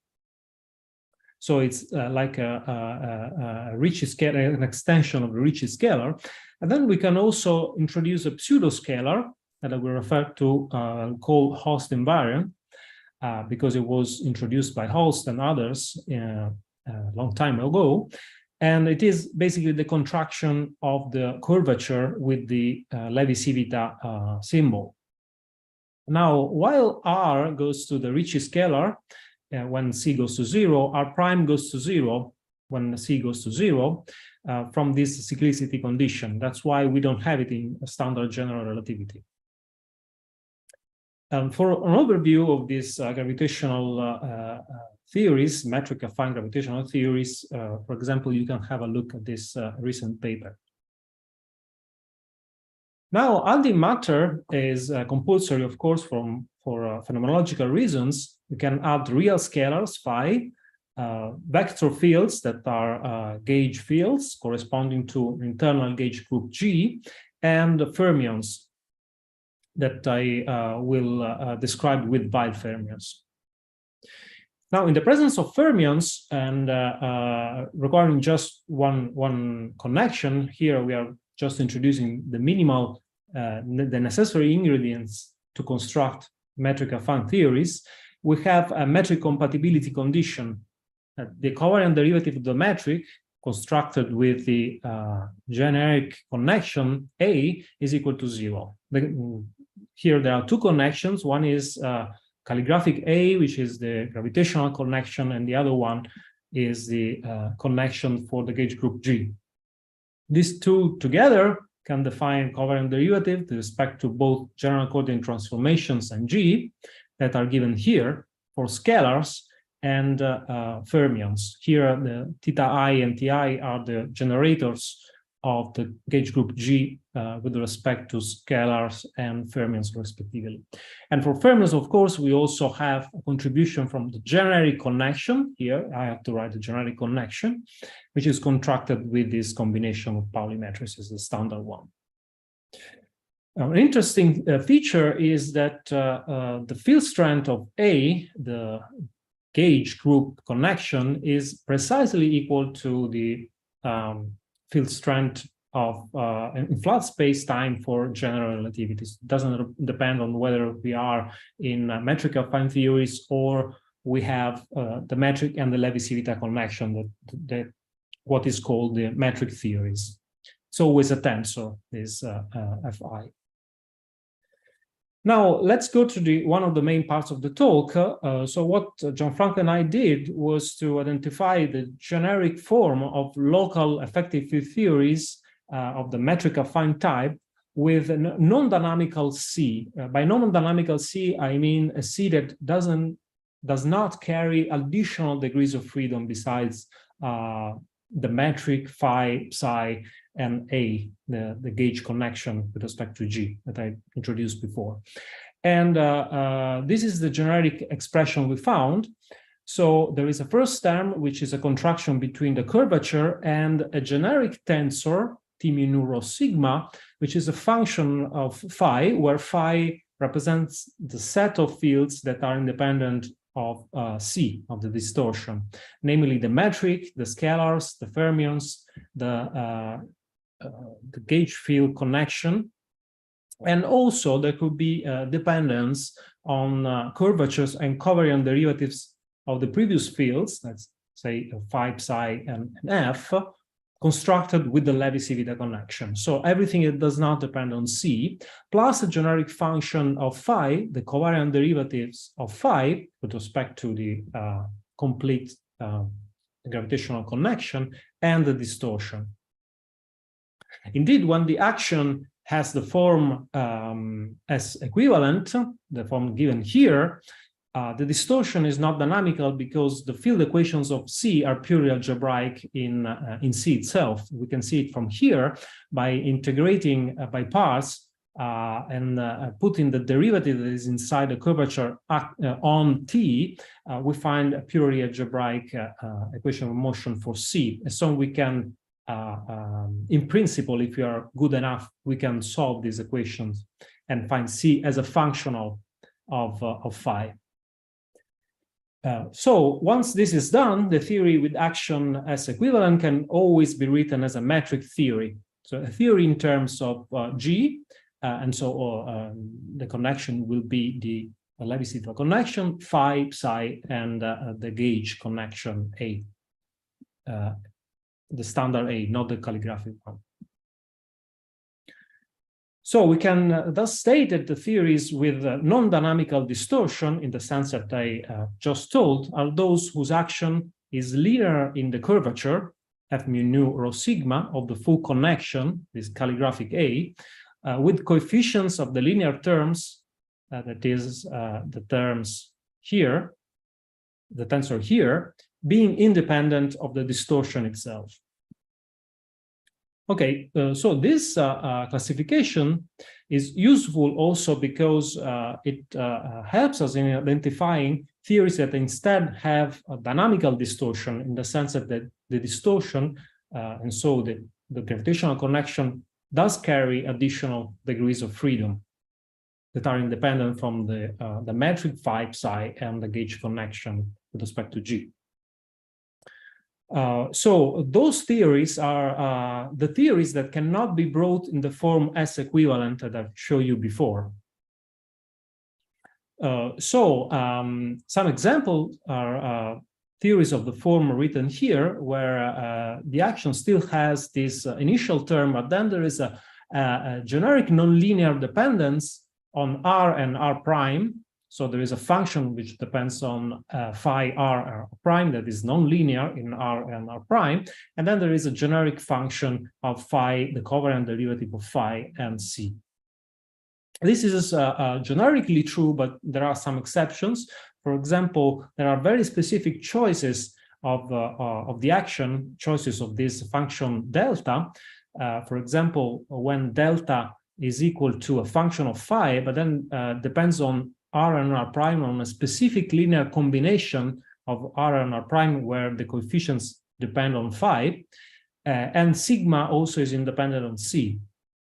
So it's like a Ricci scalar, an extension of the Ricci scalar. And then we can also introduce a pseudo-scalar that I will refer to called Holst invariant, because it was introduced by Holst and others a long time ago. And it is basically the contraction of the curvature with the Levi-Civita symbol. Now, while R goes to the Ricci scalar, when C goes to 0, R prime goes to 0 when C goes to 0 from this cyclicity condition. That's why we don't have it in standard general relativity. For an overview of these gravitational theories, metric affine gravitational theories, for example, you can have a look at this recent paper. Now, adding matter is compulsory, of course, for phenomenological reasons. You can add real scalars, phi, vector fields that are gauge fields corresponding to internal gauge group G, and fermions that I will describe with Weil fermions. Now, in the presence of fermions and requiring just one connection, here we are just introducing the minimal, the necessary ingredients to construct metric affine theories. We have a metric compatibility condition. The covariant derivative of the metric constructed with the generic connection A is equal to 0. Here there are two connections. One is calligraphic A, which is the gravitational connection, and the other one is the connection for the gauge group G. These two together can define covariant derivative with respect to both general coordinate transformations and G that are given here for scalars and fermions. Here, the theta I and Ti are the generators of the gauge group G with respect to scalars and fermions respectively. And for fermions, of course, we also have a contribution from the generic connection. Here, I have to write the generic connection, which is contracted with this combination of Pauli matrices, the standard one. An interesting feature is that the field strength of A, the gauge group connection, is precisely equal to the field strength of in flat space-time for general relativities. It doesn't depend on whether we are in metric affine theories or we have the metric and the Levi-Civita connection, that what is called the metric theories. It's always a tensor, is Fi. Now, let's go to one of the main parts of the talk. So what Gianfranco and I did was to identify the generic form of local effective field theories of the metric affine type with a non-dynamical C. By non-dynamical C, I mean a C that does not carry additional degrees of freedom besides the metric, phi, psi, and A, the gauge connection with respect to G that I introduced before. And this is the generic expression we found. So there is a first term, which is a contraction between the curvature and a generic tensor, T mu nu rho sigma, which is a function of phi, where phi represents the set of fields that are independent of C, of the distortion, namely the metric, the scalars, the fermions, the gauge field connection, and also there could be dependence on curvatures and covariant derivatives of the previous fields, let's say phi, psi, and F, constructed with the Levi-Civita connection. So everything that does not depend on C, plus a generic function of phi, the covariant derivatives of phi with respect to the complete gravitational connection and the distortion. Indeed, when the action has the form as equivalent, the form given here, the distortion is not dynamical because the field equations of C are purely algebraic in C itself. We can see it from here by integrating by parts and putting the derivative that is inside the curvature on T, we find a purely algebraic equation of motion for C. And so we can in principle, if we are good enough, we can solve these equations and find C as a function of phi. So once this is done, the theory with action as equivalent can always be written as a metric theory. So a theory in terms of G, and so the connection will be the Levi-Citral connection, phi, psi, and the gauge connection A. The standard A, not the calligraphic one. So we can thus state that the theories with non-dynamical distortion, in the sense that I just told, are those whose action is linear in the curvature, F mu nu rho sigma, of the full connection, this calligraphic A, with coefficients of the linear terms, that is, the terms here, the tensor here, being independent of the distortion itself. Okay, so this classification is useful also because it helps us in identifying theories that instead have a dynamical distortion, in the sense that the distortion, and so the gravitational connection does carry additional degrees of freedom that are independent from the metric phi, psi, and the gauge connection with respect to G. So those theories are the theories that cannot be brought in the form S equivalent that I've shown you before. Some examples are theories of the form written here, where the action still has this initial term, but then there is a generic nonlinear dependence on R and R prime. So there is a function which depends on phi R prime that is nonlinear in R and R prime. And then there is a generic function of phi, the covariant derivative of phi and C. This is generically true, but there are some exceptions. For example, there are very specific choices of the action, choices of this function delta. For example, when delta is equal to a function of phi, but then depends on R and R prime on a specific linear combination of R and R prime where the coefficients depend on phi, and sigma also is independent on C.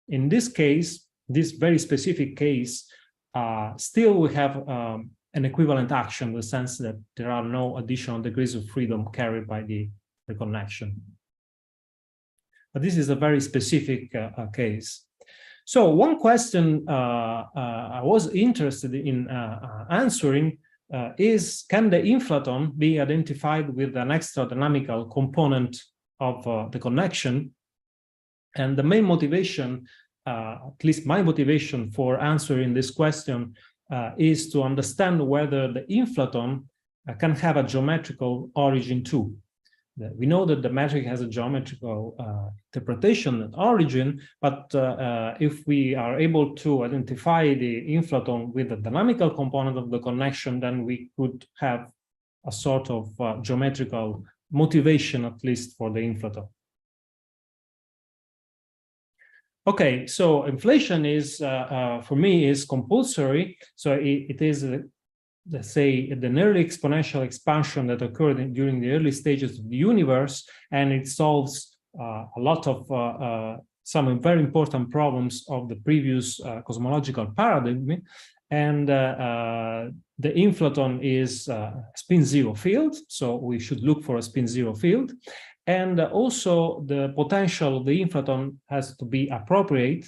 In this case, this very specific case, still we have an equivalent action in the sense that there are no additional degrees of freedom carried by the connection. But this is a very specific case. So one question I was interested in answering is, can the inflaton be identified with an extra dynamical component of the connection? And the main motivation, at least my motivation for answering this question, is to understand whether the inflaton can have a geometrical origin too. We know that the metric has a geometrical interpretation at origin, but if we are able to identify the inflaton with the dynamical component of the connection, then we could have a sort of geometrical motivation, at least for the inflaton. Okay, so inflation is, for me, is compulsory. So it is let's say, the nearly exponential expansion that occurred during the early stages of the universe, and it solves a lot of some very important problems of the previous cosmological paradigm. And the inflaton is a spin zero field, so we should look for a spin zero field. And also the potential of the inflaton has to be appropriate,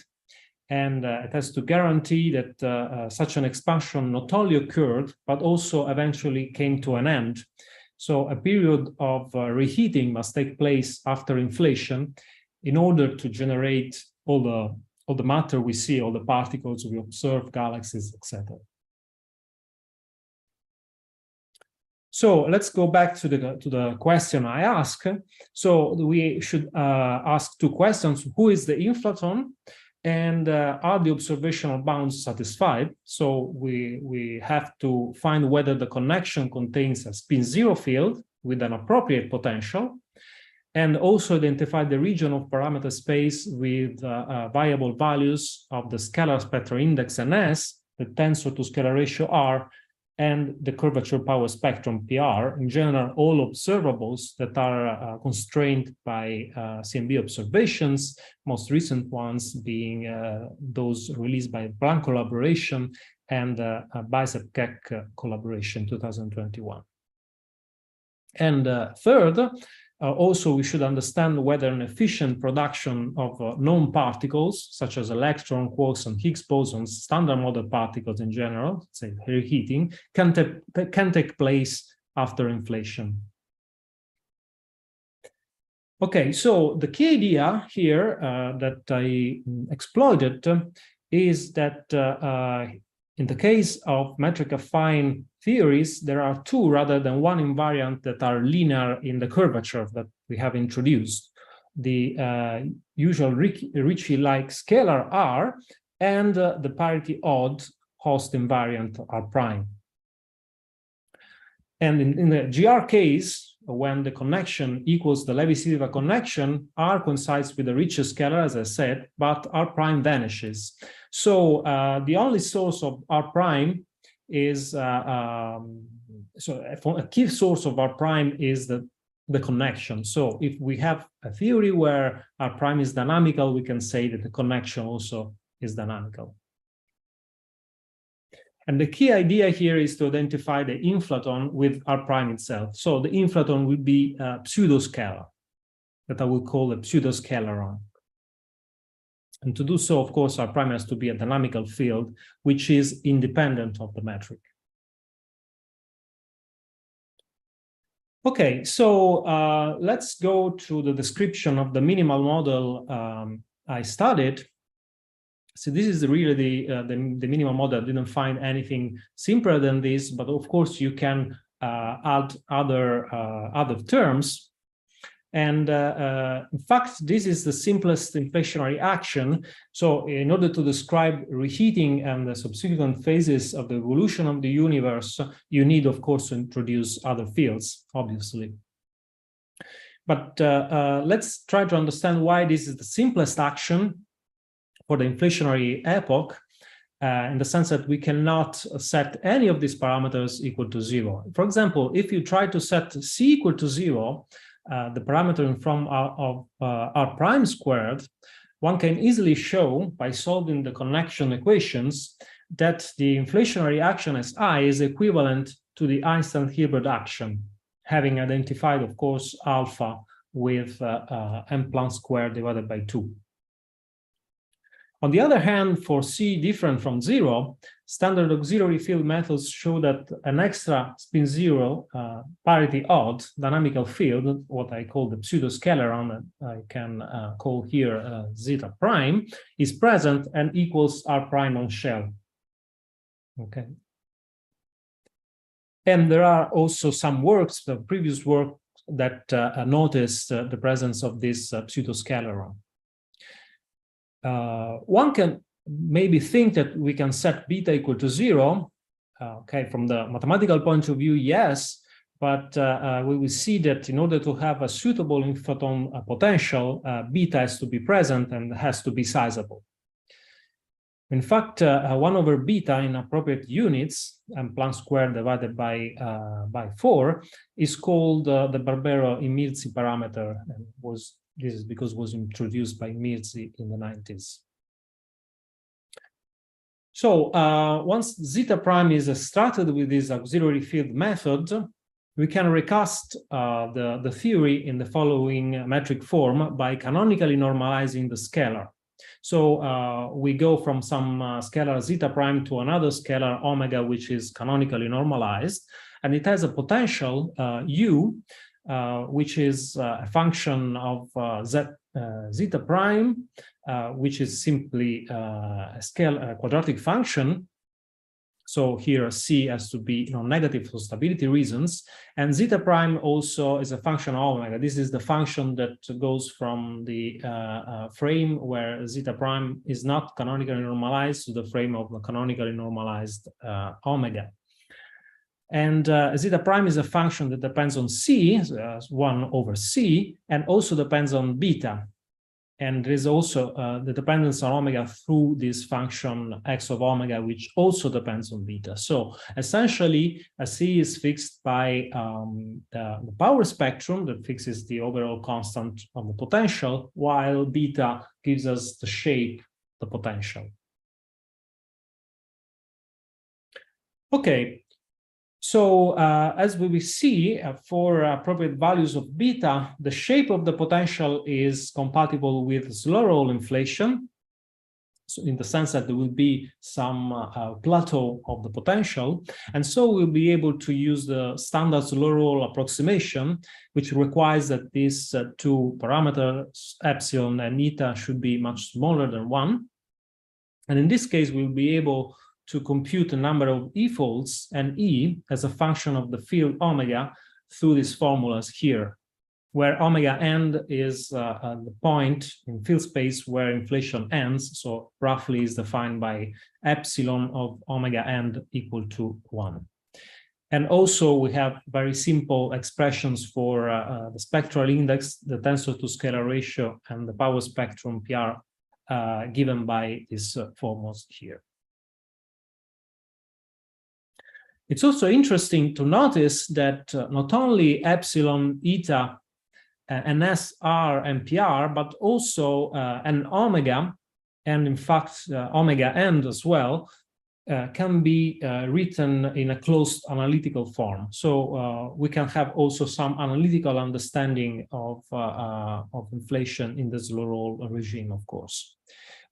and it has to guarantee that such an expansion not only occurred, but also eventually came to an end. So a period of reheating must take place after inflation in order to generate all the matter we see, all the particles we observe, galaxies, etc. So let's go back to the question I asked. So we should ask two questions. Who is the inflaton? And are the observational bounds satisfied? So we have to find whether the connection contains a spin zero field with an appropriate potential, and also identify the region of parameter space with variable values of the scalar spectral index Ns, the tensor to scalar ratio R, and the curvature power spectrum PR, in general, all observables that are constrained by CMB observations, most recent ones being those released by Planck collaboration and BICEP-Keck collaboration 2021. And third, also we should understand whether an efficient production of known particles, such as electron, quarks, and Higgs bosons, standard model particles in general, say reheating, can take place after inflation. Okay, so the key idea here that I exploited is that in the case of metric affine theories, there are two rather than one invariant that are linear in the curvature that we have introduced. The usual Ricci-like scalar R and the parity odd host invariant R prime. And in the GR case, when the connection equals the Levi-Silva connection, R coincides with the Ricci scalar, as I said, but R prime vanishes. So the only source of R prime is, so a key source of R prime is the connection. So if we have a theory where R prime is dynamical, we can say that the connection also is dynamical. And the key idea here is to identify the inflaton with R prime itself. So the inflaton will be a pseudoscalar that I will call a pseudoscalaron. And to do so, of course, R prime has to be a dynamical field, which is independent of the metric. Okay, so let's go to the description of the minimal model I studied. So this is really the minimal model. I didn't find anything simpler than this, but of course you can add other terms. And in fact, this is the simplest inflationary action. So in order to describe reheating and the subsequent phases of the evolution of the universe, you need, of course, to introduce other fields, obviously. But let's try to understand why this is the simplest action for the inflationary epoch, in the sense that we cannot set any of these parameters equal to 0. For example, if you try to set C equal to 0, the parameter in front of R prime squared, one can easily show by solving the connection equations that the inflationary action as I is equivalent to the Einstein-Hilbert action, having identified, of course, alpha with m Planck squared divided by 2. On the other hand, for C different from 0, standard auxiliary field methods show that an extra spin 0 parity odd dynamical field, what I call the pseudoscalaron, I can call here zeta prime, is present and equals R prime on shell. Okay. And there are also some works, the previous work, that noticed the presence of this pseudoscalaron. One can maybe think that we can set beta equal to 0. Okay, from the mathematical point of view, yes, but we will see that in order to have a suitable inflaton potential, beta has to be present and has to be sizable. In fact, 1 over beta in appropriate units, m Planck squared divided by 4, is called the Barbero-Mirzi parameter, and this is because it was introduced by Mirzi in the 90s. So once zeta prime is extracted with this auxiliary field method, we can recast the theory in the following metric form by canonically normalizing the scalar. So we go from some scalar zeta prime to another scalar omega, which is canonically normalized, and it has a potential u, which is a function of zeta prime, which is simply a quadratic function. So here C has to be negative for stability reasons, and zeta prime also is a function of omega. This is the function that goes from the frame where zeta prime is not canonically normalized to the frame of the canonically normalized omega. And zeta prime is a function that depends on C, 1 over C, and also depends on beta. And there is also the dependence on omega through this function x of omega, which also depends on beta. So essentially, a C is fixed by the power spectrum that fixes the overall constant of the potential, while beta gives us the shape, the potential. Okay. So as we will see, for appropriate values of beta, the shape of the potential is compatible with slow roll inflation. So in the sense that there will be some plateau of the potential. And so we'll be able to use the standard slow roll approximation, which requires that these two parameters, epsilon and eta, should be much smaller than 1. And in this case, we'll be able to compute the number of E-folds and E as a function of the field omega through these formulas here, where omega end is the point in field space where inflation ends, so roughly is defined by epsilon of omega end equal to 1. And also we have very simple expressions for the spectral index, the tensor to scalar ratio, and the power spectrum PR given by these formulas here. It's also interesting to notice that not only epsilon, eta, and S are NPR, but also an omega, and in fact omega end as well, can be written in a closed analytical form. So we can have also some analytical understanding of inflation in the slow roll regime, of course.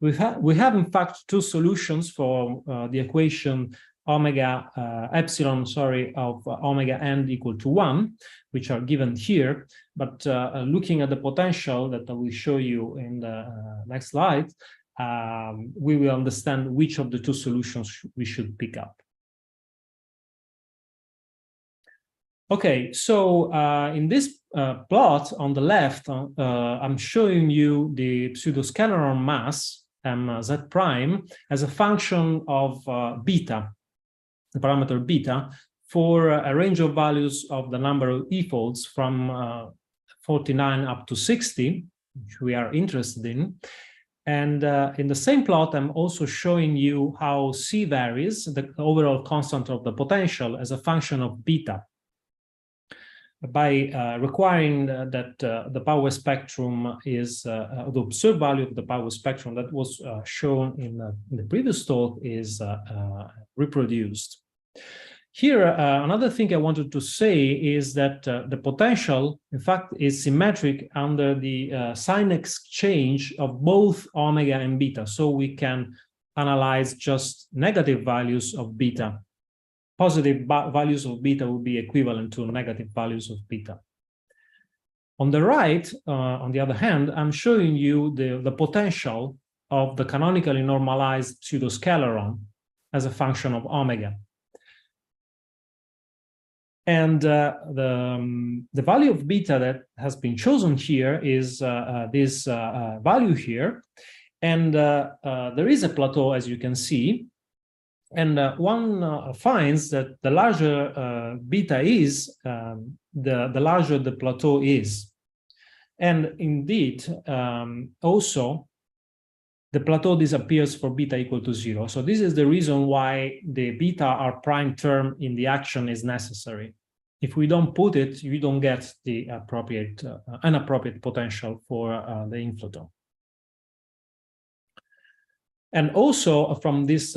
We have in fact two solutions for the equation omega epsilon, sorry, of omega end equal to 1, which are given here. But looking at the potential that I will show you in the next slide, we will understand which of the two solutions we should pick up. Okay, so in this plot on the left, I'm showing you the pseudo-scalaron mass, z prime, as a function of beta, the parameter beta, for a range of values of the number of E-folds from 49 up to 60, which we are interested in. And in the same plot, I'm also showing you how C varies, the overall constant of the potential, as a function of beta, by requiring that the power spectrum is, the observed value of the power spectrum that was shown in the previous talk is reproduced. Here, another thing I wanted to say is that the potential, in fact, is symmetric under the sign exchange of both omega and beta. So we can analyze just negative values of beta. Positive values of beta will be equivalent to negative values of beta. On the right, on the other hand, I'm showing you the potential of the canonically normalized pseudo-scalaron as a function of omega. And the value of beta that has been chosen here is this value here. And there is a plateau, as you can see. And one finds that the larger beta is, the larger the plateau is. And indeed, also, the plateau disappears for beta equal to 0. So this is the reason why the beta R prime term in the action is necessary. If we don't put it, you don't get the appropriate, inappropriate potential for the inflaton. And also from this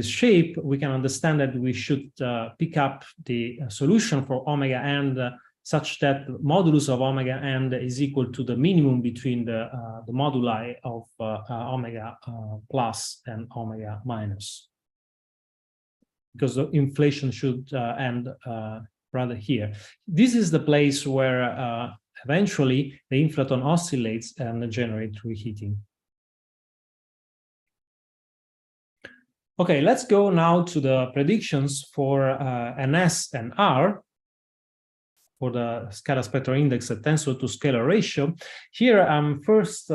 shape, we can understand that we should pick up the solution for omega end such that the modulus of omega end is equal to the minimum between the moduli of omega plus and omega minus. Because the inflation should end rather here. This is the place where eventually the inflaton oscillates and generates reheating. Okay, let's go now to the predictions for NS and R for the scalar spectral index, a tensor to scalar ratio. Here I'm first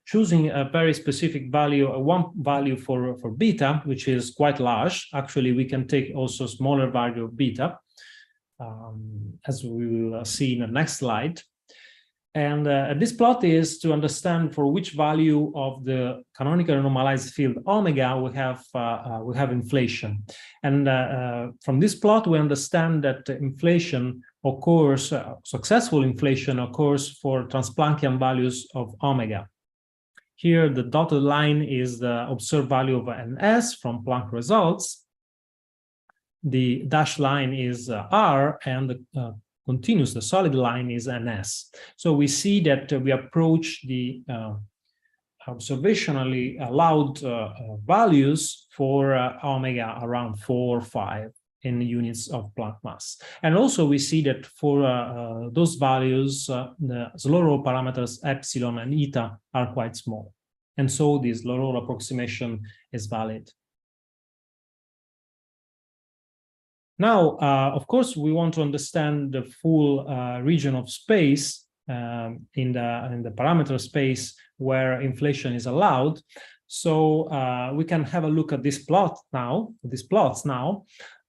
choosing a very specific value, one value for beta, which is quite large. Actually, we can take also smaller value of beta, as we will see in the next slide. And this plot is to understand for which value of the canonical normalized field omega we have inflation. And from this plot, we understand that inflation occurs, successful inflation occurs for Transplanckian values of omega. Here, the dotted line is the observed value of NS from Planck results. The dashed line is R, and the continuous, the solid line is NS. So we see that we approach the observationally allowed values for omega around 4 or 5 in units of Planck mass. And also we see that for those values, the slow roll parameters epsilon and eta are quite small. And so this slow roll approximation is valid. Now, of course, we want to understand the full region of space in the parameter space where inflation is allowed. So we can have a look at this plot now. These plots now.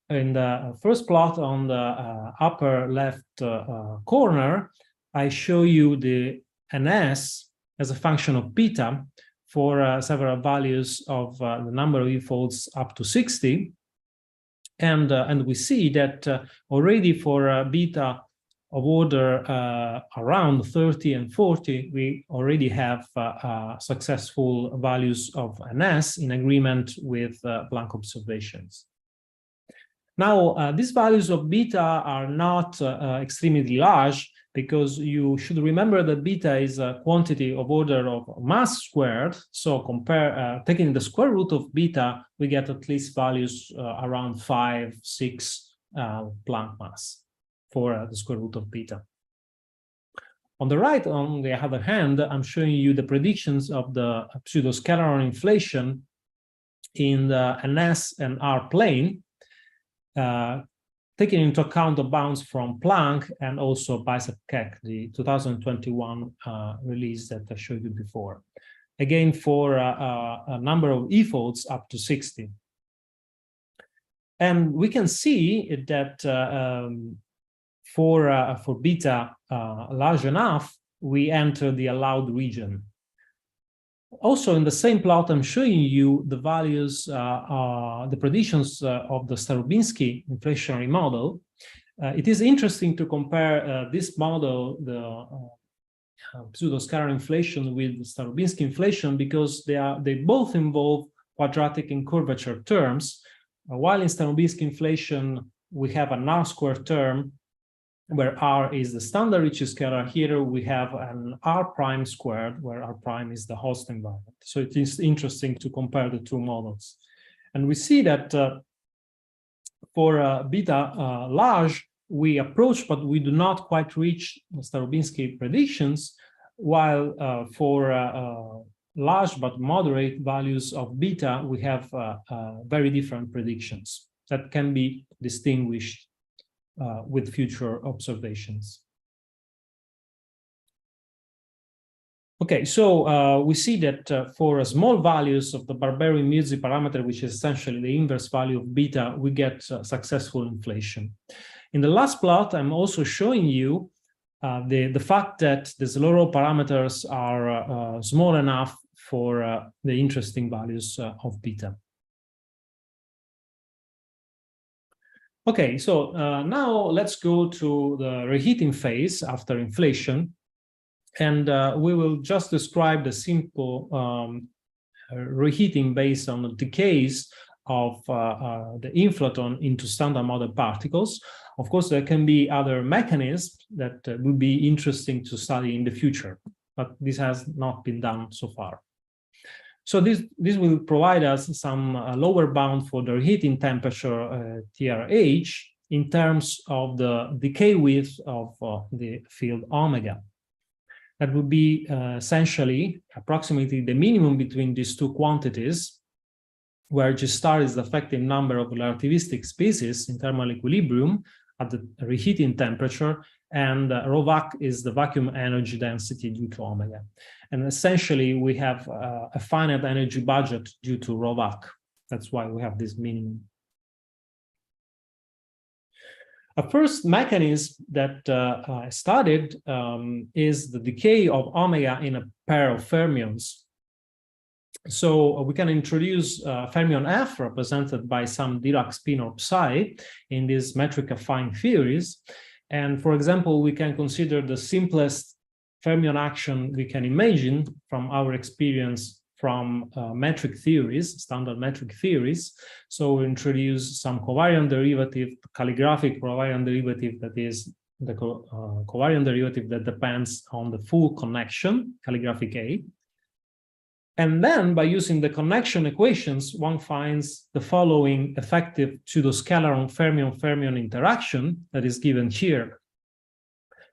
In the first plot on the upper left corner, I show you the NS as a function of beta for several values of the number of e-folds up to 60. And we see that already for beta of order around 30 and 40, we already have successful values of NS in agreement with Planck observations. Now, these values of beta are not extremely large, because you should remember that beta is a quantity of order of mass squared. So taking the square root of beta, we get at least values around 5, 6 Planck mass for the square root of beta. On the right, on the other hand, I'm showing you the predictions of the pseudo-scalar inflation in the NS and R plane, taking into account the bounds from Planck and also Bicep-Keck, the 2021 release that I showed you before. Again, for a number of e-folds up to 60. And we can see that for beta large enough, we enter the allowed region. Also, in the same plot, I'm showing you the values, the predictions of the Starobinsky inflationary model. It is interesting to compare this model, the pseudo-scalar inflation, with Starobinsky inflation, because they both involve quadratic and curvature terms. While in Starobinsky inflation, we have an R-squared term, where R is the standard Ricci scalar. Here we have an R prime squared, where R prime is the host environment. So it is interesting to compare the two models. And we see that for beta large, we approach, but we do not quite reach the Starobinsky predictions, while for large but moderate values of beta, we have very different predictions that can be distinguished with future observations. Okay, so we see that for small values of the Barberi-Mirzi parameter, which is essentially the inverse value of beta, we get successful inflation. In the last plot, I'm also showing you the fact that the slow roll parameters are small enough for the interesting values of beta. Okay, so now let's go to the reheating phase after inflation, and we will just describe the simple reheating based on the decays of the inflaton into standard model particles. Of course, there can be other mechanisms that would be interesting to study in the future, but this has not been done so far. So this will provide us some lower bound for the reheating temperature TRH in terms of the decay width of the field omega. That would be essentially approximately the minimum between these two quantities, where G star is the effective number of relativistic species in thermal equilibrium at the reheating temperature, and rho vac is the vacuum energy density due to omega. And essentially, we have a finite energy budget due to rho vac. That's why we have this minimum. A first mechanism that I studied is the decay of omega in a pair of fermions. So we can introduce fermion F represented by some Dirac spin or psi in these metric affine theories. And for example, we can consider the simplest fermion action we can imagine from our experience from metric theories, standard metric theories. So we introduce some covariant derivative, calligraphic covariant derivative, that is the covariant derivative that depends on the full connection, calligraphic A. And then by using the connection equations, one finds the following effective pseudoscalaron fermion-fermion interaction that is given here.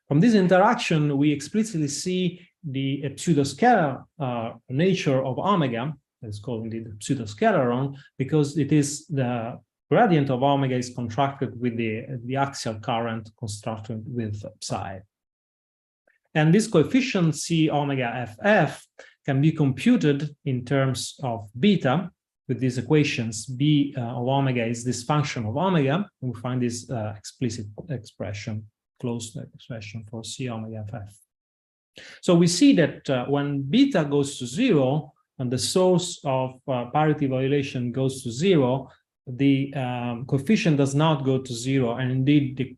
From this interaction, we explicitly see the pseudoscalar nature of omega, that's called indeed pseudoscalaron, because it is the gradient of omega is contracted with the axial current constructed with psi. And this coefficient C omega FF can be computed in terms of beta with these equations. B of omega is this function of omega, and we find this explicit expression, closed expression for C omega FF. So we see that when beta goes to 0 and the source of parity violation goes to 0, the coefficient does not go to 0, and indeed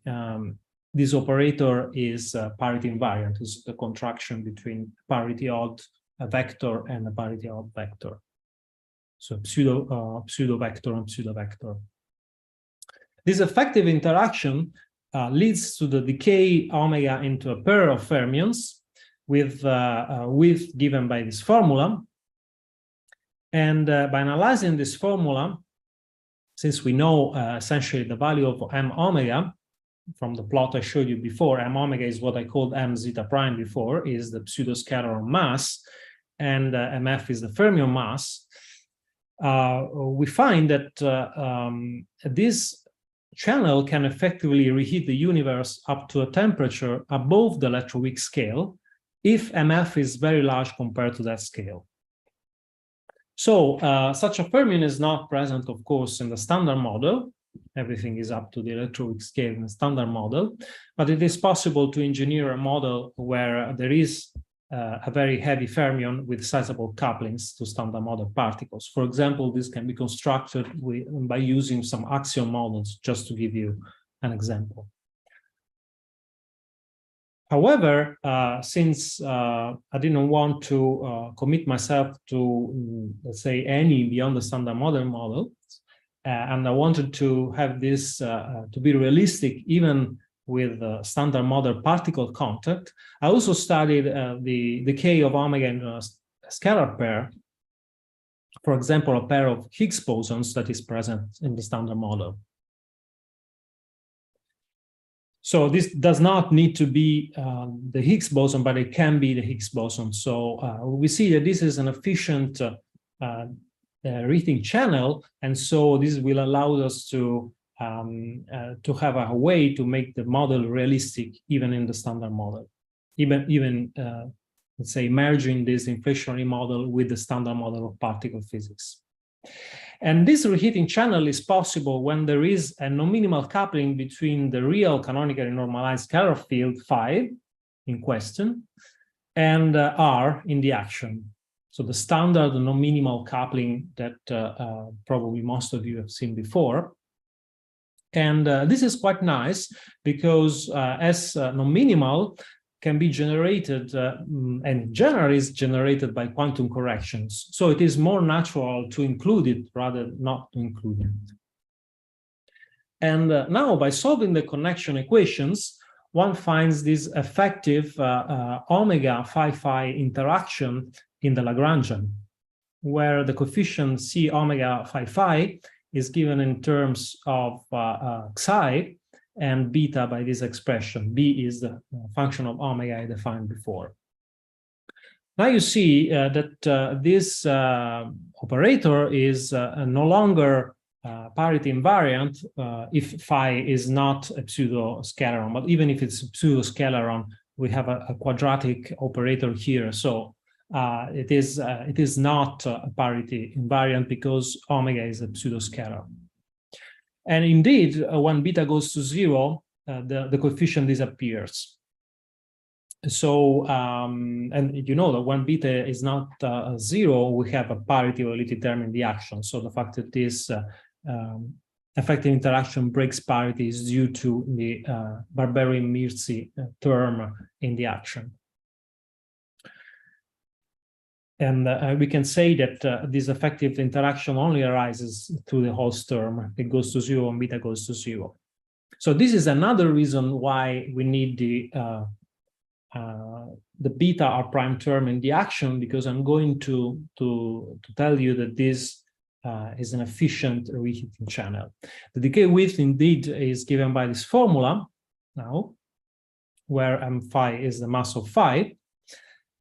this operator is parity invariant. It's the contraction between parity odd vector and a parity odd vector. So pseudo vector and pseudo vector. This effective interaction leads to the decay omega into a pair of fermions with width given by this formula. And by analyzing this formula, since we know essentially the value of m omega from the plot I showed you before, m omega is what I called m zeta prime before, is the pseudoscalaron mass, and mf is the fermion mass. We find that this channel can effectively reheat the universe up to a temperature above the electroweak scale if mf is very large compared to that scale. So such a fermion is not present, of course, in the standard model. Everything is up to the electroweak scale in the standard model, but it is possible to engineer a model where there is a very heavy fermion with sizable couplings to standard model particles. For example, this can be constructed by using some axion models, just to give you an example. However, since I didn't want to commit myself to, let's say, any beyond the standard model, and I wanted to have this to be realistic even with standard model particle contact, I also studied the decay of omega in a scalar pair. For example, a pair of Higgs bosons that is present in the standard model. So this does not need to be the Higgs boson, but it can be the Higgs boson. So we see that this is an efficient Rieting channel, and so this will allow us to have a way to make the model realistic even in the standard model, even let's say merging this inflationary model with the standard model of particle physics. And this reheating channel is possible when there is a non-minimal coupling between the real canonically normalized scalar field phi in question and R in the action. So the standard non-minimal coupling that probably most of you have seen before. And this is quite nice because as non-minimal can be generated and generally is generated by quantum corrections. So it is more natural to include it rather not to include it. And now by solving the connection equations, one finds this effective omega phi interaction in the Lagrangian, where the coefficient C omega phi is given in terms of psi and beta by this expression. B is the function of omega I defined before. Now you see that this operator is no longer parity invariant if phi is not a pseudo-scalaron, but even if it's a pseudo-scalaron, we have a quadratic operator here. So it is not a parity invariant because omega is a pseudo-scalar. And indeed, when beta goes to 0, the coefficient disappears. So, and you know that when beta is not 0, we have a parity related term in the action. So the fact that this effective interaction breaks parity is due to the Barberi-Mirzi term in the action. And we can say that this effective interaction only arises through the Hall's term. It goes to 0 and beta goes to 0. So this is another reason why we need the beta R prime term in the action, because I'm going to tell you that this is an efficient reheating channel. The decay width indeed is given by this formula now, where m phi is the mass of phi,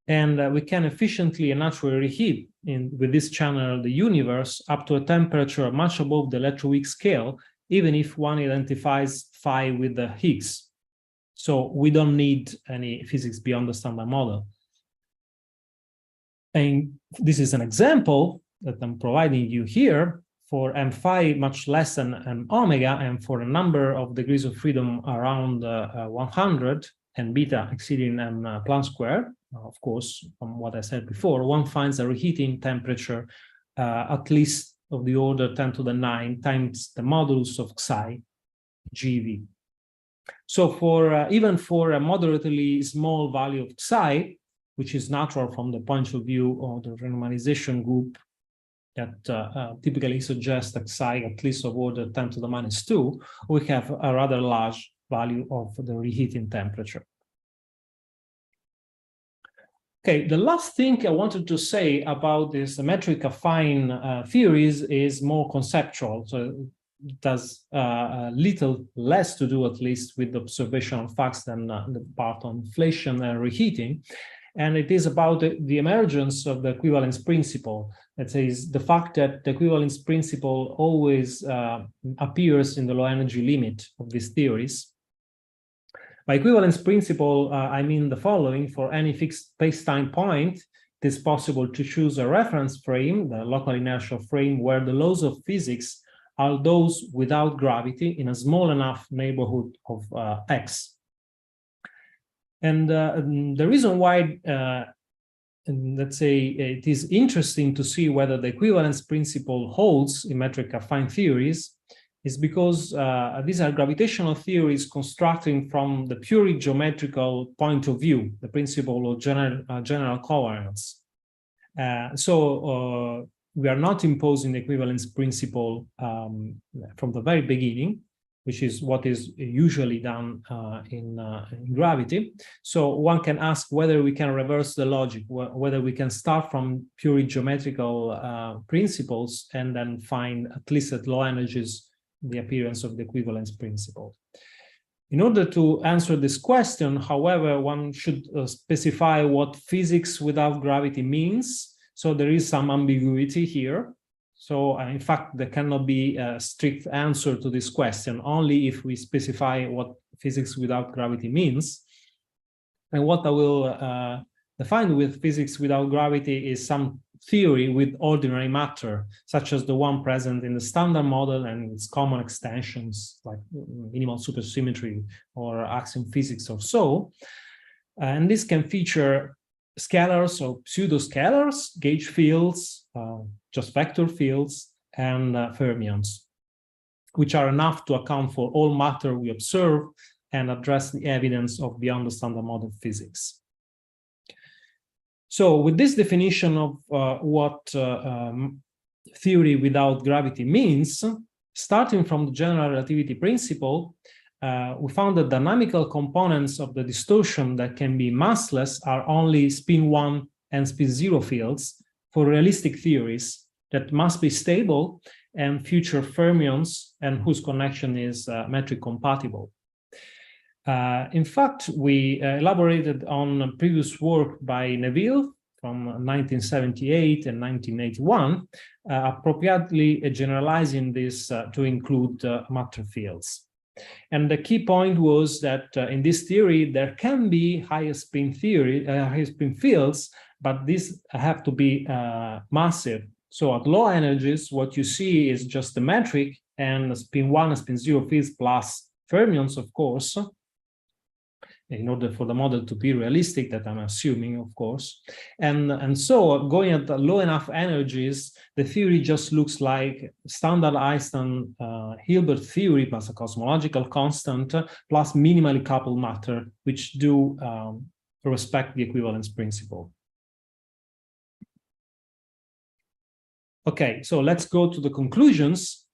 and we can efficiently and naturally reheat with this channel the universe up to a temperature much above the electroweak scale, even if one identifies phi with the Higgs. So we don't need any physics beyond the standard model. And this is an example that I'm providing you here for m phi much less than m omega, and for a number of degrees of freedom around 100 and beta exceeding m Planck square. Of course, from what I said before, one finds a reheating temperature at least of the order 10 to the 9 times the modulus of psi GeV. So for even for a moderately small value of psi, which is natural from the point of view of the renormalization group that typically suggests that psi at least of order 10 to the minus 2, we have a rather large value of the reheating temperature. Okay, the last thing I wanted to say about this metric affine theories is more conceptual. So it has little less to do, at least, with observational facts than the part on inflation and reheating. And it is about the emergence of the equivalence principle. That is, the fact that the equivalence principle always appears in the low energy limit of these theories. By equivalence principle, I mean the following: for any fixed space-time point, it is possible to choose a reference frame, the local inertial frame, where the laws of physics are those without gravity in a small enough neighborhood of X. And the reason why, let's say, it is interesting to see whether the equivalence principle holds in metric affine theories is because these are gravitational theories constructing from the purely geometrical point of view, the principle of general covariance. So we are not imposing the equivalence principle from the very beginning, which is what is usually done in gravity. So one can ask whether we can reverse the logic, whether we can start from purely geometrical principles and then find, at least at low energies, the appearance of the equivalence principle. In order to answer this question, however, one should specify what physics without gravity means. So there is some ambiguity here. So in fact, there cannot be a strict answer to this question, only if we specify what physics without gravity means. And what I will define with physics without gravity is some theory with ordinary matter, such as the one present in the standard model and its common extensions, like minimal supersymmetry or axion physics or so. And this can feature scalars or pseudo-scalars, gauge fields, just vector fields, and fermions, which are enough to account for all matter we observe and address the evidence of beyond the standard model physics. So with this definition of what theory without gravity means, starting from the general relativity principle, we found that dynamical components of the distortion that can be massless are only spin 1 and spin 0 fields for realistic theories that must be stable and future fermions and whose connection is metric compatible. In fact, we elaborated on previous work by Neville from 1978 and 1981, appropriately generalizing this to include matter fields. And the key point was that in this theory, there can be higher spin fields, but these have to be massive. So at low energies, what you see is just the metric and spin 1 and spin 0 fields plus fermions, of course, in order for the model to be realistic, that I'm assuming, of course. And so going at low enough energies, the theory just looks like standard Einstein-Hilbert theory plus a cosmological constant plus minimally coupled matter, which do respect the equivalence principle. Okay, so let's go to the conclusions.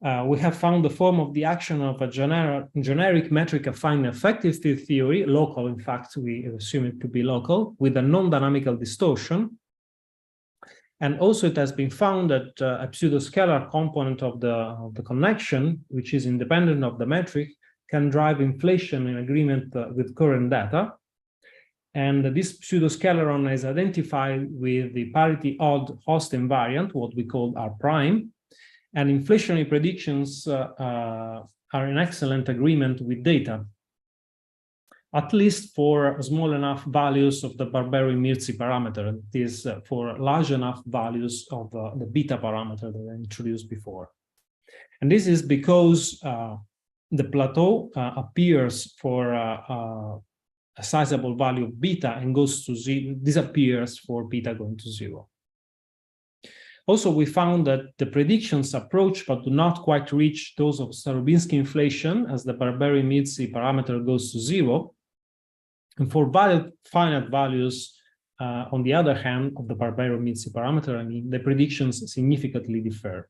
We have found the form of the action of a generic metric affine effective field theory, local, in fact, we assume it to be local, with a non-dynamical distortion. And also it has been found that a pseudoscalar component of the connection, which is independent of the metric, can drive inflation in agreement with current data. And this pseudoscalaron is identified with the parity odd host invariant, what we call R prime. And inflationary predictions are in excellent agreement with data, at least for small enough values of the Barbero-Mirzi parameter. That is for large enough values of the beta parameter that I introduced before. And this is because the plateau appears for a sizable value of beta and goes to zero, disappears for beta going to zero. Also, we found that the predictions approach but do not quite reach those of Starobinsky inflation as the Barbero-Mirzi parameter goes to zero. And for finite values, on the other hand, of the Barbero-Mirzi parameter, I mean, the predictions significantly differ.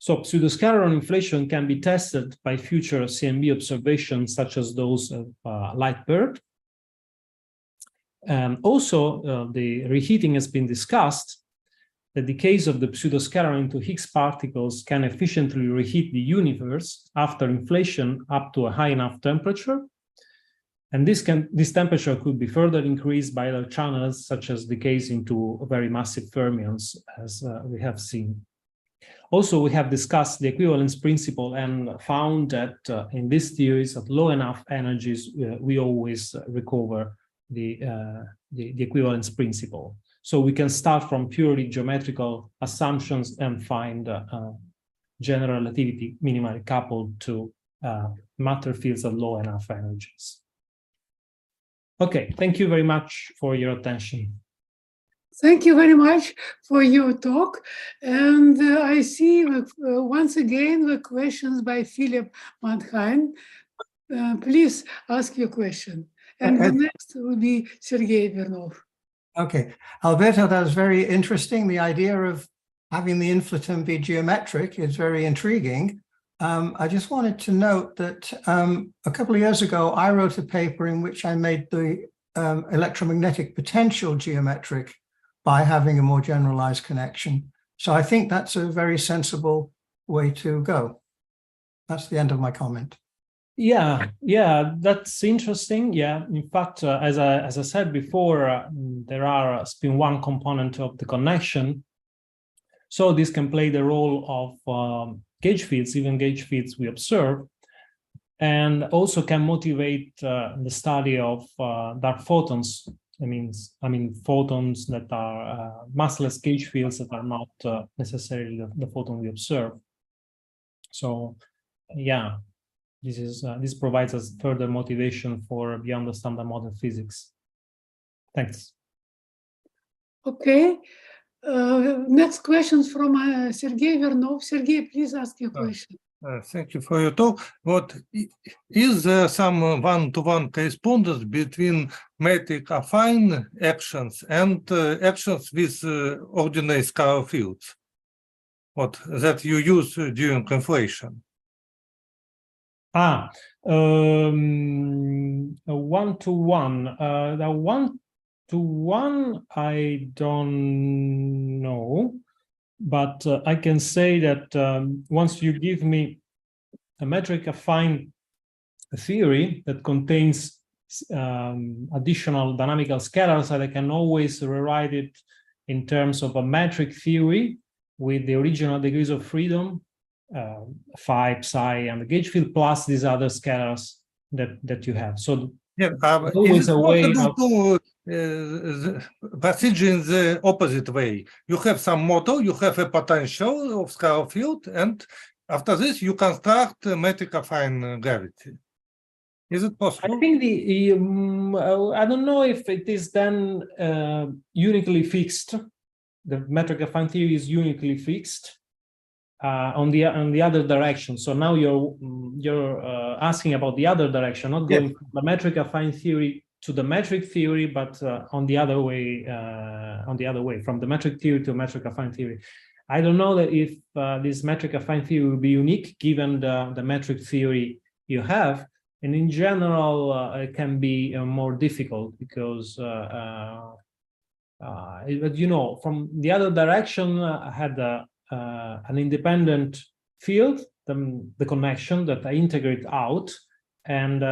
So pseudoscalar inflation can be tested by future CMB observations, such as those of Lightbird. Also, the reheating has been discussed. The decays of the pseudoscalar into Higgs particles can efficiently reheat the universe after inflation up to a high enough temperature. And this temperature could be further increased by other channels, such as decays into very massive fermions, as we have seen. Also, we have discussed the equivalence principle and found that in these theories at low enough energies, we always recover the equivalence principle. So we can start from purely geometrical assumptions and find general relativity minimally coupled to matter fields at low enough energies. Okay, thank you very much for your attention. Thank you very much for your talk. And I see once again the questions by Philip Manheim. Please ask your question. And the next will be Sergei Vernov. Okay, Alberto, that was very interesting. The idea of having the inflaton be geometric is very intriguing. I just wanted to note that a couple of years ago, I wrote a paper in which I made the electromagnetic potential geometric by having a more generalized connection. So I think that's a very sensible way to go. That's the end of my comment. Yeah, that's interesting. Yeah, in fact, as I said before, there are spin-1 component of the connection. So this can play the role of gauge fields, even gauge fields we observe, and also can motivate the study of dark photons. I mean photons that are massless gauge fields that are not necessarily the photon we observe. So, yeah. This provides us further motivation for beyond the standard model physics. Thanks. Okay. Next questions from Sergei Vernov. Sergei, please ask your question. Thank you for your talk. What is there some one-to-one correspondence between metric affine actions and actions with ordinary scalar fields? What that you use during inflation? One-to-one. The one-to-one, I don't know, but I can say that once you give me a metric affine theory that contains additional dynamical scalars, I can always rewrite it in terms of a metric theory with the original degrees of freedom, phi, psi, and the gauge field plus these other scalars that you have. So yeah, always a way of procedure in the opposite way. You have some model, you have a potential of scalar field, and After this, you construct metric affine gravity. Is it possible? I think I don't know if it is then uniquely fixed. The metric affine theory is uniquely fixed on the other direction. So now you're asking about the other direction, not going from the metric affine theory to the metric theory, but on the other way, from the metric theory to metric affine theory. I don't know that if this metric affine theory will be unique given the metric theory you have. And in general, it can be more difficult because, you know, from the other direction, I had an independent field, the connection that I integrate out. And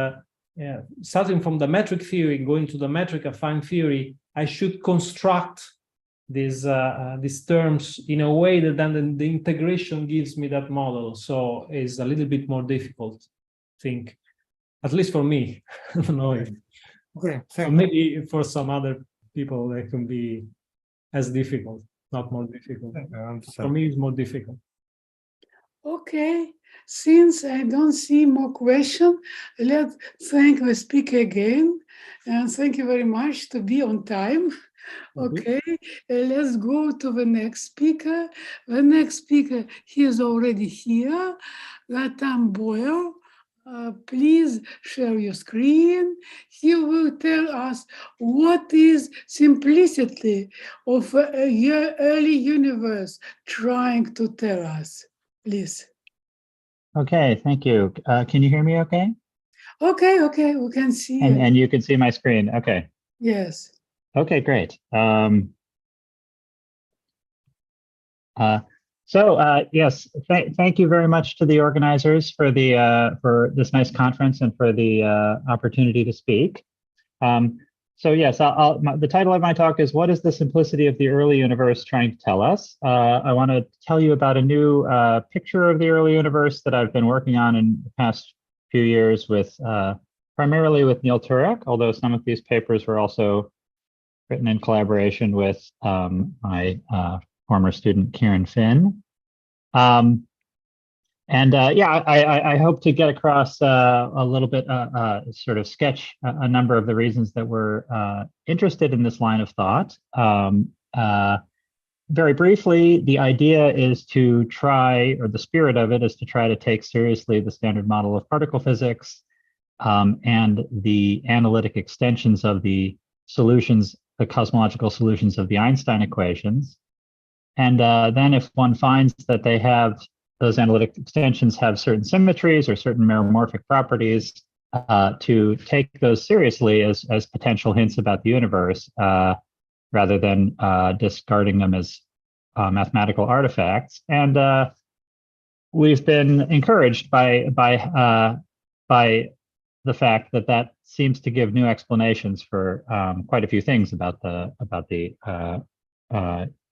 starting from the metric theory, going to the metric affine theory, I should construct these terms in a way that then the integration gives me that model. So it's a little bit more difficult, I think. At least for me. I don't know if maybe for some other people they can be as difficult, not more difficult. For me, it's more difficult. Okay, since I don't see more questions, let's thank the speaker again, and thank you very much to be on time. Okay, let's go to the next speaker. The next speaker, he is already here, Gautam Boyer. Please share your screen. He will tell us what is simplicity of your early universe trying to tell us. Please. Okay, thank you. Can you hear me okay? Okay, we can see it. And you can see my screen, okay. Yes. Okay, great. Yes, thank you very much to the organizers for this nice conference and for the opportunity to speak. Yes, the title of my talk is "What is the simplicity of the early universe trying to tell us?" I want to tell you about a new picture of the early universe that I've been working on in the past few years with primarily with Neil Turek, although some of these papers were also written in collaboration with my former student Kieran Finn. I hope to get across a little bit, sort of sketch a number of the reasons that we're interested in this line of thought. Very briefly, the idea is to try, or the spirit of it is to try to take seriously the standard model of particle physics and the analytic extensions of the solutions, the cosmological solutions of the Einstein equations. And then if one finds that they have, those analytic extensions have certain symmetries or certain meromorphic properties, to take those seriously as potential hints about the universe, rather than discarding them as mathematical artifacts. And we've been encouraged by the fact that that seems to give new explanations for quite a few things about the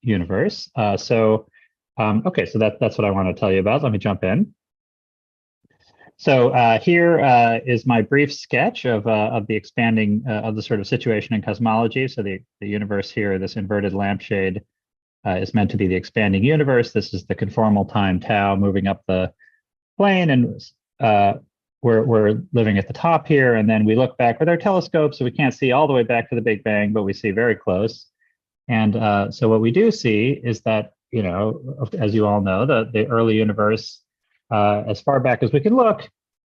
universe. Okay, so that's what I want to tell you about. Let me jump in. So here is my brief sketch of the expanding of the sort of situation in cosmology. So the universe here, this inverted lampshade, is meant to be the expanding universe. This is the conformal time tau moving up the plane, and we're living at the top here. And then we look back with our telescope, so we can't see all the way back to the Big Bang, but we see very close. And so what we do see is that, you know, as you all know, the early universe, as far back as we can look,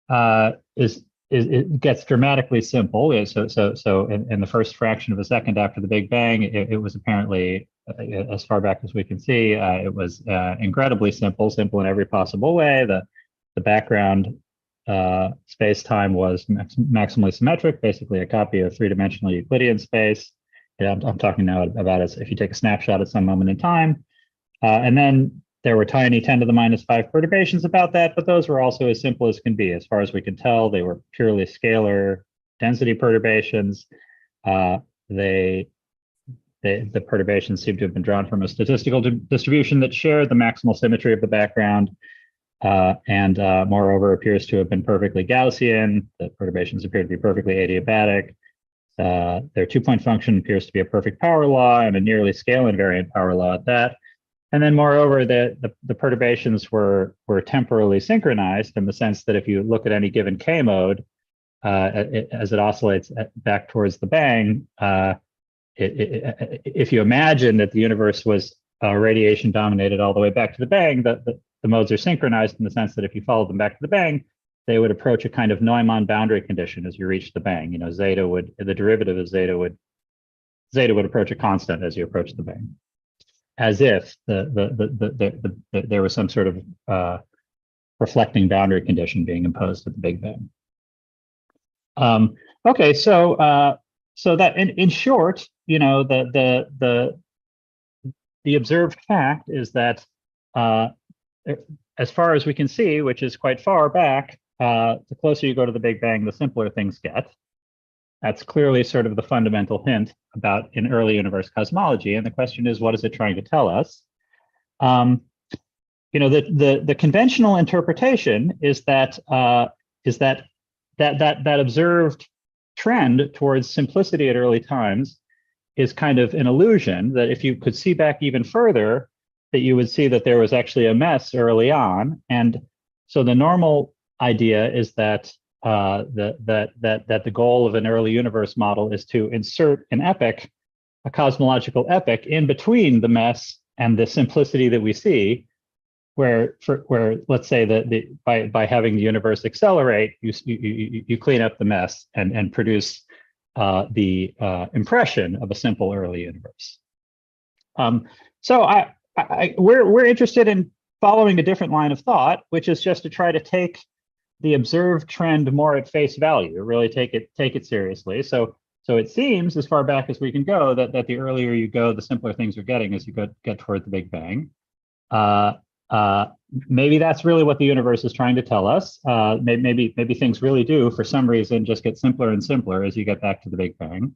it gets dramatically simple. So in the first fraction of a second after the Big Bang, it was apparently, as far back as we can see, it was incredibly simple in every possible way. The background space-time was maximally symmetric, basically a copy of three-dimensional Euclidean space. I'm talking now about it if you take a snapshot at some moment in time. And then there were tiny 10 to the minus 5 perturbations about that, but those were also as simple as can be. As far as we can tell, they were purely scalar density perturbations. The perturbations seem to have been drawn from a statistical distribution that shared the maximal symmetry of the background, and moreover appears to have been perfectly Gaussian. The perturbations appear to be perfectly adiabatic. Their two-point function appears to be a perfect power law and a nearly scale invariant power law at that. And then moreover, the perturbations were temporally synchronized in the sense that if you look at any given K mode, as it oscillates back towards the bang, if you imagine that the universe was radiation dominated all the way back to the bang, the modes are synchronized in the sense that if you followed them back to the bang, they would approach a kind of Neumann boundary condition as you reach the bang. You know, the derivative of zeta would approach a constant as you approach the bang, as if there was some sort of reflecting boundary condition being imposed at the Big Bang. Okay, so that in short, you know, the observed fact is that as far as we can see, which is quite far back, the closer you go to the Big Bang, the simpler things get. That's clearly sort of the fundamental hint about an early universe cosmology. And the question is, what is it trying to tell us? You know, the conventional interpretation is that that observed trend towards simplicity at early times is kind of an illusion, that if you could see back even further, that you would see that there was actually a mess early on. And so the normal idea is that that the goal of an early universe model is to insert an epoch, a cosmological epoch, in between the mess and the simplicity that we see, where let's say that by having the universe accelerate, you clean up the mess and produce the impression of a simple early universe. So we're interested in following a different line of thought, which is just to try to take the observed trend more at face value, really take it seriously. So it seems, as far back as we can go, that the earlier you go, the simpler things are getting as you get toward the Big Bang. Maybe that's really what the universe is trying to tell us. Maybe things really do, for some reason, just get simpler and simpler as you get back to the Big Bang.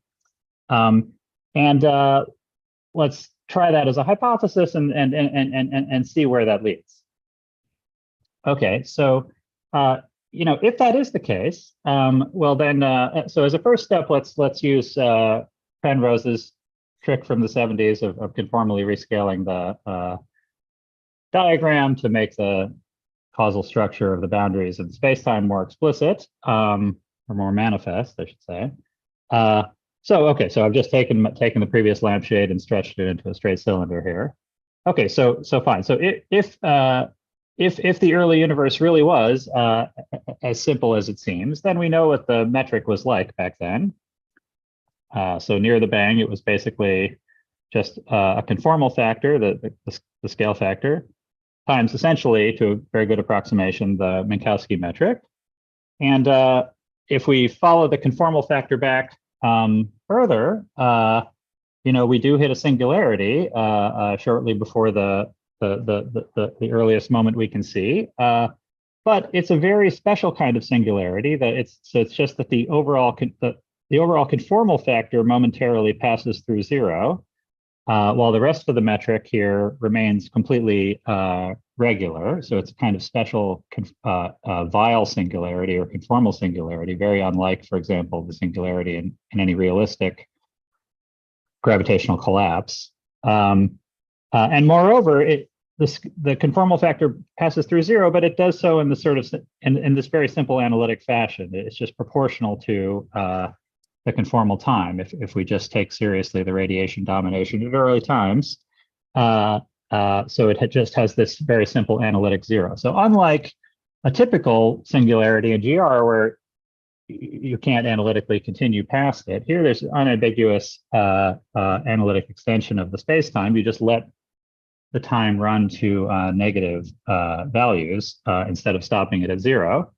Let's try that as a hypothesis and see where that leads. Okay, so you know, if that is the case, well then, so as a first step, let's use Penrose's trick from the 70s of conformally rescaling the diagram to make the causal structure of the boundaries of the spacetime more explicit, or more manifest, I should say. So I've just taken the previous lampshade and stretched it into a straight cylinder here. Okay, so fine. So if the early universe really was as simple as it seems, then we know what the metric was like back then. So near the bang, it was basically just a conformal factor, the scale factor, times essentially, to a very good approximation, the Minkowski metric. And if we follow the conformal factor back further, you know, we do hit a singularity shortly before the earliest moment we can see. But it's a very special kind of singularity. It's just that the overall conformal factor momentarily passes through zero, while the rest of the metric here remains completely regular. So it's a kind of special Weyl singularity or conformal singularity, very unlike, for example, the singularity in any realistic gravitational collapse. And moreover, the conformal factor passes through zero, but it does so in the sort of in this very simple analytic fashion. It's just proportional to the conformal time. If we just take seriously the radiation domination at early times, so it just has this very simple analytic zero. So unlike a typical singularity in GR where you can't analytically continue past it, here there's unambiguous analytic extension of the space-time. You just let the time run to negative values instead of stopping it at zero.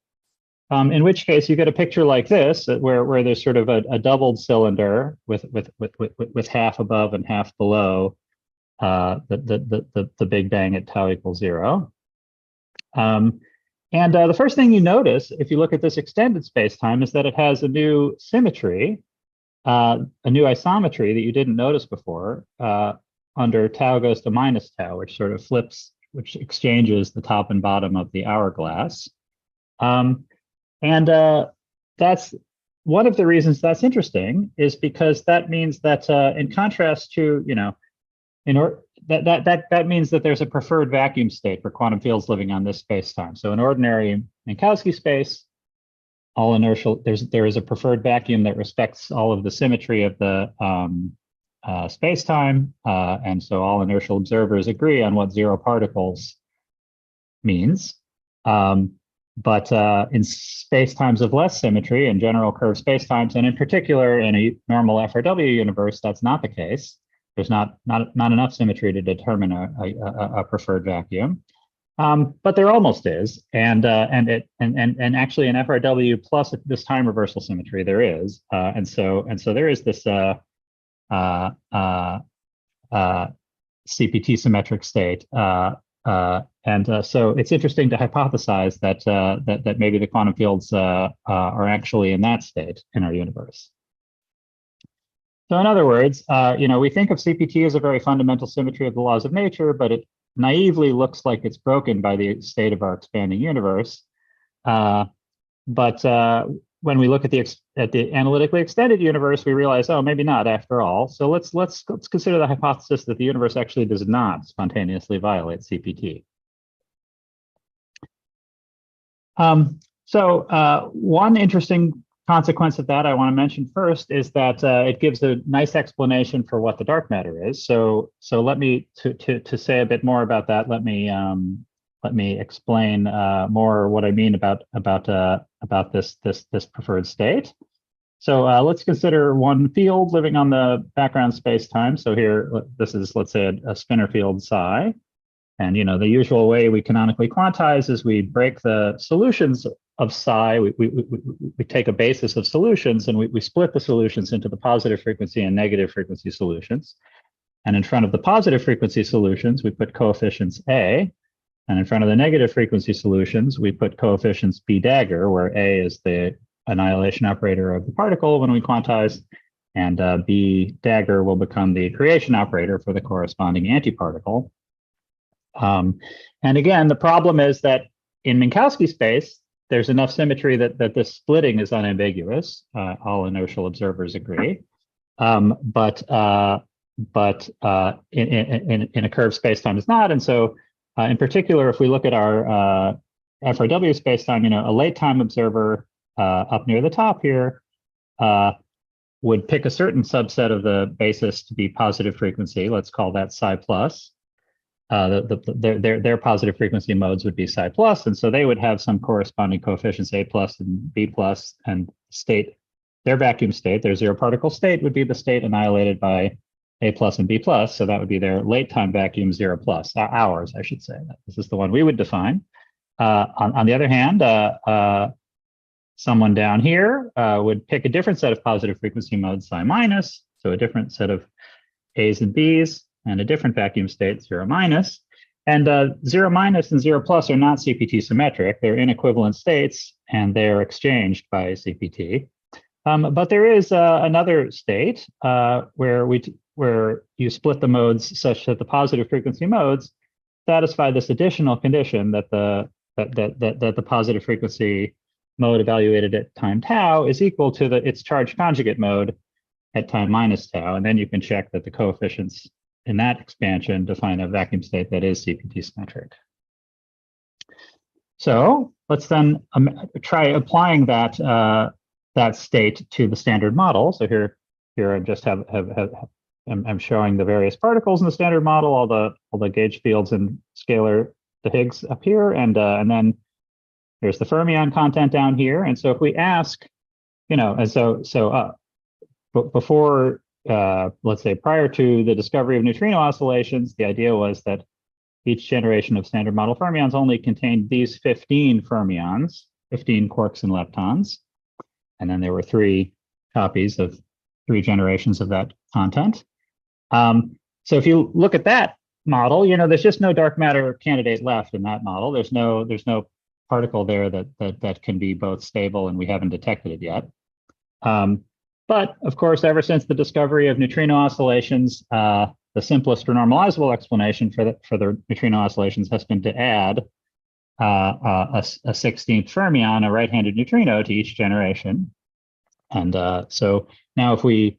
In which case you get a picture like this, where there's sort of a doubled cylinder with half above and half below the Big Bang at tau equals zero. And the first thing you notice, if you look at this extended space-time, is that it has a new symmetry, a new isometry that you didn't notice before, under tau goes to minus tau, which sort of flips, which exchanges the top and bottom of the hourglass. And that's one of the reasons that's interesting, is because that means that in contrast to, you know, that means that there's a preferred vacuum state for quantum fields living on this space-time. So in ordinary Minkowski space, all inertial, there is a preferred vacuum that respects all of the symmetry of the space-time, and so all inertial observers agree on what zero particles means. But in spacetimes of less symmetry, in general curved spacetimes, and in particular in a normal FRW universe, that's not the case. There's not enough symmetry to determine a preferred vacuum, but there almost is, and actually in FRW plus this time reversal symmetry there is, and so there is this CPT symmetric state, so it's interesting to hypothesize that maybe the quantum fields are actually in that state in our universe. So in other words, we think of CPT as a very fundamental symmetry of the laws of nature, but it naively looks like it's broken by the state of our expanding universe. But when we look at the analytically extended universe, we realize, oh, maybe not after all. So let's consider the hypothesis that the universe actually does not spontaneously violate CPT. One interesting consequence of that I want to mention first is that it gives a nice explanation for what the dark matter is. So let me to say a bit more about that. Let me explain more what I mean about this preferred state. So let's consider one field living on the background space-time. So here, this is, let's say, a spinor field psi. And the usual way we canonically quantize is we break the solutions of psi. We take a basis of solutions and we split the solutions into the positive frequency and negative frequency solutions. And in front of the positive frequency solutions, we put coefficients A. And in front of the negative frequency solutions, we put coefficients B dagger, where A is the annihilation operator of the particle when we quantize, and B dagger will become the creation operator for the corresponding antiparticle. And again, the problem is that in Minkowski space, there's enough symmetry that this splitting is unambiguous. All inertial observers agree. But in a curved spacetime is not. And so in particular, if we look at our FRW spacetime, a late time observer up near the top here would pick a certain subset of the basis to be positive frequency. Let's call that psi plus. Their positive frequency modes would be psi plus, and so they would have some corresponding coefficients A plus and B plus, and state, their vacuum state, their zero particle state would be the state annihilated by A plus and B plus, so that would be their late time vacuum 0 plus, ours, I should say. This is the one we would define. On the other hand, someone down here would pick a different set of positive frequency modes, psi minus, so a different set of A's and B's, and a different vacuum state, 0 minus. And 0 minus and 0 plus are not CPT symmetric. They're inequivalent states, and they're exchanged by CPT. But there is another state where you split the modes such that the positive frequency modes satisfy this additional condition that the positive frequency mode evaluated at time tau is equal to its charge conjugate mode at time minus tau, and then you can check that the coefficients in that expansion define a vacuum state that is CPT symmetric. So let's then try applying that state to the standard model. So here I just I'm showing the various particles in the standard model, all the gauge fields and scalar de Higgs up here, and then there's the fermion content down here. And so if we ask, before, let's say prior to the discovery of neutrino oscillations, the idea was that each generation of standard model fermions only contained these 15 fermions, 15 quarks and leptons. And then there were 3 copies of 3 generations of that content. So if you look at that model, there's just no dark matter candidate left in that model. There's no particle there that can be both stable, and we haven't detected it yet. But of course, ever since the discovery of neutrino oscillations, the simplest renormalizable explanation for the neutrino oscillations has been to add a 16th fermion, a right-handed neutrino, to each generation. And so now if we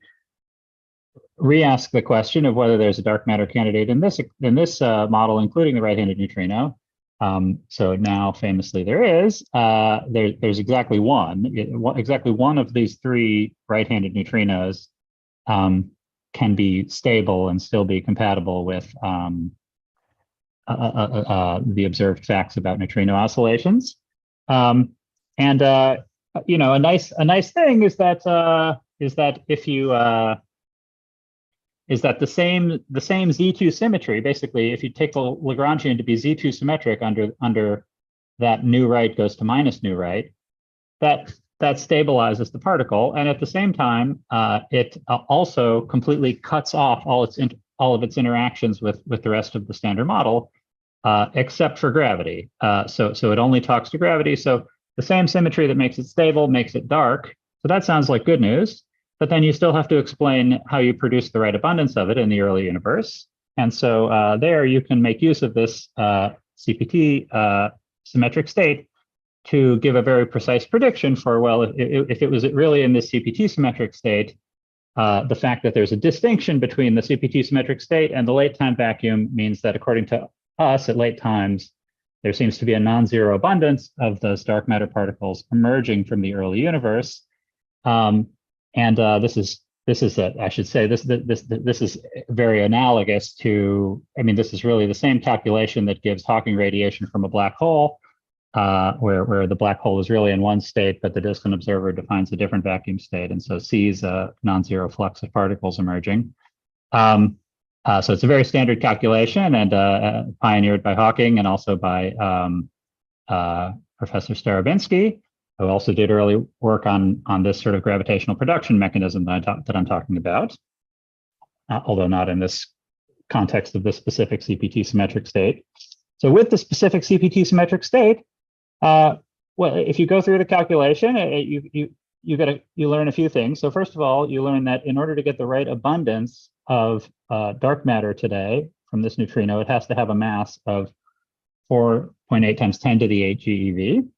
re-ask the question of whether there's a dark matter candidate in this model, including the right-handed neutrino. So now, famously, there is. There's exactly one. Exactly one of these three right-handed neutrinos can be stable and still be compatible with the observed facts about neutrino oscillations. You know, a nice thing is that if you is that the same Z2 symmetry, basically, if you take the Lagrangian to be Z2 symmetric under that nu right goes to minus nu right, that stabilizes the particle, and at the same time, it also completely cuts off all of its interactions with the rest of the standard model, except for gravity. So it only talks to gravity. So the same symmetry that makes it stable makes it dark. So that sounds like good news. But then you still have to explain how you produce the right abundance of it in the early universe. And so there you can make use of this CPT symmetric state to give a very precise prediction for, well, if it was really in this CPT symmetric state, the fact that there's a distinction between the CPT symmetric state and the late time vacuum means that according to us at late times, there seems to be a non-zero abundance of those dark matter particles emerging from the early universe. This is I should say this is very analogous to, I mean, this is really the same calculation that gives Hawking radiation from a black hole, where the black hole is really in one state, but the distant observer defines a different vacuum state, and so sees a non-zero flux of particles emerging. So it's a very standard calculation, and pioneered by Hawking and also by Professor Starobinsky, who also did early work on this sort of gravitational production mechanism that I'm talking about, although not in this context of this specific CPT symmetric state. So with the specific CPT symmetric state, well, if you go through the calculation, you learn a few things. So first of all, you learn that in order to get the right abundance of dark matter today from this neutrino, it has to have a mass of 4.8 times 10 to the 8 GeV.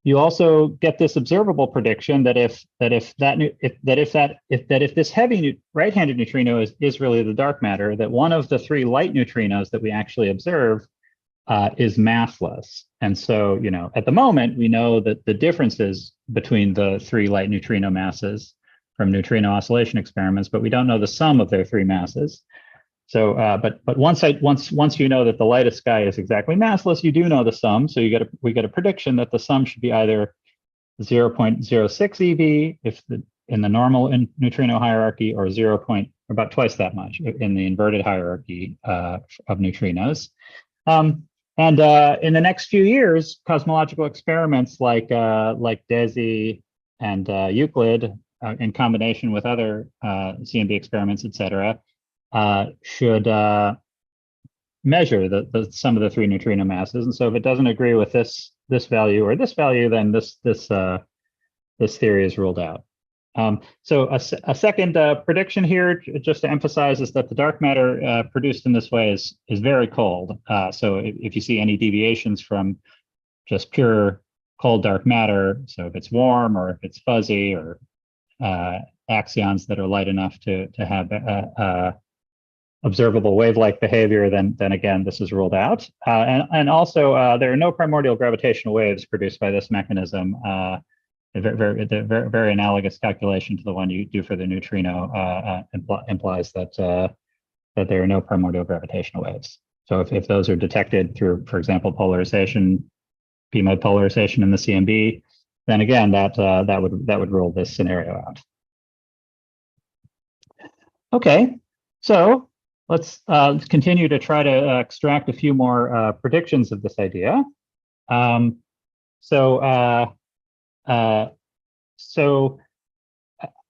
You also get this observable prediction that if this heavy right-handed neutrino is really the dark matter, that one of the three light neutrinos that we actually observe is massless. And so, you know, at the moment, we know that the differences between the three light neutrino masses from neutrino oscillation experiments, but we don't know the sum of their three masses. So, but once you know that the lightest guy is exactly massless, you do know the sum. So we get a prediction that the sum should be either 0.06 eV in the normal neutrino hierarchy, or about twice that much in the inverted hierarchy of neutrinos. And in the next few years, cosmological experiments like DESI and Euclid, in combination with other CMB experiments, et cetera, should measure the sum of the three neutrino masses. And so if it doesn't agree with this value or this value, then this theory is ruled out. So a second prediction here, just to emphasize, is that the dark matter produced in this way is very cold. So if you see any deviations from just pure cold dark matter, so if it's warm or if it's fuzzy or axions that are light enough to have observable wave-like behavior, then again, this is ruled out. And also, there are no primordial gravitational waves produced by this mechanism. Very analogous calculation to the one you do for the neutrino implies that there are no primordial gravitational waves. So if those are detected through, for example, polarization, P-mode polarization in the CMB, then again, that would rule this scenario out. Okay, so let's continue to try to extract a few more predictions of this idea. So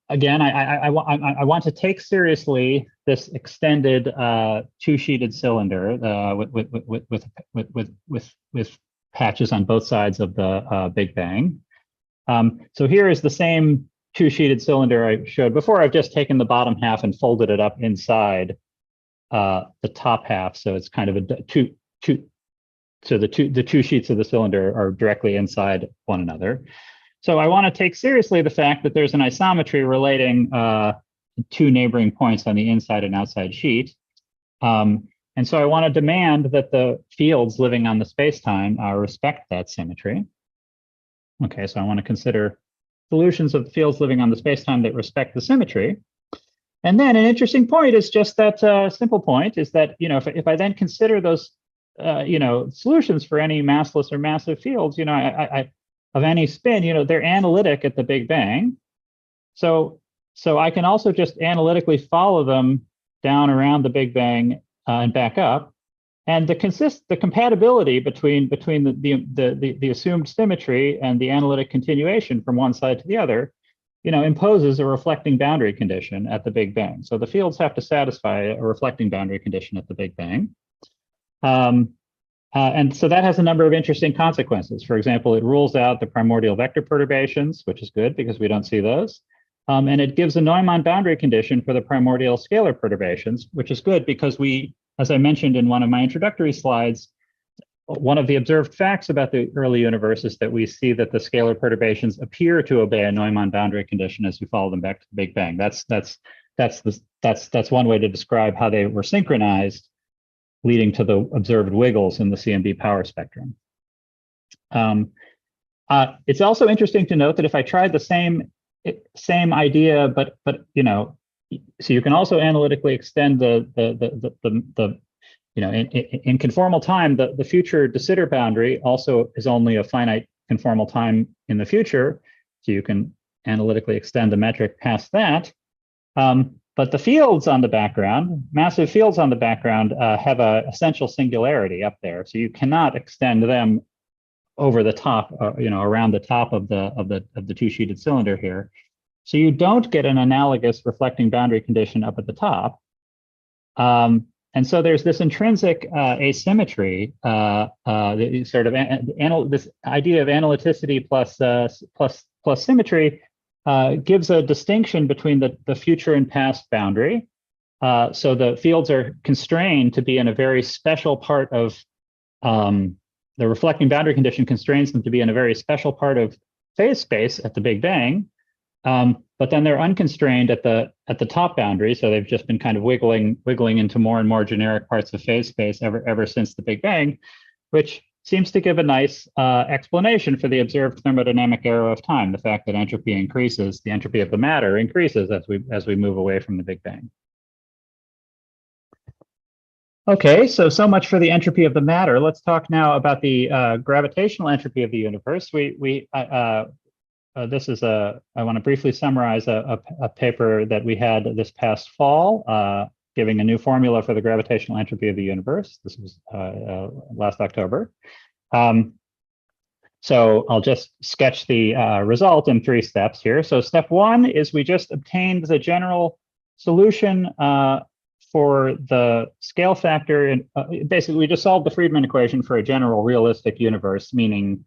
again, I want to take seriously this extended two-sheeted cylinder with patches on both sides of the Big Bang. So here is the same two-sheeted cylinder I showed before. I've just taken the bottom half and folded it up inside the top half, so it's kind of so the two sheets of the cylinder are directly inside one another. So I want to take seriously the fact that there's an isometry relating two neighboring points on the inside and outside sheet. And so I want to demand that the fields living on the spacetime respect that symmetry. Okay, so I want to consider solutions of the fields living on the spacetime that respect the symmetry. And then an interesting point is just that simple point is that, you know, if I then consider those, you know, solutions for any massless or massive fields, you know, of any spin, you know, they're analytic at the Big Bang. So I can also just analytically follow them down around the Big Bang and back up. And the compatibility between the assumed symmetry and the analytic continuation from one side to the other, you know, imposes a reflecting boundary condition at the Big Bang. So the fields have to satisfy a reflecting boundary condition at the Big Bang. And so that has a number of interesting consequences. For example, it rules out the primordial vector perturbations, which is good because we don't see those. And it gives a Neumann boundary condition for the primordial scalar perturbations, which is good because we, as I mentioned in one of my introductory slides, one of the observed facts about the early universe is that we see that the scalar perturbations appear to obey a Neumann boundary condition as we follow them back to the Big Bang. That's one way to describe how they were synchronized, leading to the observed wiggles in the CMB power spectrum. It's also interesting to note that if I tried the same idea, but you know, so you can also analytically extend the you know, in conformal time, the future de Sitter boundary also is only a finite conformal time in the future. So you can analytically extend the metric past that. But the fields on the background, massive fields on the background, have an essential singularity up there. So you cannot extend them over the top, you know, around the top of the two-sheeted cylinder here. So you don't get an analogous reflecting boundary condition up at the top. And so there's this intrinsic asymmetry, sort of this idea of analyticity plus symmetry gives a distinction between the future and past boundary. So the fields are constrained to be in a very special part of the reflecting boundary condition constrains them to be in a very special part of phase space at the Big Bang. But then they're unconstrained at the top boundary, so they've just been kind of wiggling into more and more generic parts of phase space ever since the Big Bang, which seems to give a nice explanation for the observed thermodynamic arrow of time, the fact that entropy increases, the entropy of the matter increases as we move away from the Big Bang. Okay, so much for the entropy of the matter. Let's talk now about the gravitational entropy of the universe. This is I want to briefly summarize a paper that we had this past fall, giving a new formula for the gravitational entropy of the universe. This was last October. So I'll just sketch the result in 3 steps here. So step 1 is we just obtained the general solution for the scale factor. And basically, we just solved the Friedmann equation for a general realistic universe, meaning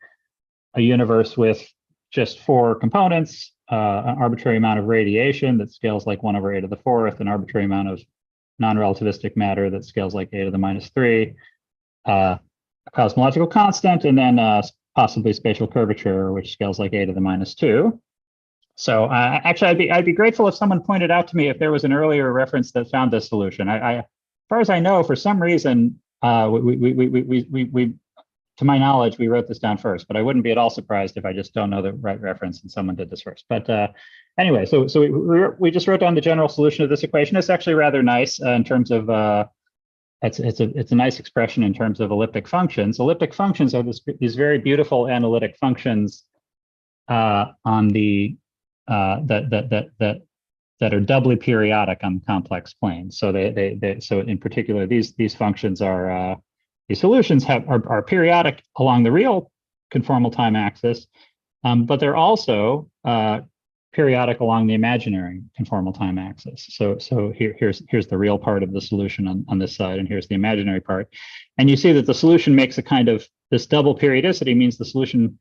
a universe with just 4 components, an arbitrary amount of radiation that scales like 1/8⁴, an arbitrary amount of non-relativistic matter that scales like 10⁻⁻3, a cosmological constant, and then possibly spatial curvature, which scales like 10⁻². So actually, I'd be grateful if someone pointed out to me if there was an earlier reference that found this solution. As far as I know, for some reason, to my knowledge, we wrote this down first, but I wouldn't be at all surprised if I just don't know the right reference and someone did this first. But anyway, so we just wrote down the general solution of this equation. It's actually rather nice in terms of it's a nice expression in terms of elliptic functions. Elliptic functions are these very beautiful analytic functions on the that are doubly periodic on the complex plane. So so in particular these functions are these solutions are periodic along the real conformal time axis, but they're also periodic along the imaginary conformal time axis. So here's the real part of the solution on this side, and here's the imaginary part. And you see that the solution makes a kind of, this double periodicity means the solution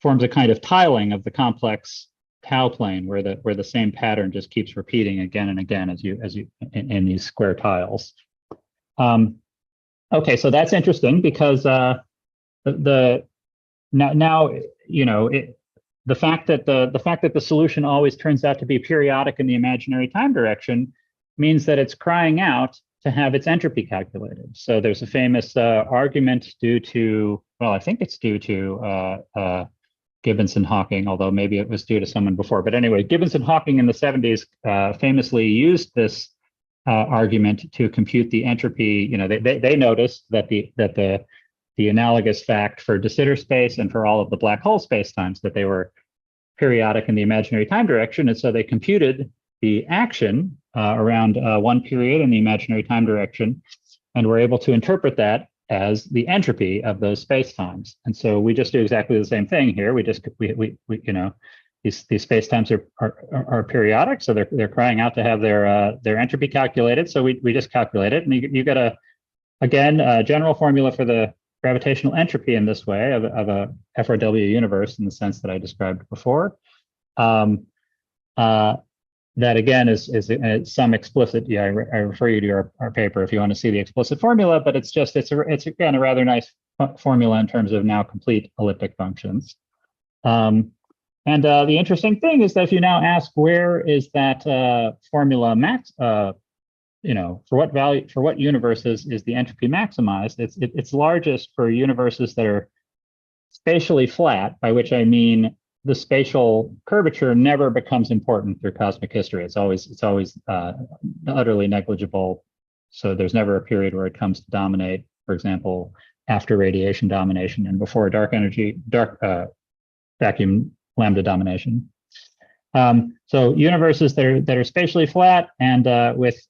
forms a kind of tiling of the complex tau plane, where the same pattern just keeps repeating again and again as you in these square tiles. Okay, so that's interesting because now you know the fact that the solution always turns out to be periodic in the imaginary time direction means that it's crying out to have its entropy calculated. So there's a famous argument due to, well, I think it's due to Gibbons and Hawking, although maybe it was due to someone before. But anyway, Gibbons and Hawking in the 70s famously used this argument to compute the entropy. You know, they noticed that the analogous fact for de Sitter space and for all of the black hole spacetimes that they were periodic in the imaginary time direction, and so they computed the action around one period in the imaginary time direction, and were able to interpret that as the entropy of those spacetimes. And so we just do exactly the same thing here. We you know, these spacetimes are periodic, so they're crying out to have their entropy calculated. So we just calculate it, and you get a general formula for the gravitational entropy in this way of a FRW universe in the sense that I described before. That again is some explicit. Yeah, I refer you to our paper if you want to see the explicit formula. But it's again a rather nice formula in terms of now complete elliptic functions. And the interesting thing is that if you now ask where is that formula max, you know, for what universes is the entropy maximized? It's largest for universes that are spatially flat, by which I mean the spatial curvature never becomes important through cosmic history. It's always utterly negligible. So there's never a period where it comes to dominate, for example, after radiation domination and before dark vacuum lambda domination. So universes that are spatially flat and with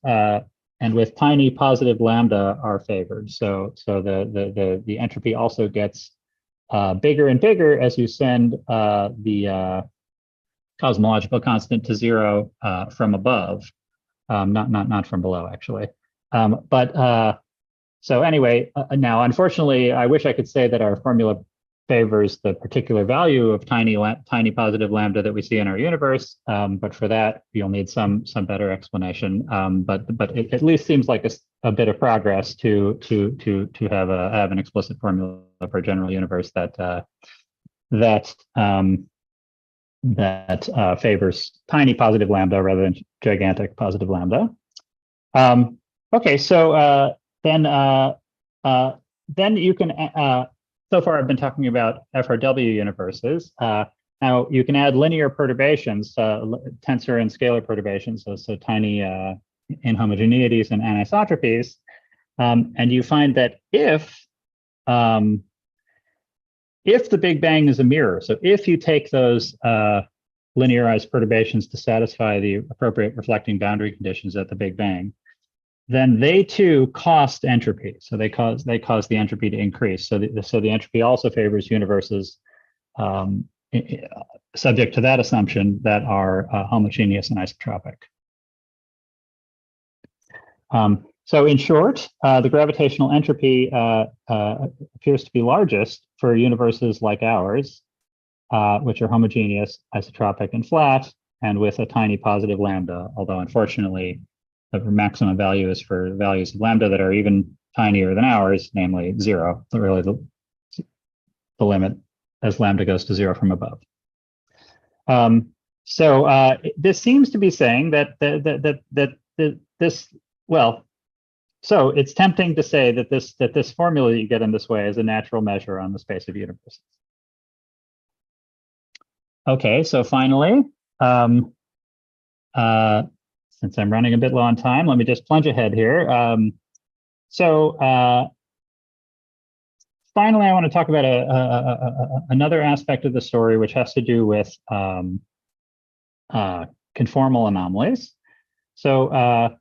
tiny positive lambda are favored. So the entropy also gets bigger and bigger as you send the cosmological constant to zero from above, not from below actually. So anyway, now unfortunately, I wish I could say that our formula favors the particular value of tiny positive lambda that we see in our universe, but for that you'll need some better explanation. But it at least seems like a bit of progress to have an explicit formula for a general universe that favors tiny positive lambda rather than gigantic positive lambda. Okay, so then you can. So far, I've been talking about FRW universes. Now you can add linear perturbations, tensor and scalar perturbations, so tiny inhomogeneities and anisotropies, and you find that if the Big Bang is a mirror, so if you take those linearized perturbations to satisfy the appropriate reflecting boundary conditions at the Big Bang, then they too cost entropy. So they cause the entropy to increase. So the entropy also favors universes subject to that assumption that are homogeneous and isotropic. So in short, the gravitational entropy appears to be largest for universes like ours, which are homogeneous, isotropic, and flat, and with a tiny positive lambda, although unfortunately, the maximum value is for values of lambda that are even tinier than ours, namely 0, really the limit as lambda goes to 0 from above. So this seems to be saying that so it's tempting to say that this formula you get in this way is a natural measure on the space of universes. Okay, so finally, since I'm running a bit low on time, let me just plunge ahead here. Finally, I want to talk about another aspect of the story, which has to do with conformal anomalies. So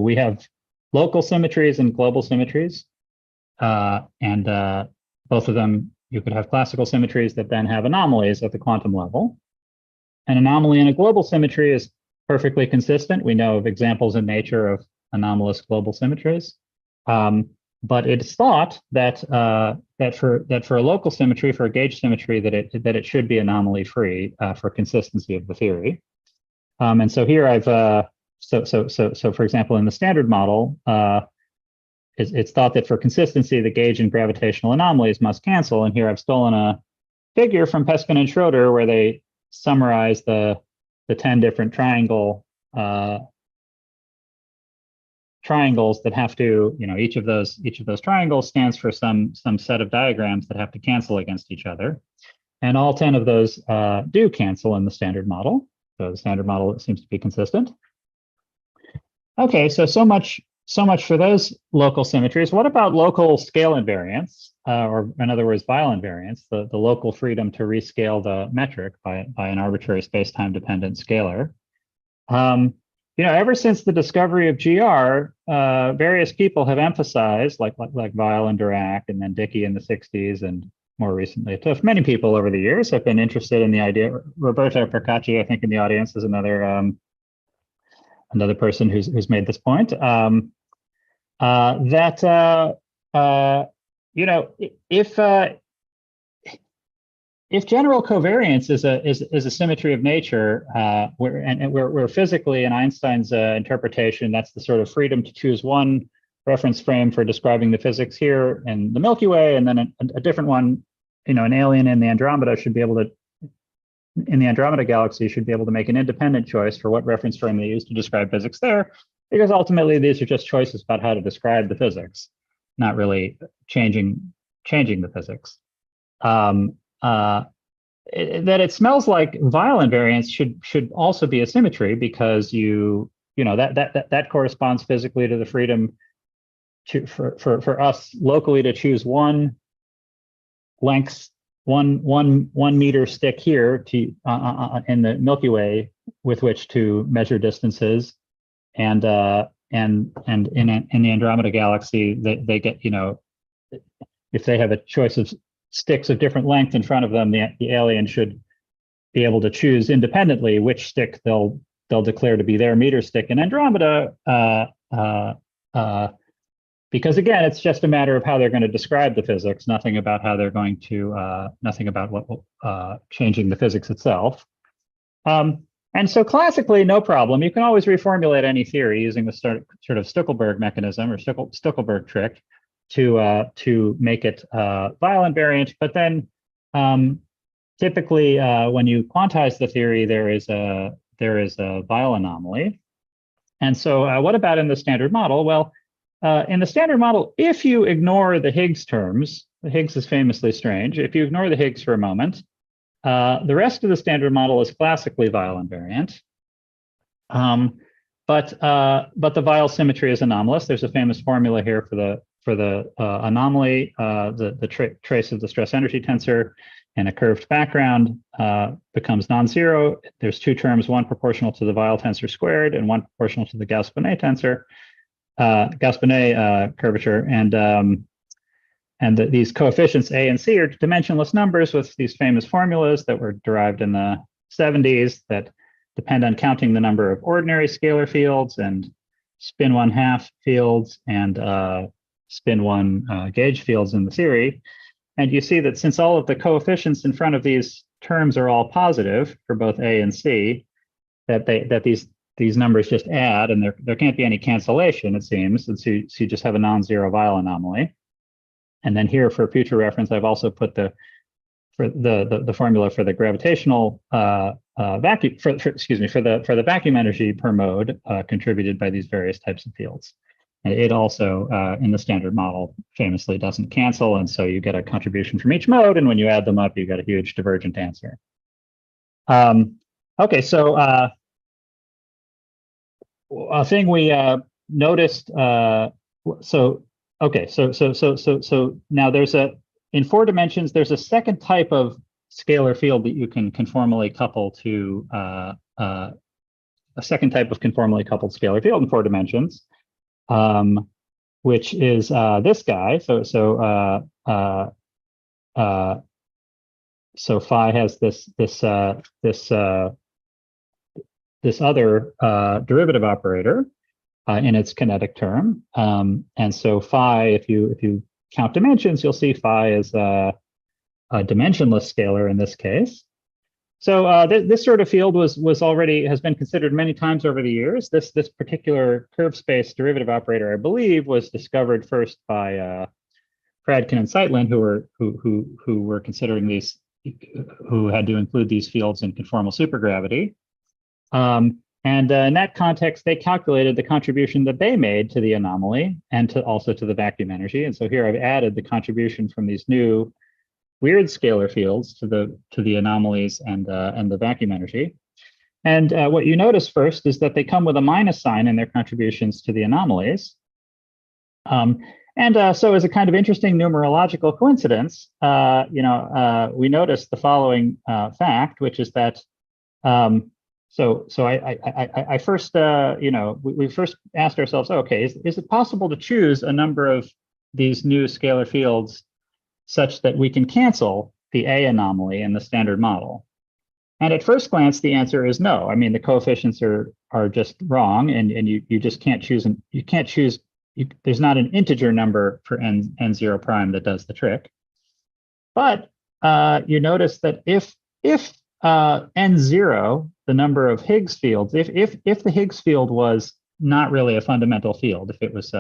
we have local symmetries and global symmetries, and both of them, you could have classical symmetries that then have anomalies at the quantum level. An anomaly in a global symmetry is perfectly consistent. We know of examples in nature of anomalous global symmetries, but it's thought that for a local symmetry, for a gauge symmetry, that it should be anomaly free for consistency of the theory. And so here I've so for example, in the standard model, it's thought that for consistency, the gauge and gravitational anomalies must cancel. And here I've stolen a figure from Peskin and Schroeder where they summarize the 10 different triangles that have to, each of those triangles stands for some set of diagrams that have to cancel against each other. And all 10 of those do cancel in the standard model. So the standard model seems to be consistent. Okay, so much for those local symmetries. What about local scale invariance, or in other words, Weil invariance, the local freedom to rescale the metric by an arbitrary space-time dependent scalar? Ever since the discovery of GR, various people have emphasized, like Weil and Dirac, and then Dickey in the 60s, and more recently Tuff. Many people over the years have been interested in the idea. Roberto Percacci, I think, in the audience is another person who's made this point. If general covariance is a symmetry of nature, where physically in Einstein's interpretation, that's the sort of freedom to choose one reference frame for describing the physics here in the Milky Way, and then a different one, an alien in the Andromeda galaxy should be able to make an independent choice for what reference frame they use to describe physics there, because ultimately these are just choices about how to describe the physics, not really changing the physics. That it smells like Weil invariance should also be a symmetry, because that corresponds physically to the freedom for us locally to choose one length, one meter stick here to in the Milky Way with which to measure distances, and in the Andromeda galaxy they get, if they have a choice of sticks of different length in front of them, the alien should be able to choose independently which stick they'll declare to be their meter stick in Andromeda, because again, it's just a matter of how they're going to describe the physics, nothing about how they're going to, nothing about what changing the physics itself. And so classically, no problem. You can always reformulate any theory using the sort of Stuckelberg mechanism or Stuckelberg trick to make it Weil invariant. But then typically when you quantize the theory, there is a Weil anomaly. And so what about in the standard model? Well, in the standard model, if you ignore the Higgs terms, the Higgs is famously strange. If you ignore the Higgs for a moment, the rest of the standard model is classically Weil invariant. But the Weil symmetry is anomalous. There's a famous formula here for the anomaly. The trace of the stress energy tensor in a curved background becomes non-zero. There's two terms, one proportional to the Weil tensor squared and one proportional to the Gauss-Bonnet tensor. Gauss-Bonnet curvature, and these coefficients A and C are dimensionless numbers with these famous formulas that were derived in the 70s that depend on counting the number of ordinary scalar fields and spin 1/2 fields and spin 1 gauge fields in the theory. And you see that since all of the coefficients in front of these terms are all positive for both A and C, that these numbers just add, and there can't be any cancellation, it seems, and so you just have a non-zero Weil anomaly. And then here for future reference, I've also put the formula for the gravitational vacuum, for the vacuum energy per mode contributed by these various types of fields. And it also in the standard model famously doesn't cancel, and so you get a contribution from each mode, and when you add them up, you get a huge divergent answer. Okay, so a thing we noticed. So now in 4 dimensions, there's a second type of scalar field that you can conformally couple to a second type of conformally coupled scalar field in 4 dimensions, which is this guy. So phi has this other derivative operator in its kinetic term, and so phi, if you count dimensions, you'll see phi is a dimensionless scalar in this case. So this sort of field has been considered many times over the years. This particular curve space derivative operator, I believe, was discovered first by Fradkin and Zeitlin, who were considering these, who had to include these fields in conformal supergravity. And in that context, they calculated the contribution that they made to the anomaly and also to the vacuum energy. And so here I've added the contribution from these new weird scalar fields to the anomalies and the vacuum energy. And what you notice first is that they come with a minus sign in their contributions to the anomalies. So as a kind of interesting numerological coincidence, we notice the following fact, which is that I first, we first asked ourselves, okay, is it possible to choose a number of these new scalar fields such that we can cancel the A anomaly in the standard model? And at first glance, the answer is no. I mean, the coefficients are just wrong, and you just can't choose, there's not an integer number for n0 prime that does the trick. But you notice that if n0, the number of Higgs fields, if the Higgs field was not really a fundamental field, if it was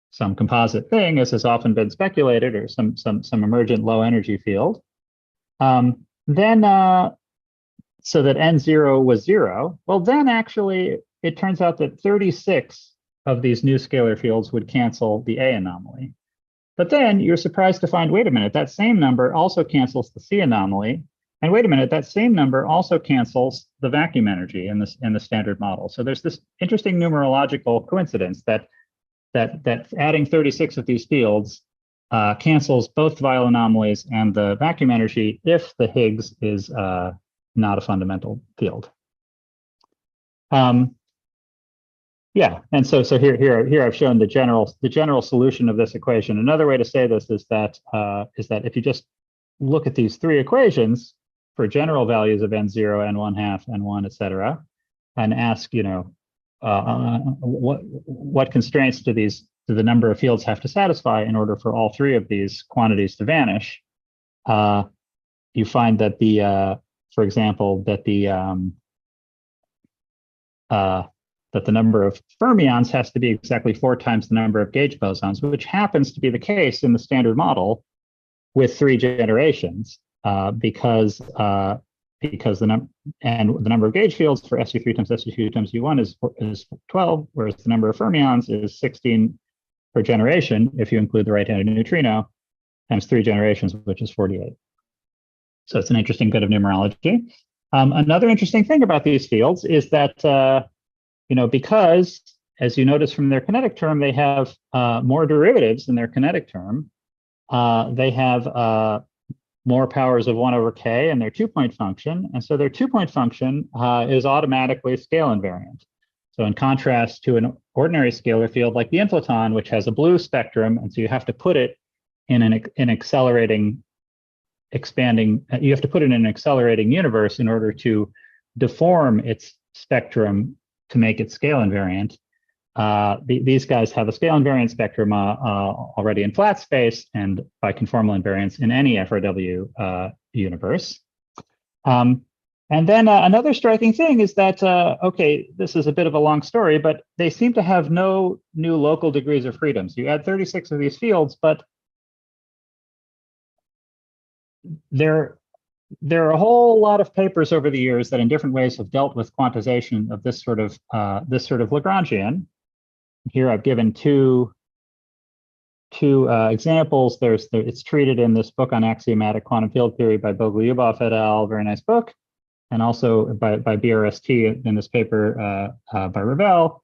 some composite thing, as has often been speculated, or some emergent low energy field, then so that n0 was 0, well, then actually it turns out that 36 of these new scalar fields would cancel the A anomaly. But then you're surprised to find, wait a minute, that same number also cancels the C anomaly. And wait a minute, that same number also cancels the vacuum energy in the standard model. So there's this interesting numerological coincidence that adding 36 of these fields cancels both the Weyl anomalies and the vacuum energy if the Higgs is not a fundamental field. Yeah, and so here I've shown the general solution of this equation. Another way to say this is that if you just look at these three equations for general values of n0, n1/2, n1, etc., and ask, what constraints do the number of fields have to satisfy in order for all three of these quantities to vanish? You find that for example, that the number of fermions has to be exactly 4 times the number of gauge bosons, which happens to be the case in the standard model with 3 generations, because the number of gauge fields for SU3 times SU2 times U1 is 12, whereas the number of fermions is 16 per generation if you include the right-handed neutrino, times 3 generations, which is 48. So it's an interesting bit of numerology. Another interesting thing about these fields is that because, as you notice from their kinetic term, they have more derivatives in their kinetic term. They have more powers of 1 over k in their 2-point function. And so their 2-point function is automatically scale invariant. So in contrast to an ordinary scalar field like the inflaton, which has a blue spectrum, and so you have to put it in an accelerating universe in order to deform its spectrum to make it scale invariant. These guys have a scale invariant spectrum already in flat space and by conformal invariance in any FRW universe. And then another striking thing is that, okay, this is a bit of a long story, but they seem to have no new local degrees of freedom. So you add 36 of these fields, but there are a whole lot of papers over the years that in different ways have dealt with quantization of this sort of Lagrangian. Here I've given two examples. It's treated in this book on axiomatic quantum field theory by Bogolyubov et al., very nice book, and also by BRST in this paper by Ravel.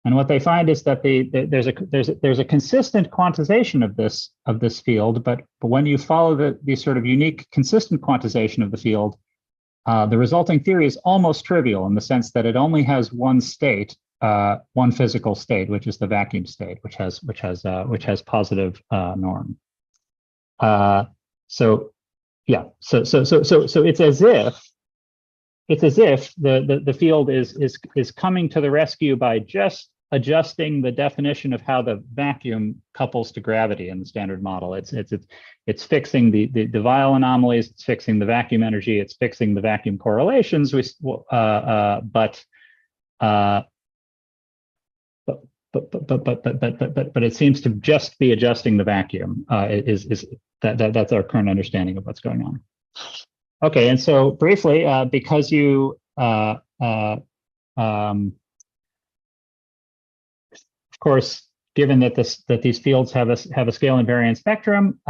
And what they find is that there's a consistent quantization of this field, but when you follow the sort of unique consistent quantization of the field, the resulting theory is almost trivial in the sense that it only has one state, one physical state, which is the vacuum state, which has positive norm. So yeah, so it's as if the field is coming to the rescue by just adjusting the definition of how the vacuum couples to gravity in the standard model. It's fixing the Weyl anomalies, it's fixing the vacuum energy, it's fixing the vacuum correlations. But it seems to just be adjusting the vacuum. That's our current understanding of what's going on. Okay, and so briefly, because you of course, given that these fields have a scale invariant spectrum,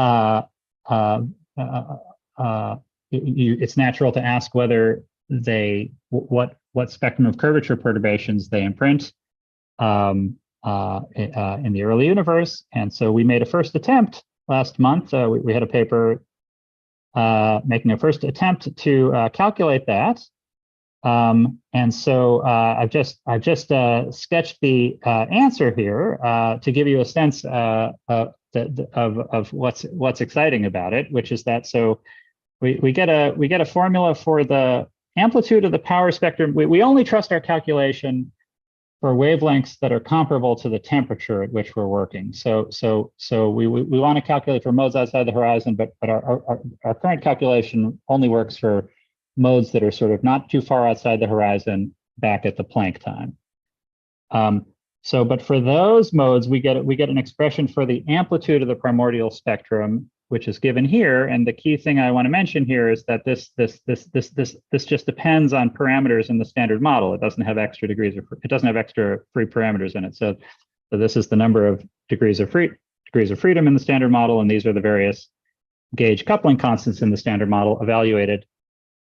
it's natural to ask whether what spectrum of curvature perturbations they imprint in the early universe. And so we made a first attempt last month. We had a paper making a first attempt to calculate that. And so I've just sketched the answer here to give you a sense of what's exciting about it, which is that we get a formula for the amplitude of the power spectrum. We only trust our calculation for wavelengths that are comparable to the temperature at which we're working. So we want to calculate for modes outside the horizon, but our current calculation only works for modes that are sort of not too far outside the horizon back at the Planck time. But for those modes, we get an expression for the amplitude of the primordial spectrum, which is given here. And the key thing I want to mention here is that this just depends on parameters in the standard model. It doesn't have extra degrees of it doesn't have extra free parameters in it. So this is the number of degrees of freedom in the standard model, and these are the various gauge coupling constants in the standard model evaluated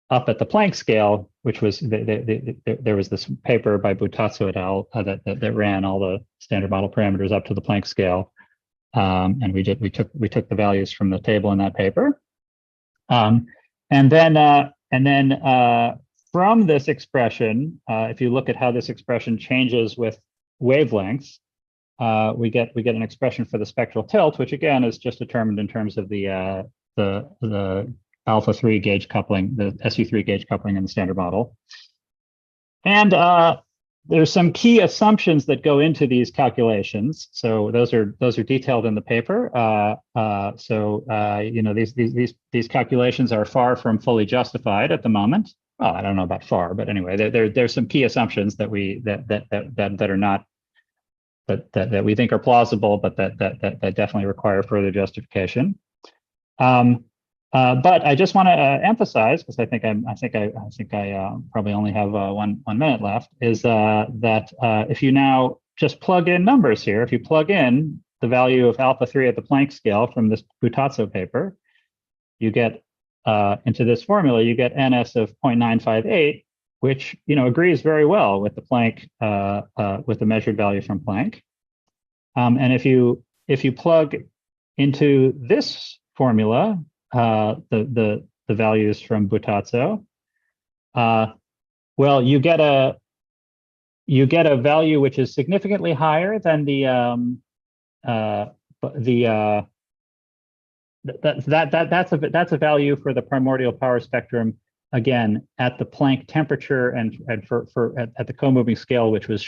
up at the Planck scale, which was there was this paper by Butazzo et al. That ran all the standard model parameters up to the Planck scale, and we took the values from the table in that paper, and then from this expression, if you look at how this expression changes with wavelengths, we get an expression for the spectral tilt, which again is just determined in terms of the alpha 3 gauge coupling, the SU3 gauge coupling in the standard model. And there's some key assumptions that go into these calculations. So those are detailed in the paper. These calculations are far from fully justified at the moment. Well, I don't know about far, but anyway, there's some key assumptions that we think are plausible, but that definitely require further justification. But I just want to emphasize, because I think I probably only have 1 minute left, is that if you now just plug in numbers here, if you plug in the value of alpha 3 at the Planck scale from this Butazzo paper, you get into this formula, you get NS of 0.958, which agrees very well with the Planck with the measured value from Planck. And if you plug into this formula the values from Butazzo, well, you get a value which is significantly higher than that's a value for the primordial power spectrum, again at the Planck temperature and at the co-moving scale, which was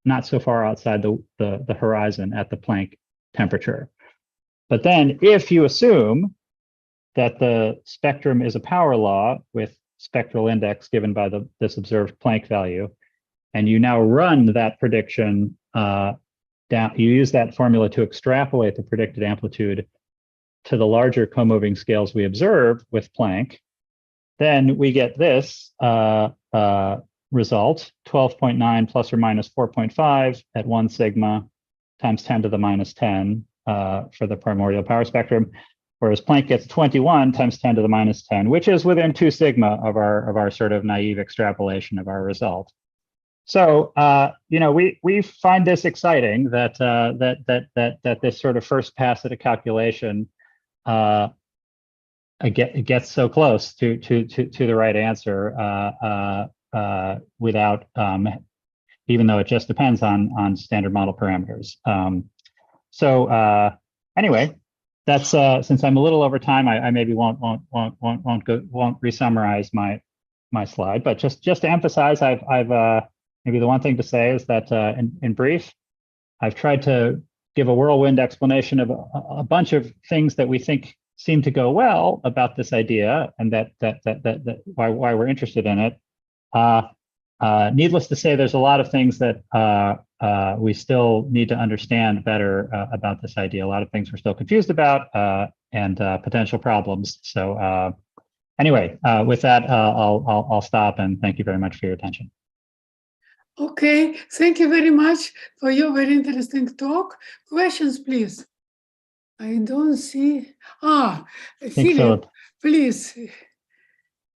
not so far outside the horizon at the Planck temperature. But then if you assume that the spectrum is a power law with spectral index given by this observed Planck value, and you now run that prediction down, you use that formula to extrapolate the predicted amplitude to the larger co-moving scales we observe with Planck, then we get this result, 12.9 plus or minus 4.5 at 1 sigma times 10 to the minus 10 for the primordial power spectrum, whereas Planck gets 21 times 10 to the minus 10, which is within 2 sigma of our sort of naive extrapolation of our result. So we find this exciting that this sort of first pass at a calculation gets so close to the right answer without even though it just depends on standard model parameters. Anyway. That's since I'm a little over time, I maybe won't re-summarize my slide, but just to emphasize, I've maybe the one thing to say is that in brief, I've tried to give a whirlwind explanation of a bunch of things that we think seem to go well about this idea, and that why we're interested in it. Needless to say, there's a lot of things that we still need to understand better about this idea. A lot of things we're still confused about, and potential problems. So anyway, with that, I'll stop, and thank you very much for your attention. Okay, thank you very much for your very interesting talk. Questions, please. I don't see. Philip, please.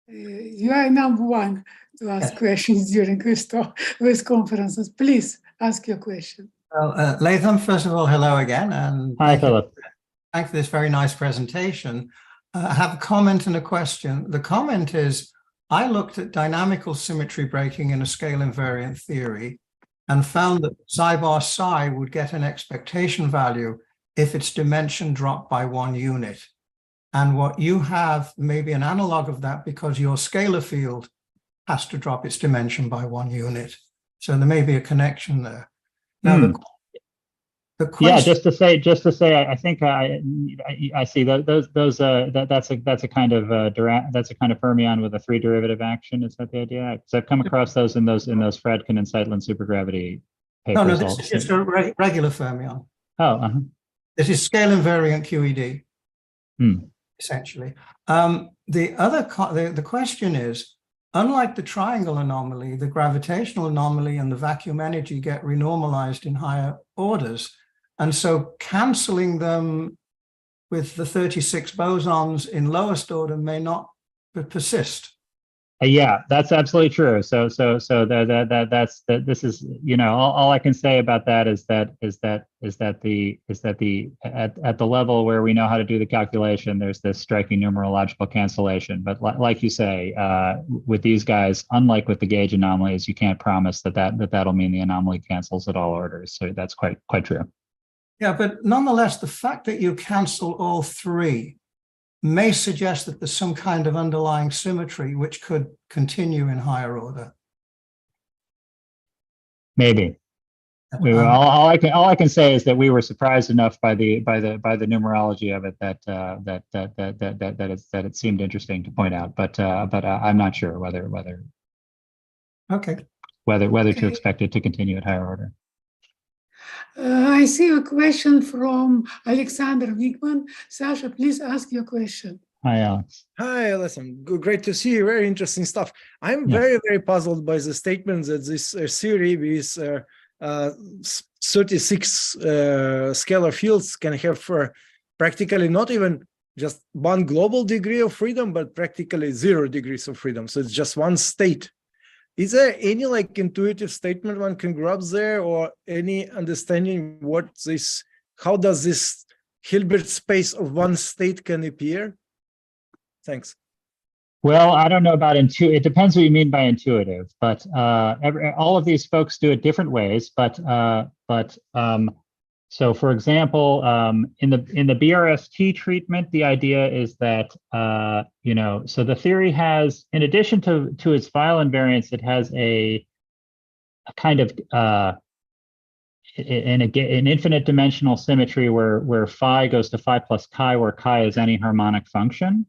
You are number one to ask questions during this conferences. Please ask your question. Well, Latham, first of all, hello again. And hi, Philip. Thanks for this very nice presentation. I have a comment and a question. The comment is, I looked at dynamical symmetry breaking in a scale invariant theory and found that psi bar psi would get an expectation value if its dimension dropped by 1 unit. And what you have may be an analog of that because your scalar field has to drop its dimension by 1 unit. So there may be a connection there. Now, the question, yeah, just to say, I think I see that's a kind of fermion with a 3 derivative action. Is that the idea? Because I've come across those in those Fredkin and Seidlin supergravity papers. No, this is just a regular fermion. Oh, this is scale invariant QED, essentially. The question is, unlike the triangle anomaly, the gravitational anomaly and the vacuum energy get renormalized in higher orders. And so canceling them with the 36 bosons in lowest order may not persist. Yeah, that's absolutely true. So this is, you know, all I can say about that is that at the level where we know how to do the calculation, there's this striking numerological cancellation. But like you say, with these guys, unlike with the gauge anomalies, you can't promise that'll mean the anomaly cancels at all orders. So that's quite true. Yeah, but nonetheless, the fact that you cancel all 3 may suggest that there's some kind of underlying symmetry which could continue in higher order. Maybe. All I can say is that we were surprised enough by the numerology of it that it seemed interesting to point out. But I'm not sure whether to expect it to continue at higher order. I see a question from Alexander Wigman. Sasha, please ask your question. Hi, Alex. Hi, listen, great to see you. Very interesting stuff. I'm very puzzled by the statement that this theory with 36 scalar fields can have practically not even just 1 global degree of freedom, but practically 0 degrees of freedom. So it's just 1 state. Is there any intuitive statement one can grab there, or any understanding how does this Hilbert space of 1 state can appear? Thanks. Well, I don't know about intuitive. It depends what you mean by intuitive, but all of these folks do it different ways. So, for example, in the BRST treatment, the idea is that so the theory has, in addition to its file invariance, it has a kind of an infinite dimensional symmetry where phi goes to phi plus chi, where chi is any harmonic function.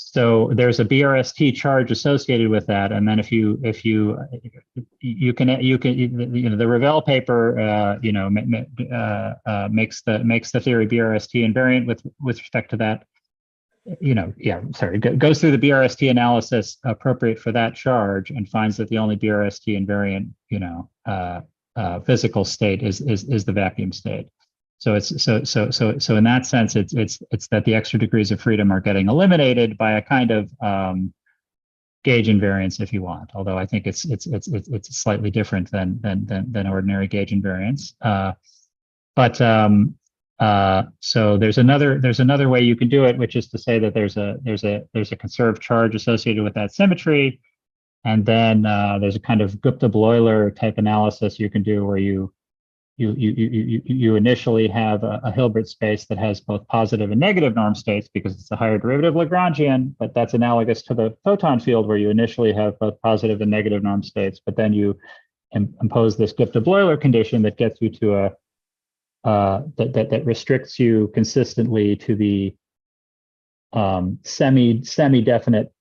So there's a BRST charge associated with that, and then if you can the Ravel paper makes the theory BRST invariant with respect to that. Goes through the BRST analysis appropriate for that charge and finds that the only BRST invariant physical state is the vacuum state. So it's so in that sense, it's that the extra degrees of freedom are getting eliminated by a kind of gauge invariance, if you want. Although I think it's slightly different than ordinary gauge invariance. So there's another way you can do it, which is to say that there's a conserved charge associated with that symmetry, and then there's a kind of Gupta-Bloiler type analysis you can do where you initially have a Hilbert space that has both positive and negative norm states because it's a higher derivative Lagrangian, but that's analogous to the photon field where you initially have both positive and negative norm states, but then you impose this Gupta-Bloiler condition that gets you to a that restricts you consistently to the semi-definite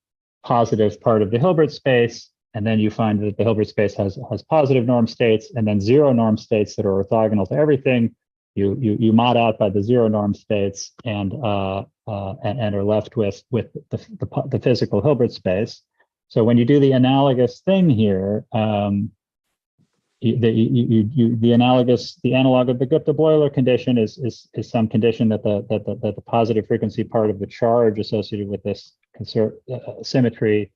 positive part of the Hilbert space, and then you find that the Hilbert space has positive norm states and then zero norm states that are orthogonal to everything. You mod out by the zero norm states and are left with the physical Hilbert space. So when you do the analogous thing here, the analog of the Gupta-Bloiler condition is some condition that the positive frequency part of the charge associated with this symmetry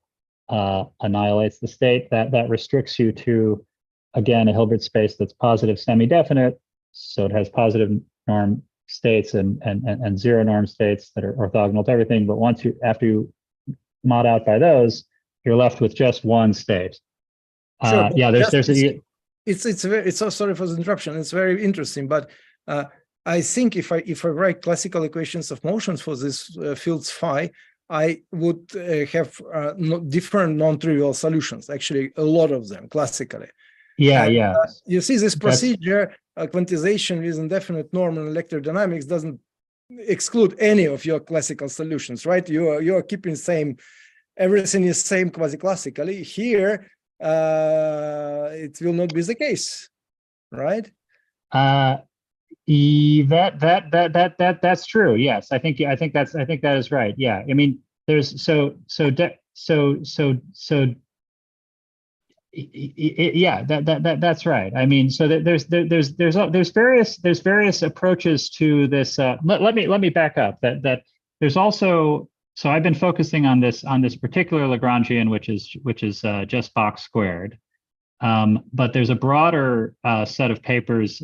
annihilates the state. That restricts you to, again, a Hilbert space that's positive semi-definite, so it has positive norm states and zero norm states that are orthogonal to everything. But after you mod out by those, you're left with just one state. Sure, yeah, it's so sorry for the interruption. It's very interesting, but I think if I write classical equations of motions for these fields phi, I would have different non-trivial solutions. Actually, a lot of them classically. Yeah, and, yeah. You see this procedure, quantization with indefinite norm in electrodynamics doesn't exclude any of your classical solutions, right? You are keeping everything is same quasi-classically. Here, it will not be the case, right? That's true. Yes, I think that is right. Yeah, I mean, there's yeah, that's right. I mean, so there's various approaches to this. Let me back up. That there's also. So I've been focusing on this particular Lagrangian, which is just box squared. But there's a broader set of papers,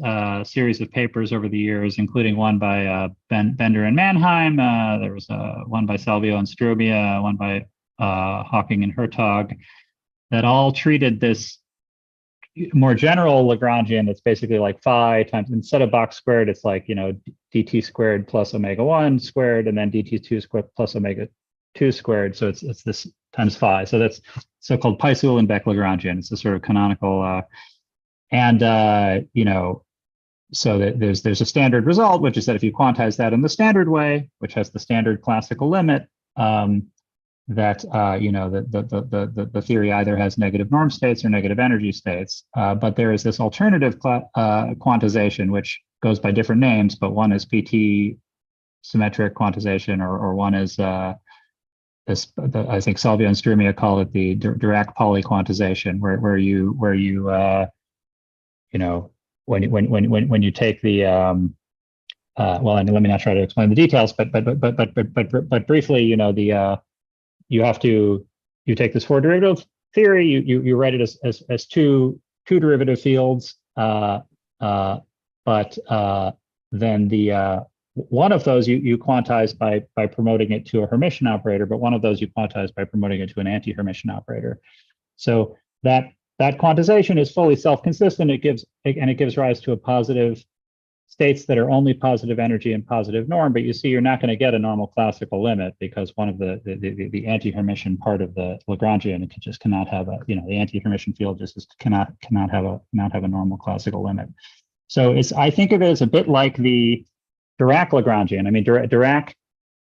series of papers over the years, including one by Bender and Mannheim. There was one by Salvio and Strubia, one by Hawking and Hertog, that all treated this more general Lagrangian. It's basically like phi times, instead of box squared, it's like, dt squared plus omega 1 squared, and then dt2 squared plus omega 2 squared. So it's this times phi. So that's so-called Peis-Uhlenbeck Lagrangian. It's a sort of canonical, so that there's a standard result, which is that if you quantize that in the standard way, which has the standard classical limit, that the theory either has negative norm states or negative energy states. But there is this alternative quantization, which goes by different names, but one is PT symmetric quantization, or one is I think Salvio and Strumia call it the Dirac-Pauli quantization, where you when you take the well, and let me not try to explain the details, but briefly, you take this four derivative theory, you write it as two derivative fields, but then one of those you quantize by promoting it to a Hermitian operator, but one of those you quantize by promoting it to an anti-Hermitian operator. So that quantization is fully self-consistent. It gives rise to a positive states that are only positive energy and positive norm, but you see you're not going to get a normal classical limit, because one of the anti-Hermitian part of the Lagrangian, it just cannot have the anti-Hermitian field just cannot have a normal classical limit. So I think of it as a bit like the Dirac Lagrangian. I mean, Dirac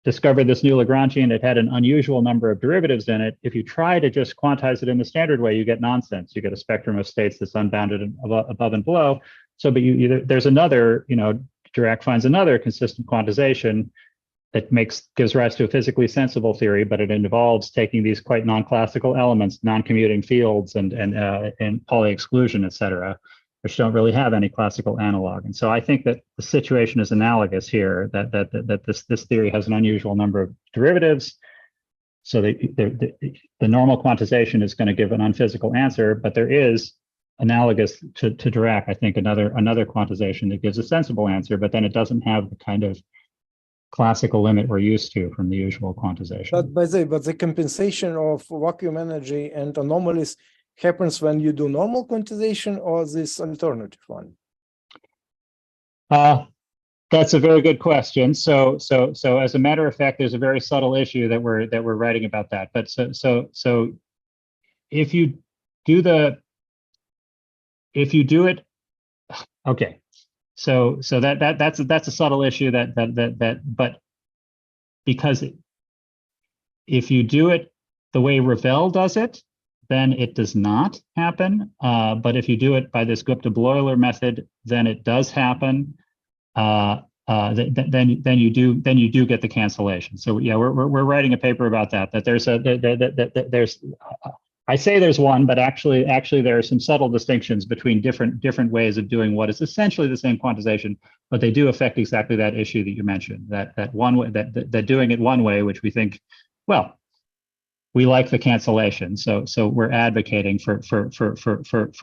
discovered this new Lagrangian. It had an unusual number of derivatives in it. If you try to just quantize it in the standard way, you get nonsense. You get a spectrum of states that's unbounded above and below. So, but there's another, Dirac finds another consistent quantization that gives rise to a physically sensible theory, but it involves taking these quite non-classical elements, non-commuting fields, and Pauli exclusion, et cetera, which don't really have any classical analog. And so I think that the situation is analogous here, that this theory has an unusual number of derivatives. So the normal quantization is going to give an unphysical answer, but there is, analogous to Dirac, I think, another quantization that gives a sensible answer, but then it doesn't have the kind of classical limit we're used to from the usual quantization. But the compensation of vacuum energy and anomalies happens when you do normal quantization, or this alternative one? That's a very good question. So as a matter of fact, there's a very subtle issue that we're writing about that. But so if you do if you do it, okay. So that's a subtle issue but because if you do it the way Ravel does it, then it does not happen. But if you do it by this Gupta-Bloiler method, then it does happen. Then you do get the cancellation. So yeah, we're writing a paper about that. That there's I say there's one, but actually there are some subtle distinctions between different ways of doing what is essentially the same quantization, but they do affect exactly that issue that you mentioned. That one way that doing it one way, which we think, well, we like the cancellation, so we're advocating for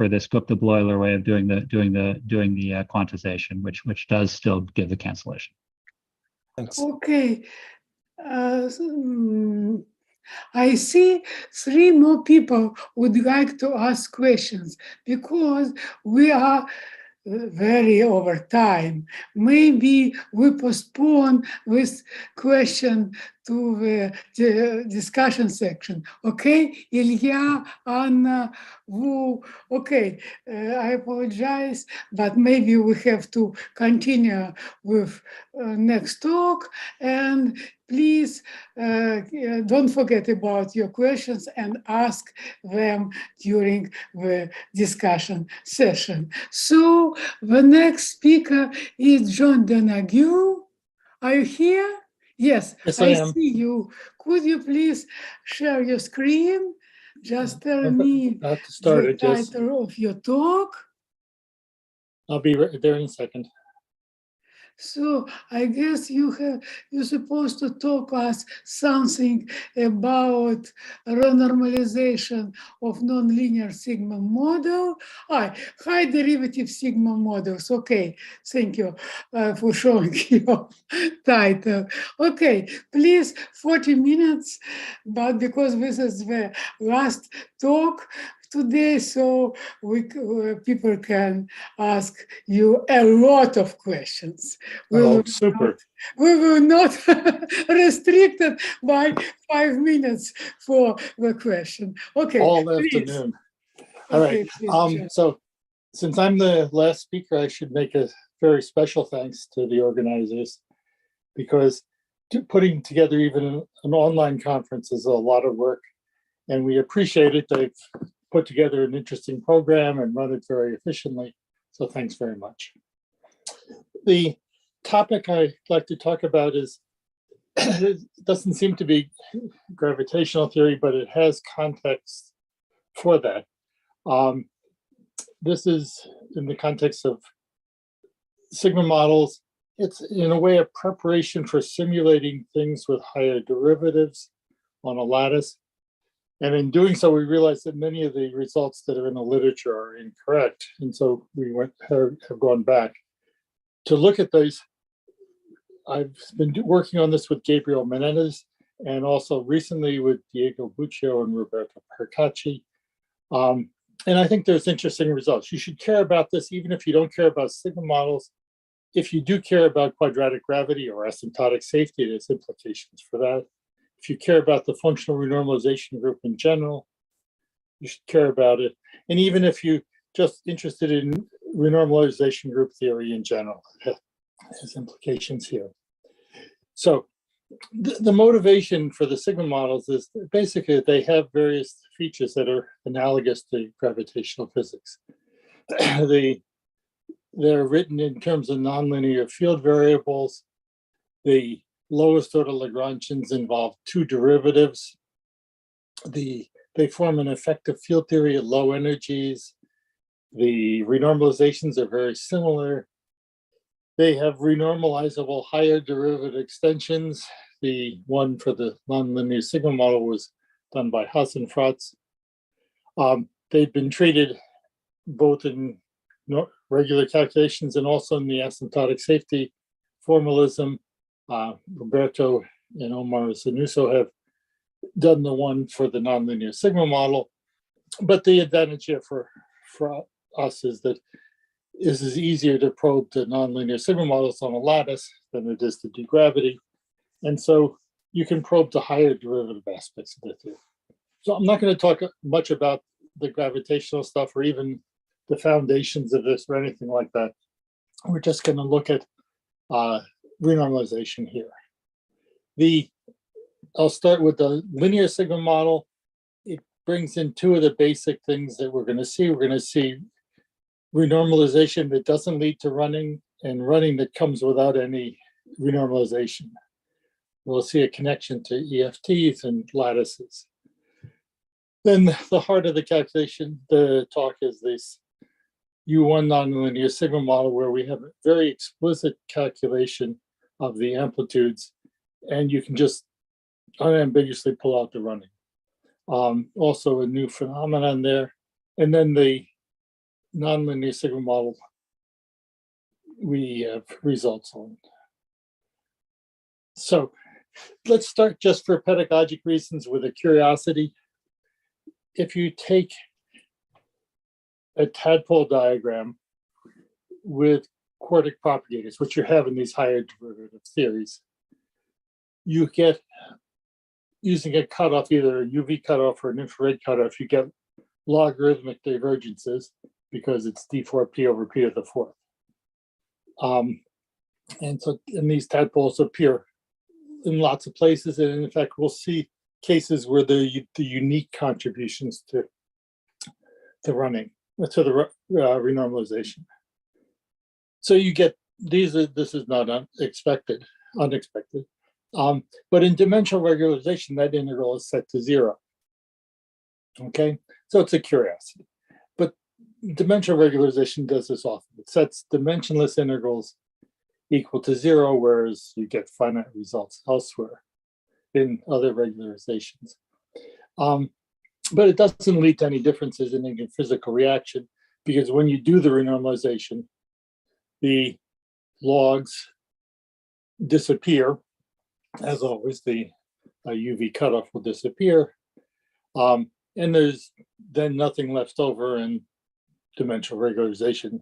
this Gupta-Bloiler way of doing the quantization, which does still give the cancellation. Thanks. Okay. I see 3 more people would like to ask questions because we are very over time. Maybe we postpone this question to the discussion section. Okay, Ilya, Anna, Wu. Okay, I apologize, but maybe we have to continue with next talk. And please don't forget about your questions and ask them during the discussion session. So the next speaker is John Donahue. Are you here? Yes, I am. see you. Could you please share your screen? Just tell me the title of your talk. I'll be right there in a second. So I guess you're supposed to talk us something about renormalization of nonlinear sigma model. High derivative sigma models. Okay, thank you for showing your title. Okay, please, 40 minutes, but because this is the last talk today, so people can ask you a lot of questions. We will not restrict it by 5 minutes for the question. Okay, all afternoon. All right. So since I'm the last speaker, I should make a very special thanks to the organizers, because putting together even an online conference is a lot of work, and we appreciate it. They've put together an interesting program and run it very efficiently. So thanks very much. The topic I'd like to talk about is, it doesn't seem to be gravitational theory, but it has context for that. This is in the context of sigma models. It's in a way a preparation for simulating things with higher derivatives on a lattice. And in doing so, we realized that many of the results that are in the literature are incorrect. And so we have gone back to look at those. I've been working on this with Gabriel Menendez, and also recently with Diego Buccio and Roberto Percacci. And I think there's interesting results. You should care about this, even if you don't care about sigma models. If you do care about quadratic gravity or asymptotic safety, there's implications for that. If you care about the functional renormalization group in general, you should care about it. And even if you're just interested in renormalization group theory in general, it has implications here. So the motivation for the sigma models is basically they have various features that are analogous to gravitational physics. They're written in terms of nonlinear field variables. The lowest order Lagrangians involve 2 derivatives. They form an effective field theory at low energies. The renormalizations are very similar. They have renormalizable higher derivative extensions. The one for the nonlinear sigma model was done by Haas and Fratz. They've been treated both in regular calculations and also in the asymptotic safety formalism. Roberto and Omar Zanuso have done the one for the nonlinear sigma model. But the advantage here for us is that it is easier to probe the nonlinear sigma models on a lattice than it is to do gravity. And so you can probe the higher derivative aspects of the theory. So I'm not going to talk much about the gravitational stuff or even the foundations of this or anything like that. We're just going to look at renormalization here. I'll start with the linear sigma model. It brings in two of the basic things that we're going to see. We're going to see renormalization that doesn't lead to running, and running that comes without any renormalization. We'll see a connection to EFTs and lattices. Then the heart of the calculation, the talk, is this U1 nonlinear sigma model, where we have a very explicit calculation of the amplitudes, and you can just unambiguously pull out the running. Also a new phenomenon there. And then the nonlinear sigma model, we have results on. So let's start, just for pedagogic reasons, with a curiosity. If you take a tadpole diagram with quartic propagators, which you have in these higher derivative theories, you get, using a cutoff, either a UV cutoff or an infrared cutoff, you get logarithmic divergences because it's d4p over p to the fourth. And so, and these tadpoles appear in lots of places, and in fact, we'll see cases where the unique contributions to the running, to the renormalization. So you get these. This is not unexpected. But in dimensional regularization, that integral is set to 0. Okay, so it's a curiosity. But dimensional regularization does this often. It sets dimensionless integrals equal to 0, whereas you get finite results elsewhere in other regularizations. But it doesn't lead to any differences in physical reaction, because when you do the renormalization, the logs disappear. As always, the UV cutoff will disappear. And there's then nothing left over, and dimensional regularization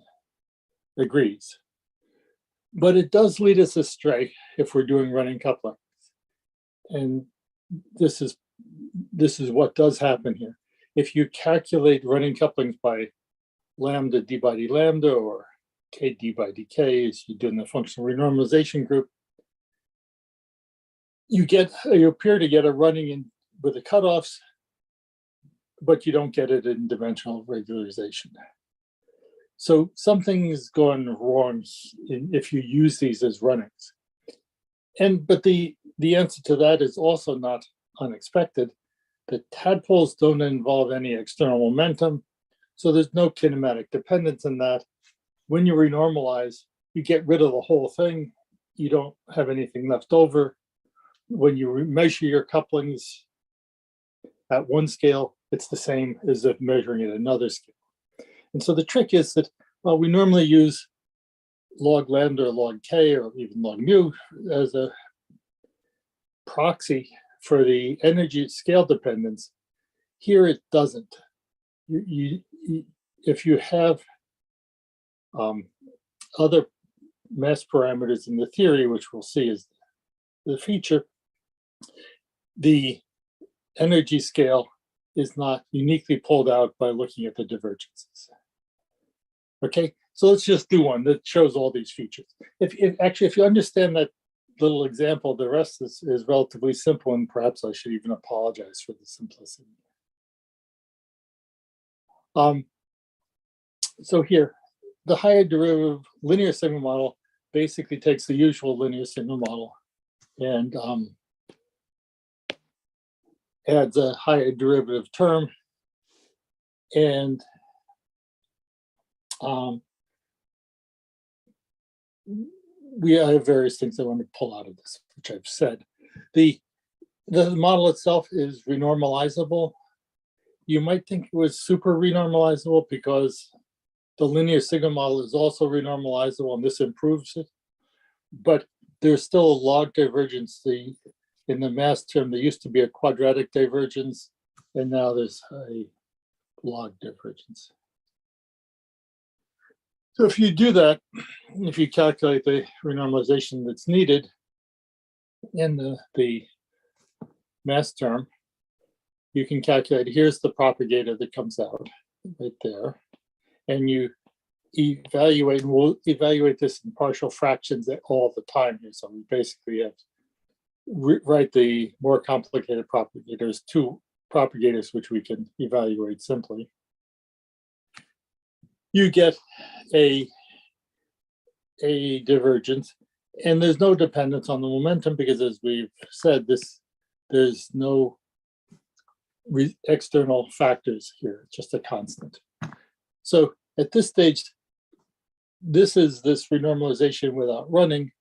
agrees. But it does lead us astray if we're doing running coupling. And this is what does happen here. If you calculate running couplings by lambda d by d lambda, or k d by dk, as you do in the functional renormalization group, you appear to get a running in with the cutoffs, but you don't get it in dimensional regularization. So something is going wrong if you use these as runnings. But the answer to that is also not unexpected. The tadpoles don't involve any external momentum, so there's no kinematic dependence in that. When you renormalize, you get rid of the whole thing. You don't have anything left over. When you measure your couplings at one scale, it's the same as if measuring at another scale. And so the trick is that, well, we normally use log lambda or log k or even log mu as a proxy for the energy scale dependence. Here it doesn't. If you have other mass parameters in the theory, which we'll see is the feature, the energy scale is not uniquely pulled out by looking at the divergences. Okay, so let's just do one that shows all these features. If you understand that little example, the rest is relatively simple, and perhaps I should even apologize for the simplicity. So here, the higher derivative linear sigma model basically takes the usual linear sigma model and adds a higher derivative term, and we have various things I want to pull out of this, which I've said. The model itself is renormalizable. You might think it was super renormalizable because the linear sigma model is also renormalizable, and this improves it. But there's still a log divergence. In the mass term, there used to be a quadratic divergence, and now there's a log divergence. So if you do that, if you calculate the renormalization that's needed in the mass term, you can calculate, here's the propagator that comes out right there. and you evaluate, and we'll evaluate this in partial fractions all the time here. So we basically have to write the more complicated propagators, two propagators, which we can evaluate simply. You get a divergence, and there's no dependence on the momentum because, as we've said, there's no external factors here, just a constant. So at this stage, this is this renormalization without running.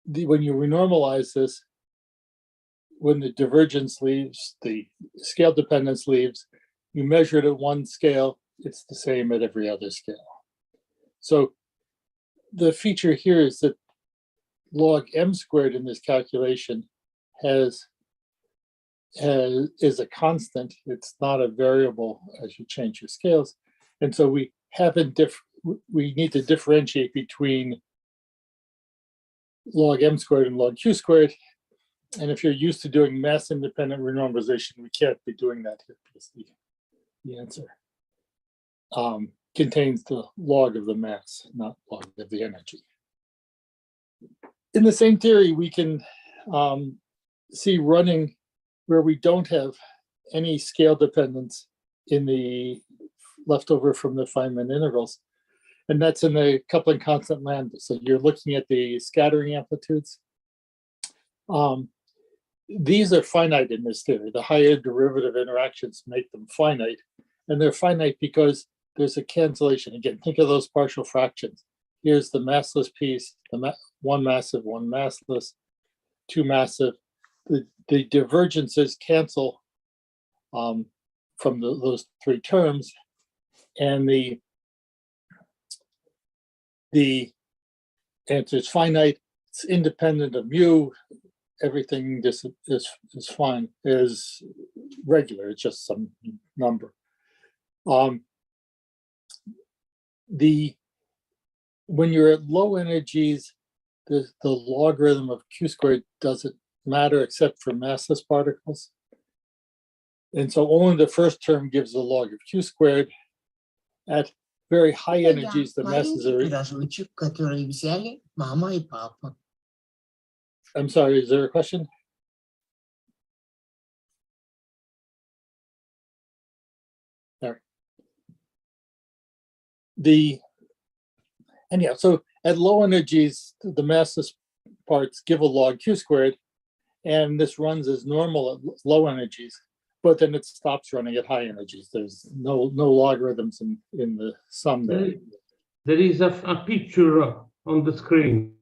When you renormalize this, when the divergence leaves, the scale dependence leaves, you measure it at one scale, it's the same at every other scale. So the feature here is that log m squared in this calculation is a constant. It's not a variable as you change your scales. And so we need to differentiate between log m squared and log q squared. And if you're used to doing mass independent renormalization, we can't be doing that here because the answer contains the log of the mass, not log of the energy. In the same theory, we can see running where we don't have any scale dependence in the leftover from the Feynman integrals. And that's in the coupling constant lambda. So you're looking at the scattering amplitudes. These are finite in this theory. The higher derivative interactions make them finite. And they're finite because there's a cancellation. Again, think of those partial fractions. Here's the massless piece, one massive, one massless, two massive. The divergences cancel from those three terms. And the answer is finite. It's independent of mu. Everything is fine, is regular. It's just some number. When you're at low energies, the logarithm of q squared doesn't matter except for massless particles. And so only the first term gives the log of q squared. At very high energies, the masses are... I'm sorry, is there a question? There. Anyhow, so at low energies, the massless parts give a log q squared, and this runs as normal at low energies, but then it stops running at high energies. There's no logarithms in the sum there. There is a picture on the screen.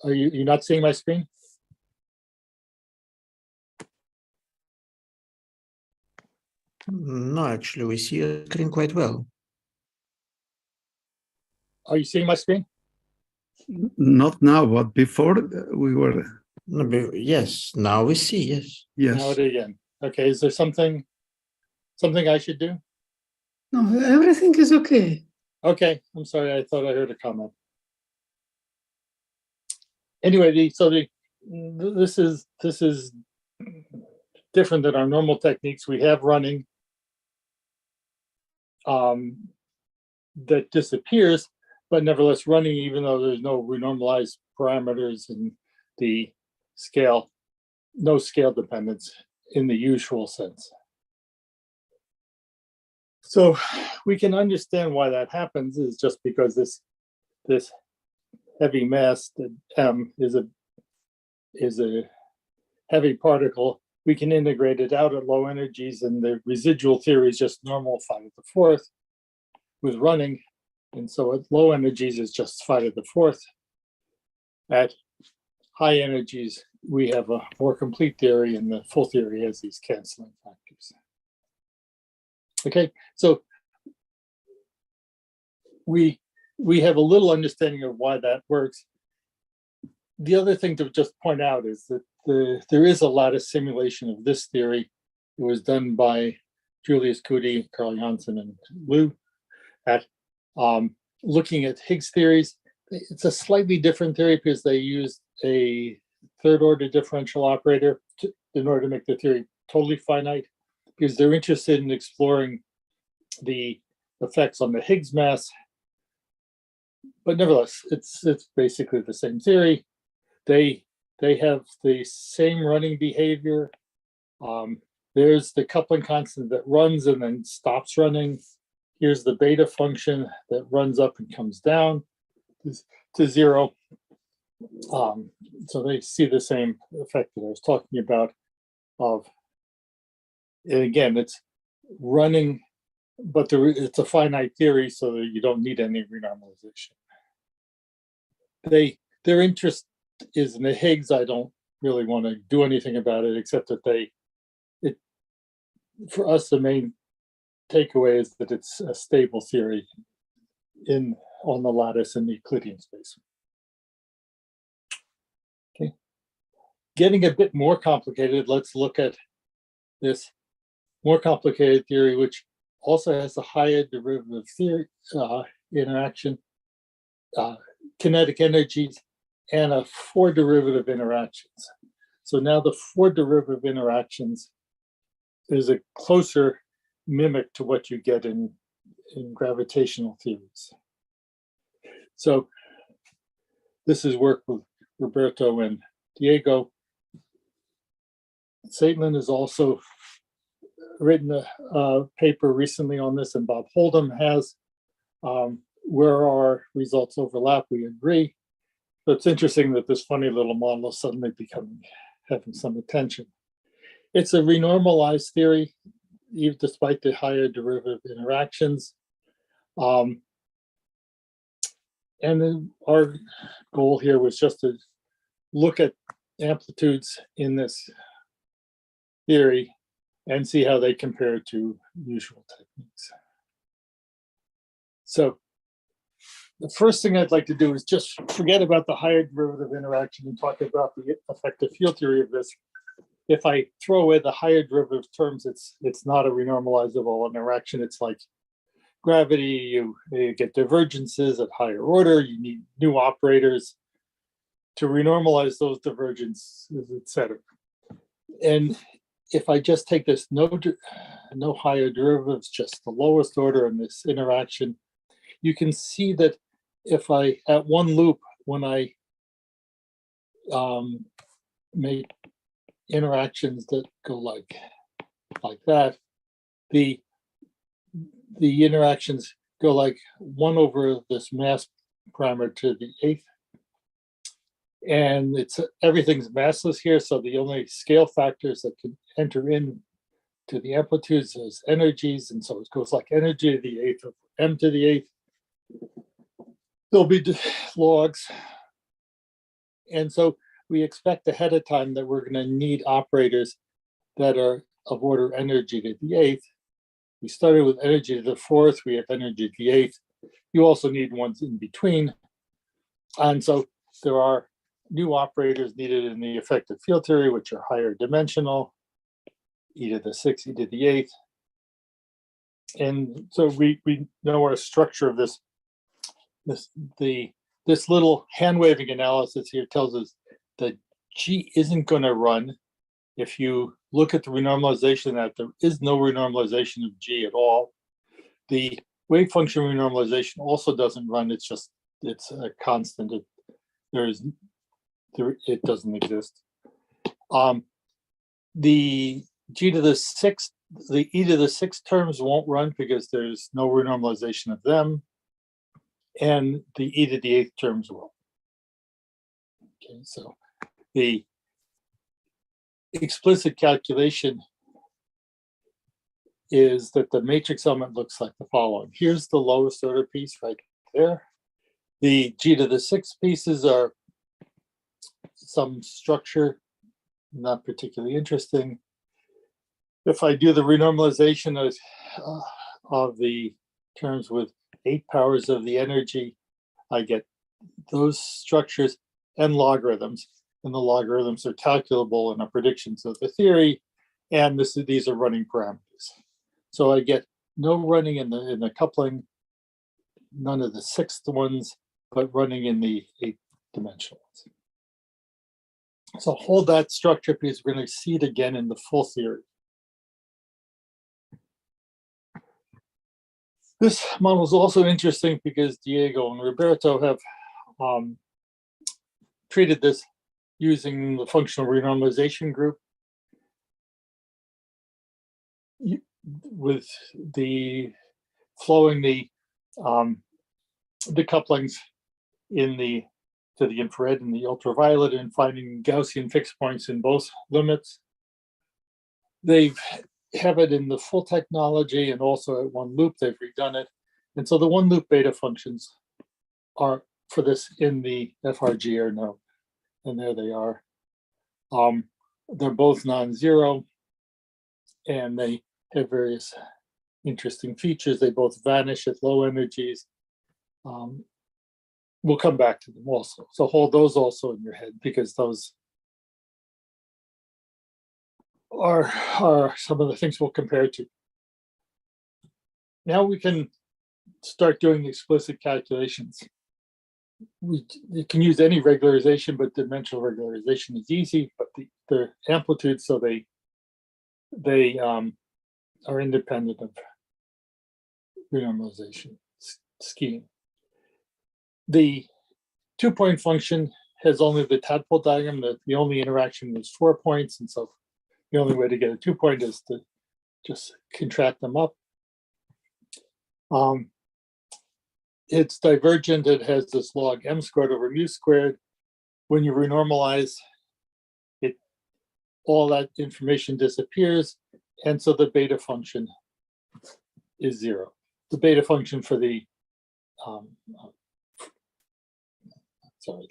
Are you not seeing my screen? No, actually, we see your screen quite well. Are you seeing my screen? Not now, but before we were. No, yes, now we see, yes. Yes. Now it again. Okay, is there something I should do? No, everything is okay. Okay, I'm sorry, I thought I heard a comment. Anyway, this is different than our normal techniques. We have running that disappears, but nevertheless running, even though there's no renormalized parameters in the scale, no scale dependence in the usual sense. So we can understand why that happens is just because this heavy mass, the m, is a heavy particle. We can integrate it out at low energies, and the residual theory is just normal 5⁴ with running. And so at low energies is just 5⁴. At high energies, we have a more complete theory, and the full theory has these canceling factors. Okay, so we have a little understanding of why that works. The other thing to just point out is that there is a lattice simulation of this theory. It was done by Julius Kuti, Carl Janssen, and Liu at looking at Higgs theories. It's a slightly different theory because they used a third order differential operator in order to make the theory totally finite, because they're interested in exploring the effects on the Higgs mass. But nevertheless, it's basically the same theory. They have the same running behavior. There's the coupling constant that runs and then stops running. Here's the beta function that runs up and comes down to zero. So they see the same effect that I was talking about and again, it's running, but it's a finite theory, so that you don't need any renormalization. Their interest is in the Higgs. I don't really want to do anything about it, except that for us, the main takeaway is that it's a stable theory on the lattice in the Euclidean space. Okay, getting a bit more complicated, let's look at this more complicated theory, which also has a higher derivative theory interaction, kinetic energies, and a 4 derivative interactions. So now the 4 derivative interactions is a closer mimic to what you get in gravitational theories. So this is work with Roberto and Diego. Saitlin has also written a paper recently on this, and Bob Holdham has. Where our results overlap, we agree. So it's interesting that this funny little model is suddenly having some attention. It's a renormalized theory, even despite the higher derivative interactions. And then our goal here was just to look at amplitudes in this theory and see how they compare to usual techniques. So the first thing I'd like to do is just forget about the higher derivative interaction and talk about the effective field theory of this. If I throw away the higher derivative terms, it's not a renormalizable interaction. It's like gravity, you get divergences at higher order, you need new operators to renormalize those divergences, etc. And if I just take this no higher derivatives, just the lowest order in this interaction, you can see that if I, at one loop, when I make interactions that go like that, the interactions go like 1 over this mass parameter to the 8th. And everything's massless here, so the only scale factors that can enter in to the amplitudes is energies, and so it goes like energy to the 8th of m to the 8th. There'll be logs. And so we expect ahead of time that we're going to need operators that are of order energy to the 8th. We started with energy to the 4th, we have energy to the 8th. You also need ones in between. And so there are new operators needed in the effective field theory, which are higher dimensional, e to the 6th, e to the 8th. And so we know our structure of this little hand waving analysis here tells us that G isn't going to run. If you look at the renormalization, that there is no renormalization of G at all. The wave function renormalization also doesn't run. It's a constant. It doesn't exist. The G to the 6th, the e to the 6th terms won't run because there's no renormalization of them. And the e to the 8th terms will. Okay, so the explicit calculation is that the matrix element looks like the following. Here's the lowest order piece right there. The G to the 6th pieces are some structure, not particularly interesting. If I do the renormalization of the terms with 8 powers of the energy, I get those structures and logarithms, and the logarithms are calculable in our predictions of the theory, and these are running parameters. So I get no running in the coupling, none of the 6th ones, but running in the 8th dimensional ones. So hold that structure because we're going to see it again in the full theory. This model is also interesting because Diego and Roberto have treated this using the functional renormalization group with the flowing the couplings in the to the infrared and the ultraviolet and finding Gaussian fixed points in both limits. They have it in the full technology and also at one loop they've redone it. And so the one loop beta functions are for this in the FRG are known. And there they are. They're both non-zero and they have various interesting features. They both vanish at low energies. We'll come back to them also. So hold those also in your head because those are some of the things we'll compare to. Now we can start doing explicit calculations. You can use any regularization, but dimensional regularization is easy, but the amplitudes, so they are independent of renormalization scheme. The 2-point function has only the tadpole diagram. The only interaction is 4 points, and so the only way to get a 2-point is to just contract them up. It's divergent. It has this log m squared over mu squared. When you renormalize, all that information disappears, and so the beta function is 0. The beta function for the sorry,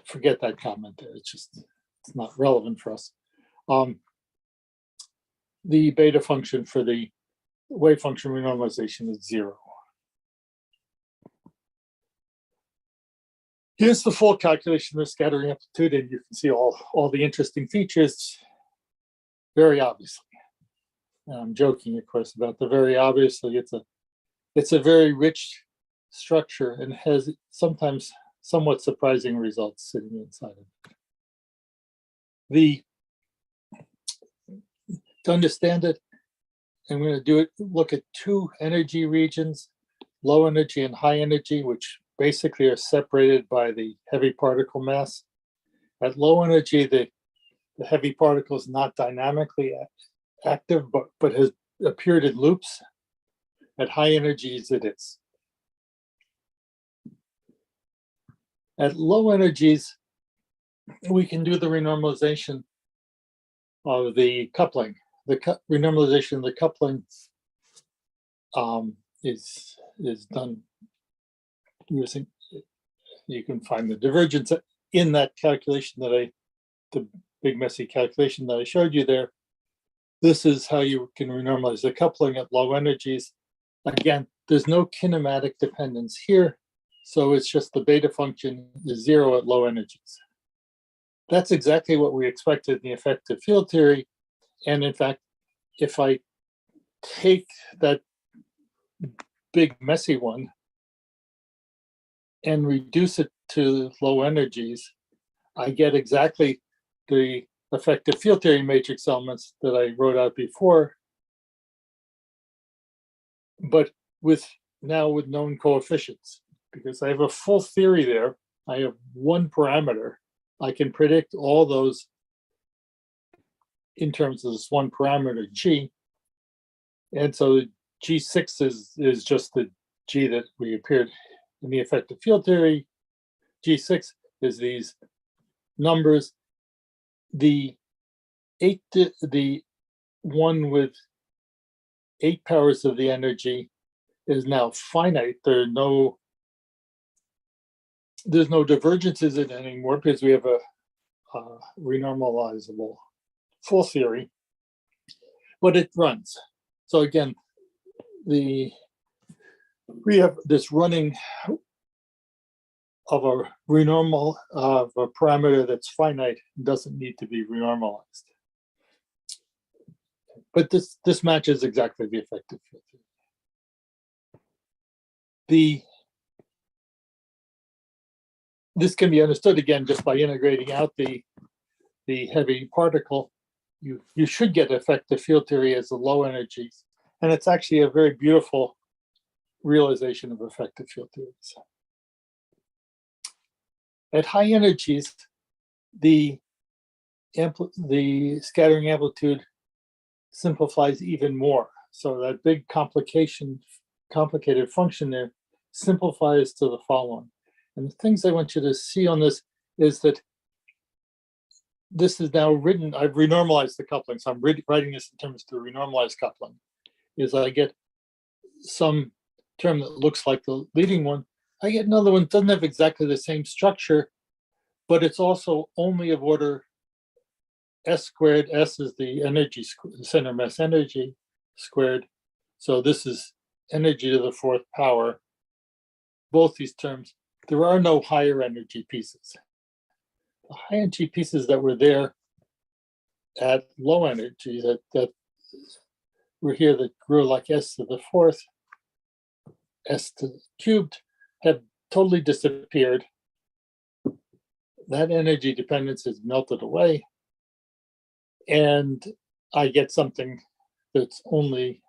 forget that comment there. It's not relevant for us. The beta function for the wave function renormalization is 0. Here's the full calculation of the scattering amplitude, and you can see all the interesting features very obviously. And I'm joking, of course, about the very obviously. It's a very rich structure and has sometimes somewhat surprising results sitting inside of it. To understand it, I'm going to look at 2 energy regions, low energy and high energy, which basically are separated by the heavy particle mass. At low energy, the heavy particle is not dynamically active, but has appeared in loops. At high energies, it is. At low energies, we can do the renormalization of the coupling. The renormalization of the coupling is done using, you can find the divergence in that calculation the big messy calculation that I showed you there. This is how you can renormalize the coupling at low energies. Again, there's no kinematic dependence here. So it's just the beta function is 0 at low energies. That's exactly what we expected in the effective field theory. And in fact, if I take that big messy one and reduce it to low energies, I get exactly the effective field theory matrix elements that I wrote out before, but now with known coefficients. Because I have a full theory there, I have one parameter. I can predict all those in terms of this one parameter G. And so G6 is just the G that we appeared in the effective field theory. G6 is these numbers. The one with 8 powers of the energy is now finite. There's no divergences in it anymore because we have a renormalizable full theory, but it runs. So again, we have this running of a parameter that's finite and doesn't need to be renormalized. But this matches exactly the effective field theory. This can be understood again just by integrating out the the heavy particle, you should get effective field theory as the low energies. And it's actually a very beautiful realization of effective field theories. At high energies, the scattering amplitude simplifies even more. So that big complicated function there simplifies to the following. And the things I want you to see on this is that this is now written, I've renormalized the coupling. So I'm writing this in terms of the renormalized coupling. Is I get some term that looks like the leading one. I get another one that doesn't have exactly the same structure, but it's also only of order S squared. S is the energy, center mass energy squared. So this is energy to the fourth power. Both these terms, there are no higher energy pieces. The high energy pieces that were there at low energy, that were here, that grew like S to the fourth, S to the cubed, have totally disappeared. That energy dependence is melted away. And I get something that's only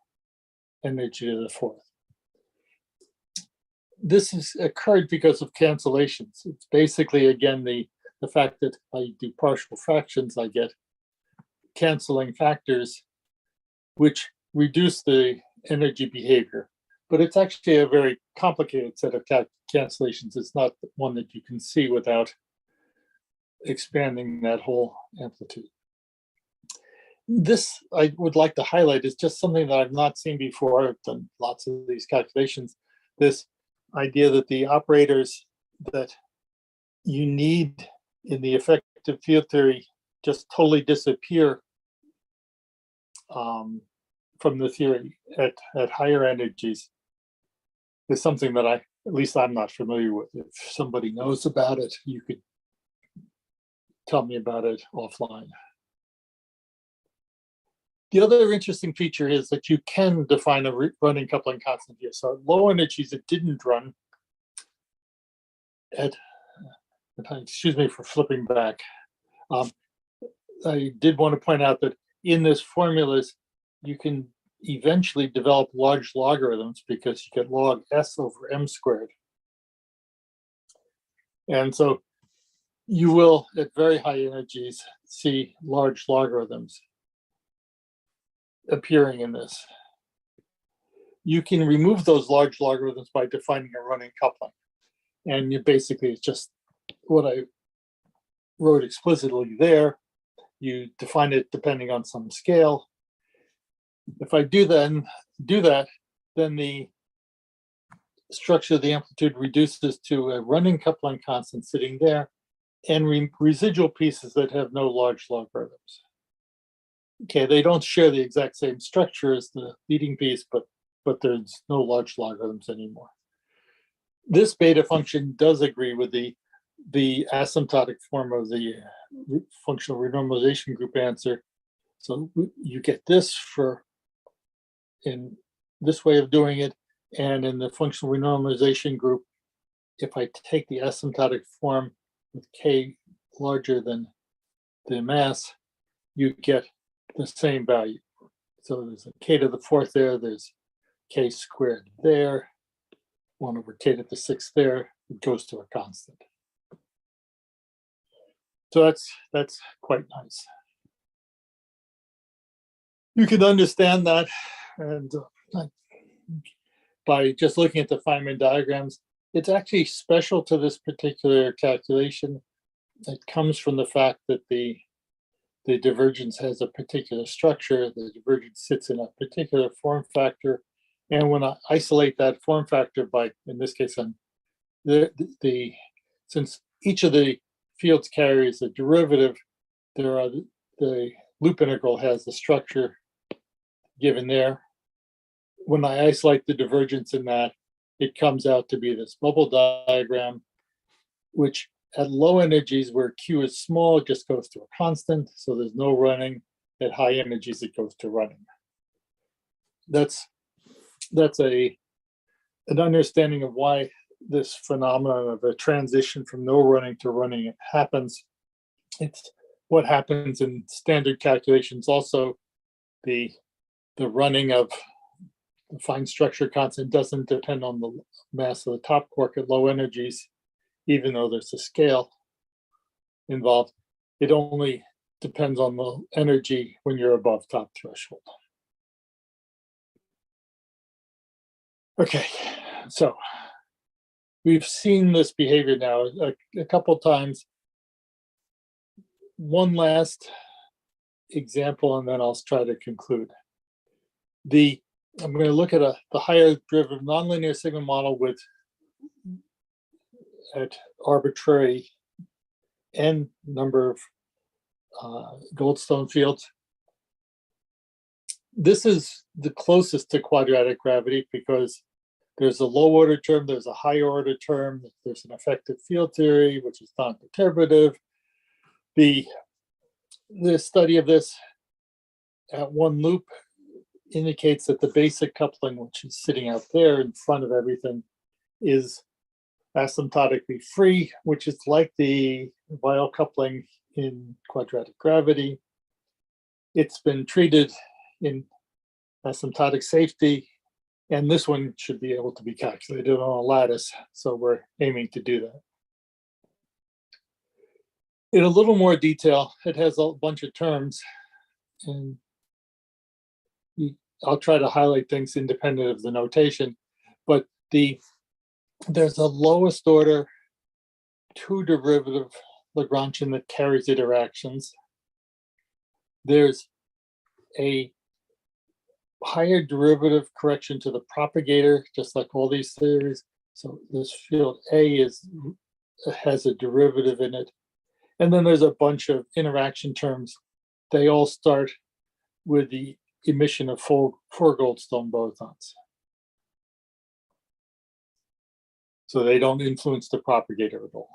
energy to the fourth. This has occurred because of cancellations. It's basically, again, the fact that I do partial fractions, I get canceling factors which reduce the energy behavior. But it's actually a very complicated set of cancellations. It's not one that you can see without expanding that whole amplitude. This I would like to highlight is just something that I've not seen before. I've done lots of these calculations. This idea that the operators that you need in the effective field theory just totally disappear from the theory at higher energies is something that at least I'm not familiar with. If somebody knows about it, you could tell me about it offline. The other interesting feature is that you can define a running coupling constant here. So at low energies, it didn't run at, excuse me for flipping back. I did want to point out that in this formulas, you can eventually develop large logarithms because you get log S over M squared. And so you will, at very high energies, see large logarithms appearing in this. You can remove those large logarithms by defining a running coupling. And you basically, it's just what I wrote explicitly there. You define it depending on some scale. If I do that, then the structure of the amplitude reduces to a running coupling constant sitting there and residual pieces that have no large logarithms. Okay, they don't share the exact same structure as the leading piece, but there's no large logarithms anymore. This beta function does agree with the asymptotic form of the functional renormalization group answer. So you get this in this way of doing it, and in the functional renormalization group, if I take the asymptotic form with k larger than the mass, you get the same value. So there's a k to the fourth there, there's k squared there, 1 over k to the sixth there, it goes to a constant. So that's quite nice. You can understand that, and by just looking at the Feynman diagrams, it's actually special to this particular calculation. It comes from the fact that the divergence has a particular structure, the divergence sits in a particular form factor, and when I isolate that form factor by, in this case, since each of the fields carries a derivative, the loop integral has the structure given there. When I isolate the divergence in that, it comes out to be this bubble diagram, which at low energies where Q is small, it just goes to a constant, so there's no running. At high energies, it goes to running. That's an understanding of why this phenomenon of a transition from no running to running happens. It's what happens in standard calculations. Also, the running of the fine structure constant doesn't depend on the mass of the top quark at low energies, even though there's a scale involved. It only depends on the energy when you're above top threshold. Okay, so we've seen this behavior now a couple times. One last example, and then I'll try to conclude. I'm going to look at the higher derivative nonlinear sigma model with at arbitrary n number of Goldstone fields. This is the closest to quadratic gravity because there's a low order term, there's a higher order term, there's an effective field theory, which is non-perturbative. The study of this at one loop indicates that the basic coupling, which is sitting out there in front of everything, is asymptotically free, which is like the Weyl coupling in quadratic gravity. It's been treated in asymptotic safety, and this one should be able to be calculated on a lattice, so we're aiming to do that. In a little more detail, it has a bunch of terms, and I'll try to highlight things independent of the notation, but there's a lowest order two derivative Lagrangian that carries interactions. There's a higher derivative correction to the propagator, just like all these theories. So this field A has a derivative in it. And then there's a bunch of interaction terms. They all start with the emission of four Goldstone bosons. So they don't influence the propagator at all.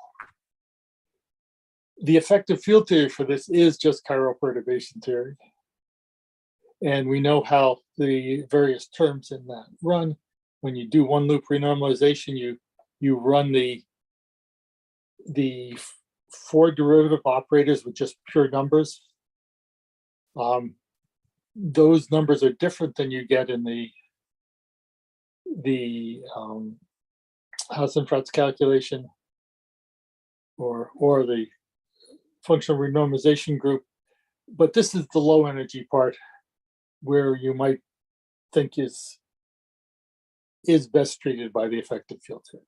The effective field theory for this is just chiral perturbation theory. And we know how the various terms in that run. When you do one loop renormalization, you run the four derivative operators with just pure numbers. Those numbers are different than you get in the Hasenpratz calculation or the functional renormalization group. But this is the low energy part where you might think is best treated by the effective field theory.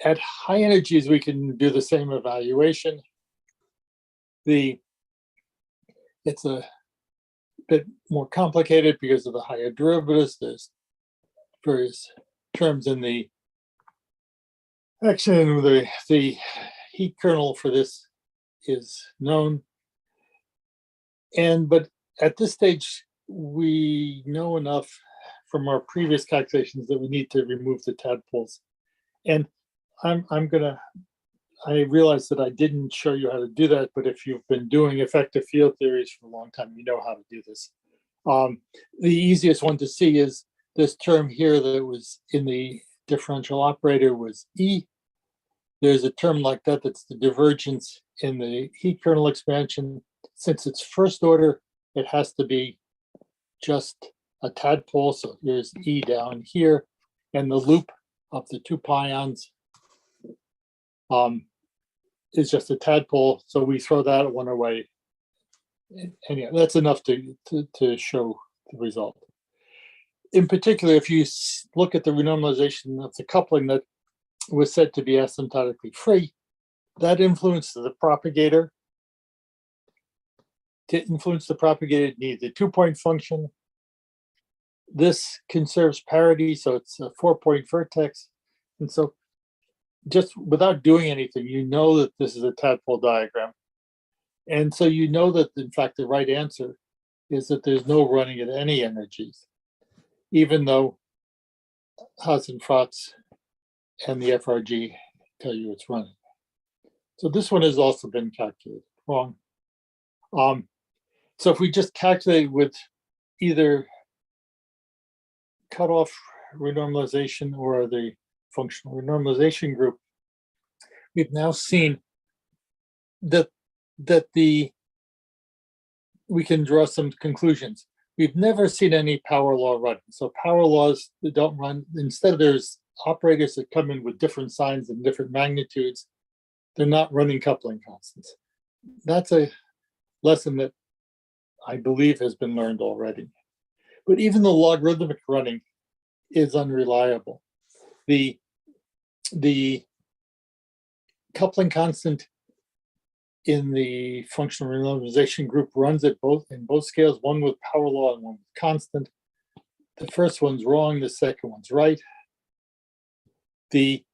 At high energies, we can do the same evaluation. It's a bit more complicated because of the higher derivatives. There's various terms in the action. The heat kernel for this is known. But at this stage, we know enough from our previous calculations that we need to remove the tadpoles. And I realize that I didn't show you how to do that, but if you've been doing effective field theories for a long time, you know how to do this. The easiest one to see is this term here that was in the differential operator was E. There's a term like that that's the divergence in the heat kernel expansion. Since it's first order, it has to be just a tadpole. So here's E down here, and the loop of the two pions is just a tadpole. So we throw that one away. And yeah, that's enough to show the result. In particular, if you look at the renormalization of the coupling that was said to be asymptotically free, that influences the propagator. To influence the propagator, you need the 2-point function. This conserves parity, so it's a 4-point vertex. And so just without doing anything, you know that this is a tadpole diagram. And so you know that, in fact, the right answer is that there's no running at any energies, even though Hasenpratz and the FRG tell you it's running. So this one has also been calculated wrong. So if we just calculate with either cutoff renormalization or the functional renormalization group, we've now seen that we can draw some conclusions. We've never seen any power law running. So power laws that don't run, instead there's operators that come in with different signs and different magnitudes. They're not running coupling constants. That's a lesson that I believe has been learned already. But even the logarithmic running is unreliable. The coupling constant in the functional renormalization group runs at in both scales, one with power law and one with constant. The first one's wrong, the second one's right. The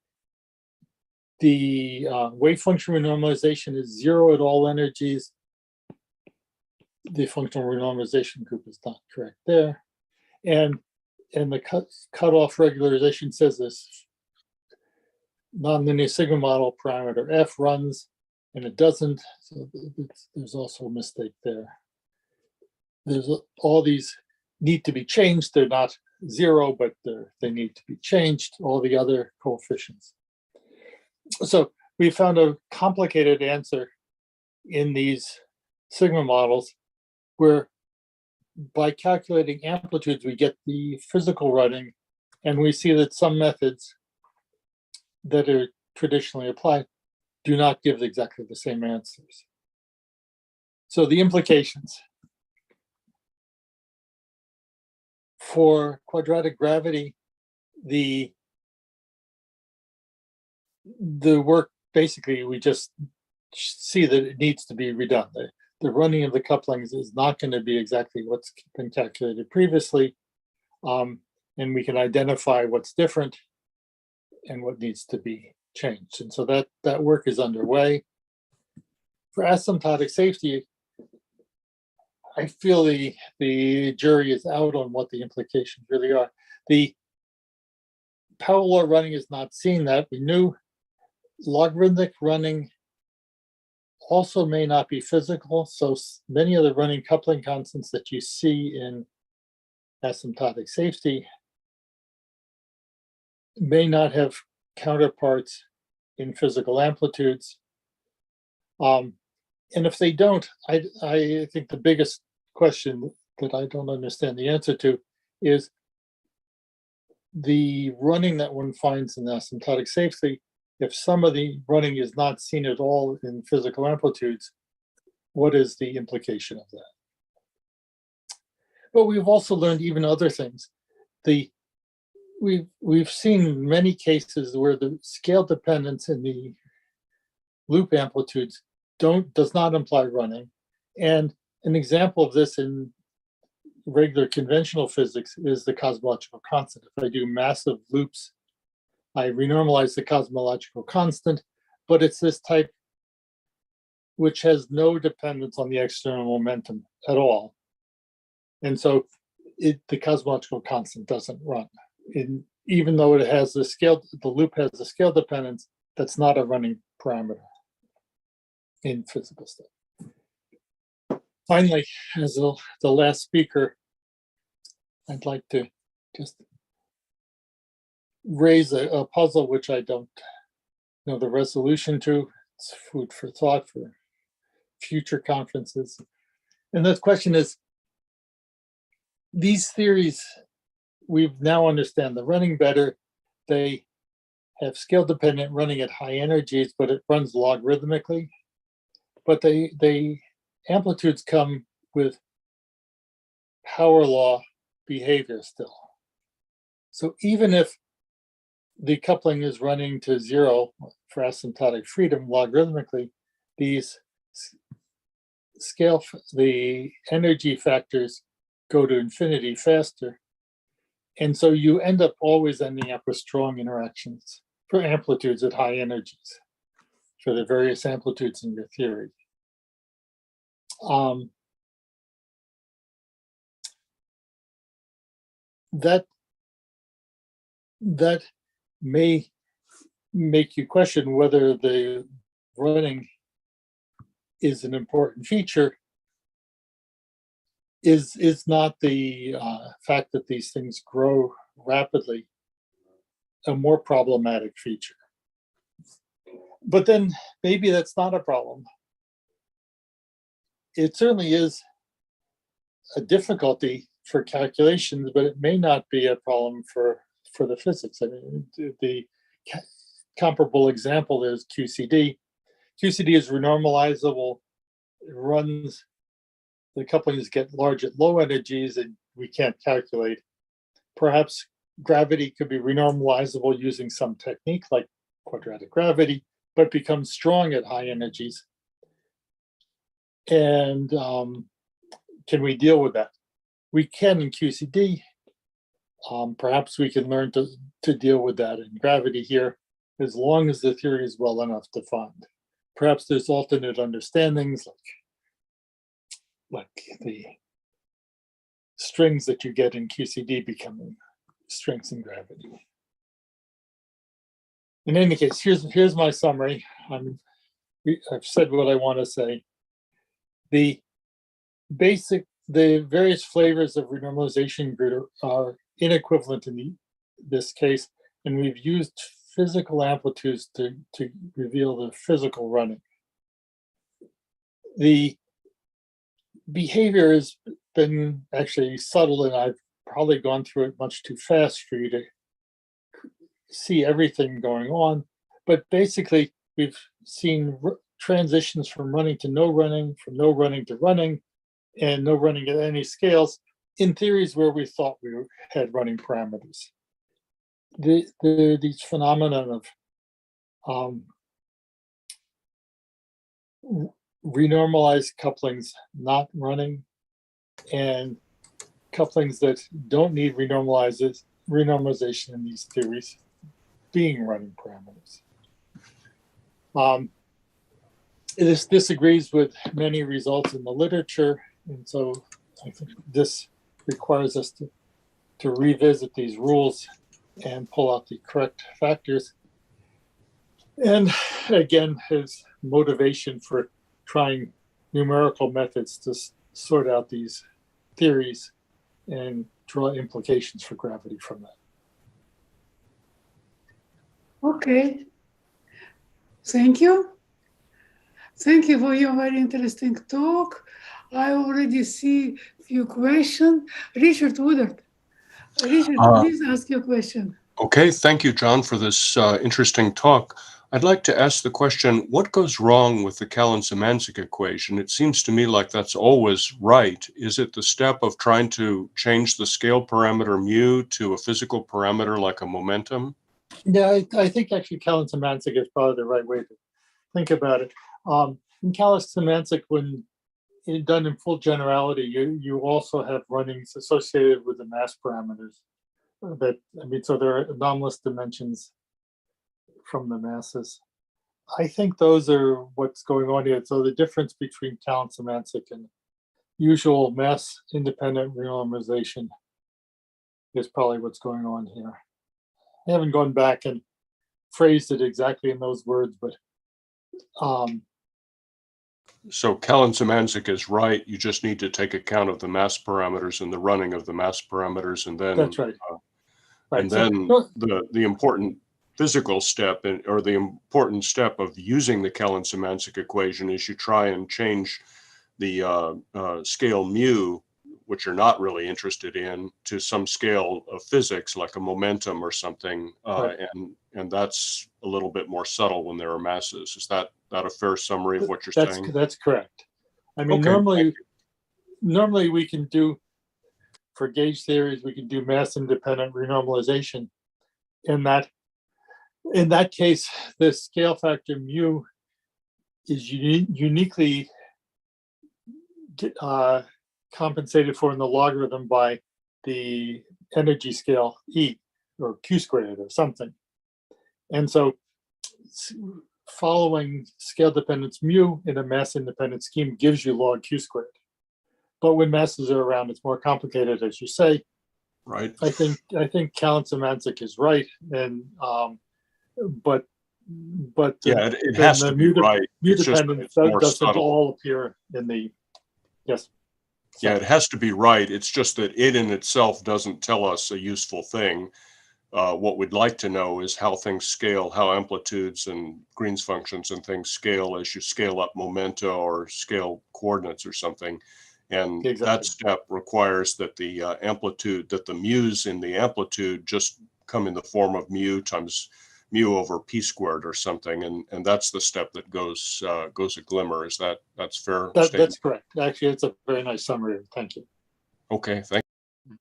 wave function renormalization is 0 at all energies. The functional renormalization group is not correct there. And the cutoff regularization says this nonlinear sigma model parameter F runs, and it doesn't. So there's also a mistake there. There's all these need to be changed. They're not 0, but they need to be changed, all the other coefficients. So we found a complicated answer in these sigma models where by calculating amplitudes, we get the physical running, and we see that some methods that are traditionally applied do not give exactly the same answers. So the implications. For quadratic gravity, the work, basically, we just see that it needs to be redone. The running of the couplings is not going to be exactly what's been calculated previously, and we can identify what's different and what needs to be changed. And so that work is underway. For asymptotic safety, I feel the jury is out on what the implications really are. The power law running is not seeing that. We knew logarithmic running also may not be physical. So many of the running coupling constants that you see in asymptotic safety may not have counterparts in physical amplitudes. And if they don't, I think the biggest question that I don't understand the answer to is the running that one finds in asymptotic safety. If some of the running is not seen at all in physical amplitudes, what is the implication of that? But we've also learned even other things. We've seen many cases where the scale dependence in the loop amplitudes does not imply running. And an example of this in regular conventional physics is the cosmological constant. If I do massive loops, I renormalize the cosmological constant, but it's this type which has no dependence on the external momentum at all. And so the cosmological constant doesn't run. Even though it has the loop has the scale dependence, that's not a running parameter in physical stuff. Finally, as the last speaker, I'd like to just raise a puzzle which I don't know the resolution to. It's food for thought for future conferences. And the question is, these theories, we now understand the running better. They have scale dependent running at high energies, but it runs logarithmically. But they amplitudes come with power law behavior still. So even if the coupling is running to 0 for asymptotic freedom logarithmically, these the energy factors go to infinity faster. And so you end up always ending up with strong interactions for amplitudes at high energies for the various amplitudes in your theory. That may make you question whether the running is an important feature. Is not the fact that these things grow rapidly a more problematic feature? But then maybe that's not a problem. it certainly is a difficulty for calculations, but it may not be a problem for the physics. I mean, the comparable example is QCD. QCD is renormalizable. It runs, the couplings get large at low energies and we can't calculate. Perhaps gravity could be renormalizable using some technique like quadratic gravity, but becomes strong at high energies. And can we deal with that? We can in QCD. Perhaps we can learn to deal with that in gravity here, as long as the theory is well enough defined. Perhaps there's alternate understandings like the strings that you get in QCD becoming strengths in gravity. In any case, here's my summary. I've said what I want to say. The various flavors of renormalization grid are inequivalent in this case, and we've used physical amplitudes to reveal the physical running. The behavior has been actually subtle, and I've probably gone through it much too fast for you to see everything going on. But basically, we've seen transitions from running to no running, from no running to running, and no running at any scales in theories where we thought we had running parameters. These phenomena of renormalized couplings not running and couplings that don't need renormalization in these theories being running parameters. This disagrees with many results in the literature, and so I think this requires us to revisit these rules and pull out the correct factors. And again, his motivation for trying numerical methods to sort out these theories and draw implications for gravity from that. Okay. Thank you. Thank you for your very interesting talk. I already see a few questions. Richard Woodard. Richard, please ask your question. Okay, thank you, John, for this interesting talk. I'd like to ask the question, what goes wrong with the Kalin-Szymanczyk equation? It seems to me like that's always right. Is it the step of trying to change the scale parameter mu to a physical parameter like a momentum? Yeah, I think actually Kalin-Szymanczyk is probably the right way to think about it. In Kalin-Szymanczyk, when done in full generality, you also have runnings associated with the mass parameters. So there are anomalous dimensions from the masses. I think those are what's going on here. So the difference between Kalin-Szymanczyk and usual mass independent renormalization is probably what's going on here. I haven't gone back and phrased it exactly in those words, but so Kalin-Szymanczyk is right. You just need to take account of the mass parameters and the running of the mass parameters, and then that's right. And then the important physical step, or the important step of using the Kalin-Szymanczyk equation, is you try and change the scale mu, which you're not really interested in, to some scale of physics like a momentum or something, and that's a little bit more subtle when there are masses. Is that a fair summary of what you're saying? That's correct. I mean, normally we can do, for gauge theories, we can do mass independent renormalization. In that case, the scale factor mu is uniquely compensated for in the logarithm by the energy scale E, or Q squared or something. And so following scale dependence mu in a mass independent scheme gives you log Q squared. But when masses are around, it's more complicated, as you say. Right. I think Kalin-Szymanczyk is right, and but yeah, it has to be right. Mu dependence doesn't all appear in the yes. Yeah, it has to be right. It's just that it in itself doesn't tell us a useful thing. what we'd like to know is how things scale, how amplitudes and Green's functions and things scale as you scale up momenta or scale coordinates or something. And that step requires that the amplitude, that the mu's in the amplitude just come in the form of mu times mu over p squared or something. And that's the step that goes a glimmer. Is that's fair? That's correct. Actually, it's a very nice summary. Thank you. Okay, thank you.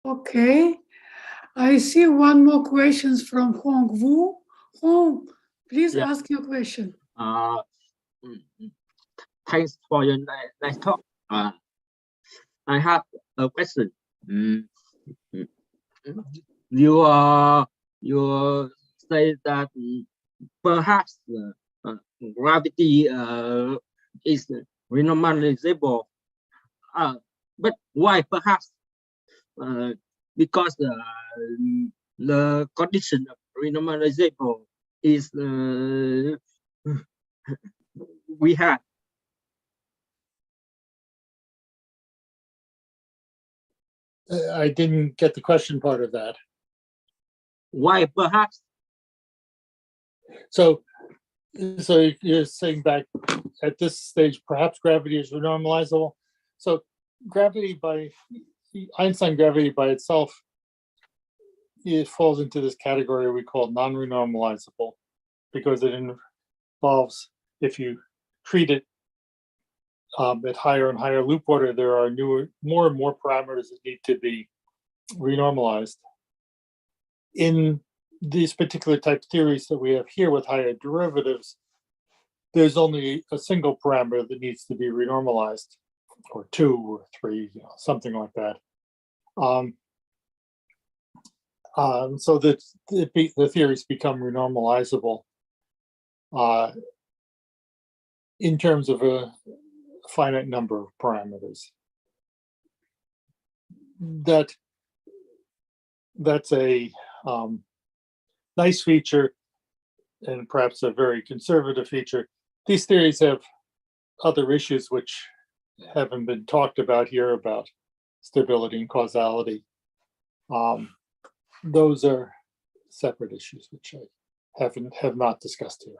Okay. I see one more questions from Hong Wu. Hong, please ask your question. Thanks for your nice talk. I have a question. You say that perhaps gravity is renormalizable, but why perhaps? Because the condition of renormalizable is we had. I didn't get the question part of that. Why perhaps? So you're saying back at this stage, perhaps gravity is renormalizable. So gravity by Einstein gravity by itself, it falls into this category we call non-renormalizable, because it involves, if you treat it at higher and higher loop order, there are more and more parameters that need to be renormalized. In these particular type theories that we have here with higher derivatives, there's only a single parameter that needs to be renormalized, or two or three, something like that. So that the theories become renormalizable in terms of a finite number of parameters. That's a nice feature, and perhaps a very conservative feature. These theories have other issues which haven't been talked about here, about stability and causality. Those are separate issues which I have not discussed here.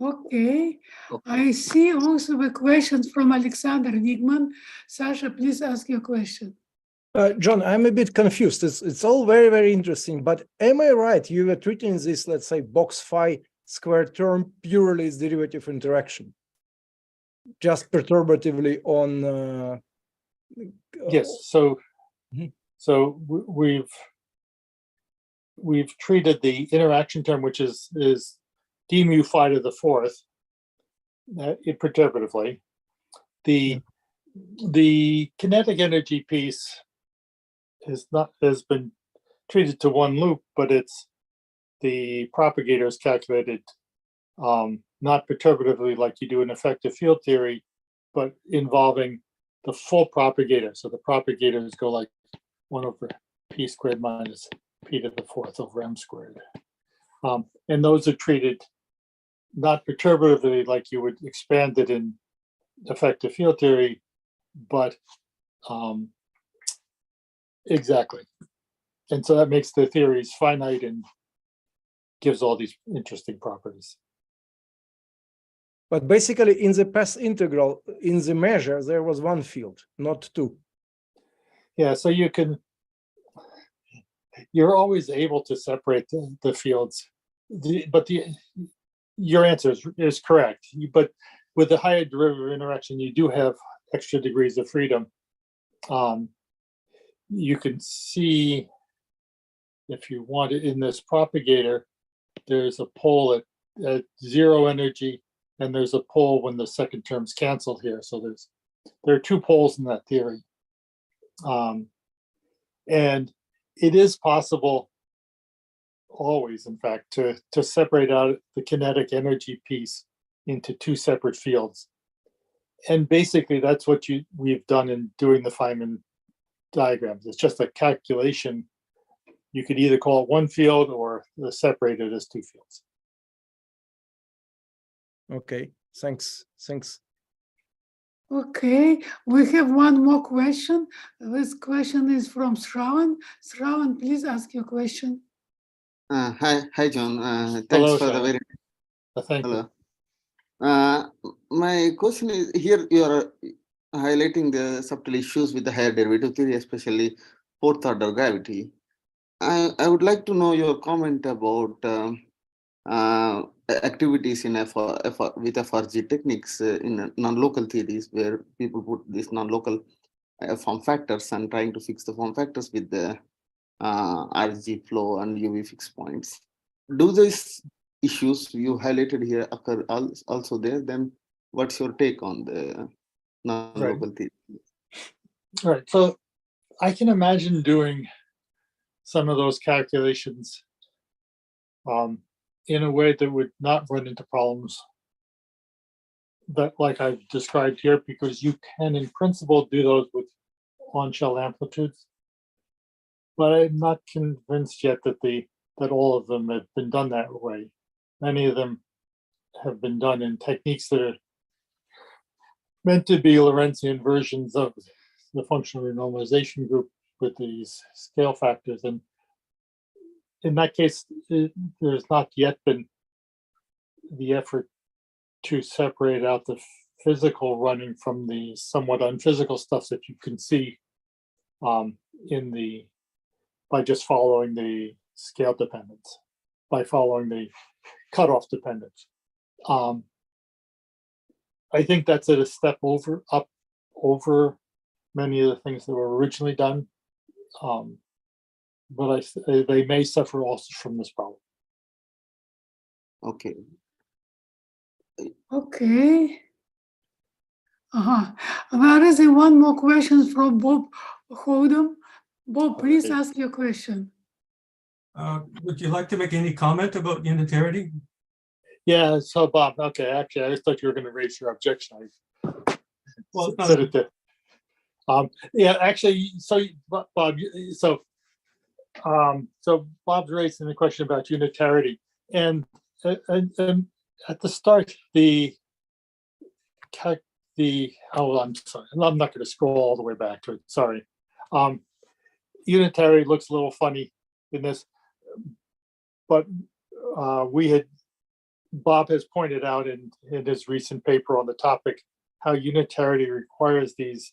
Okay. I see also the questions from Alexander Wigman. Sasha, please ask your question. John, I'm a bit confused. It's all very, very interesting, but am I right? You were treating this, let's say, box phi square term purely as derivative interaction, just perturbatively on. Yes. So we've treated the interaction term, which is d mu phi to the fourth, perturbatively. The kinetic energy piece has been treated to one loop, but it's the propagator is calculated not perturbatively like you do in effective field theory, but involving the full propagator. So the propagators go like 1 over p squared minus p to the fourth over m squared. And those are treated not perturbatively like you would expand it in effective field theory, but exactly. And so that makes the theories finite and gives all these interesting properties. But basically in the path integral, in the measure, there was one field, not two. Yeah, so you're always able to separate the fields, your answer is correct. But with the higher derivative interaction, you do have extra degrees of freedom. You can see, if you want it, in this propagator, there's a pole at zero energy, and there's a pole when the second term's canceled here. So there are two poles in that theory. And it is possible, always in fact, to separate out the kinetic energy piece into two separate fields. And basically that's what we've done in doing the Feynman diagrams. It's just a calculation. You could either call it one field or separate it as two fields. Okay, thanks. Okay, we have one more question. This question is from Shravan. Shravan, please ask your question. Hi, John. Thanks Hello, for the Shravan. very. Thank Hello. My question is here you are highlighting the subtle issues with the higher derivative theory, especially fourth order gravity. I would like to know your comment about activities in with FRG techniques in non-local theories where people put these non-local form factors and trying to fix the form factors with the RG flow and UV fixed points. Do these issues you highlighted here occur also there? Then what's your take on the non-local theory? Right. So I can imagine doing some of those calculations in a way that would not run into problems that like I've described here, because you can in principle do those with on-shell amplitudes. But I'm not convinced yet that all of them have been done that way. Many of them have been done in techniques that are meant to be Lorentzian versions of the functional renormalization group with these scale factors. And in that case, there's not yet been the effort to separate out the physical running from the somewhat unphysical stuff that you can see by just following the scale dependence, by following the cutoff dependence. I think that's at a step over many of the things that were originally done. But they may suffer also from this problem. Okay. Okay. There is one more question from Bob Hodum. Bob, please ask your question. Would you like to make any comment about unitarity? Yeah, so Bob, okay, actually, I just thought you were going to raise your objection. Well, said it did. Yeah, actually, so Bob, so Bob's raising the question about unitarity, and at the start, I'm sorry, I'm not going to scroll all the way back to it. Sorry. Unitary looks a little funny in this, but Bob has pointed out in his recent paper on the topic how unitarity requires these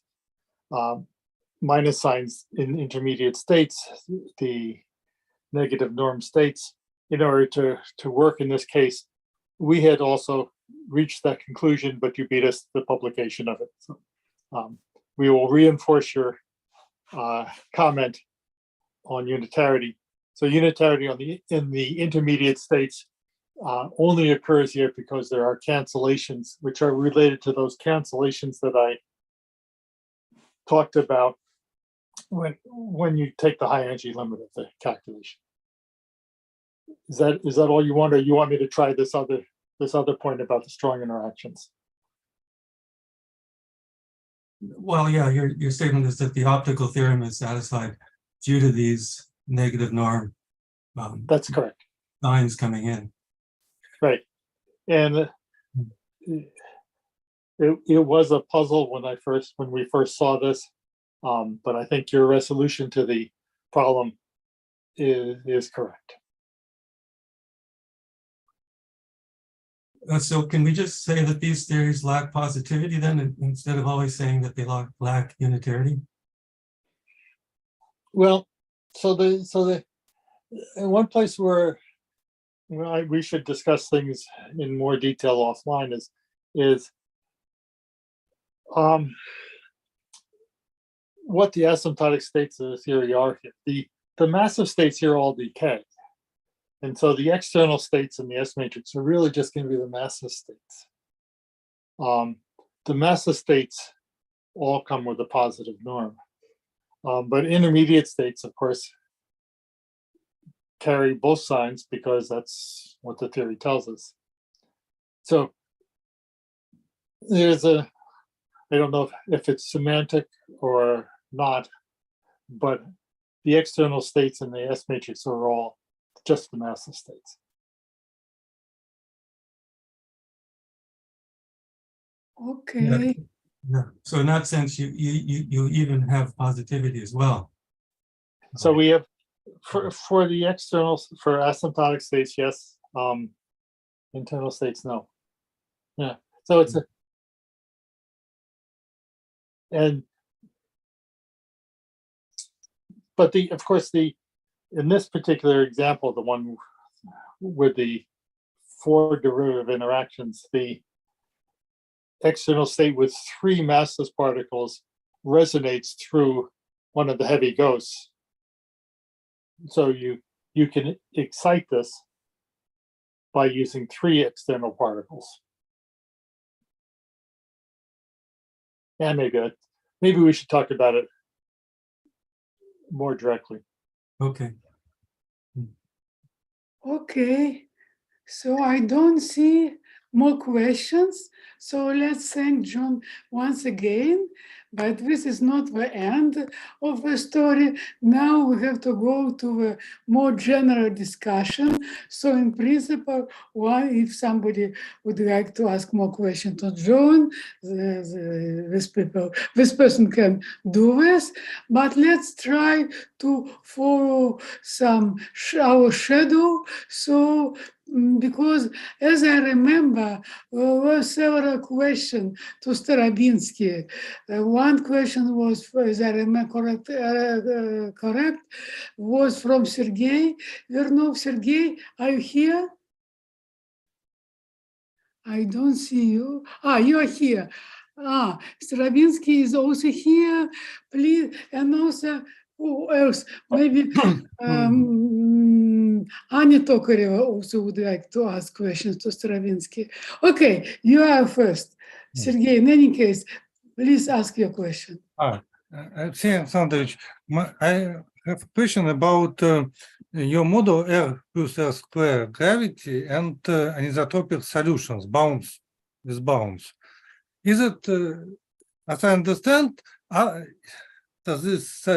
minus signs in intermediate states, the negative norm states, in order to work in this case. We had also reached that conclusion, but you beat us to the publication of it. So, we will reinforce your comment on unitarity. So unitarity in the intermediate states only occurs here because there are cancellations, which are related to those cancellations that I talked about when you take the high energy limit of the calculation. Is that all you want, or you want me to try this other point about the strong interactions? Well, yeah, your statement is that the optical theorem is satisfied due to these negative norm. That's correct. Signs coming in. Right, and it was a puzzle when we first saw this, but I think your resolution to the problem is correct. So can we just say that these theories lack positivity then, instead of always saying that they lack unitarity? Well, so the one place where we should discuss things in more detail offline is what the asymptotic states of the theory are here. The massive states here all decay. And so the external states in the S matrix are really just going to be the massive states. The massive states all come with a positive norm. But intermediate states, of course, carry both signs because that's what the theory tells us. So there's I don't know if it's semantic or not, but the external states in the S matrix are all just the massive states. Okay. Yeah. So in that sense, you even have positivity as well. So we have for the external, for asymptotic states, yes. Internal states, no. Yeah. So it's a, but of course in this particular example, the one with the 4 derivative interactions, the external state with 3 massless particles resonates through one of the heavy ghosts. So you can excite this by using 3 external particles. And maybe we should talk about it more directly. Okay. Okay, so I don't see more questions. So let's thank John once again. But this is not the end of the story. Now we have to go to the more general discussion. So in principle, if somebody would like to ask more questions to John, this person can do this. But let's try to follow our schedule. So because as I remember, there were several questions to Starobinsky. One question was, as I remember correct, was from Sergey Vernov. Sergey, are you here? I don't see you. You are here. Starobinsky is also here. Please, and also, who else? Maybe Anya Tokareva also would like to ask questions to Starobinsky. Okay, you are first. Sergey, in any case, please ask your question. Alexey Alexandrovich, I have a question about your model R plus R square gravity and anisotropic solutions, with bounds. Is it, as I understand, does this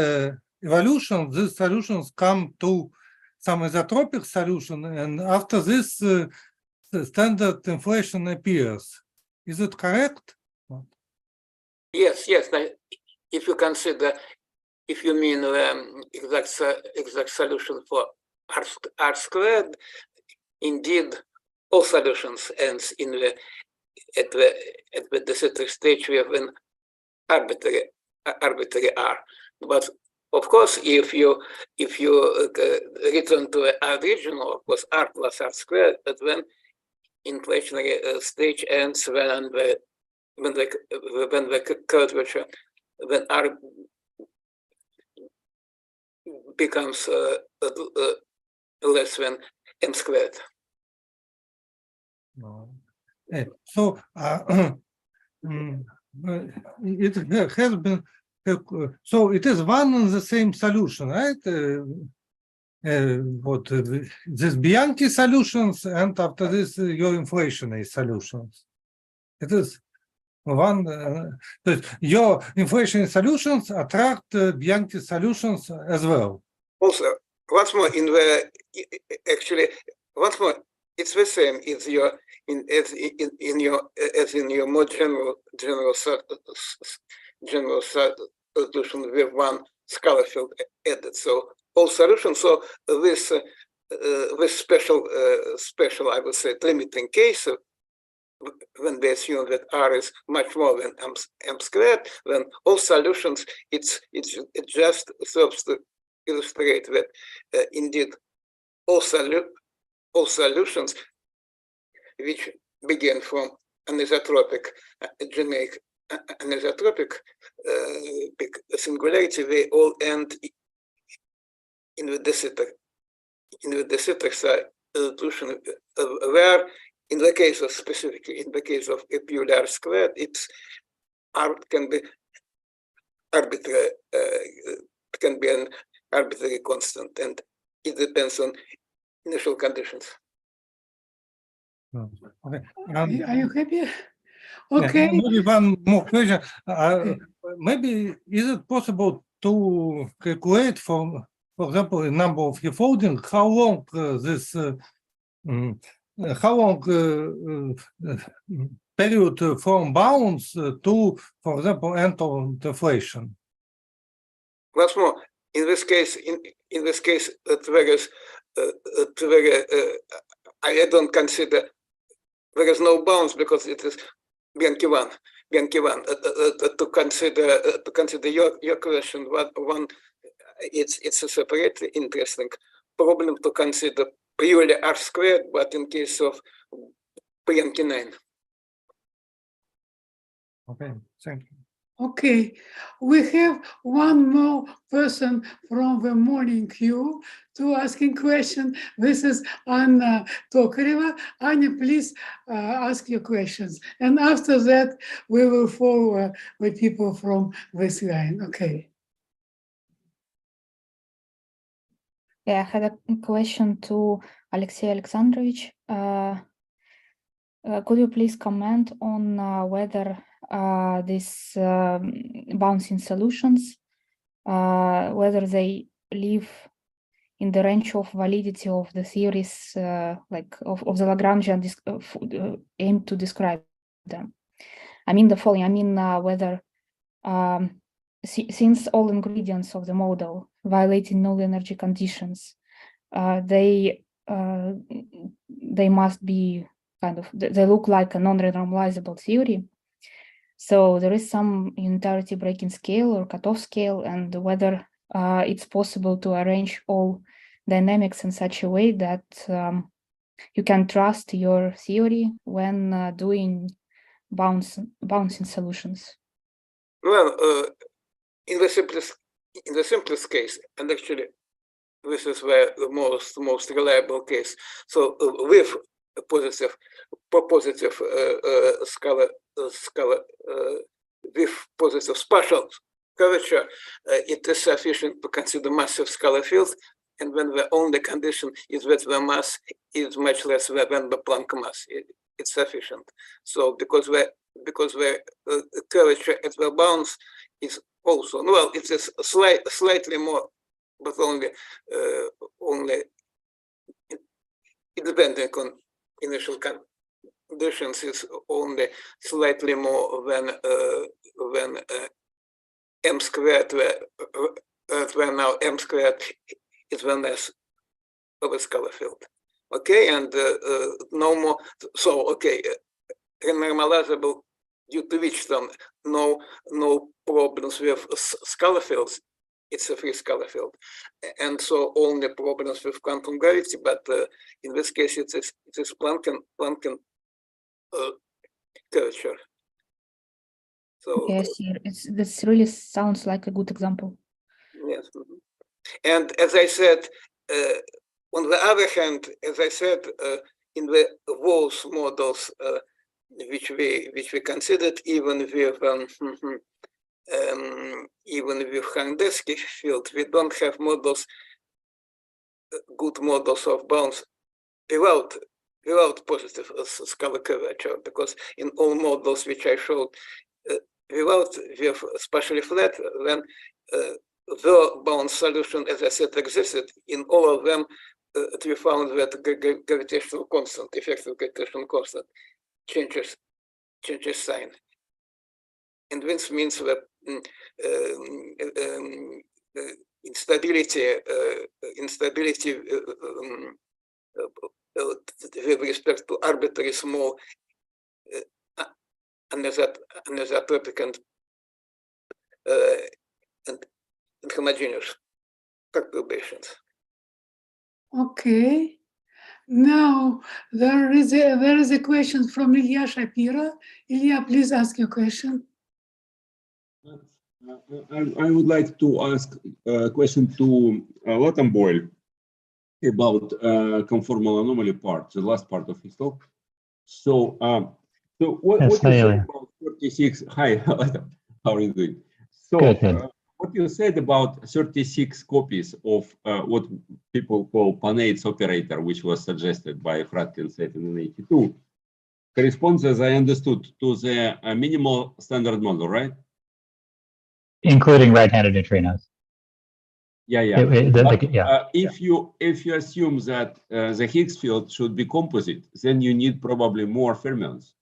evolution, these solutions come to some isotropic solution, and after this, the standard inflation appears. Is it correct? Yes. If you consider, if you mean exact solution for R squared, indeed, all solutions ends in at the de Sitter stage we have an arbitrary R. But of course, if you return to the original, of course, R plus R squared, but when inflationary stage ends, when the curvature, when R becomes less than M squared. So it has been, so it is one and the same solution, right? This Bianchi solutions, and after this your inflationary solutions. It is one, your inflationary solutions attract Bianchi solutions as well. Also, once more, once more, it's the same. It's in your more general solution with one scalar field added. So all solutions. So this special, I would say, limiting case when they assume that R is much more than M squared, then all solutions, it just serves to illustrate that indeed all solutions which begin from anisotropic, generic anisotropic singularity, they all end in the de Sitter solution, where in the case of specifically in the case of a pure R squared, it's R can be arbitrary, can be an arbitrary constant, and it depends on initial conditions. Okay. Are you happy? Okay. Maybe one more question. Maybe is it possible to calculate, for example, a number of refolding, how long period from bounds to, for example, end of deflation. Once more, in this case, I don't consider there is no bounds because it is Bianchi-1. To consider your question, one it's a separately interesting problem to consider purely R squared, but in case of Bianchi-9. Okay, thank you. Okay, we have one more person from the morning queue to asking question. This is Anna Tokareva. Anya, please ask your questions. And after that, we will follow the people from this line. Okay. Yeah, I had a question to Alexey Alexandrovich. Could you please comment on whether these bouncing solutions, whether they live in the range of validity of the theories, like of the Lagrangian aim to describe them? I mean the following. I mean whether since all ingredients of the model violating null energy conditions, they must be kind of, they look like a non-renormalizable theory. So there is some unitarity breaking scale or cutoff scale, and whether it's possible to arrange all dynamics in such a way that you can trust your theory when doing bouncing solutions. Well, in the simplest case, and actually this is where the most reliable case. So with a positive scalar with positive spatial curvature, it is sufficient to consider massive scalar fields, and when the only condition is that the mass is much less than the Planck mass, it's sufficient. So because the curvature at the bounds is also, well, it is slightly more, but only depending on initial conditions, is only slightly more than m squared, where now m squared is the mass of a scalar field. Okay, and no more. So okay, renormalizable due to which then no problems with scalar fields. It's a free scalar field, and so only problems with quantum gravity. But in this case, it is Planckian curvature. So yes, this really sounds like a good example. Yes, and as I said, on the other hand, as I said, in the Wolf's models, which we considered, even with Handesky field, we don't have models, good models of bounds without positive scalar curvature, because in all models which I showed, with spatially flat, then the bound solution, as I said, existed. In all of them, we found that gravitational constant, effective gravitational constant, changes sign, and this means that instability with respect to arbitrary small anisotropic and homogeneous perturbations. Okay. Now there is a question from Ilya Shapiro. Ilya, please ask your question. I would like to ask a question to Lattenboil about conformal anomaly part, the last part of his talk. So, what you said about 36? Hi, how are you doing? So, good. What you said about 36 copies of what people call Panait's operator, which was suggested by Fratkin set in 1982, corresponds, as I understood, to the minimal standard model, right? Including right-handed neutrinos. Yeah. If you assume that the Higgs field should be composite, then you need probably more fermions.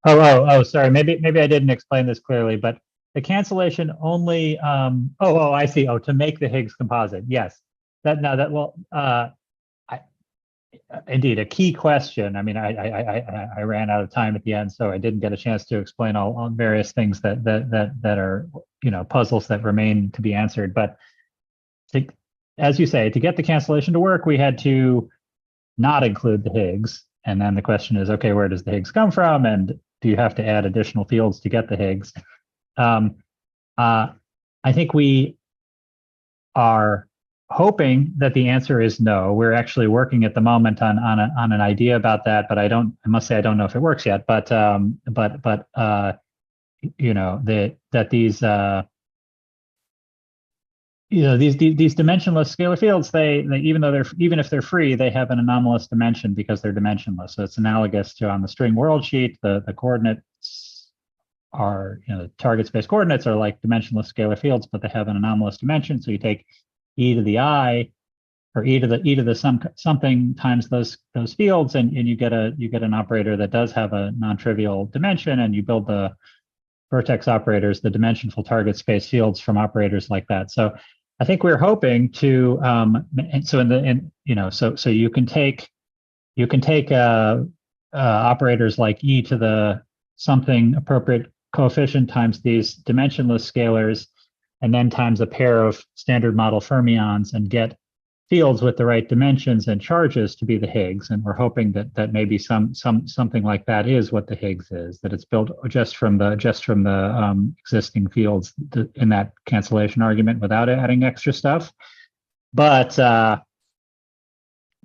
Sorry. Maybe I didn't explain this clearly, but the cancellation only. I see. Oh, to make the Higgs composite. Yes. Indeed, a key question. I mean, I ran out of time at the end, so I didn't get a chance to explain all various things that are, puzzles that remain to be answered. But as you say, to get the cancellation to work, we had to not include the Higgs. And then the question is, okay, where does the Higgs come from? And do you have to add additional fields to get the Higgs? I think we are hoping that the answer is no. We're actually working at the moment on an idea about that, but I must say I don't know if it works yet. But these dimensionless scalar fields, they even if they're free, they have an anomalous dimension because they're dimensionless. So it's analogous to on the string world sheet, the coordinates are, the target space coordinates are like dimensionless scalar fields, but they have an anomalous dimension. So you take e to the I, or e to the something times those fields, and you get an operator that does have a non-trivial dimension, and you build the vertex operators, the dimensionful target space fields from operators like that. So I think we're hoping to, so you can take operators like e to the something appropriate coefficient times these dimensionless scalars, and then times a pair of standard model fermions, and get fields with the right dimensions and charges to be the Higgs. And we're hoping that maybe something like that is what the Higgs is, that it's built just from the existing fields in that cancellation argument without adding extra stuff. But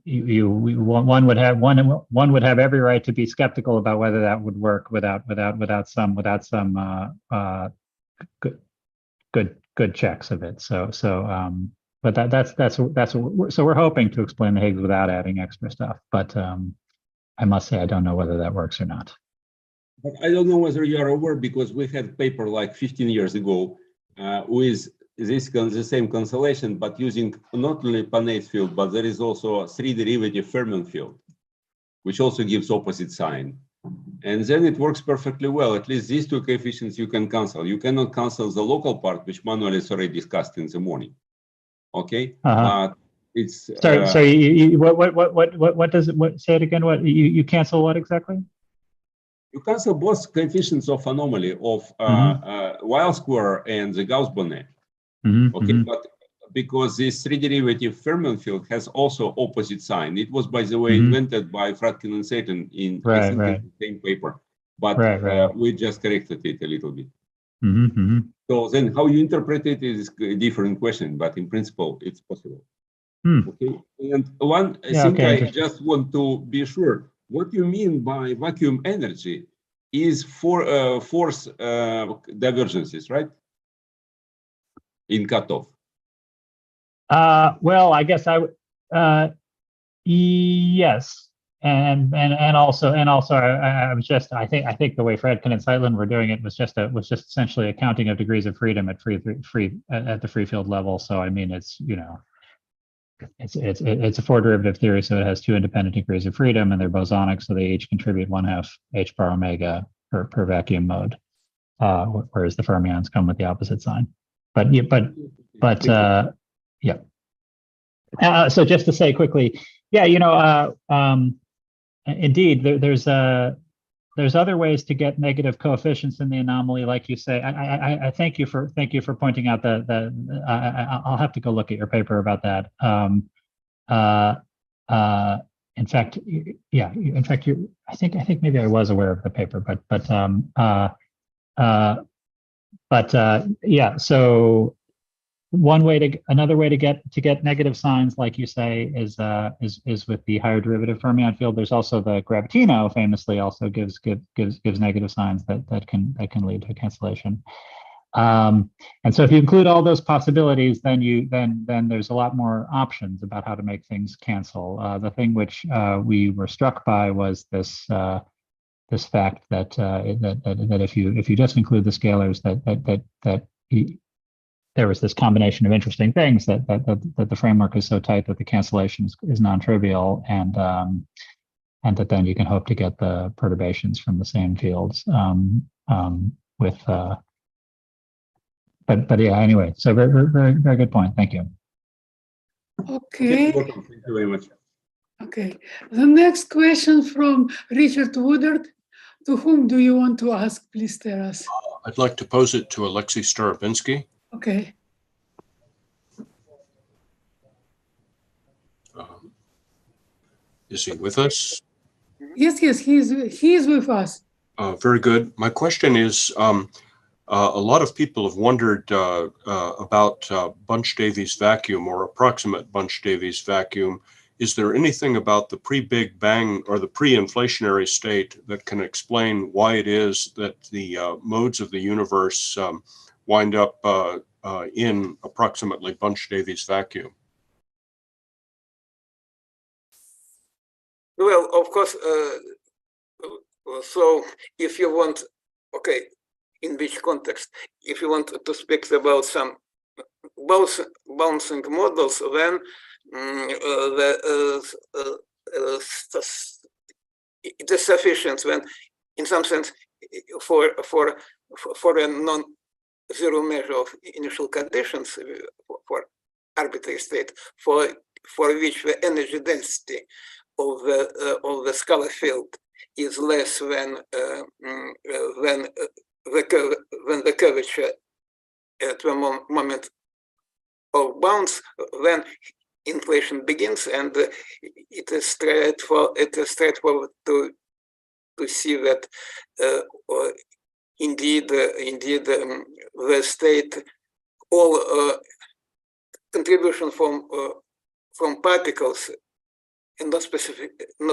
one would have every right to be skeptical about whether that would work without some good checks of it. But that's so we're hoping to explain the Higgs without adding extra stuff. But I must say I don't know whether that works or not. But I don't know whether you are aware, because we had paper like 15 years ago with the same cancellation, but using not only Panay's field, but there is also a 3-derivative fermion field, which also gives opposite sign. And then it works perfectly well. At least these two coefficients you can cancel. You cannot cancel the local part, which Manuel has already discussed in the morning. Okay, but it's sorry. What does it? Say it again. What you cancel? What exactly? You cancel both coefficients of anomaly of Weil square and the Gauss-Bonnet. But because this 3-derivative fermion field has also opposite sign. It was, by the way, invented by Fradkin and Satan in I think in the same paper, but we just corrected it a little bit. So then how you interpret it is a different question, but in principle, it's possible. Okay. And one thing I just want to be sure, what you mean by vacuum energy is for force divergences, right? In cutoff. Well, I guess yes. And also I was just I think the way Fradkin and Zeitlin were doing it was just essentially a counting of degrees of freedom at the free field level. So I mean it's a 4-derivative theory, so it has 2 independent degrees of freedom, and they're bosonic, so they each contribute 1/2 h bar omega per vacuum mode, whereas the fermions come with the opposite sign. But so just to say quickly, indeed, there's other ways to get negative coefficients in the anomaly, like you say. I thank you for pointing out I'll have to go look at your paper about that. In fact, I think maybe I was aware of the paper, so another way to get negative signs, like you say, is with the higher derivative fermion field. There's also the Gravitino famously also gives negative signs that can lead to cancellation. And so if you include all those possibilities, then there's a lot more options about how to make things cancel. The thing which we were struck by was this fact that if you just include the scalars, that there was this combination of interesting things that the framework is so tight that the cancellation is non-trivial, and that then you can hope to get the perturbations from the same fields with. But yeah, anyway, so very good point. Thank you. Okay. Thank you very much. Okay. The next question from Richard Woodard. To whom do you want to ask? Please tell us. I'd like to pose it to Alexei Starobinsky. Okay. Is he with us? Yes, he is with us. Very good. My question is, a lot of people have wondered about Bunch-Davies vacuum or approximate Bunch-Davies vacuum. Is there anything about the pre-Big Bang or the pre-inflationary state that can explain why it is that the modes of the universe wind up in approximately Bunch-Davies vacuum? Well, of course, so if you want, okay, in which context? If you want to speak about some bouncing models, then it is sufficient when, in some sense, for a non-zero measure of initial conditions for arbitrary state, for which the energy density of the scalar field is less than the curvature at the moment of bounce, then inflation begins, and it is straightforward to see that indeed the state, all contribution from particles, and not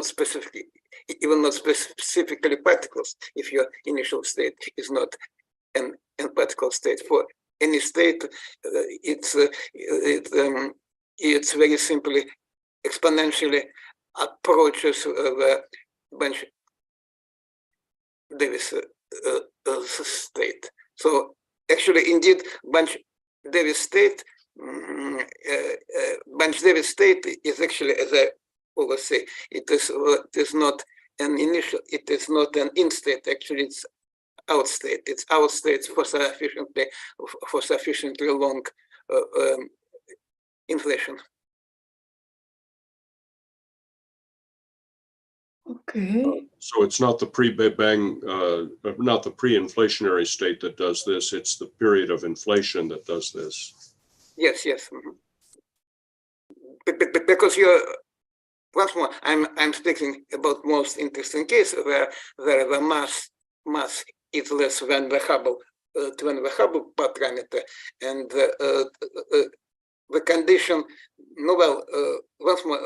specifically particles, if your initial state is not an particle state. For any state, it's very simply exponentially approaches the Bunch-Davies state. So actually, indeed, Bunch-Davies state is actually, as I always say, it is not an initial, it is not an in state. Actually, it's out state. It's out state for sufficiently long inflation. Okay. So it's not the pre-Big Bang, not the pre-inflationary state that does this. It's the period of inflation that does this. Yes. Because you're. Once more, I'm speaking about most interesting case where the mass is less than the Hubble parameter, and the condition. No, well, once more,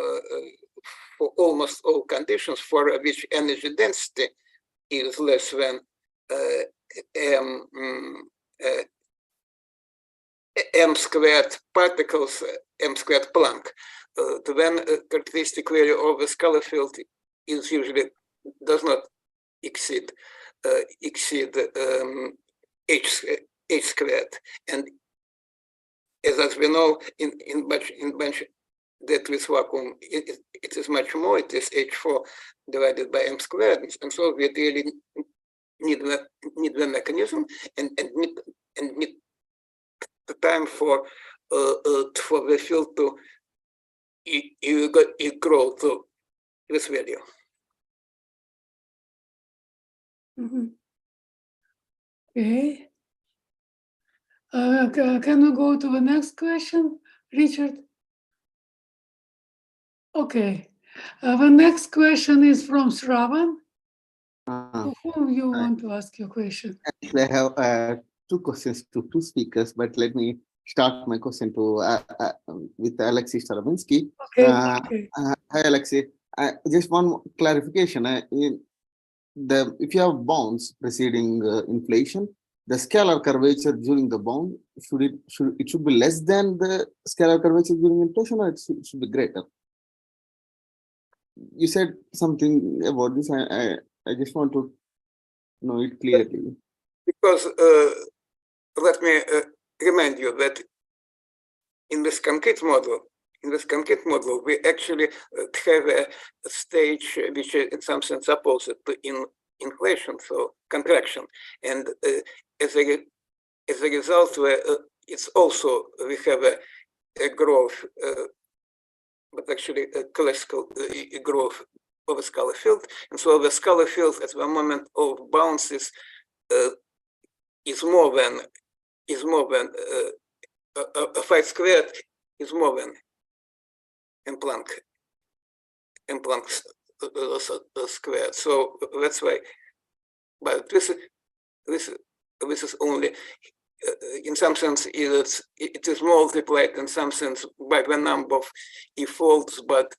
for almost all conditions for which energy density is less than m squared particles, m squared Planck. Then characteristic value of the scalar field is usually does not exceed h squared, and as we know in Bunch-Davies vacuum it is much more. It is h4 divided by m squared, and so we really need the mechanism and need the time for the field to you grow to this value. Okay. Can we go to the next question, Richard? Okay. The next question is from Shravan. To whom you want to ask your question? Actually, I have two questions to two speakers, but let me start my question to with Alexei Starobinsky. Okay. Hi, Alexei. Just one clarification. If you have bounds preceding inflation, the scalar curvature during the bound should be less than the scalar curvature during inflation, or it should be greater? You said something about this. I just want to know it clearly. Because let me remind you that in this concrete model, this concrete model, we actually have a stage which is in some sense opposite to inflation, so contraction. And as a result, it's also, we have a growth, but actually a classical growth of a scalar field. And so the scalar field at the moment of bounds is more than phi squared is more than and Planck squared. So that's why. But this is only in some sense it is multiplied in some sense by the number of e-folds, but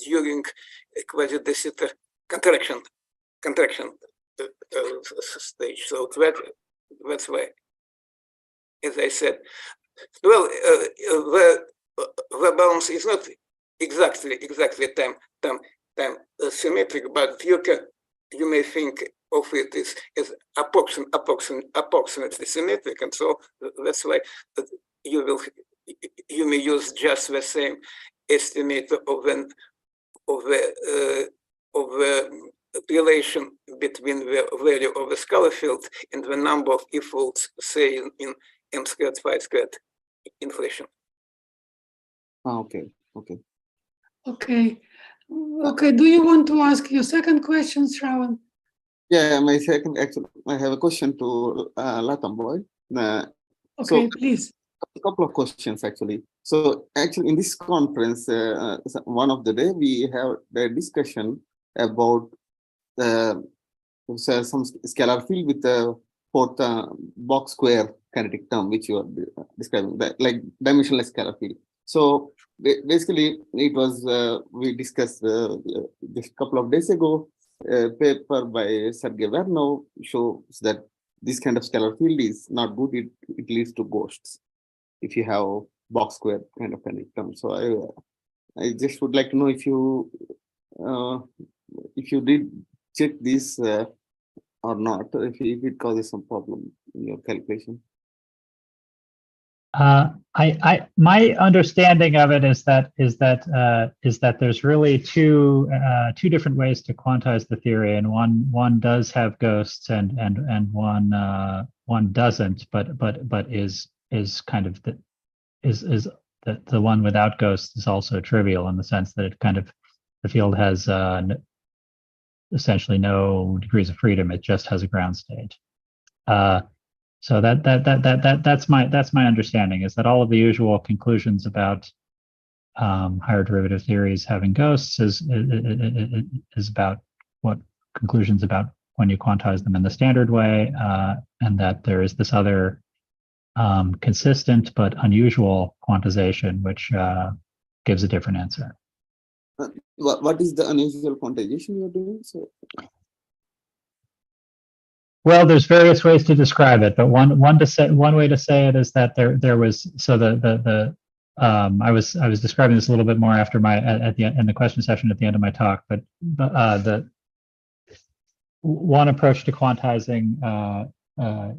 during quasi-de Sitter contraction stage. So that's why, as I said, well, the balance is not exactly time symmetric, but you may think of it as approximately symmetric, and so that's why you may use just the same estimate of the relation between the value of the scalar field and the number of e-folds, say in m squared phi squared inflation. Okay. Do you want to ask your second question, Shravan? Yeah, my second, actually, I have a question to Latham Boyd. Please. A couple of questions, actually. So actually in this conference, one of the day, we have the discussion about some scalar field with the fourth box square kinetic term, which you are describing, like dimensionless scalar field. So basically, it was we discussed this couple of days ago. A paper by Sergei Vernov shows that this kind of scalar field is not good. It leads to ghosts if you have box square kind of kinetic term. So I just would like to know if you did check this or not, if it causes some problem in your calculation. My understanding of it is that there's really two different ways to quantize the theory, and one does have ghosts and one doesn't, but is kind of the one without ghosts is also trivial in the sense that it kind of, the field has essentially no degrees of freedom. It just has a ground state. So that's my understanding, is that all of the usual conclusions about higher derivative theories having ghosts is about what conclusions about when you quantize them in the standard way, and that there is this other consistent but unusual quantization which gives a different answer. What is the unusual quantization you're doing? So. Well, there's various ways to describe it, but one way to say it is that there was, so I was describing this a little bit more after in the question session at the end of my talk, but the one approach to quantizing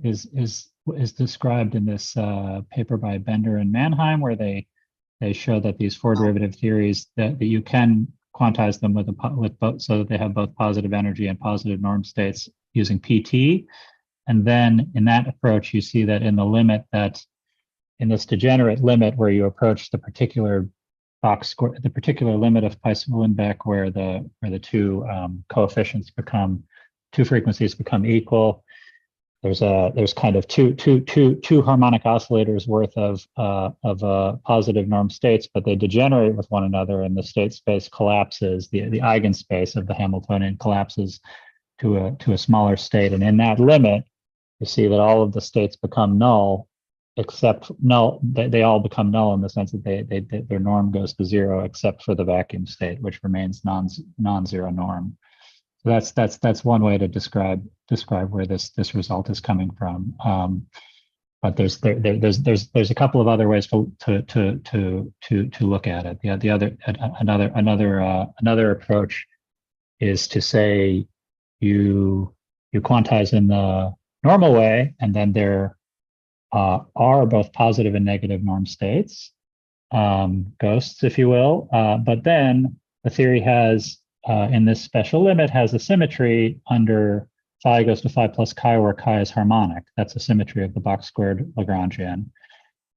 is described in this paper by Bender and Mannheim, where they show that these four derivative theories that you can quantize them with both, so that they have both positive energy and positive norm states using PT. And then in that approach, you see that in the limit, that in this degenerate limit where you approach the particular box square, the particular limit of Peisel-Lindbeck, where the two coefficients two frequencies become equal, there's kind of two harmonic oscillators worth of positive norm states, but they degenerate with one another, and the state space collapses. The eigenspace of the Hamiltonian collapses to a smaller state, and in that limit, you see that all of the states become null, except null. They all become null in the sense that their norm goes to zero, except for the vacuum state, which remains non-zero norm. So that's one way to describe where this result is coming from. But there's a couple of other ways to look at it. Another approach is to say you quantize in the normal way, and then there are both positive and negative norm states, ghosts, if you will. But then the theory has, in this special limit, has a symmetry under phi goes to phi plus chi, where chi is harmonic. That's a symmetry of the box squared Lagrangian.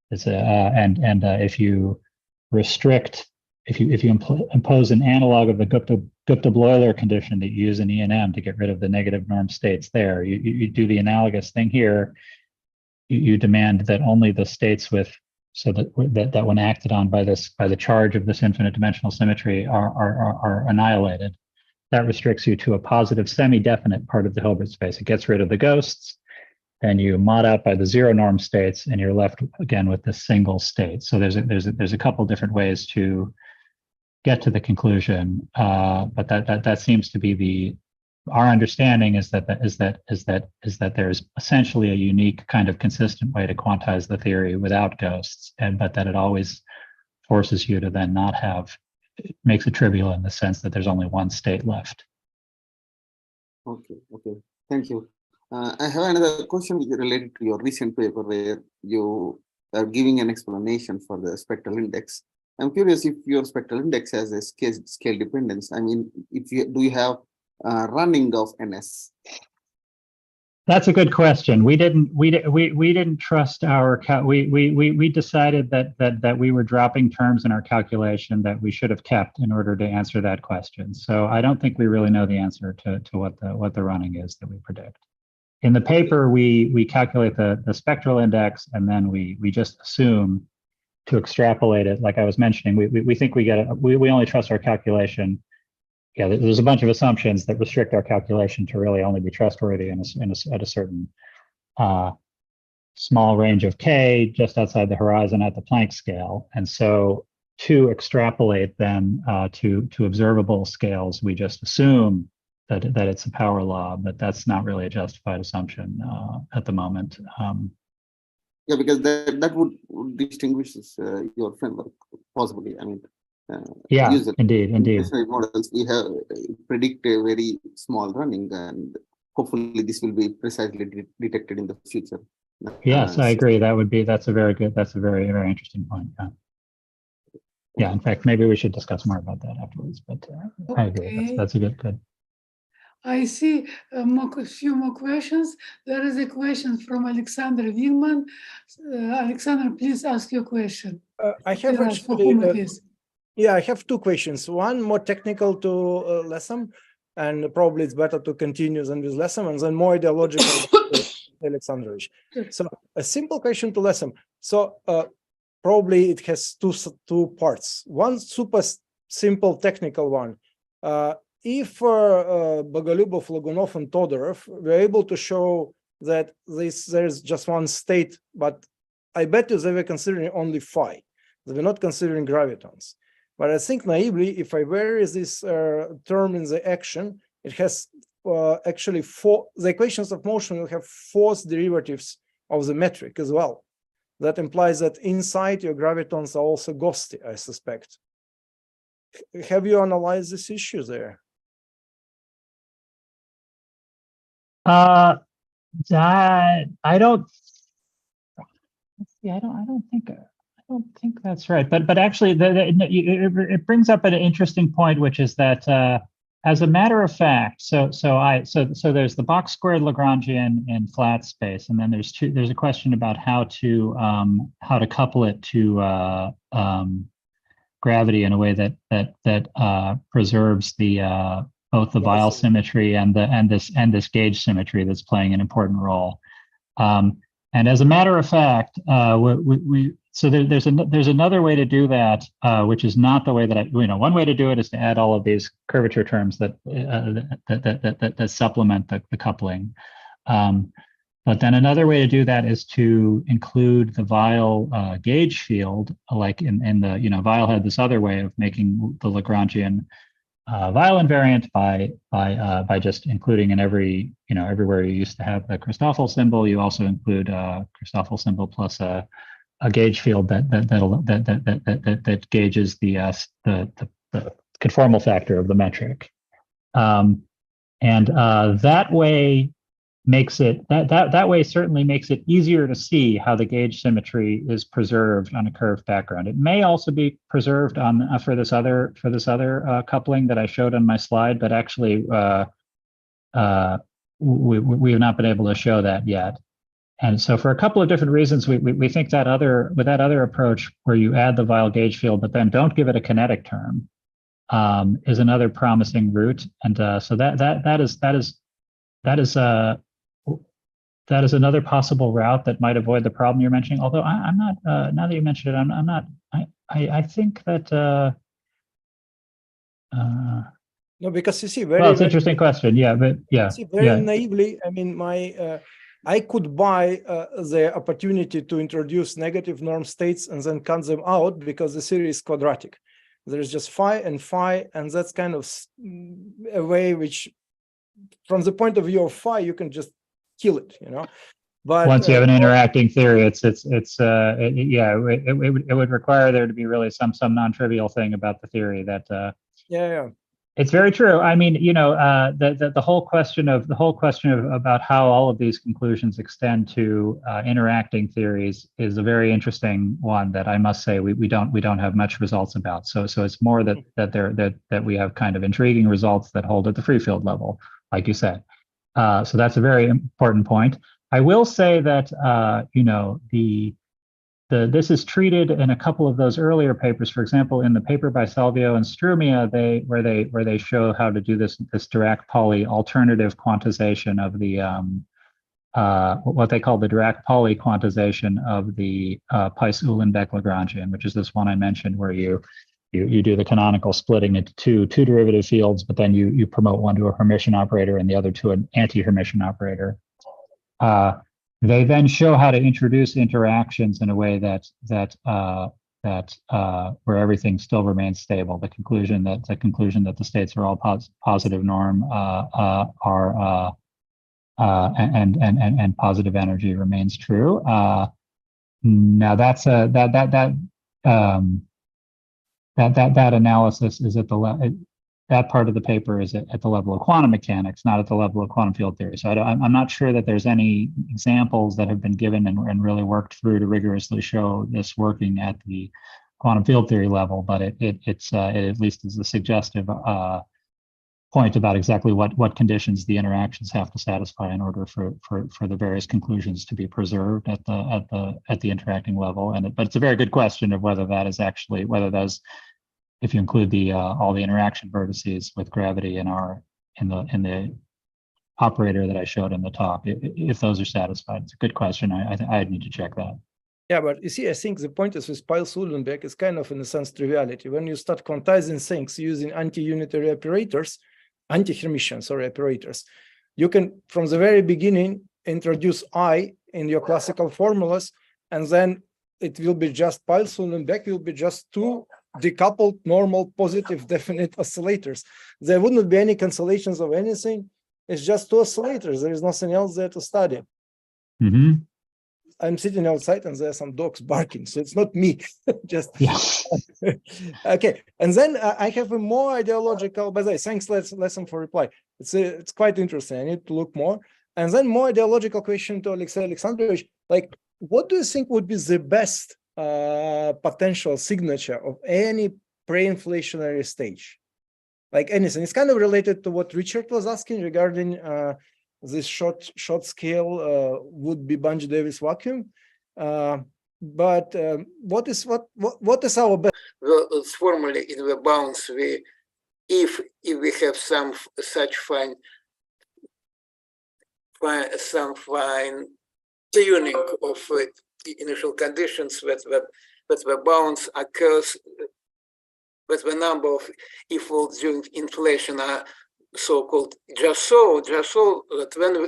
If you restrict, if you impose an analog of the Gupta-Bloiler condition that you use in E&M to get rid of the negative norm states there, you do the analogous thing here. You demand that only the states with, so that when acted on by the charge of this infinite dimensional symmetry are annihilated. That restricts you to a positive semi-definite part of the Hilbert space. It gets rid of the ghosts, and you mod out by the zero norm states, and you're left again with this single state. So there's a couple different ways to get to the conclusion, but that seems to be our understanding is that there's essentially a unique kind of consistent way to quantize the theory without ghosts, but that it always forces you to then not have. It makes it trivial in the sense that there's only one state left. Okay, thank you. I have another question which is related to your recent paper where you are giving an explanation for the spectral index. I'm curious if your spectral index has a scale dependence. I mean, do you have running of NS? That's a good question. We didn't trust our we decided that we were dropping terms in our calculation that we should have kept in order to answer that question. So I don't think we really know the answer to what the running is that we predict. In the paper, we calculate the spectral index, and then we just assume to extrapolate it. Like I was mentioning, we think we only trust our calculation. Yeah, there's a bunch of assumptions that restrict our calculation to really only be trustworthy at a certain small range of k, just outside the horizon at the Planck scale. And so to extrapolate them to observable scales, we just assume that it's a power law, but that's not really a justified assumption at the moment. Yeah, because that would distinguish your framework possibly. I mean. Yeah, indeed. Models, we have predict a very small running, and hopefully this will be precisely detected in the future. Yes, I agree. That's a very very interesting point. Yeah. In fact, maybe we should discuss more about that afterwards. But I agree. That's a good. I see a few more questions. There is a question from Alexander Wilman. Alexander, please ask your question. I have actually. Yeah, I have two questions. One more technical to Lessem, and probably it's better to continue than with Lessem, and then more ideological to Alexandrovich. So a simple question to Lessem. So probably it has two parts. One super simple technical one. If Bogolyubov, Logunov, and Todorov were able to show that there's just one state, but I bet you they were considering only phi. They were not considering gravitons. But I think naively, if I vary this term in the action, it has actually the equations of motion will have force derivatives of the metric as well. That implies that inside your gravitons are also ghosty, I suspect. Have you analyzed this issue there? I don't think that's right, but actually, it brings up an interesting point, which is that, as a matter of fact, so there's the box squared Lagrangian in flat space, and then there's a question about how to couple it to gravity in a way that preserves the both the Weyl symmetry and this gauge symmetry that's playing an important role. And as a matter of fact, so there's another way to do that, which is not the way that one way to do it is to add all of these curvature terms that supplement the coupling. But then another way to do that is to include the Weyl gauge field, like in the Weyl had this other way of making the Lagrangian Weyl invariant by just including in everywhere you used to have the Christoffel symbol, you also include Christoffel symbol plus a gauge field that gauges the conformal factor of the metric, and that way makes it that way certainly makes it easier to see how the gauge symmetry is preserved on a curved background. It may also be preserved on for this other coupling that I showed on my slide, but actually we have not been able to show that yet. And so for a couple of different reasons, we think that with that other approach where you add the Weil gauge field but then don't give it a kinetic term is another promising route. And so that is another possible route that might avoid the problem you're mentioning. Although I'm not, now that you mentioned it, I think that, no, because you see, very, well, it's an very, interesting question. Yeah, but yeah. see, very yeah. naively, I mean, I could buy the opportunity to introduce negative norm states and then cut them out because the series is quadratic. There's just phi, and that's kind of a way which, from the point of view of phi, you can just kill it, you know. But once you have an interacting theory, it would require there to be really some non-trivial thing about the theory that. Yeah. It's very true. I mean, you know, the whole question of about how all of these conclusions extend to interacting theories is a very interesting one that I must say we don't have much results about. So it's more that we have kind of intriguing results that hold at the free field level, like you said. So that's a very important point. I will say that you know, this is treated in a couple of those earlier papers. For example, in the paper by Salvio and Strumia, where they show how to do this Dirac-Pauli alternative quantization of the what they call the Dirac-Pauli quantization of the Pais-Uhlenbeck Lagrangian, which is this one I mentioned, where you do the canonical splitting into two derivative fields, but then you promote one to a Hermitian operator and the other to an anti-Hermitian operator. They then show how to introduce interactions in a way that where everything still remains stable. The conclusion that the states are all positive norm and positive energy remains true. Now that's that analysis is at the that part of the paper is at the level of quantum mechanics, not at the level of quantum field theory. So I'm not sure that there's any examples that have been given and really worked through to rigorously show this working at the quantum field theory level, but it at least is a suggestive point about exactly what conditions the interactions have to satisfy in order for the various conclusions to be preserved at the interacting level. But it's a very good question of whether that is actually, if you include all the interaction vertices with gravity in the operator that I showed in the talk, if those are satisfied. It's a good question. I'd need to check that. Yeah, but you see, I think the point is with Pais-Uhlenbeck is kind of, in a sense, triviality. When you start quantizing things using anti-unitary operators, anti-Hermitian, operators, you can, from the very beginning, introduce I in your classical formulas, and then it will be just Pais-Uhlenbeck will be just two decoupled normal positive definite oscillators. There wouldn't be any cancellations of anything. It's just two oscillators. There is nothing else there to study. Mm-hmm. I'm sitting outside and there are some dogs barking, so it's not me. Just okay. And then I have a more ideological. By the way, thanks, lesson for reply. It's quite interesting. I need to look more. And then more ideological question to Alexei Alexandrovich. Like, what do you think would be the best potential signature of any pre-inflationary stage? Like anything. It's kind of related to what Richard was asking regarding this short scale would-be Bunch-Davis vacuum. But what is our best? Well, it's formally in the bounds if we have some such fine tuning of initial conditions that the bounds occurs, that the number of e-folds during inflation are so-called just so that when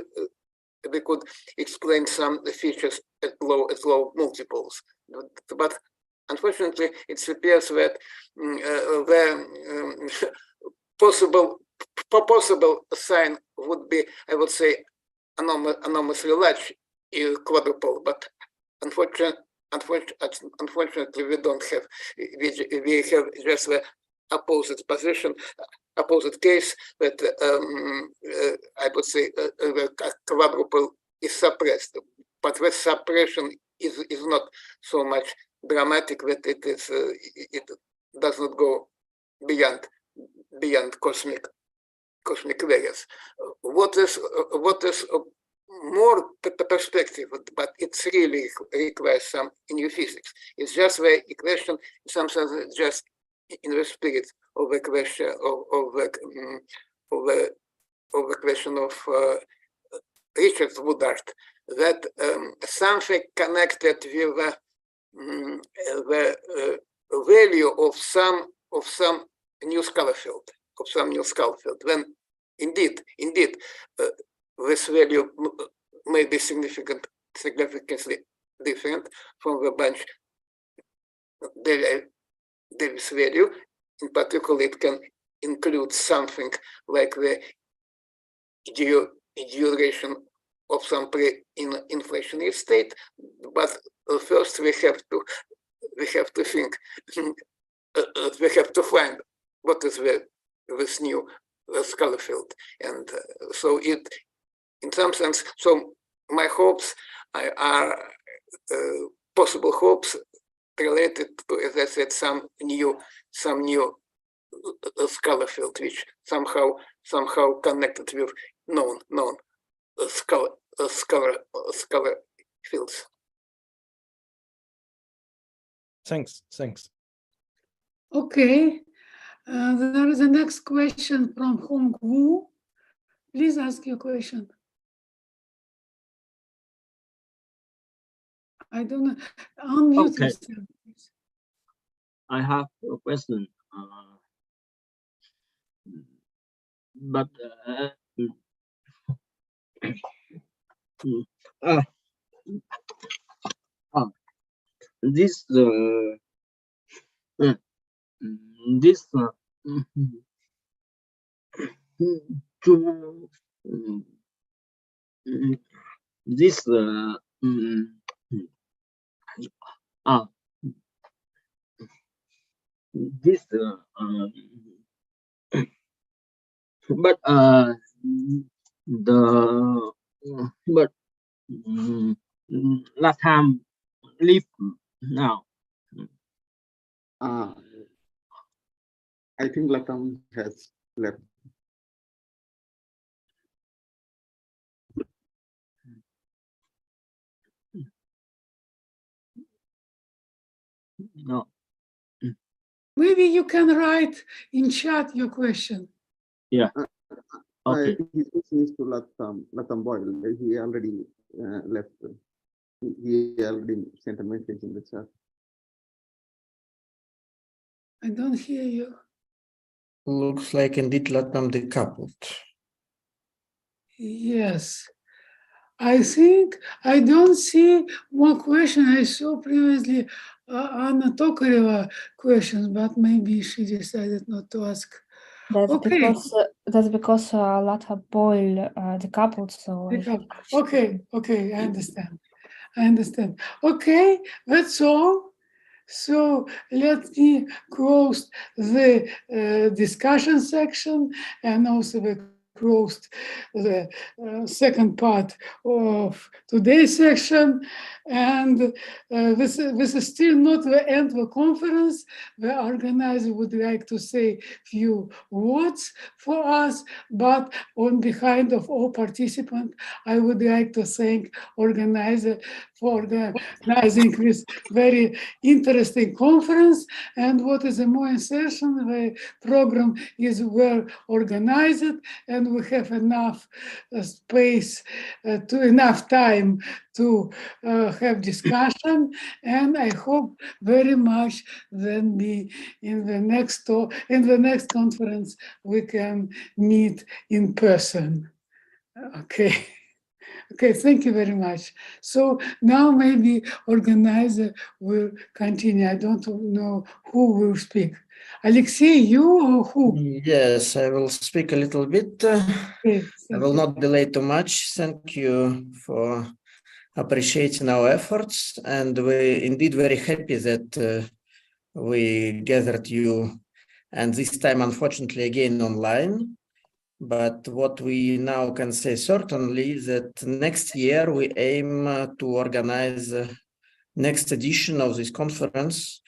we could explain some features at low multiples. But unfortunately, it appears that the possible sign would be, I would say, enormously large quadrupole, but unfortunately we don't have. We have just the opposite position, opposite case that I would say the quadruple is suppressed, but the suppression is not so much dramatic that it does not go beyond cosmic values. What is more perspective, but it's really requires some new physics. It's just the equation, sometimes just in the spirit of the question of the question of Richard Woodard, that something connected with the value of some new scalar field, when indeed this value may be significantly different from the bunch Davis value. In particular, it can include something like the duration of some pre-inflationary state. But first, we have to think. We have to find what is this new scalar field, and so it, in some sense, so my hopes are possible hopes related to, as I said, some new scalar field, which somehow connected with known scalar fields. Thanks. Okay. There is a next question from Hong Wu. Please ask your question. I don't know. Unmute yourself, please. I have a question, but this last time leave now. I think Latam has left. No. Maybe you can write in chat your question. Yeah. Okay. His question is to Latam Boyle. He already left. He already sent a message in the chat. I don't hear you. Looks like indeed Latam decoupled. Yes. I think I don't see more question. I saw previously Anna Tokareva questions, but maybe she decided not to ask. That's Okay. because Latam Boyle decoupled. So Okay, I understand. Okay, that's all. So let me close the discussion section and also closed the second part of today's section, and this is still not the end of the conference. The organizer would like to say few words for us, but on behalf of all participants, I would like to thank organizer for organizing this very interesting conference. And what is the more insertion, the program is well organized, and we have enough space, enough time to have discussion. And I hope very much then in the next conference we can meet in person. Okay. Okay, thank you very much. So now maybe organizer will continue. I don't know who will speak. Alexei, you or who? Yes, I will speak a little bit. Okay, I will not delay too much. Thank you for appreciating our efforts. And we're indeed very happy that we gathered you and this time, unfortunately, again online. But what we now can say certainly is that next year we aim to organize next edition of this conference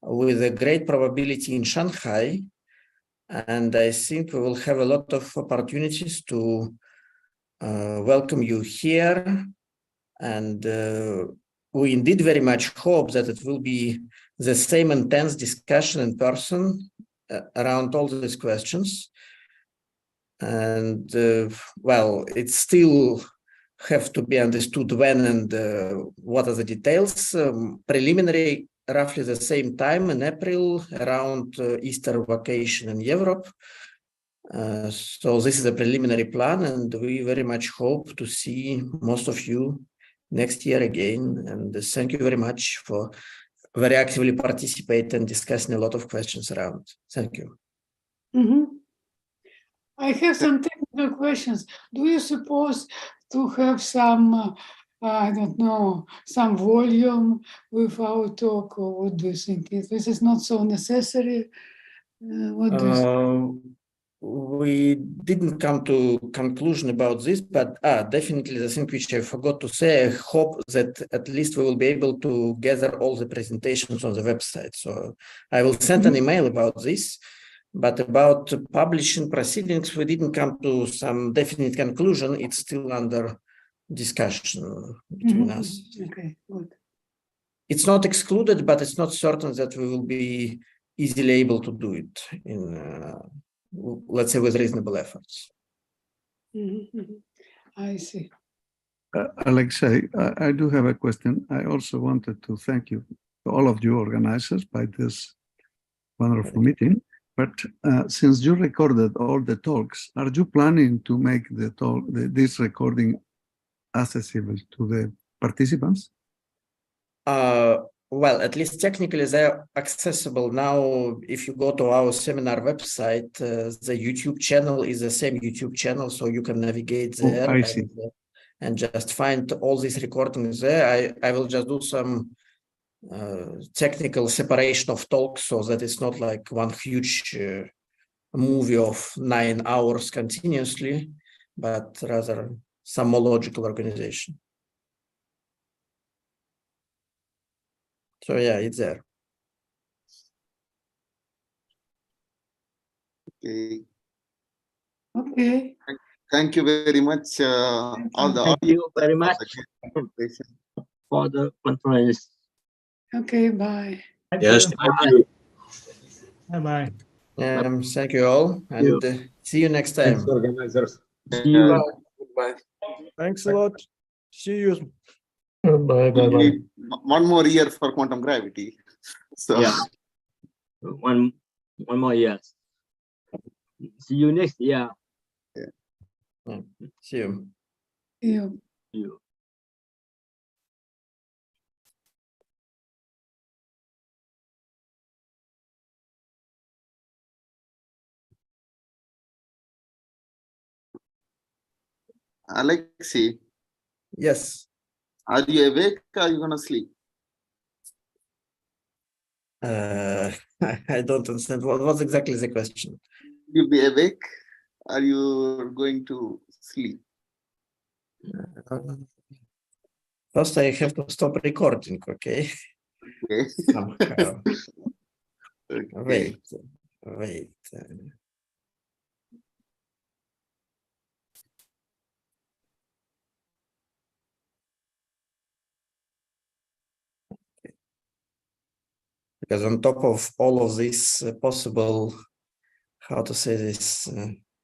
with a great probability in Shanghai. And I think we will have a lot of opportunities to welcome you here. And we indeed very much hope that it will be the same intense discussion in person around all these questions. And well, it still have to be understood when and what are the details. Preliminary, roughly the same time in April, around Easter vacation in Europe. So this is a preliminary plan, and we very much hope to see most of you next year again. And thank you very much for very actively participating and discussing a lot of questions around. Thank you. Mm-hmm. I have some technical questions. Do you suppose to have some, I don't know, some volume with our talk, or what do you think? This is not so necessary. What do you think? We didn't come to conclusion about this, but definitely the thing which I forgot to say, I hope that at least we will be able to gather all the presentations on the website. So I will send an email about this, but about publishing proceedings, we didn't come to some definite conclusion. It's still under discussion between us. Okay, good. It's not excluded, but it's not certain that we will be easily able to do it in let's say with reasonable efforts. I see. Alexei, I do have a question. I also wanted to thank you, to all of you organizers, by this wonderful meeting. But since you recorded all the talks, are you planning to make this recording accessible to the participants? Well, at least technically they're accessible now. If you go to our seminar website, the YouTube channel is the same YouTube channel, so you can navigate there. I see. And just find all these recordings there. I will just do some technical separation of talks so that it's not like one huge movie of 9 hours continuously, but rather some more logical organization. So yeah, it's there. Okay. Okay. Thank you very much. Thank you very much for the conference. Okay, bye. Yes, thank you. Bye-bye. Thank you all, and see you next time. Thanks, organizers. See you. Bye. Thanks a lot. See you. Bye. We need one more year for quantum gravity. So Yeah. One more year. See you next year. Yeah. See you. Yeah. See you. Alexei, Yes. are you awake or are you gonna sleep? I don't understand. What's exactly the question? Will you be awake? Are you going to sleep? First, I have to stop recording, okay? Okay. Somehow. Okay. Wait. Because on top of all of this possible, how to say this,